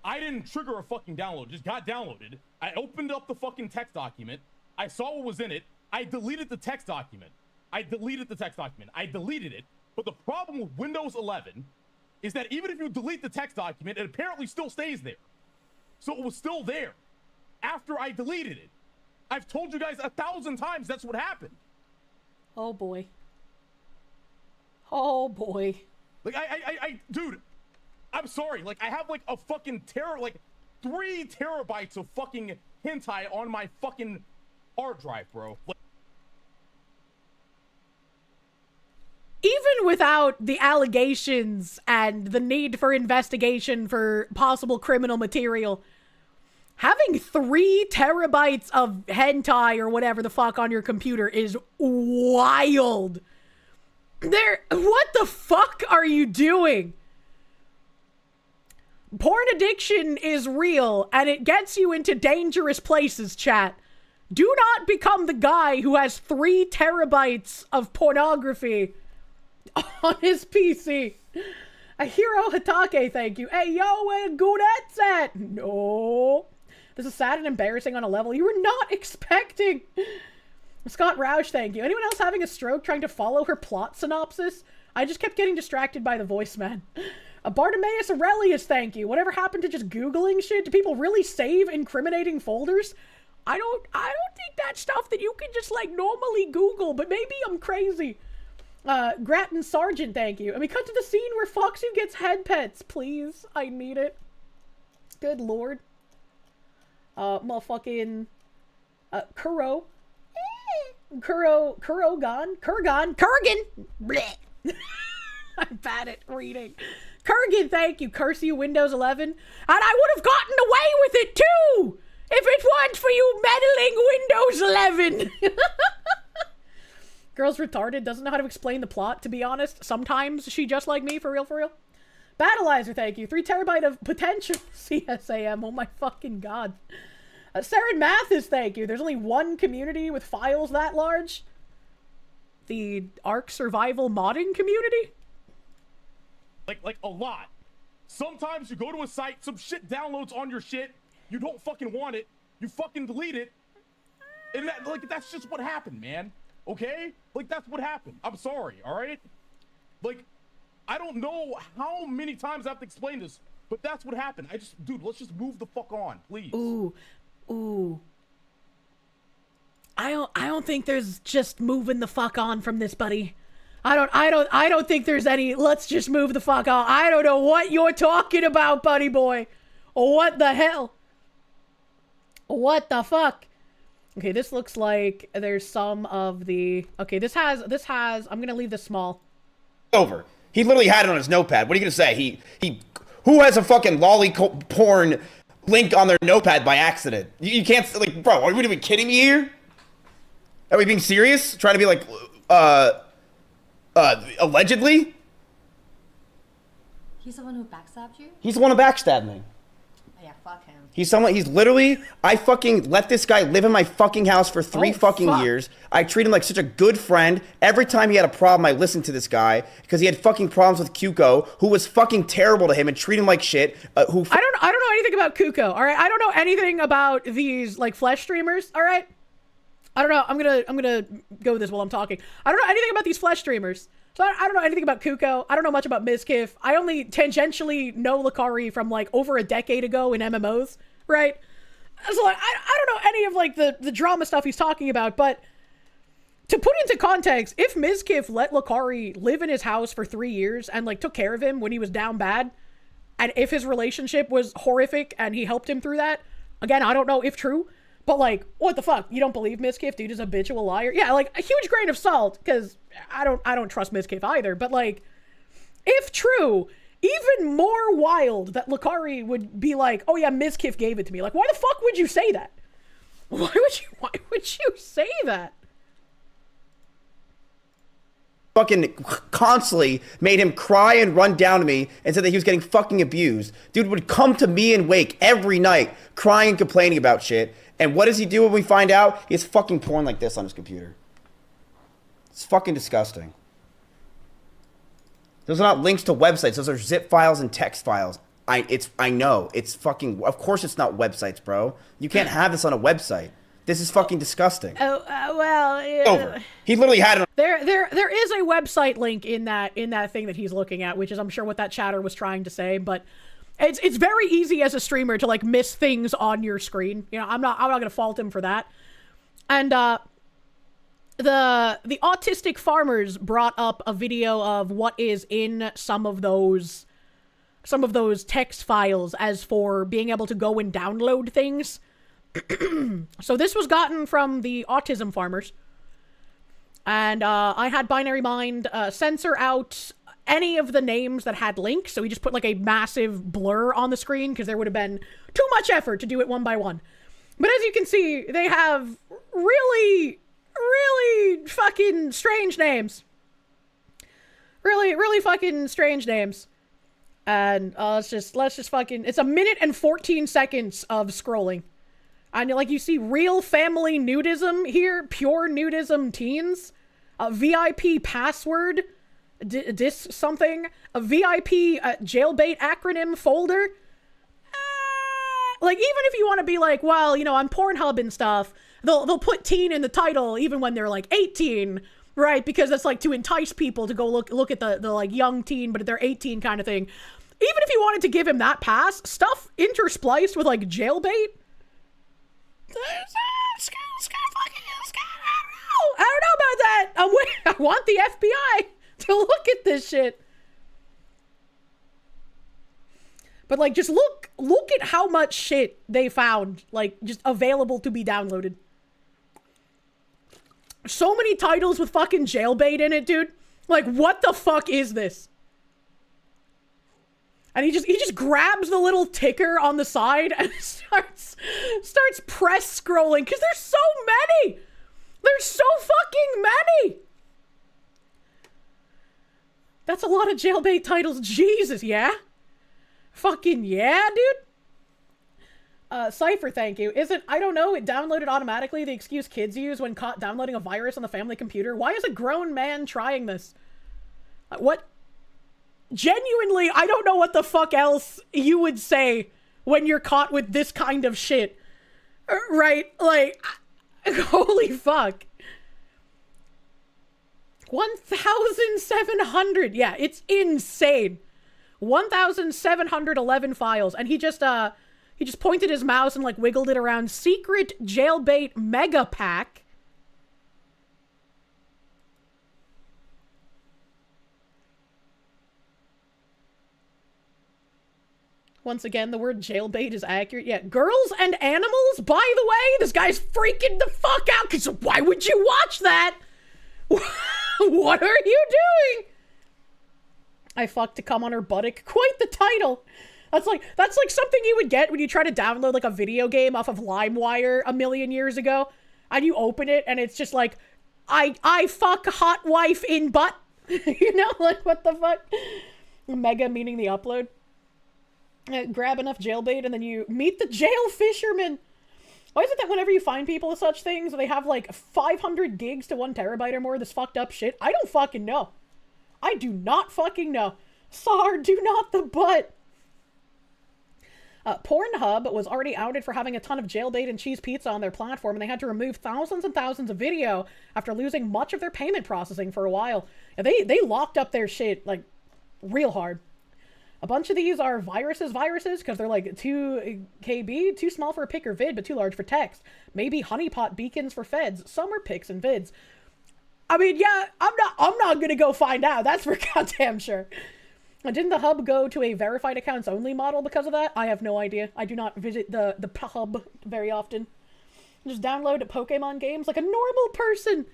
I didn't trigger a fucking download. It just got downloaded. I opened up the fucking text document. I saw what was in it. I deleted the text document. I deleted it. But the problem with Windows 11 is that even if you delete the text document, it apparently still stays there. So it was still there after I deleted it. I've told you guys 1,000 times that's what happened. Oh boy. Oh boy. Like, dude, I'm sorry. Like, I have like a fucking 3 terabytes of fucking hentai on my fucking hard drive, bro. Like, even without the allegations and the need for investigation for possible criminal material, having 3 terabytes of hentai or whatever the fuck on your computer is wild. What the fuck are you doing? Porn addiction is real, and it gets you into dangerous places, chat. Do not become the guy who has 3 terabytes of pornography on his PC. A Hero Hitake, thank you. Hey, yo, where Goonet's at? No. This is sad and embarrassing on a level you were not expecting. Scott Roush, thank you. Anyone else having a stroke trying to follow her plot synopsis? I just kept getting distracted by the voice, man. Bartimaeus Aurelius, thank you. Whatever happened to just Googling shit? Do people really save incriminating folders? I don't think that's stuff that you can just, like, normally Google, but maybe I'm crazy. Grattan Sargent, thank you. And we cut to the scene where Foxy gets head pets, please. I need it. Good lord. Motherfucking, Kurgan. Kurgan! Blech. I'm bad at reading. Kurgan, thank you. Curse you, Windows 11. And I would have gotten away with it, too! If it weren't for you meddling Windows 11! Girl's retarded, doesn't know how to explain the plot, to be honest. Sometimes she just like me, for real, for real. Battleizer, thank you. 3 terabyte of potential CSAM. Oh my fucking god. Saren Mathis, thank you. There's only one community with files that large. The Ark Survival modding community? Like a lot. Sometimes you go to a site, some shit downloads on your shit, you don't fucking want it, you fucking delete it, and that's just what happened, man. Okay? Like, that's what happened. I'm sorry, alright? Like, I don't know how many times I have to explain this, but that's what happened. Dude, let's just move the fuck on, please. Ooh. I don't think there's just moving the fuck on from this, buddy. I don't think there's any let's just move the fuck on. I don't know what you're talking about, buddy boy. What the hell? What the fuck? Okay, this looks like there's some of the... Okay, this has... I'm gonna leave this small. Over. He literally had it on his notepad. What are you gonna say? Who has a fucking lolly porn link on their notepad by accident? You can't... Like, bro, are we kidding me here? Are we being serious? Trying to be like... allegedly? He's the one who backstabbed you? He's the one who backstabbed me. Oh, yeah, fuck him. He's literally, I fucking let this guy live in my fucking house for 3 years. I treat him like such a good friend. Every time he had a problem, I listened to this guy because he had fucking problems with Cuco, who was fucking terrible to him and treated him like shit. I don't know anything about Cuco, all right? I don't know anything about these, like, flesh streamers, all right? I don't know. I'm gonna go with this while I'm talking. I don't know anything about these flesh streamers. So I don't know anything about Cuco. I don't know much about Mizkif. I only tangentially know Lakari from like over a decade ago in MMOs, right? So like, I don't know any of like the drama stuff he's talking about, but to put into context, if Mizkif let Lakari live in his house for 3 years and like took care of him when he was down bad, and if his relationship was horrific and he helped him through that, again, I don't know if true, but like, what the fuck? You don't believe Mizkif? Dude is a habitual liar. Yeah, like a huge grain of salt, because I don't trust Mizkif either. But like, if true, even more wild that Lakari would be like, oh yeah, Mizkif gave it to me. Like, why the fuck would you say that? Why would you say that? Fucking constantly made him cry and run down to me and said that he was getting fucking abused. Dude would come to me and Wake every night crying and complaining about shit. And what does he do when we find out? He has fucking porn like this on his computer. It's fucking disgusting. Those are not links to websites. Those are zip files and text files. I know. It's fucking... Of course it's not websites, bro. You can't have this on a website. This is fucking disgusting. Over. He literally had it. There is a website link in that thing that he's looking at, which is I'm sure what that chatter was trying to say, but it's very easy as a streamer to like miss things on your screen. You know, I'm not gonna fault him for that. And the autistic farmers brought up a video of what is in some of those text files as for being able to go and download things. So this was gotten from the autism farmers, and I had Binary Mind censor out any of the names that had links, so we just put like a massive blur on the screen because there would have been too much effort to do it one by one. But as you can see, they have really fucking strange names. Really fucking strange names. And let's just fucking, it's 1 minute and 14 seconds of scrolling. And like you see real family nudism here, pure nudism teens, a VIP password, something, a VIP jailbait acronym folder. Like even if you want to be like, well, you know, on Pornhub and stuff, they'll put teen in the title even when they're like 18, right? Because that's like to entice people to go look at the like young teen, but they're 18 kind of thing. Even if you wanted to give him that pass, stuff interspliced with like jailbait. I don't know about that. I want the FBI to look at this shit. But like, just look at how much shit they found, like, just available to be downloaded. So many titles with fucking jailbait in it, dude. Like, what the fuck is this? And he just grabs the little ticker on the side and starts press scrolling because there's so many. There's so fucking many. That's a lot of jailbait titles. Jesus, yeah? Fucking yeah, dude. Cypher, thank you. Is it, I don't know, it downloaded automatically, the excuse kids use when caught downloading a virus on the family computer? Why is a grown man trying this? What? Genuinely, I don't know what the fuck else you would say when you're caught with this kind of shit. Right? Like, holy fuck. 1,700. Yeah, it's insane. 1,711 files. And he just pointed his mouse and like wiggled it around. Secret jailbait mega pack. Once again, the word jailbait is accurate. Yeah, girls and animals, by the way, this guy's freaking the fuck out, because why would you watch that? What are you doing? I fucked to come on her buttock. Quite the title. That's like something you would get when you try to download like a video game off of LimeWire a million years ago, and you open it and it's just like, I fuck hot wife in butt. You know, like what the fuck? Mega meaning the upload. Grab enough jailbait and then you meet the jail fisherman. Why is it that whenever you find people with such things, they have like 500 gigs to 1 terabyte or more of this fucked up shit? I don't fucking know. I do not fucking know. Sar, do not the butt. Pornhub was already outed for having a ton of jailbait and cheese pizza on their platform, and they had to remove thousands and thousands of video after losing much of their payment processing for a while. And they locked up their shit like real hard. A bunch of these are viruses, because they're like 2 KB, too small for a pic or vid, but too large for text. Maybe honeypot beacons for feds. Some are pics and vids. I mean, yeah, I'm not gonna go find out. That's for goddamn sure. Didn't the hub go to a verified accounts only model because of that? I have no idea. I do not visit the hub very often. Just download Pokemon games like a normal person.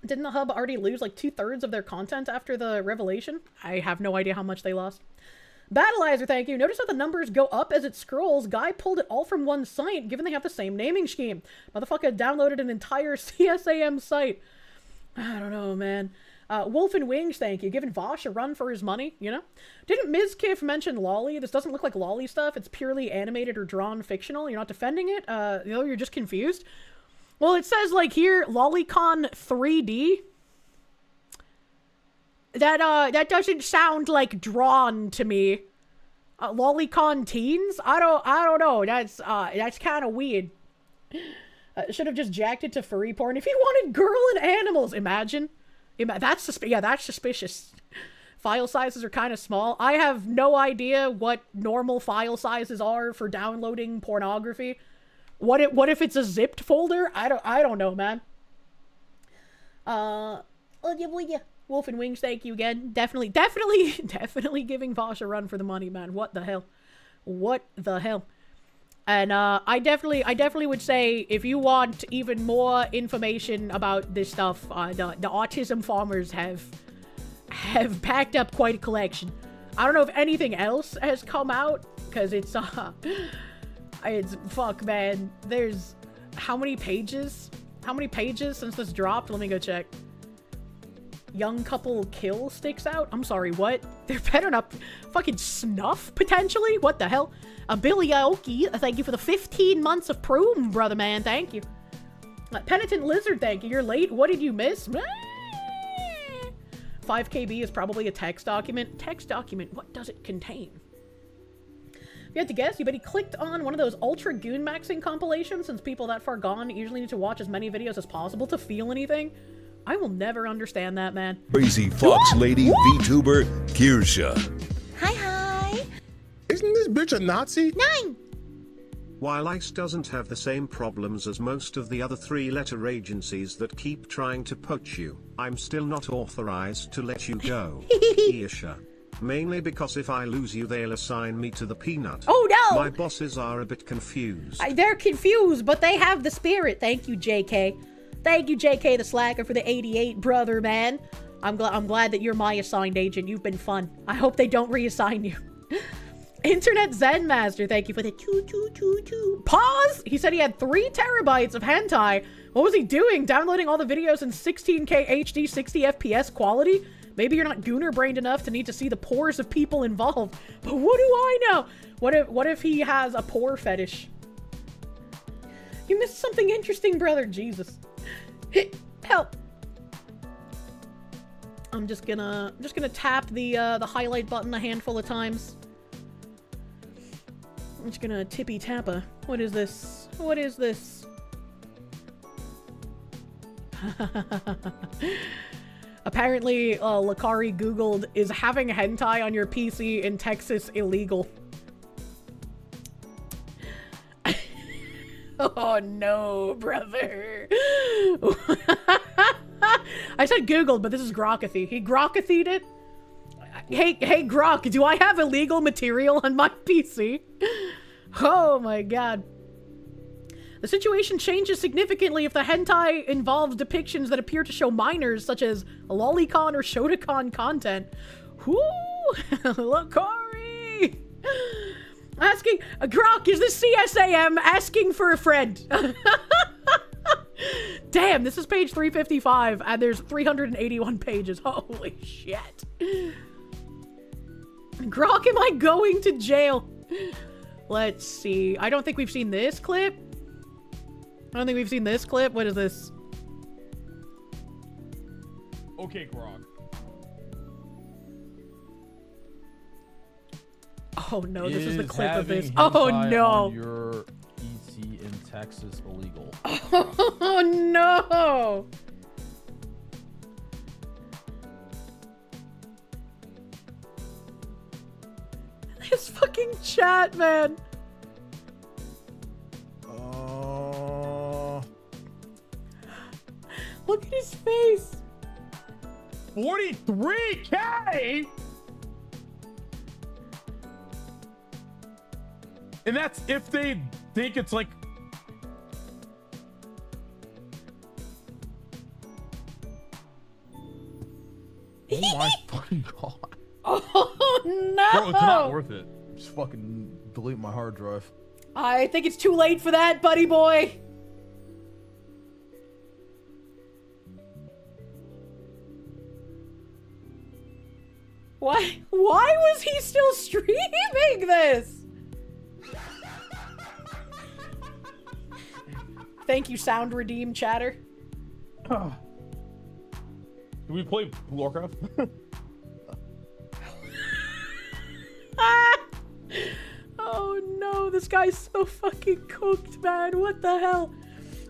Didn't the hub already lose like 2/3 of their content after the revelation? I have no idea how much they lost. Battleizer, thank you. Notice how the numbers go up as it scrolls. Guy pulled it all from one site, given they have the same naming scheme. Motherfucker downloaded an entire CSAM site. I don't know, man. Wolf and Wings, thank you. Giving Vosh a run for his money, you know? Didn't Ms. Kiff mention Lolly? This doesn't look like Lolly stuff. It's purely animated or drawn fictional. You're not defending it? You know, you're just confused? Well, it says, like, here, Lollycon 3D. That doesn't sound, like, drawn to me. Lollycon Teens? I don't know. That's kind of weird. Should have just jacked it to furry porn if he wanted girl and animals. Imagine. That's suspicious. File sizes are kind of small. I have no idea what normal file sizes are for downloading pornography. What if it's a zipped folder? I don't know, man. Oh yeah. Wolf and Wings, thank you again. Definitely giving Vosh a run for the money, man. What the hell? And I definitely would say if you want even more information about this stuff, the autism farmers have packed up quite a collection. I don't know if anything else has come out because it's fuck, man. There's how many pages since this dropped? Let me go check. Young couple kill sticks out? I'm sorry, what? They're better not fucking snuff, potentially? What the hell? Billy Aoki, thank you for the 15 months of Proom, brother man, thank you. Penitent Lizard, thank you. You're late, what did you miss? 5 KB is probably a text document. Text document, what does it contain? If you had to guess, you bet he clicked on one of those ultra goon maxing compilations, since people that far gone usually need to watch as many videos as possible to feel anything. I will never understand that, man. Crazy Fox Lady VTuber Kirsche. Hi. Isn't this bitch a Nazi? 9. While ICE doesn't have the same problems as most of the other 3-letter agencies that keep trying to poach you, I'm still not authorized to let you go. Kirsche. Mainly because if I lose you, they'll assign me to the peanut. Oh no! My bosses are a bit confused. They're confused, but they have the spirit. Thank you, JK. Thank you, JK the Slacker, for the 88, brother, man. I'm glad that you're my assigned agent. You've been fun. I hope they don't reassign you. Internet Zen Master, thank you for the 2. Pause! He said he had 3 terabytes of hentai. What was he doing? Downloading all the videos in 16K HD 60 FPS quality? Maybe you're not gooner-brained enough to need to see the pores of people involved. But what do I know? What if he has a pore fetish? You missed something interesting, brother. Jesus. Help. I'm just gonna tap the highlight button a handful of times. I'm just gonna tippy tappa. What is this? What is this? Apparently, Lakari googled, is having hentai on your PC in Texas illegal? Oh no, brother. I said googled, but this is Grokathy. He Grokathied it? Hey Grok, do I have illegal material on my PC? Oh my god. The situation changes significantly if the hentai involves depictions that appear to show minors, such as lolicon or shotacon content. Whoo! Lakari! Asking, Grok, is this CSAM asking for a friend? Damn, this is page 355, and there's 381 pages. Holy shit. Grok, am I going to jail? Let's see. I don't think we've seen this clip. I don't think we've seen this clip. What is this? Okay, Grok. Oh no, this is the clip of this. Having Oh hentai no. on your PC in Texas illegal. Oh no. This fucking chat, man. Look at his face. 43K? And that's if they think it's like... Oh my fucking god. Oh no. Bro, it's not worth it. Just fucking delete my hard drive. I think it's too late for that, buddy boy. Why was he still streaming this? Thank you, Sound Redeem chatter. Do we play Warcraft? Oh no, this guy's so fucking cooked, man. What the hell?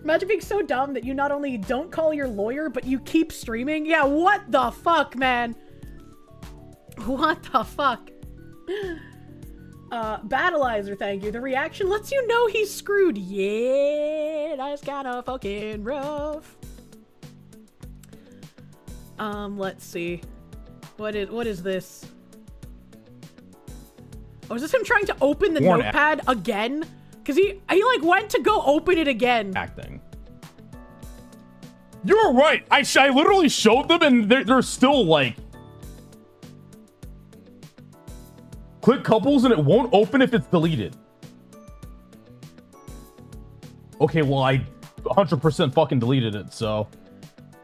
Imagine being so dumb that you not only don't call your lawyer, but you keep streaming. Yeah, what the fuck, man? What the fuck? Battleizer, thank you. The reaction lets you know he's screwed. Yeah, that's kinda fucking rough. Let's see. What is this? Oh, is this him trying to open the notepad again? Cause he like went to go open it again. Acting. You're right. I literally showed them and they're still like... Click couples and it won't open if it's deleted. Okay, well, I 100% fucking deleted it, so...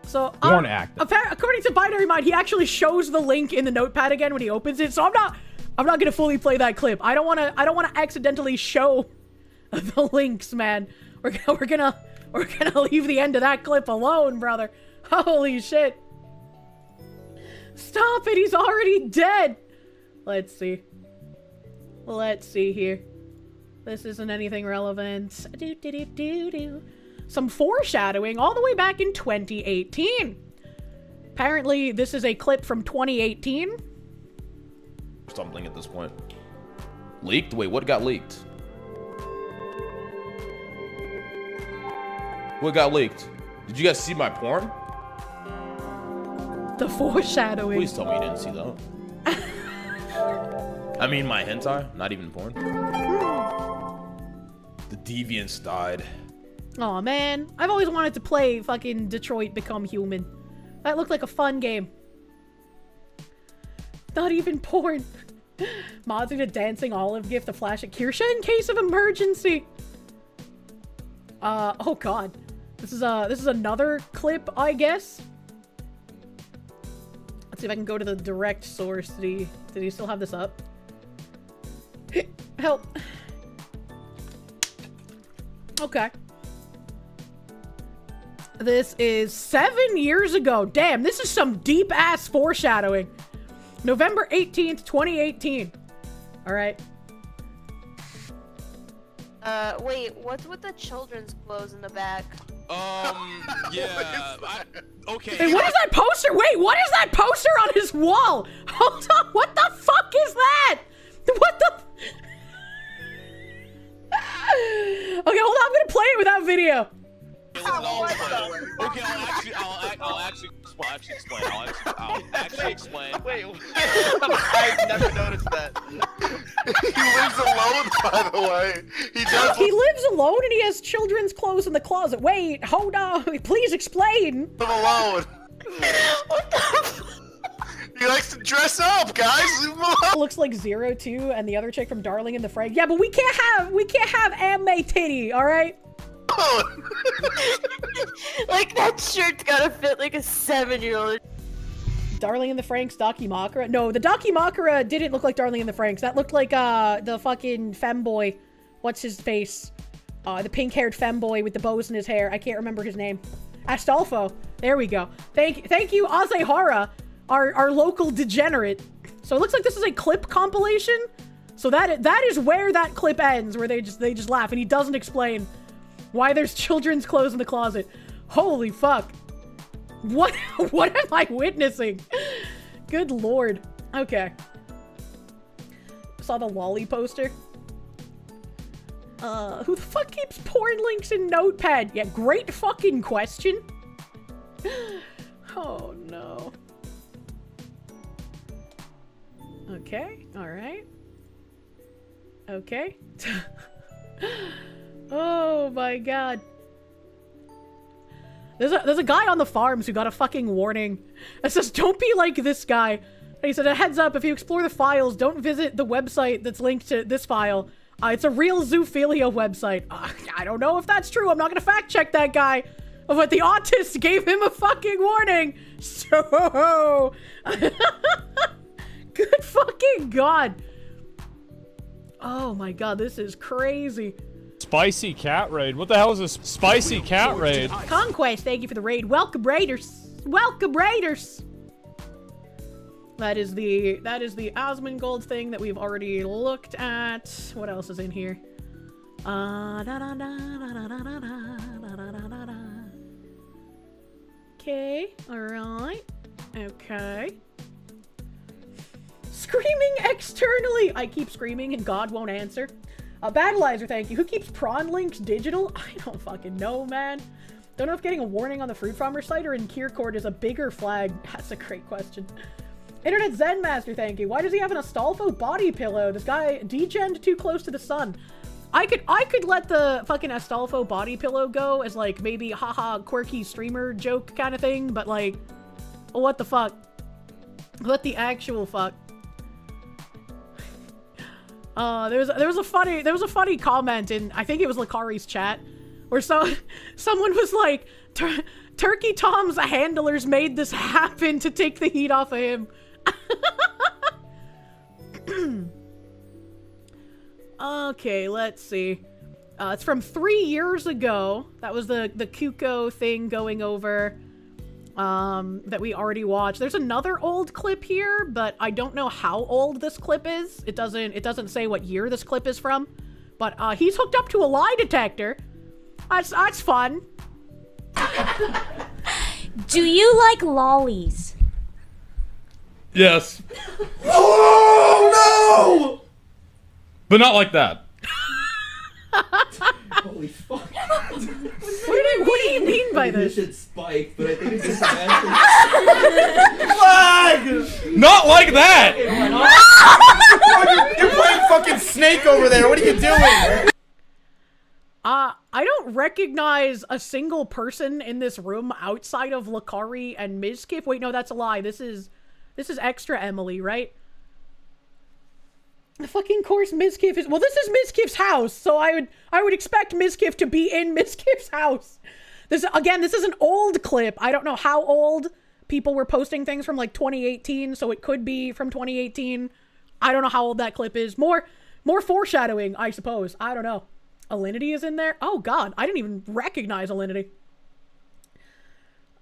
So, Born acting. According to Binary Mind, he actually shows the link in the notepad again when he opens it, so I'm not gonna fully play that clip. I don't wanna accidentally show the links, man. We're gonna leave the end of that clip alone, brother. Holy shit. Stop it, he's already dead. Let's see. Let's see here. This isn't anything relevant. Some foreshadowing all the way back in 2018. Apparently, this is a clip from 2018. Something at this point. Leaked? Wait, what got leaked? What got leaked? Did you guys see my porn? The foreshadowing. Please tell me you didn't see that. I mean, my hentai, not even porn. The deviants died. Aw, man. I've always wanted to play fucking Detroit Become Human. That looked like a fun game. Not even porn. Modding a dancing olive gift to flash at Kirsche in case of emergency. Oh god. This is another clip, I guess. See if I can go to the direct source. Did he still have this up? Help. Okay. This is 7 years ago. Damn, this is some deep-ass foreshadowing. November 18th, 2018. All right. Wait, what's with the children's clothes in the back? Yeah. Okay. Hey, what is that poster? Wait, what is that poster on his wall? Hold on, what the fuck is that? What the? Okay, hold on, I'm gonna play it without video. Okay, I'll actually explain. Wait, I've never noticed that. He lives alone, by the way. He does. He lives alone and he has children's clothes in the closet. Wait, hold on. Please explain. Live alone. What the? He likes to dress up, guys. Leave him alone. Looks like 02 and the other chick from Darling in the Franxx. Yeah, but we can't have anime titty, all right? Like, that shirt's gotta fit like a 7-year-old. Darling in the Franxx, Dakimakura. No, the Dakimakura didn't look like Darling in the Franxx. That looked like the fucking femboy. What's his face? The pink-haired femboy with the bows in his hair. I can't remember his name. Astolfo. There we go. Thank you, Azehara, our local degenerate. So it looks like this is a clip compilation. So that is where that clip ends, where they just laugh and he doesn't explain why there's children's clothes in the closet. Holy fuck. What am I witnessing? Good lord. Okay. Saw the lolly poster. Who the fuck keeps porn links in Notepad? Yeah, great fucking question. Oh no. Okay, alright. Okay. Oh my god. There's a guy on the farms who got a fucking warning. It says, don't be like this guy. And he said, a heads up, if you explore the files, don't visit the website that's linked to this file. It's a real zoophilia website. I don't know if that's true. I'm not gonna fact check that guy. But the autist gave him a fucking warning. So... Good fucking god. Oh my god, this is crazy. Spicy cat raid. What the hell is this spicy cat raid? Conquest, thank you for the raid. Welcome raiders. Welcome raiders. That is the Asmongold thing that we've already looked at. What else is in here? Okay, alright. Okay. Screaming externally! I keep screaming and God won't answer. Battleizer, thank you. Who keeps prawn links digital? I don't fucking know, man. Don't know if getting a warning on the Fruit Farmer site or in Kiercourt is a bigger flag. That's a great question. Internet Zen Master, thank you. Why does he have an Astolfo body pillow? This guy degened too close to the sun. I could let the fucking Astolfo body pillow go as like maybe haha quirky streamer joke kind of thing, but like, what the fuck? What the actual fuck? There was a funny comment in, I think it was Lakari's chat, where someone was like, Turkey Tom's handlers made this happen to take the heat off of him. Okay, let's see. It's from 3 years ago. That was the Kuko thing going over. That we already watched. There's another old clip here, but I don't know how old this clip is. It doesn't say what year this clip is from. But he's hooked up to a lie detector. That's fun. Do you like lollies? Yes. Oh no! But not like that. Holy fuck. What do you mean by this? Should spike, but I think it's just Flag! Not like that! You're playing fucking Snake over there. What are you doing? I don't recognize a single person in this room outside of Lakari and Mizkif. Wait, no, that's a lie. This is extra Emily, right? The fucking course Mizkif is... Well, this is Mizkif's house, so I would expect Mizkif to be in Mizkif's house. This is an old clip. I don't know how old. people were posting things from like 2018, so it could be from 2018. I don't know how old that clip is. More foreshadowing, I suppose. I don't know. Alinity is in there. Oh god, I didn't even recognize Alinity.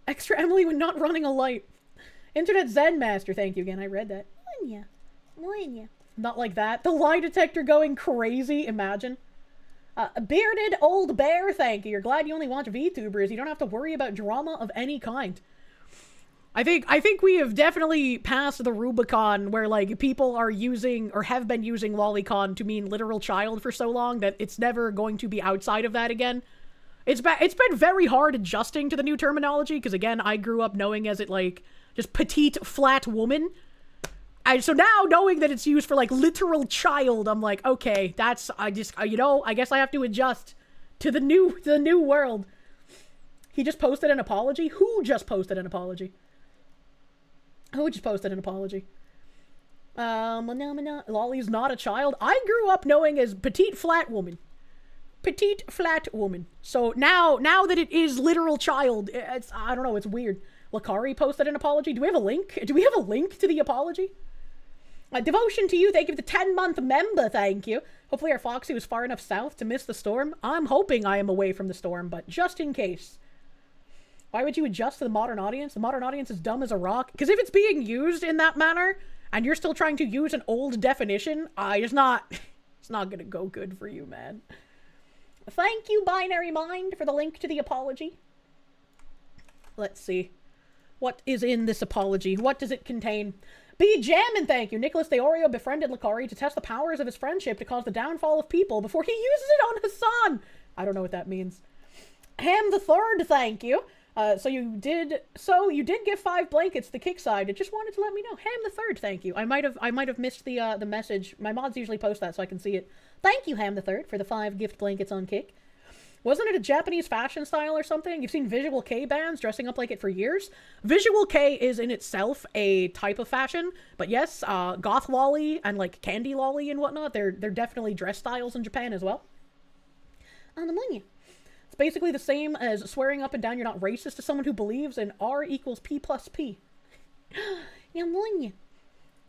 Extra Emily when not running a light. Internet Zen Master, thank you again. I read that. Not like that. The lie detector going crazy, imagine. Bearded Old Bear, thank you. You're glad you only watch VTubers. You don't have to worry about drama of any kind. I think we have definitely passed the Rubicon where, like, people are using, or have been using lolicon to mean literal child for so long that it's never going to be outside of that again. It's been very hard adjusting to the new terminology, because, again, I grew up knowing as it, like, just petite, flat woman. And so now, knowing that it's used for, like, literal child, I'm like, okay, I guess I have to adjust to the new world. He just posted an apology? Who just posted an apology? Lolly's not a child. I grew up knowing as petite, flat woman. Petite, flat woman. So now that it is literal child, I don't know, it's weird. Lakari posted an apology. Do we have a link? Do we have a link to the apology? Devotion to you, thank you for the 10-month member, thank you. Hopefully our Foxy was far enough south to miss the storm. I'm hoping I am away from the storm, but just in case. Why would you adjust to the modern audience? The modern audience is dumb as a rock. Because if it's being used in that manner, and you're still trying to use an old definition, it's not gonna go good for you, man. Thank you, Binary Mind, for the link to the apology. Let's see. What is in this apology? What does it contain? Be jammin', thank you. Nicholas De Oreo befriended Lakari to test the powers of his friendship to cause the downfall of people before he uses it on Hassan. I don't know what that means. Ham the Third, thank you. So you did give 5 blankets to the kick side. I just wanted to let me know. Ham the Third, thank you. I might have missed the message. My mods usually post that so I can see it. Thank you, Ham the Third, for the 5 gift blankets on kick. Wasn't it a Japanese fashion style or something? You've seen Visual K bands dressing up like it for years. Visual K is in itself a type of fashion, but yes, goth lolly and like candy lolly and whatnot, they're definitely dress styles in Japan as well. It's basically the same as swearing up and down you're not racist to someone who believes in R equals P plus P.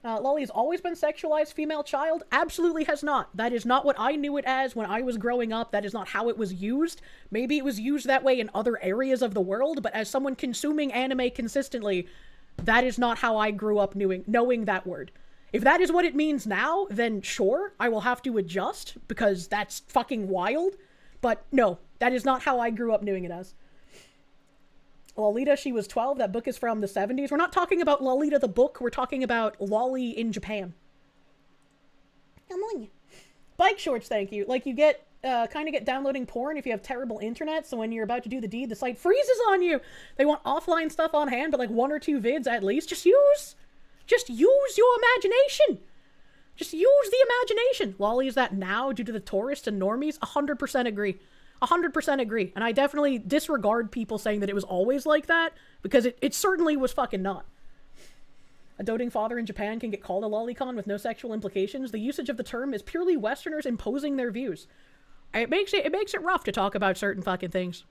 Lolly has always been sexualized female child? Absolutely has not. That is not what I knew it as when I was growing up. That is not how it was used. Maybe it was used that way in other areas of the world, but as someone consuming anime consistently, that is not how I grew up knowing that word. If that is what it means now, then sure, I will have to adjust, because that's fucking wild. But no, that is not how I grew up knowing it as. Lolita, she was 12. That book is from the 70s. We're not talking about Lolita the book. We're talking about Lolly in Japan. Bike shorts, thank you. Like, you kind of get downloading porn if you have terrible internet, so when you're about to do the deed, the site freezes on you. They want offline stuff on hand, but like 1 or 2 vids at least. Just use your imagination. Just use the imagination. Lolly is that now due to the tourists and normies? 100% agree. 100% agree. And I definitely disregard people saying that it was always like that, because it certainly was fucking not. A doting father in Japan can get called a lolicon with no sexual implications. The usage of the term is purely Westerners imposing their views. It makes it rough to talk about certain fucking things.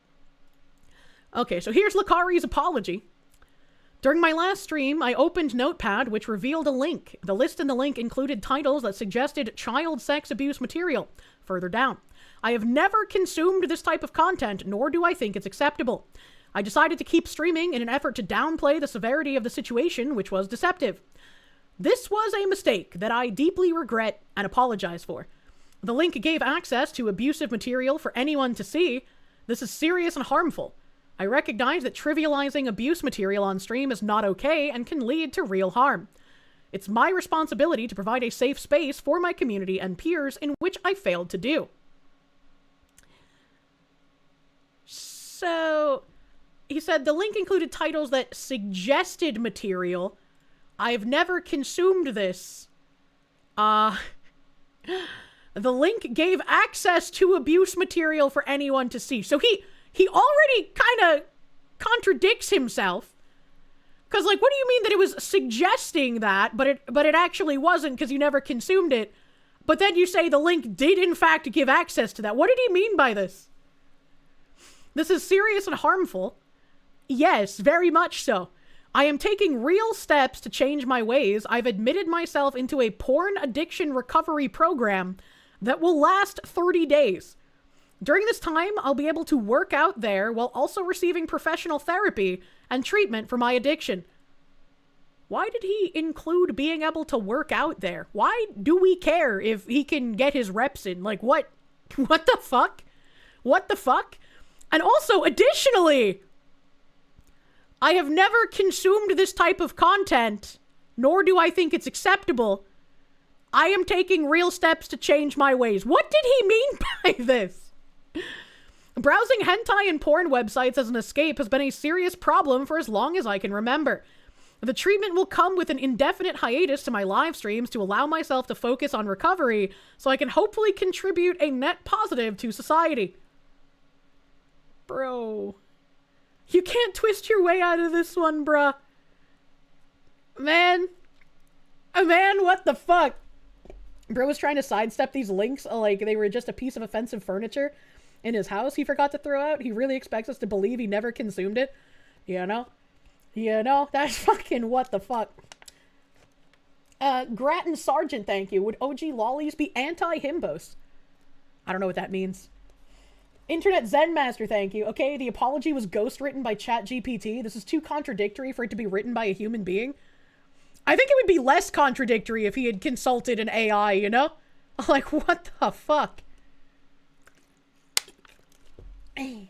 Okay, so here's Lakari's apology. During my last stream, I opened Notepad, which revealed a link. The list in the link included titles that suggested child sex abuse material. Further down. I have never consumed this type of content, nor do I think it's acceptable. I decided to keep streaming in an effort to downplay the severity of the situation, which was deceptive. This was a mistake that I deeply regret and apologize for. The link gave access to abusive material for anyone to see. This is serious and harmful. I recognize that trivializing abuse material on stream is not okay and can lead to real harm. It's my responsibility to provide a safe space for my community and peers, in which I failed to do. So, he said the link included titles that suggested material. I've never consumed this. The link gave access to abuse material for anyone to see. So he already kind of contradicts himself. Because, like, what do you mean that it was suggesting that, but it actually wasn't because you never consumed it? But then you say the link did, in fact, give access to that. What did he mean by this? This is serious and harmful. Yes, very much so. I am taking real steps to change my ways. I've admitted myself into a porn addiction recovery program that will last 30 days. During this time, I'll be able to work out there while also receiving professional therapy and treatment for my addiction. Why did he include being able to work out there? Why do we care if he can get his reps in? Like, what? What the fuck? What the fuck? And also, additionally, I have never consumed this type of content, nor do I think it's acceptable. I am taking real steps to change my ways. What did he mean by this? Browsing hentai and porn websites as an escape has been a serious problem for as long as I can remember. The treatment will come with an indefinite hiatus to my live streams to allow myself to focus on recovery so I can hopefully contribute a net positive to society. Bro. You can't twist your way out of this one, bruh. Man, what the fuck? Bro was trying to sidestep these links like they were just a piece of offensive furniture in his house he forgot to throw out. He really expects us to believe he never consumed it. You know? You know? That's fucking what the fuck. Grattan Sargent, thank you. Would OG lollies be anti-himbos? I don't know what that means. Internet Zen Master, thank you. Okay, the apology was ghostwritten by ChatGPT. This is too contradictory for it to be written by a human being. I think it would be less contradictory if he had consulted an AI, you know? Like, what the fuck? Hey,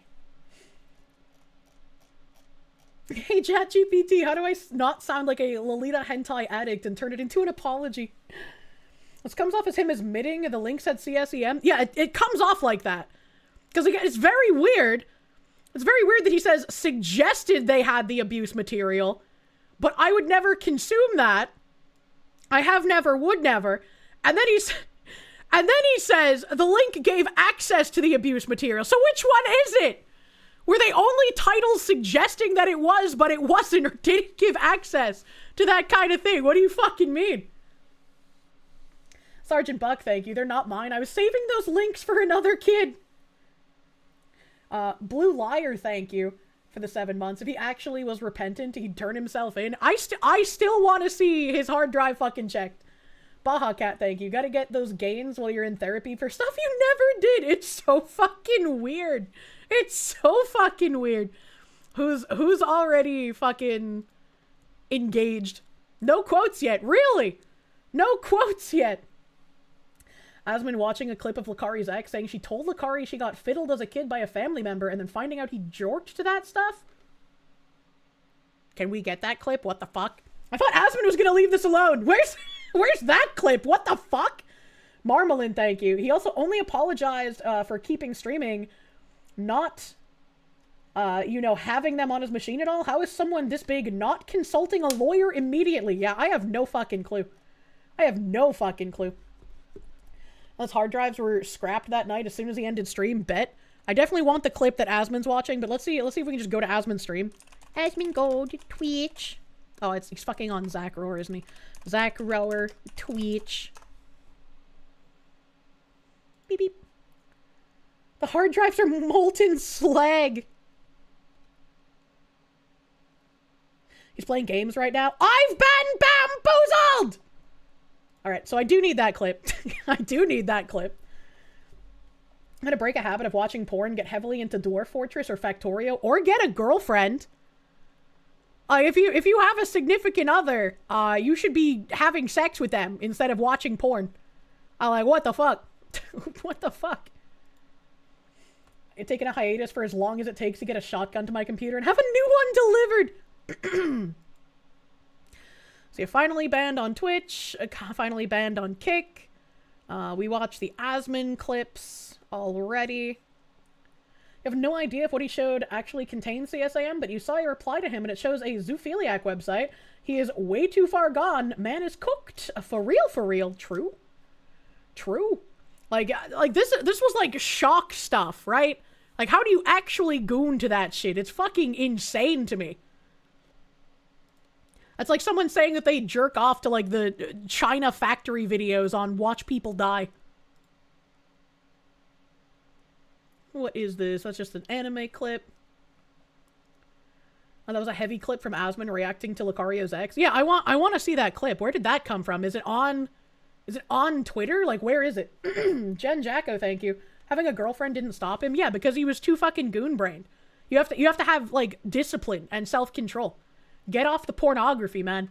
ChatGPT, how do I not sound like a Lolita hentai addict and turn it into an apology? This comes off as him admitting the link said CSEM. Yeah, it comes off like that. Because again, it's very weird. It's very weird that he says suggested they had the abuse material, but I would never consume that. I have never, would never. And then he says the link gave access to the abuse material. So which one is it? Were they only titles suggesting that it was, but it wasn't, or didn't give access to that kind of thing? What do you fucking mean? Sergeant Buck, thank you. They're not mine. I was saving those links for another kid. Blue Liar, thank you for the 7 months. If he actually was repentant, he'd turn himself in. I still want to see his hard drive fucking checked. Baja Cat, thank you. Gotta get those gains while you're in therapy for stuff you never did. It's so fucking weird. It's so fucking weird. Who's already fucking engaged? No quotes yet. Really? No quotes yet. I've been watching a clip of Lakari's ex saying she told Lakari she got fiddled as a kid by a family member and then finding out he jorked to that stuff. Can we get that clip? What the fuck? I thought Asmund was gonna leave this alone. Where's that clip? What the fuck? Marmalin, thank you. He also only apologized for keeping streaming, not, having them on his machine at all. How is someone this big not consulting a lawyer immediately? Yeah, I have no fucking clue. I have no fucking clue. Those hard drives were scrapped that night as soon as he ended stream. Bet. I definitely want the clip that Asmund's watching, but let's see if we can just go to Asmund's stream. Asmund, go to Twitch. Oh, he's fucking on Zach Rower, isn't he? Zach Rower, Twitch. Beep beep. The hard drives are molten slag. He's playing games right now. I've been bamboozled! Alright, so I do need that clip. I do need that clip. I'm gonna break a habit of watching porn, get heavily into Dwarf Fortress or Factorio, or get a girlfriend. If you have a significant other, you should be having sex with them instead of watching porn. I'm like, what the fuck? What the fuck? I'm taking a hiatus for as long as it takes to get a shotgun to my computer and have a new one delivered. So you finally banned on Twitch, finally banned on Kick. We watched the Asmund clips already. You have no idea if what he showed actually contains CSAM, but you saw your reply to him and it shows a zoophiliac website. He is way too far gone. Man is cooked. For real. True. True. Like this was like shock stuff, right? Like, how do you actually goon to that shit? It's fucking insane to me. That's like someone saying that they jerk off to like the China factory videos on Watch People Die. What is this? That's just an anime clip. Oh, that was a heavy clip from Asmon reacting to Lucario's ex. Yeah, I want to see that clip. Where did that come from? Is it on Twitter? Like, where is it? Jen Jacko, thank you. Having a girlfriend didn't stop him? Yeah, because he was too fucking goon-brained. You have to have, like, discipline and self-control. Get off the pornography, man.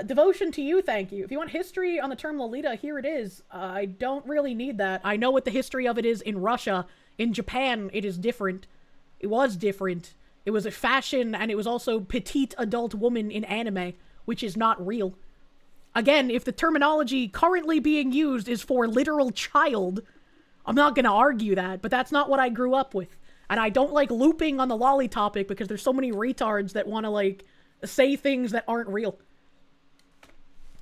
Devotion to you, thank you. If you want history on the term Lolita, here it is. I don't really need that. I know what the history of it is in Russia. In Japan, it is different. It was different. It was a fashion, and it was also petite adult woman in anime, which is not real. Again, if the terminology currently being used is for literal child, I'm not gonna argue that, but that's not what I grew up with. And I don't like looping on the lolly topic because there's so many retards that want to, like, say things that aren't real.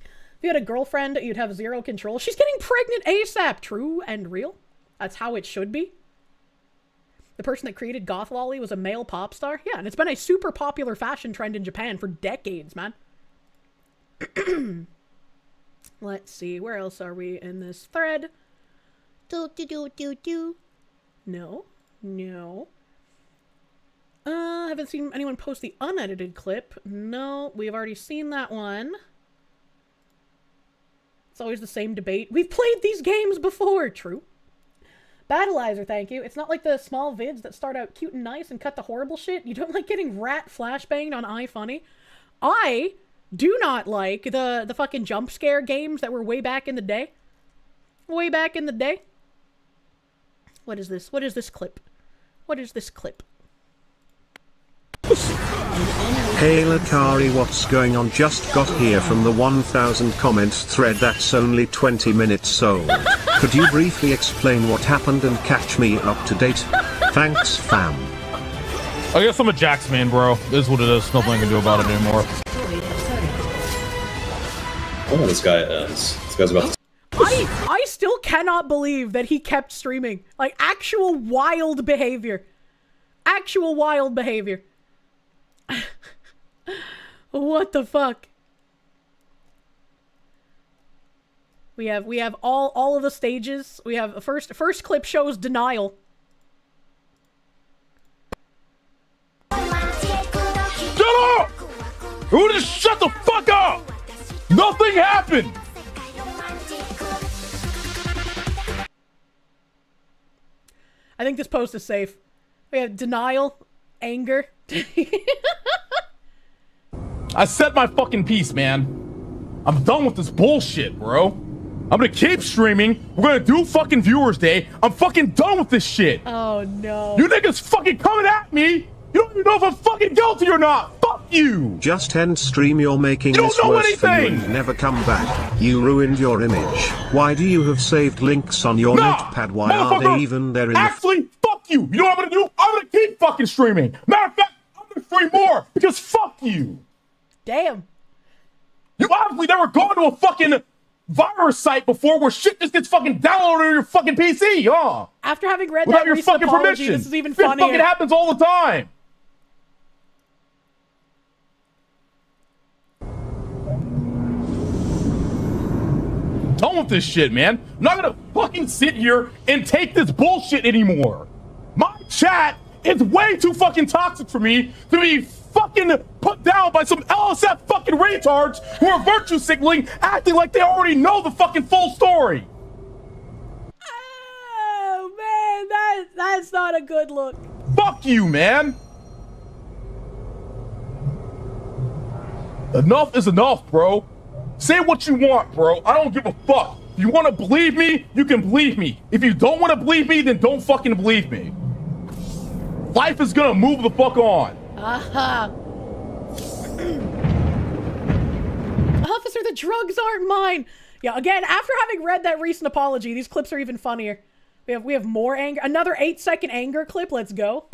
If you had a girlfriend, you'd have zero control. She's getting pregnant ASAP. True and real. That's how it should be. The person that created goth lolly was a male pop star. Yeah, and it's been a super popular fashion trend in Japan for decades, man. Let's see, where else are we in this thread? No. Haven't seen anyone post the unedited clip. No, we've already seen that one. It's always the same debate. We've played these games before. True. Battleizer, thank you. It's not like the small vids that start out cute and nice and cut the horrible shit. You don't like getting rat flashbanged on iFunny. I do not like the fucking jump scare games that were way back in the day. Way back in the day. What is this? What is this clip? What is this clip? Hey Lakari, what's going on? Just got here from the 1000 comments thread that's only 20 minutes old. Could you briefly explain what happened and catch me up to date? Thanks, fam. I guess I'm a Jax man, bro. This is what it is. Nothing I can do about it anymore. Oh, this guy ends. This guy's about to... I still cannot believe that he kept streaming. Like, actual wild behavior. Actual wild behavior. What the fuck? We have all of the stages. We have first clip shows denial. Shut up! Who just shut the fuck up? Nothing happened. I think this post is safe. We have denial, anger. I said my fucking piece, man. I'm done with this bullshit, bro. I'm gonna keep streaming. We're gonna do fucking Viewers Day. I'm fucking done with this shit. Oh no. You niggas fucking coming at me. You don't even know if I'm fucking guilty or not. Fuck you. Just end stream, you're making You this don't know worse for you anything. and never come back. You ruined your image. Why do you have saved links on your notepad? Why are they even there in Actually, fuck you. You know what I'm gonna do? I'm gonna keep fucking streaming. Matter of fact, I'm gonna stream more because fuck you. Damn. You obviously never gone to a fucking virus site before where shit just gets fucking downloaded on your fucking PC, huh? After having read Without that your recent fucking apology, permission. this is even This funnier. fucking happens all the time. Done with this shit, man. I'm not gonna fucking sit here and take this bullshit anymore. My chat is way too fucking toxic for me to be fucking put down by some LSF fucking retards who are virtue signaling, acting like they already know the fucking full story. Oh man, that's not a good look. Fuck you, man. Enough is enough, bro. Say what you want, bro. I don't give a fuck. If you want to believe me, you can believe me. If you don't want to believe me, then don't fucking believe me. Life is gonna move the fuck on. Officer, the drugs aren't mine. Yeah, again, after having read that recent apology, these clips are even funnier. We have more anger. Another 8-second anger clip. Let's go.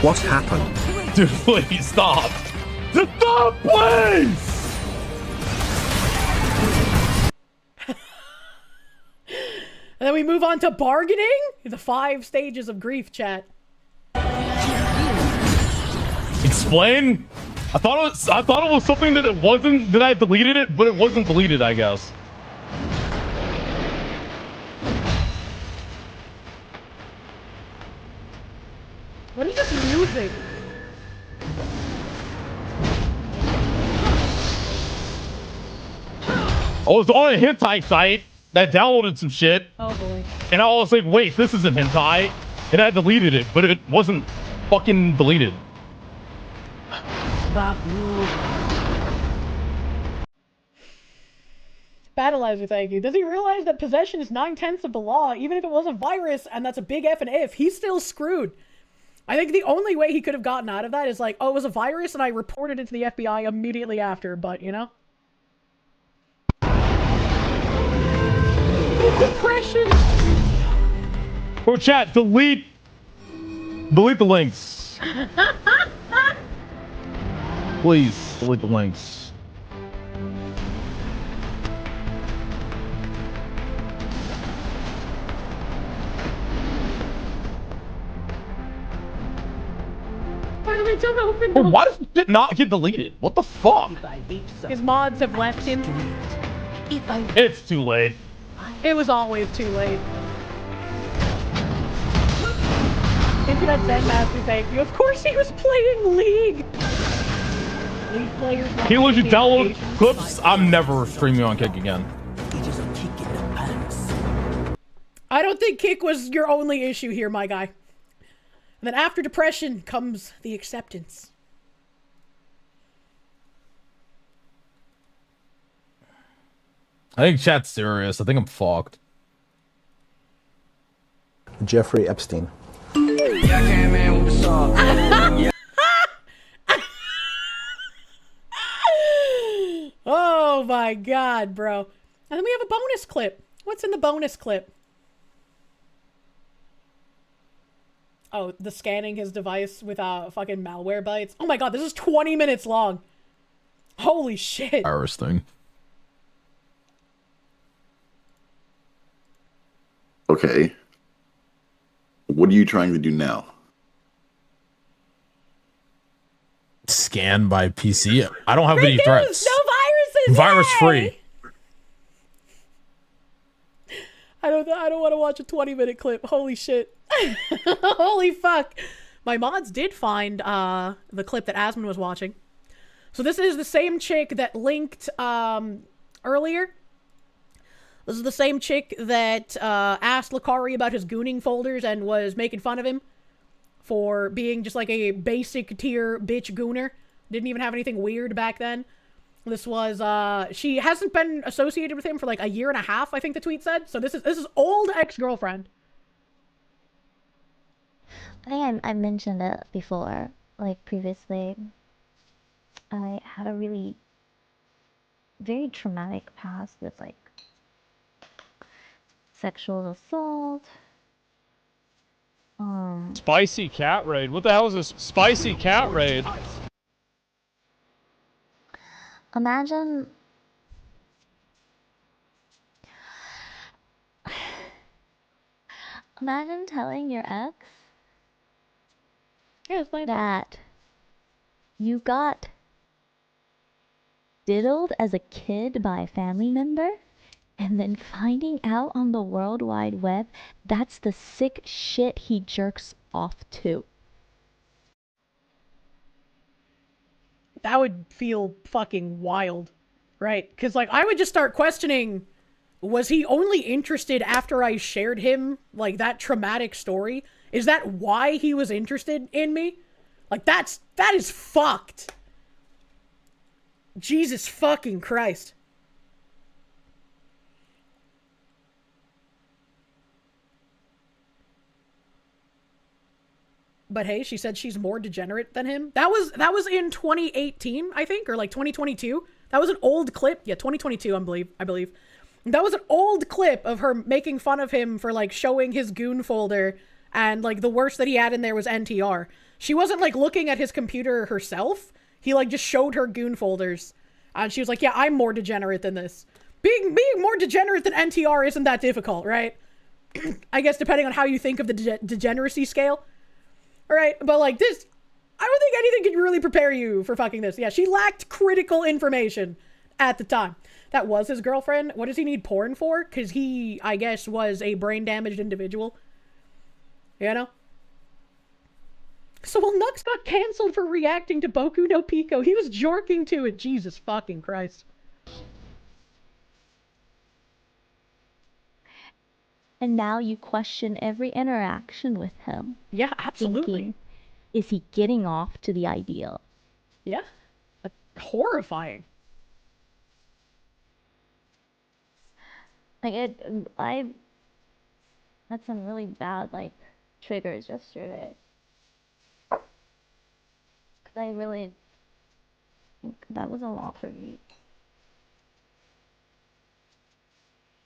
What happened? Dude, please stop. Just stop, please. And then we move on to bargaining. The 5 stages of grief, chat. Explain? I thought it was something that it wasn't, that I deleted it, but it wasn't deleted, I guess. What is this music? I was on a hentai site that downloaded some shit. Oh boy. And I was like, wait, this isn't hentai. And I deleted it, but it wasn't fucking deleted. Battleizer, thank you. Does he realize that possession is 9/10 of the law, even if it was a virus, and that's a big F and if? He's still screwed. I think the only way he could have gotten out of that is like, oh, it was a virus, and I reported it to the FBI immediately after, but, you know? Depression! Bro, chat, delete the links. Please, delete the links. Bro, why does it not get deleted? What the fuck? His mods have left him. It's too late. It was always too late. Internet Zen Master, thank you. Of course he was playing League! League players... Can you legit download clips? I'm never streaming on Kick again. I don't think kick was your only issue here, my guy. And then after depression comes the acceptance. I think chat's serious. I think I'm fucked. Jeffrey Epstein. Oh my god, bro. And then we have a bonus clip. What's in the bonus clip? Oh, the scanning his device with fucking malware bites. Oh my god, this is 20 minutes long. Holy shit. Virus thing. Okay. What are you trying to do now? Scan by PC. I don't have any threats. No viruses. Virus yay! free. I don't want to watch a 20-minute clip. Holy shit. Holy fuck. My mods did find the clip that Asmon was watching. So this is the same chick that linked earlier. This is the same chick that asked Lucari about his gooning folders and was making fun of him for being just like a basic tier bitch gooner. Didn't even have anything weird back then. This was, she hasn't been associated with him for like a year and a half, I think the tweet said. So this is old ex-girlfriend. I think I mentioned it before, like previously. I had a really very traumatic past with like sexual assault. Spicy cat raid. What the hell is this spicy cat raid? Imagine telling your ex that you got diddled as a kid by a family member and then finding out on the World Wide Web that's the sick shit he jerks off to. That would feel fucking wild, right? Because, like, I would just start questioning, was he only interested after I shared him, like, that traumatic story? Is that why he was interested in me? Like, that is fucked. Jesus fucking Christ. But hey, she said she's more degenerate than him. That was in 2018, I think, or like 2022. That was an old clip. Yeah, 2022, I believe. That was an old clip of her making fun of him for like showing his goon folder, and like the worst that he had in there was NTR. She wasn't like looking at his computer herself. He like just showed her goon folders, and she was like, "Yeah, I'm more degenerate than this." Being more degenerate than NTR isn't that difficult, right? I guess depending on how you think of the degeneracy scale. Alright, but like this, I don't think anything can really prepare you for fucking this. Yeah, she lacked critical information at the time. That was his girlfriend. What does he need porn for? Because he, I guess, was a brain-damaged individual. You know? So while Nux got cancelled for reacting to Boku no Pico, he was jorking to it. Jesus fucking Christ. And now you question every interaction with him. Yeah, absolutely. Thinking, is he getting off to the ideal? Yeah. Horrifying. Like, I had some really bad, like, triggers yesterday. 'Cause I really, that was a lot for me.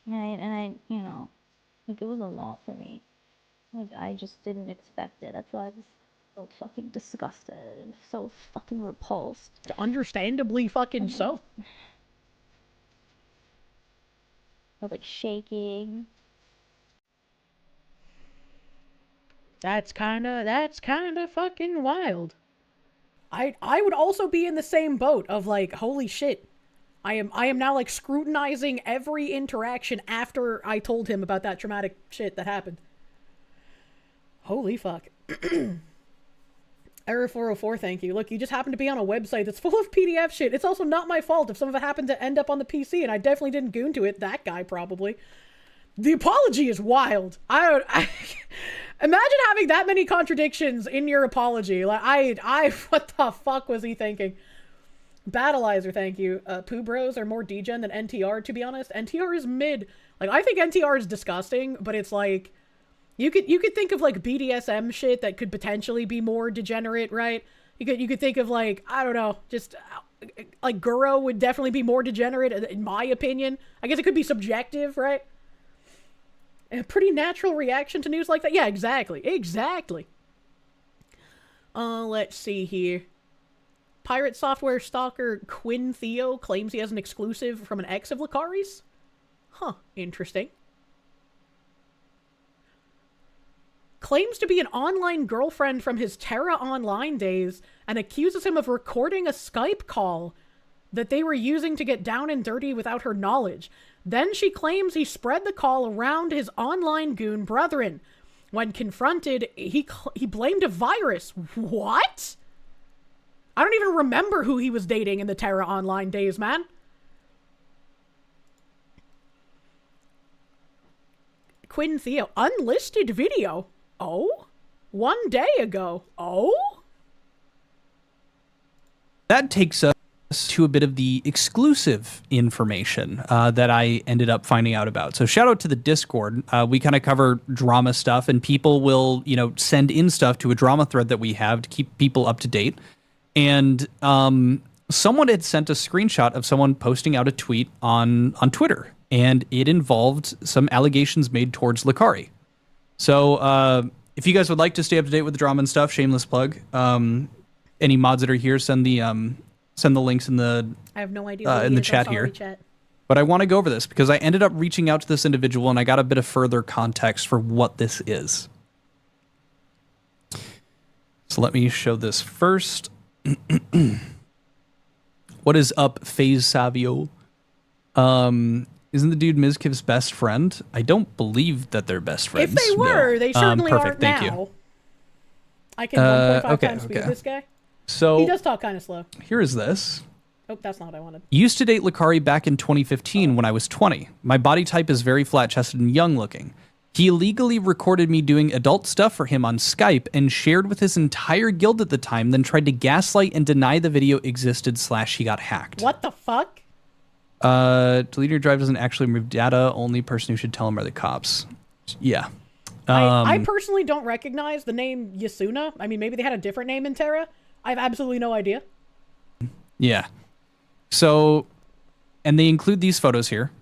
And I, you know, like, it was a lot for me. Like, I just didn't expect it. That's why I was so fucking disgusted and so fucking repulsed. Understandably fucking so. I was, like, shaking. That's kinda fucking wild. I would also be in the same boat of like, holy shit. I am now like scrutinizing every interaction after I told him about that traumatic shit that happened. Holy fuck. Error 404, thank you. Look, you just happen to be on a website that's full of PDF shit. It's also not my fault if some of it happened to end up on the PC, and I definitely didn't goon to it. That guy probably. The apology is wild. I imagine having that many contradictions in your apology. Like, what the fuck was he thinking? Battleizer, thank you. Poo Bros are more degen than NTR, to be honest. NTR is mid. Like, I think NTR is disgusting, but it's like, you could think of like BDSM shit that could potentially be more degenerate, right? You could think of like, I don't know, just like Guro would definitely be more degenerate in my opinion. I guess it could be subjective, right? A pretty natural reaction to news like that. Yeah, exactly. Exactly. Let's see here. Pirate software stalker Quinn Theo claims he has an exclusive from an ex of Lucari's? Huh, interesting. Claims to be an online girlfriend from his Terra Online days and accuses him of recording a Skype call that they were using to get down and dirty without her knowledge. Then she claims he spread the call around his online goon brethren. When confronted, he blamed a virus. What? I don't even remember who he was dating in the Terra Online days, man. Quinn Theo, unlisted video. Oh? 1 day ago. Oh? That takes us to a bit of the exclusive information that I ended up finding out about. So shout out to the Discord. We kind of cover drama stuff, and people will, you know, send in stuff to a drama thread that we have to keep people up to date. And someone had sent a screenshot of someone posting out a tweet on Twitter, and it involved some allegations made towards Lucari. So if you guys would like to stay up to date with the drama and stuff, shameless plug. Any mods that are here, send the links in the I have no idea in the chat here. But I want to go over this because I ended up reaching out to this individual and I got a bit of further context for what this is. So let me show this first. What is up, FaZe Savio? Isn't the dude Mizkiv's best friend? I don't believe that they're best friends. If they were, they certainly perfect, aren't thank now. you. I can 1.5 okay, times speed this guy. So he does talk kind of slow. Here is this. Oh, that's not what I wanted. Used to date Lucari back in 2015 when I was 20. My body type is very flat-chested and young-looking. He illegally recorded me doing adult stuff for him on Skype and shared with his entire guild at the time, then tried to gaslight and deny the video existed / he got hacked. What the fuck? Delete your drive doesn't actually remove data. Only person who should tell him are the cops. Yeah. I personally don't recognize the name Yasuna. I mean, maybe they had a different name in Terra. I have absolutely no idea. Yeah. So, and they include these photos here.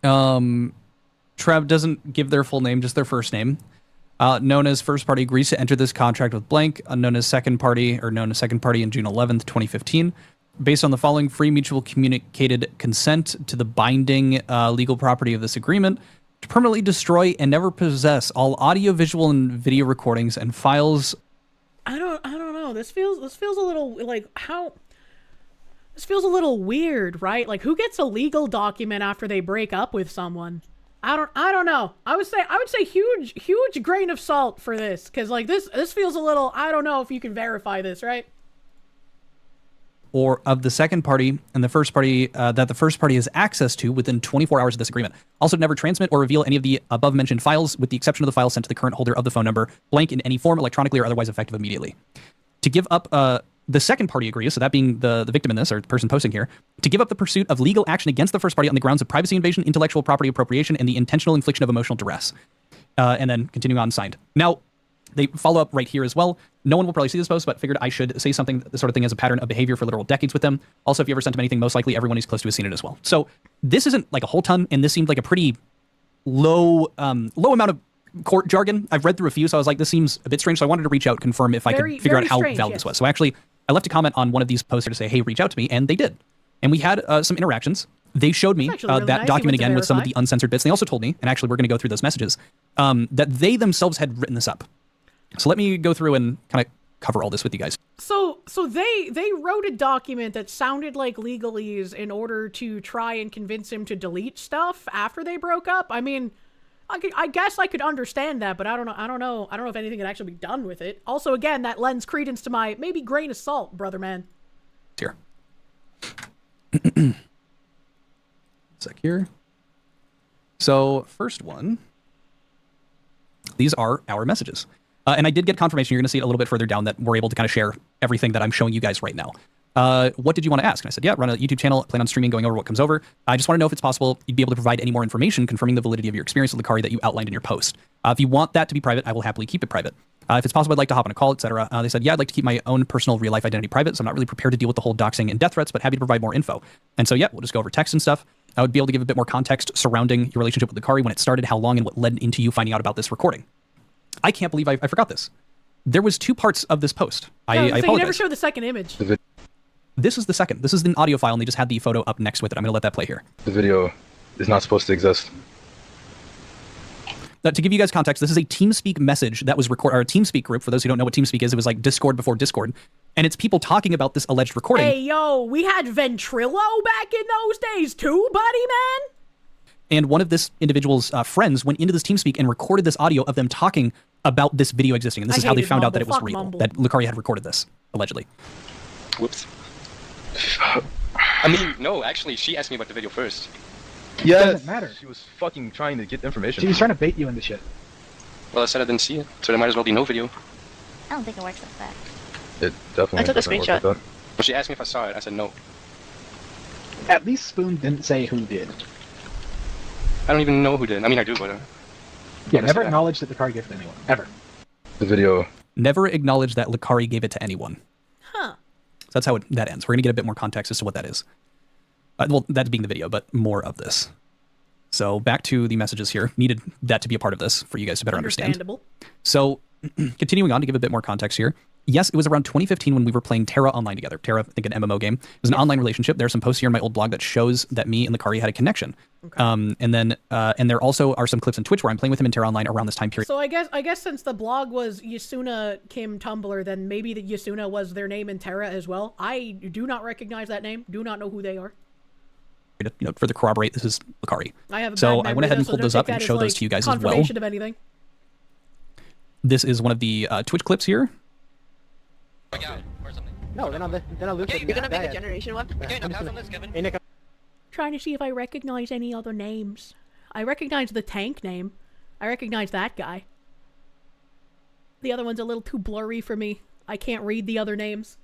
Trev doesn't give their full name, just their first name. Known as first party agrees to enter this contract with blank, known as second party in June 11th, 2015. Based on the following free mutual communicated consent to the binding legal property of this agreement, to permanently destroy and never possess all audio, visual, and video recordings and files. I don't know. This feels a little like this feels a little weird, right? Like, who gets a legal document after they break up with someone? I don't know. I would say huge grain of salt for this, because like this feels a little, I don't know if you can verify this, right? or of the second party and the first party that the first party has access to within 24 hours of this agreement. Also, never transmit or reveal any of the above mentioned files, with the exception of the file sent to the current holder of the phone number, blank in any form, electronically or otherwise effective immediately. To give up, the second party agrees, so that being the victim in this, or the person posting here, to give up the pursuit of legal action against the first party on the grounds of privacy invasion, intellectual property appropriation, and the intentional infliction of emotional duress. And then continuing on, signed. Now, they follow up right here as well. No one will probably see this post, but figured I should say something, the sort of thing as a pattern of behavior for literal decades with them. Also, if you ever sent them anything, most likely everyone who's close to has seen it as well. So this isn't like a whole ton, and this seemed like a pretty low amount of court jargon. I've read through a few, so I was like, this seems a bit strange. So I wanted to reach out, confirm if I could figure out how valid this was. So actually, I left a comment on one of these posts to say, hey, reach out to me, and they did. And we had some interactions. They showed me really that nice. document again with some of the uncensored bits. They also told me, and actually we're going to go through those messages, that they themselves had written this up. So let me go through and kind of cover all this with you guys. So they wrote a document that sounded like legalese in order to try and convince him to delete stuff after they broke up. I mean, I guess I could understand that, but I don't know if anything could actually be done with it. Also, again, that lends credence to my maybe grain of salt, brother man. Here. Sec here. So first one, these are our messages. And I did get confirmation, you're going to see it a little bit further down, that we're able to kind of share everything that I'm showing you guys right now. What did you want to ask? And I said, yeah, run a YouTube channel, plan on streaming, going over what comes over. I just want to know if it's possible you'd be able to provide any more information confirming the validity of your experience with Lucari that you outlined in your post. If you want that to be private, I will happily keep it private. If it's possible, I'd like to hop on a call, etc. They said, yeah, I'd like to keep my own personal real-life identity private, so I'm not really prepared to deal with the whole doxing and death threats, but happy to provide more info. And so, yeah, we'll just go over text and stuff. I would be able to give a bit more context surrounding your relationship with Lucari, when it started, how long, and what led into you finding out about this recording. I can't believe I forgot this. There was 2 parts of this post. I apologize. You never showed the second image. This is the second. This is an audio file, and they just had the photo up next with it. I'm going to let that play here. The video is not supposed to exist. To give you guys context, this is a TeamSpeak message that was recorded, or a TeamSpeak group. For those who don't know what TeamSpeak is, it was like Discord before Discord. And it's people talking about this alleged recording. Hey, yo, we had Ventrilo back in those days too, buddy, man. And one of this individual's friends went into this TeamSpeak and recorded this audio of them talking about this video existing. And this is how they found out that it was real, that Lucari had recorded this, allegedly. Whoops. I mean, no, actually, she asked me about the video first. Yeah, It doesn't matter. She was fucking trying to get information. She was trying to bait you into shit. Well, I said I didn't see it, so there might as well be no video. I don't think it works like that. It definitely I took a doesn't work screenshot. like that. Well, she asked me if I saw it. I said no. At least Spoon didn't say who did. I don't even know who did. I mean, I do, but... Yeah, never acknowledge that Lucari gave it to anyone. Ever. The video. Never acknowledged that Lucari gave it to anyone. Huh. So that's how that ends. We're going to get a bit more context as to what that is. Well, that being the video, but more of this. So back to the messages here. Needed that to be a part of this for you guys to better understand. Understandable. So continuing on to give a bit more context here. Yes, it was around 2015 when we were playing Terra online together. Terra, I think an MMO game. It was an online relationship. There are some posts here in my old blog that shows that me and Lucari had a connection. Okay. And there also are some clips on Twitch where I'm playing with him in Terra Online around this time period. So I guess since the blog was Yasuna Kim Tumblr, then maybe the Yasuna was their name in Terra as well. I do not recognize that name. Do not know who they are. You know, further corroborate, this is Lucari. I have a so bad I went ahead and so pulled don't those up take and that show as, those like, to you guys as well. confirmation of anything. This is one of the Twitch clips here. No, they're not Lucid. You're gonna make a generation one? Trying to see if I recognize any other names. I recognize the tank name. I recognize that guy. The other one's a little too blurry for me. I can't read the other names.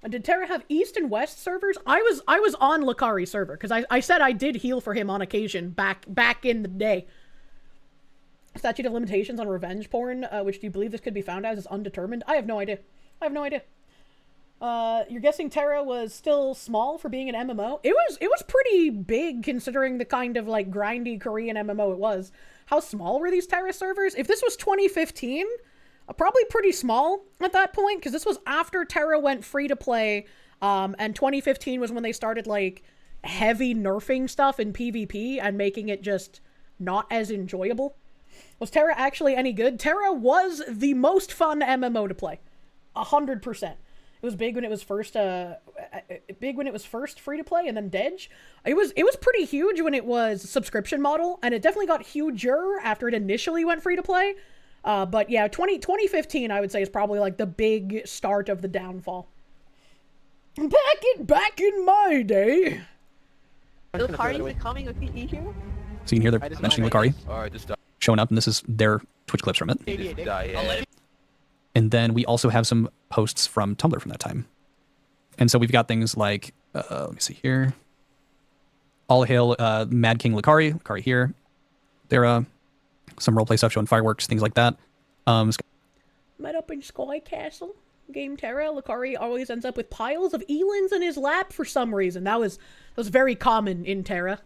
And did Terra have East and West servers? I was on Lucari's server because I said I did heal for him on occasion back in the day. Statute of limitations on revenge porn, which do you believe this could be found as, is undetermined. I have no idea. You're guessing Terra was still small for being an MMO? It was pretty big considering the kind of like grindy Korean MMO it was. How small were these Terra servers? If this was 2015, probably pretty small at that point, because this was after Terra went free to play, and 2015 was when they started like heavy nerfing stuff in PvP and making it just not as enjoyable. Was Terra actually any good? Terra was the most fun MMO to play. 100%. It was big when it was first free to play, and then Dej. It was pretty huge when it was subscription model, and it definitely got huger after it initially went free to play. But yeah, 2015 I would say is probably like the big start of the downfall. Back in my day. Lucario's becoming a here? So you can hear they're mentioning Lucari Alright, just die. showing up, and this is their Twitch clips from it. Just die. And then we also have some posts from Tumblr from that time. And so we've got things like, let me see here. All hail Mad King Lucari. Lucari here. There some roleplay stuff showing fireworks, things like that. Met up in Sky Castle. Game Terra. Lucari always ends up with piles of Elins in his lap for some reason. That was very common in Terra.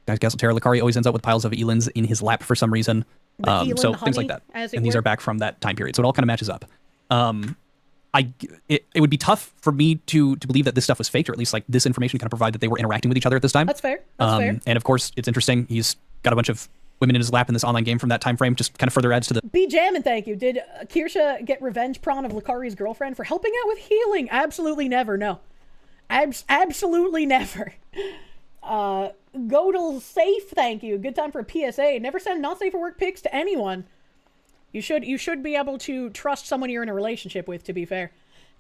Guys, Castle Terra. Lucari always ends up with piles of Elins in his lap for some reason. So things like that. And these are back from that time period. So it all kind of matches up. It would be tough for me to believe that this stuff was faked, or at least like this information kind of provide that they were interacting with each other at this time. That's fair. That's fair. And of course, it's interesting. He's got a bunch of women in his lap in this online game from that time frame. Just kind of further adds to the. Be jamming, thank you. Did Kirsche get revenge prawn of Lucari's girlfriend for helping out with healing? Absolutely never. No. Absolutely never. Godel safe, thank you. Good time for a PSA. Never send not safe for work pics to anyone. You should be able to trust someone you're in a relationship with, to be fair.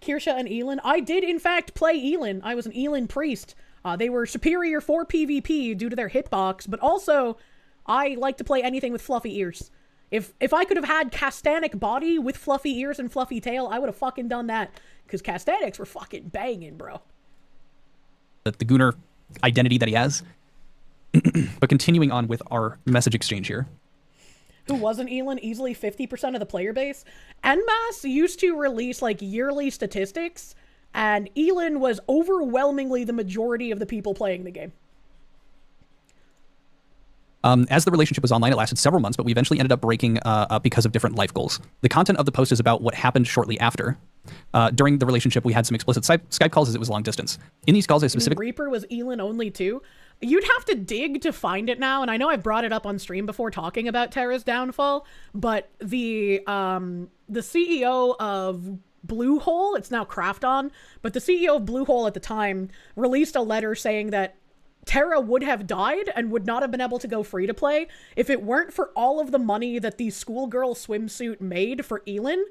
Kirsche and Elin. I did, in fact, play Elin. I was an Elin priest. They were superior for PvP due to their hitbox, but also, I like to play anything with fluffy ears. If I could have had Castanic body with fluffy ears and fluffy tail, I would have fucking done that. Because Castanics were fucking banging, bro. The Gunnar identity that he has. But continuing on with our message exchange here. Who wasn't Elin easily 50% of the player base? NMAS used to release like yearly statistics, and Elin was overwhelmingly the majority of the people playing the game. As the relationship was online, it lasted several months, but we eventually ended up breaking up because of different life goals. The content of the post is about what happened shortly after. During the relationship, we had some explicit Skype calls as it was long distance. In these calls, I specifically... Reaper was Elin only too? You'd have to dig to find it now, and I know I've brought it up on stream before talking about Terra's downfall, but the CEO of Bluehole, it's now Krafton, but the CEO of Bluehole at the time released a letter saying that Terra would have died and would not have been able to go free to play if it weren't for all of the money that the schoolgirl swimsuit made for Elin.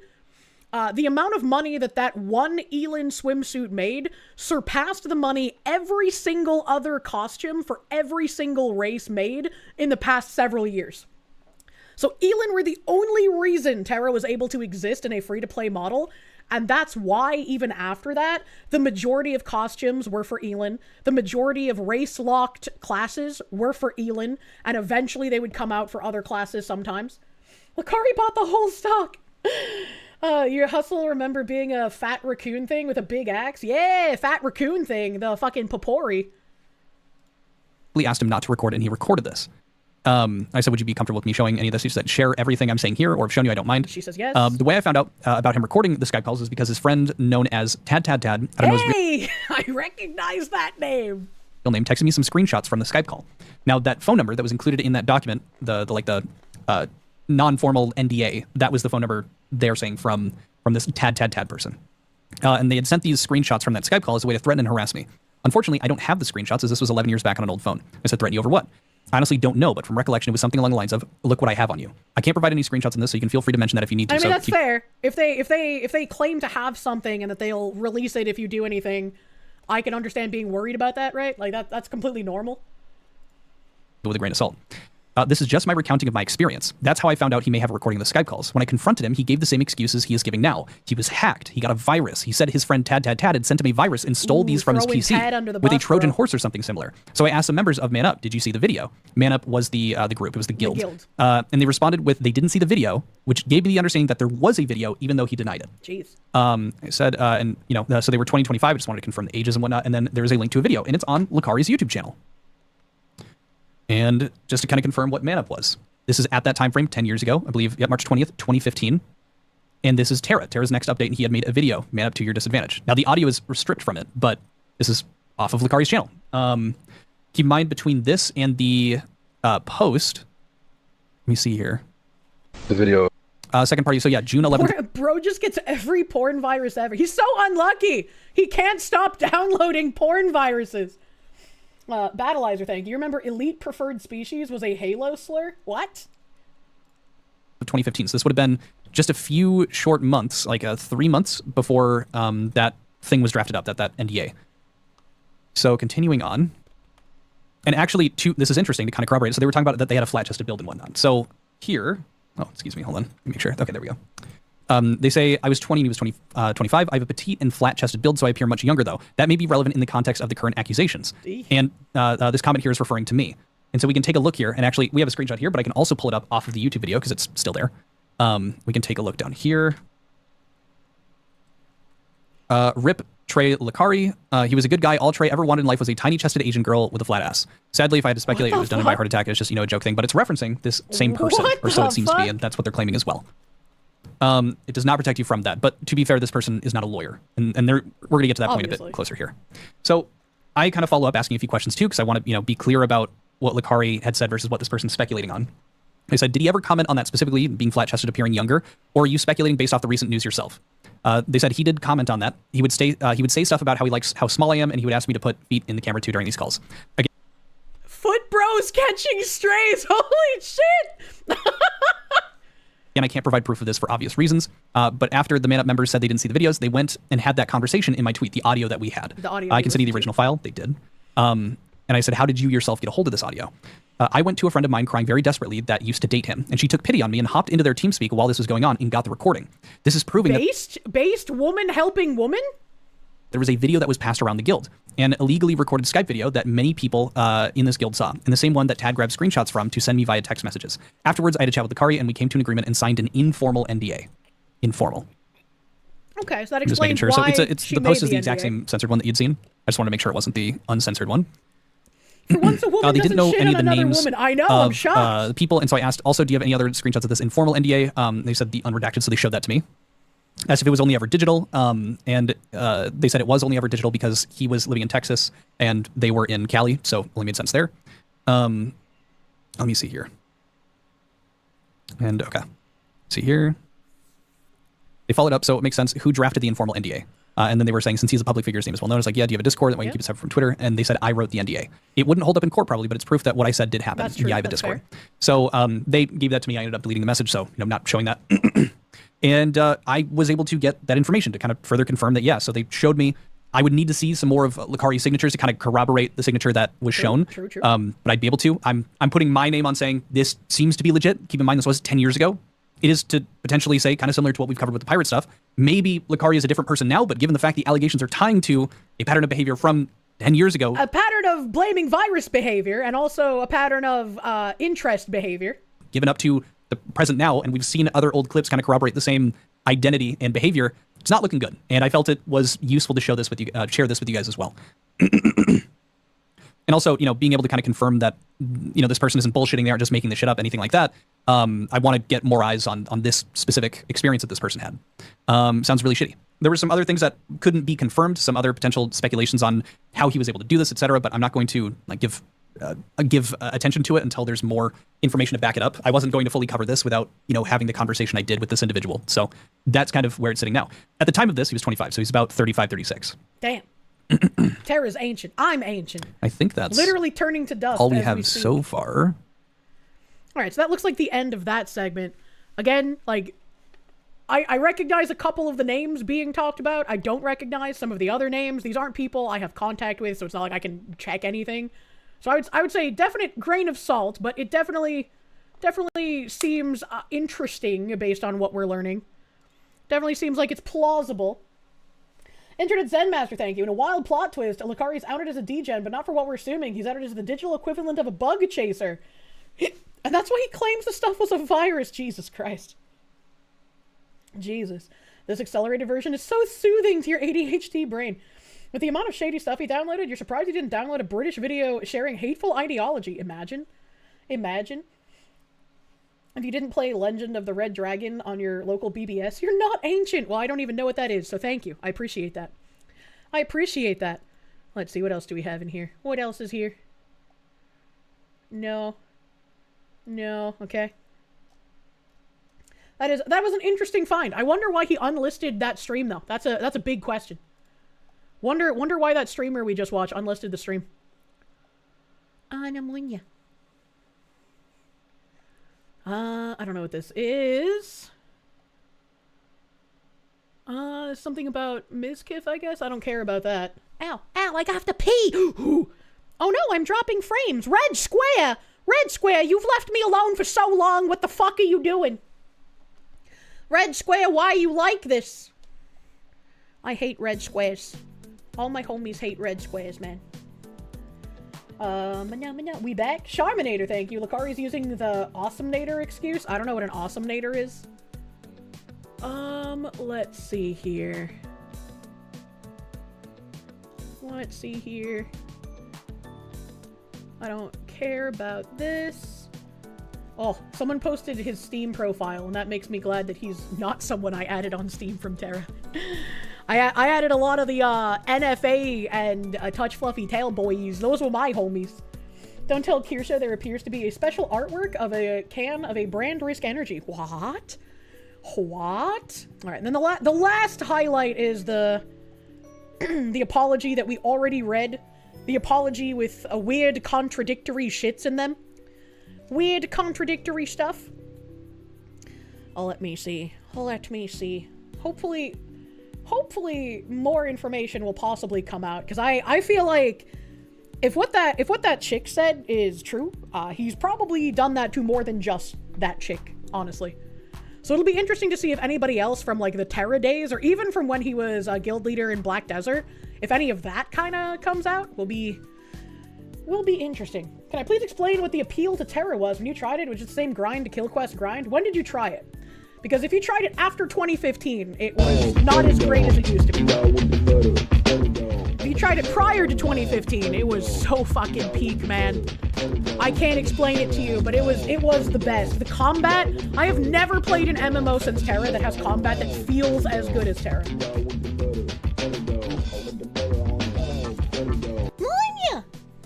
The amount of money that one Elin swimsuit made surpassed the money every single other costume for every single race made in the past several years. So Elin were the only reason Terra was able to exist in a free-to-play model, and that's why, even after that, the majority of costumes were for Elin, the majority of race-locked classes were for Elin, and eventually they would come out for other classes sometimes. Lucari bought the whole stock! Your hustle remember being a fat raccoon thing with a big axe? Yeah, fat raccoon thing, the fucking Popori. We asked him not to record it, and he recorded this. I said, would you be comfortable with me showing any of this? He said, share everything I'm saying here, or I've shown you, I don't mind. She says yes. The way I found out about him recording the Skype calls is because his friend known as Tad, I don't know his hey! I recognize that name! Real name, texted me some screenshots from the Skype call. Now, that phone number that was included in that document, the non-formal NDA, that was the phone number they're saying from this Tad person. And they had sent these screenshots from that Skype call as a way to threaten and harass me. Unfortunately, I don't have the screenshots, as this was 11 years back on an old phone. I said, threaten you over what? I honestly don't know, but from recollection, it was something along the lines of, look what I have on you. I can't provide any screenshots on this, so you can feel free to mention that if you need to. I mean, that's fair. If they claim to have something and that they'll release it if you do anything, I can understand being worried about that, right? Like, that's completely normal. With a grain of salt. This is just my recounting of my experience. That's how I found out he may have a recording of the Skype calls. When I confronted him, he gave the same excuses he is giving now. He was hacked. He got a virus. He said his friend Tad had sent him a virus and stole these from his PC with a Trojan horse or something similar. So I asked some members of Man Up, did you see the video? Man Up was the group. It was the guild. And they responded with, they didn't see the video, which gave me the understanding that there was a video, even though he denied it. Jeez. I said, so they were 2025. I just wanted to confirm the ages and whatnot. And then there is a link to a video, and it's on Lucari's YouTube channel. And just to kind of confirm what Man Up was. This is at that time frame, 10 years ago, I believe, March 20th, 2015. And this is Terra's next update, and he had made a video, Man Up to Your Disadvantage. Now, the audio is restricted from it, but this is off of Lucari's channel. Keep in mind, between this and the post, let me see here. The video. Second party, so yeah, June 11th. Bro just gets every porn virus ever. He's so unlucky. He can't stop downloading porn viruses. Battleizer, thank you. You remember Elite Preferred Species was a Halo slur? What? 2015. So this would have been just a few short months, like 3 months before that thing was drafted up, that NDA. So continuing on, and actually, this is interesting to kind of corroborate. So they were talking about that they had a flat-chested build and whatnot. So here, oh, excuse me, hold on, let me make sure. Okay, there we go. They say I was 20 and he was 25. I have a petite and flat-chested build, so I appear much younger, though. That may be relevant in the context of the current accusations. And this comment here is referring to me. And so we can take a look here, and actually, we have a screenshot here, but I can also pull it up off of the YouTube video because it's still there. We can take a look down here. Rip Trey Lakari. He was a good guy. All Trey ever wanted in life was a tiny-chested Asian girl with a flat ass. Sadly, if I had to speculate, it was done by a heart attack. It's just, a joke thing, but it's referencing this same person, or so it seems to be, and that's what they're claiming as well. It does not protect you from that, but to be fair, this person is not a lawyer, and we're going to get to that point a bit closer here. So I kind of follow up asking a few questions too, because I want to be clear about what Lakari had said versus what this person's speculating on. I said, did he ever comment on that specifically, being flat-chested, appearing younger, or are you speculating based off the recent news yourself? They said he did comment on that. He would say stuff about how he likes how small I am, and he would ask me to put feet in the camera too during these calls. Again, Foot bros catching strays. Holy shit! and I can't provide proof of this for obvious reasons. But after the Man Up members said they didn't see the videos, they went and had that conversation in my tweet, the audio that we had. The audio I can send you the original file. They did. And I said, how did you yourself get a hold of this audio? I went to a friend of mine crying very desperately that used to date him, and she took pity on me and hopped into their TeamSpeak while this was going on and got the recording. This is proving that based woman helping woman? There was a video that was passed around the guild, an illegally recorded Skype video that many people in this guild saw, and the same one that Tad grabbed screenshots from to send me via text messages. Afterwards, I had a chat with Lakari, and we came to an agreement and signed an informal NDA. Informal. Okay, so that I'm just making explains sure. why So it's the post is the exact same censored one that you'd seen. I just want to make sure it wasn't the uncensored one. For once a woman they didn't know shit any on of the another names woman. I know, of I'm shocked. the people, and so I asked, also, do you have any other screenshots of this informal NDA? They said the unredacted, so they showed that to me. As if it was only ever digital, and they said it was only ever digital because he was living in Texas and they were in Cali, so it only made sense there. Let me see here. And okay, see here. They followed up, so it makes sense. Who drafted the informal NDA? And then they were saying, since he's a public figure, his name is well known. It's like, yeah, do you have a Discord? That way you can keep it separate from Twitter. And they said, I wrote the NDA. It wouldn't hold up in court probably, but it's proof that what I said did happen. That's true. Yeah, I have a That's Discord. fair. So they gave that to me. I ended up deleting the message, so I'm not showing that. And I was able to get that information to kind of further confirm that, yeah. So they showed me. I would need to see some more of Lakari's signatures to kind of corroborate the signature that was shown. True. But I'd be able to. I'm putting my name on saying this seems to be legit. Keep in mind, this was 10 years ago. It is to potentially say, kind of similar to what we've covered with the pirate stuff, maybe Lakari is a different person now, but given the fact the allegations are tying to a pattern of behavior from 10 years ago. A pattern of blaming virus behavior and also a pattern of interest behavior. Given up to the present now, and we've seen other old clips kind of corroborate the same identity and behavior, it's not looking good. And I felt it was useful to show this with you, share this with you guys as well. And also, being able to kind of confirm that, this person isn't bullshitting, they aren't just making this shit up, anything like that. I want to get more eyes on this specific experience that this person had. Sounds really shitty. There were some other things that couldn't be confirmed, some other potential speculations on how he was able to do this, etc. But I'm not going to give attention to it until there's more information to back it up. I wasn't going to fully cover this without, having the conversation I did with this individual. So that's kind of where it's sitting now. At the time of this, he was 25, so he's about 35, 36. Damn. Terra's ancient. I'm ancient. I think that's literally turning to dust. all we have so far. All right, so that looks like the end of that segment. Again, I recognize a couple of the names being talked about. I don't recognize some of the other names. These aren't people I have contact with, so it's not like I can check anything. So I would say definite grain of salt, but it definitely seems interesting based on what we're learning. Definitely seems like it's plausible. Internet Zen Master, thank you. In a wild plot twist, Lakari is outed as a degen, but not for what we're assuming. He's outed as the digital equivalent of a bug chaser. And that's why he claims the stuff was a virus. Jesus Christ. Jesus. This accelerated version is so soothing to your ADHD brain. With the amount of shady stuff he downloaded, you're surprised he didn't download a British video sharing hateful ideology. Imagine. If you didn't play Legend of the Red Dragon on your local BBS, you're not ancient. Well, I don't even know what that is, so thank you. I appreciate that. Let's see, what else do we have in here? What else is here? No, okay. That was an interesting find. I wonder why he unlisted that stream, though. That's a big question. Wonder why that streamer we just watched unlisted the stream. I don't know what this is. Something about Ms. Kiff, I guess? I don't care about that. Ow, ow, I have to pee! Oh no, I'm dropping frames! Red Square! Red Square, you've left me alone for so long, what the fuck are you doing? Red Square, why you like this? I hate red squares. All my homies hate red squares, man. We back? Charminator, thank you. Lucari's using the Awesomenator excuse. I don't know what an Awesomenator is. Let's see here. Let's see here. I don't care about this. Oh, someone posted his Steam profile, and that makes me glad that he's not someone I added on Steam from Terra. I added a lot of the NFA and Touch Fluffy Tail boys. Those were my homies. Don't tell Kirsche there appears to be a special artwork of a can of a brand Risk Energy. What? What? All right, and then the last highlight is the the apology that we already read. The apology with a weird contradictory shits in them. Weird contradictory stuff. Oh, let me see. Let me see. Hopefully more information will possibly come out, because I feel like if what that chick said is true, he's probably done that to more than just that chick, honestly. So it'll be interesting to see if anybody else from like the Terra days, or even from when he was a guild leader in Black Desert, if any of that kind of comes out, will be interesting. Can I please explain what the appeal to Terra was when you tried it? Was it the same grind to kill quest grind? When did you try it? Because if you tried it after 2015, it was not as great as it used to be. If you tried it prior to 2015, it was so fucking peak, man. I can't explain it to you, but it was the best. The combat, I have never played an MMO since Terra that has combat that feels as good as Terra.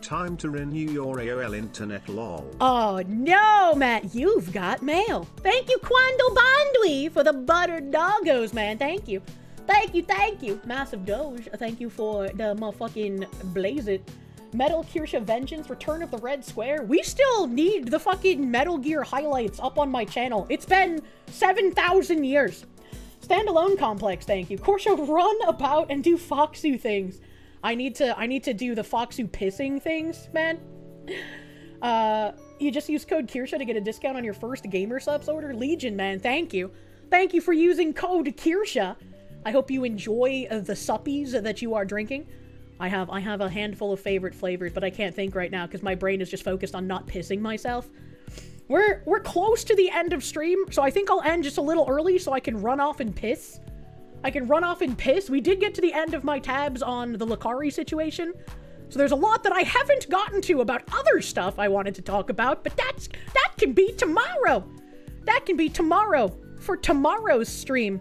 Time to renew your AOL internet, lol. Oh no, Matt, you've got mail. Thank you, Quando Bondwi, for the buttered doggos, man. Thank you. Thank you, thank you. Massive Doge, thank you for the motherfucking blaze it. Metal Kirsche Vengeance, Return of the Red Square. We still need the fucking Metal Gear highlights up on my channel. It's been 7,000 years. Standalone Complex, thank you. Kirsche, run about and do Foxu things. I need to do the Foxu pissing things, man. You just use code Kirsche to get a discount on your first Gamer Subs order. Legion, man, thank you. Thank you for using code Kirsche. I hope you enjoy the suppies that you are drinking. I have a handful of favorite flavors, but I can't think right now because my brain is just focused on not pissing myself. We're close to the end of stream, so I think I'll end just a little early so I can run off and piss. We did get to the end of my tabs on the Lucari situation, so there's a lot that I haven't gotten to about other stuff I wanted to talk about, but that can be tomorrow. That can be tomorrow for tomorrow's stream.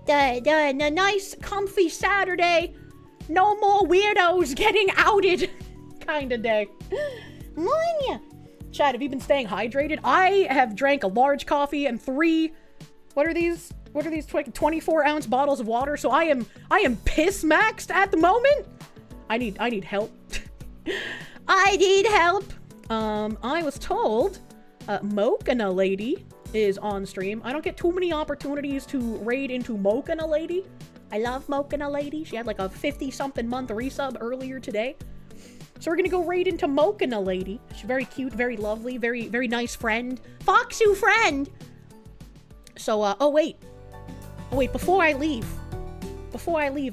The nice, comfy Saturday, no more weirdos getting outed kind of day. Monya. Chad, have you been staying hydrated? I have drank a large coffee and 3, what are these 24-ounce bottles of water, so I am piss maxed at the moment. I need help. I need help. I was told Mokana Lady is on stream. I don't get too many opportunities to raid into Mokana Lady. I love Mokana Lady. She had like a 50-something month resub earlier today. So we're gonna go raid into Mokana Lady. She's very cute, very lovely, very, very nice friend. Foxu friend! So, oh wait, before I leave,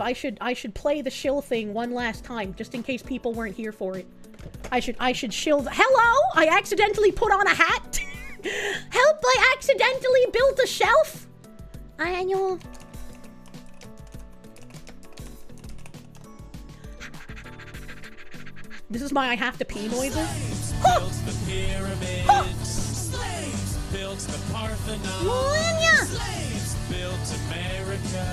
I should play the shill thing one last time, just in case people weren't here for it. I should shill hello! I accidentally put on a hat! Help, I accidentally built a shelf! I know. This is my I have to pee noises. Built the pyramids. Slaves built the Parthenon. Slaves built America.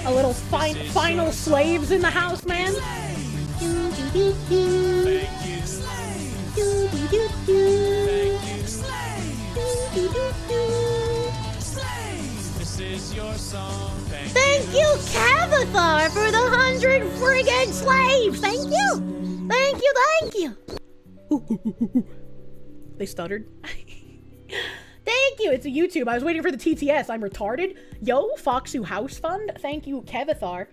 A little final slaves in the house, man. Thank you. Thank you. This is your song. Thank you, Cavathar, for the 100 friggin' slaves. Thank you. Thank you. They stuttered. Thank you. It's a YouTube. I was waiting for the TTS. I'm retarded. Yo, Foxu House Fund. Thank you, Kevithar,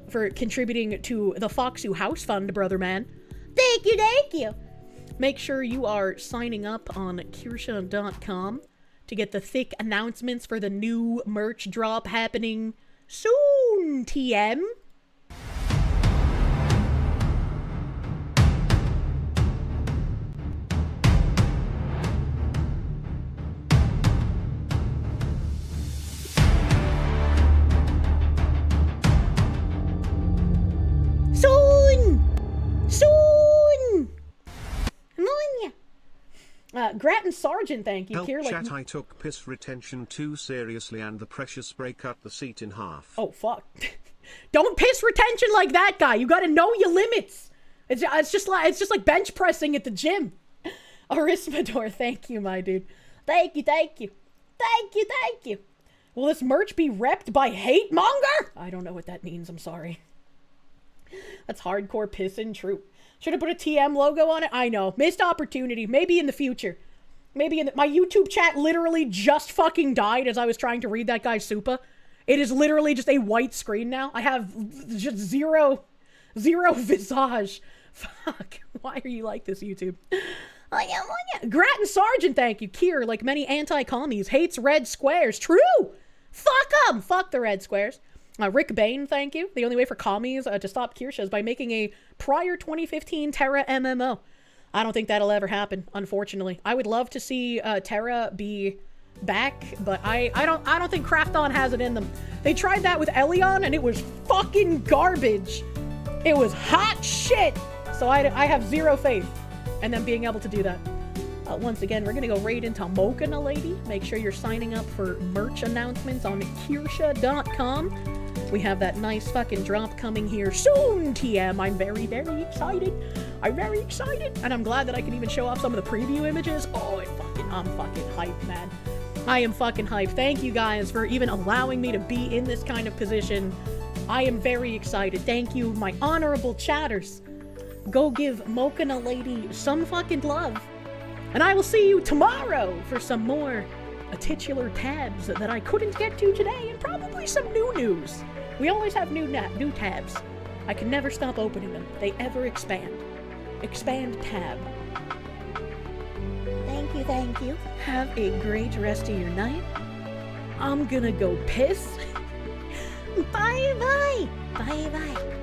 for contributing to the Foxu House Fund, brother man. Thank you, thank you. Make sure you are signing up on Kirsche.com to get the thick announcements for the new merch drop happening soon, TM. Soon! Come on, yeah. Grattan Sargent, thank you. Help Kier, chat, I took piss retention too seriously and the pressure spray cut the seat in half. Oh, fuck. Don't piss retention like that, guy. You gotta know your limits. It's just like bench pressing at the gym. Arismador, thank you, my dude. Thank you, thank you. Thank you, thank you. Will this merch be repped by Hate Monger? I don't know what that means, I'm sorry. That's hardcore pissin', true. Should have put a TM logo on it? I know. Missed opportunity. Maybe in the future. Maybe in the... My YouTube chat literally just fucking died as I was trying to read that guy's Supa. It is literally just a white screen now. I have just zero visage. Fuck. Why are you like this, YouTube? Grattan Sargent, thank you. Kier, like many anti-commies, hates red squares. True! Fuck them! Fuck the red squares. Rick Bain, thank you. The only way for commies to stop Kirsche is by making a prior 2015 Terra MMO. I don't think that'll ever happen, unfortunately. I would love to see Terra be back, but I don't think Krafton has it in them. They tried that with Elion, and it was fucking garbage. It was hot shit. So I have zero faith in them being able to do that. Once again, we're gonna go right into Mokana Lady. Make sure you're signing up for merch announcements on Kirsche.com. We have that nice fucking drop coming here soon, TM. I'm very, very excited. I'm very excited. And I'm glad that I can even show off some of the preview images. Oh, I'm fucking hyped, man. I am fucking hyped. Thank you guys for even allowing me to be in this kind of position. I am very excited. Thank you, my honorable chatters. Go give Mokana Lady some fucking love. And I will see you tomorrow for some more titular tabs that I couldn't get to today, and probably some new news. We always have new tabs. I can never stop opening them. They ever expand. Expand tab. Thank you, thank you. Have a great rest of your night. I'm gonna go piss. Bye-bye. Bye-bye.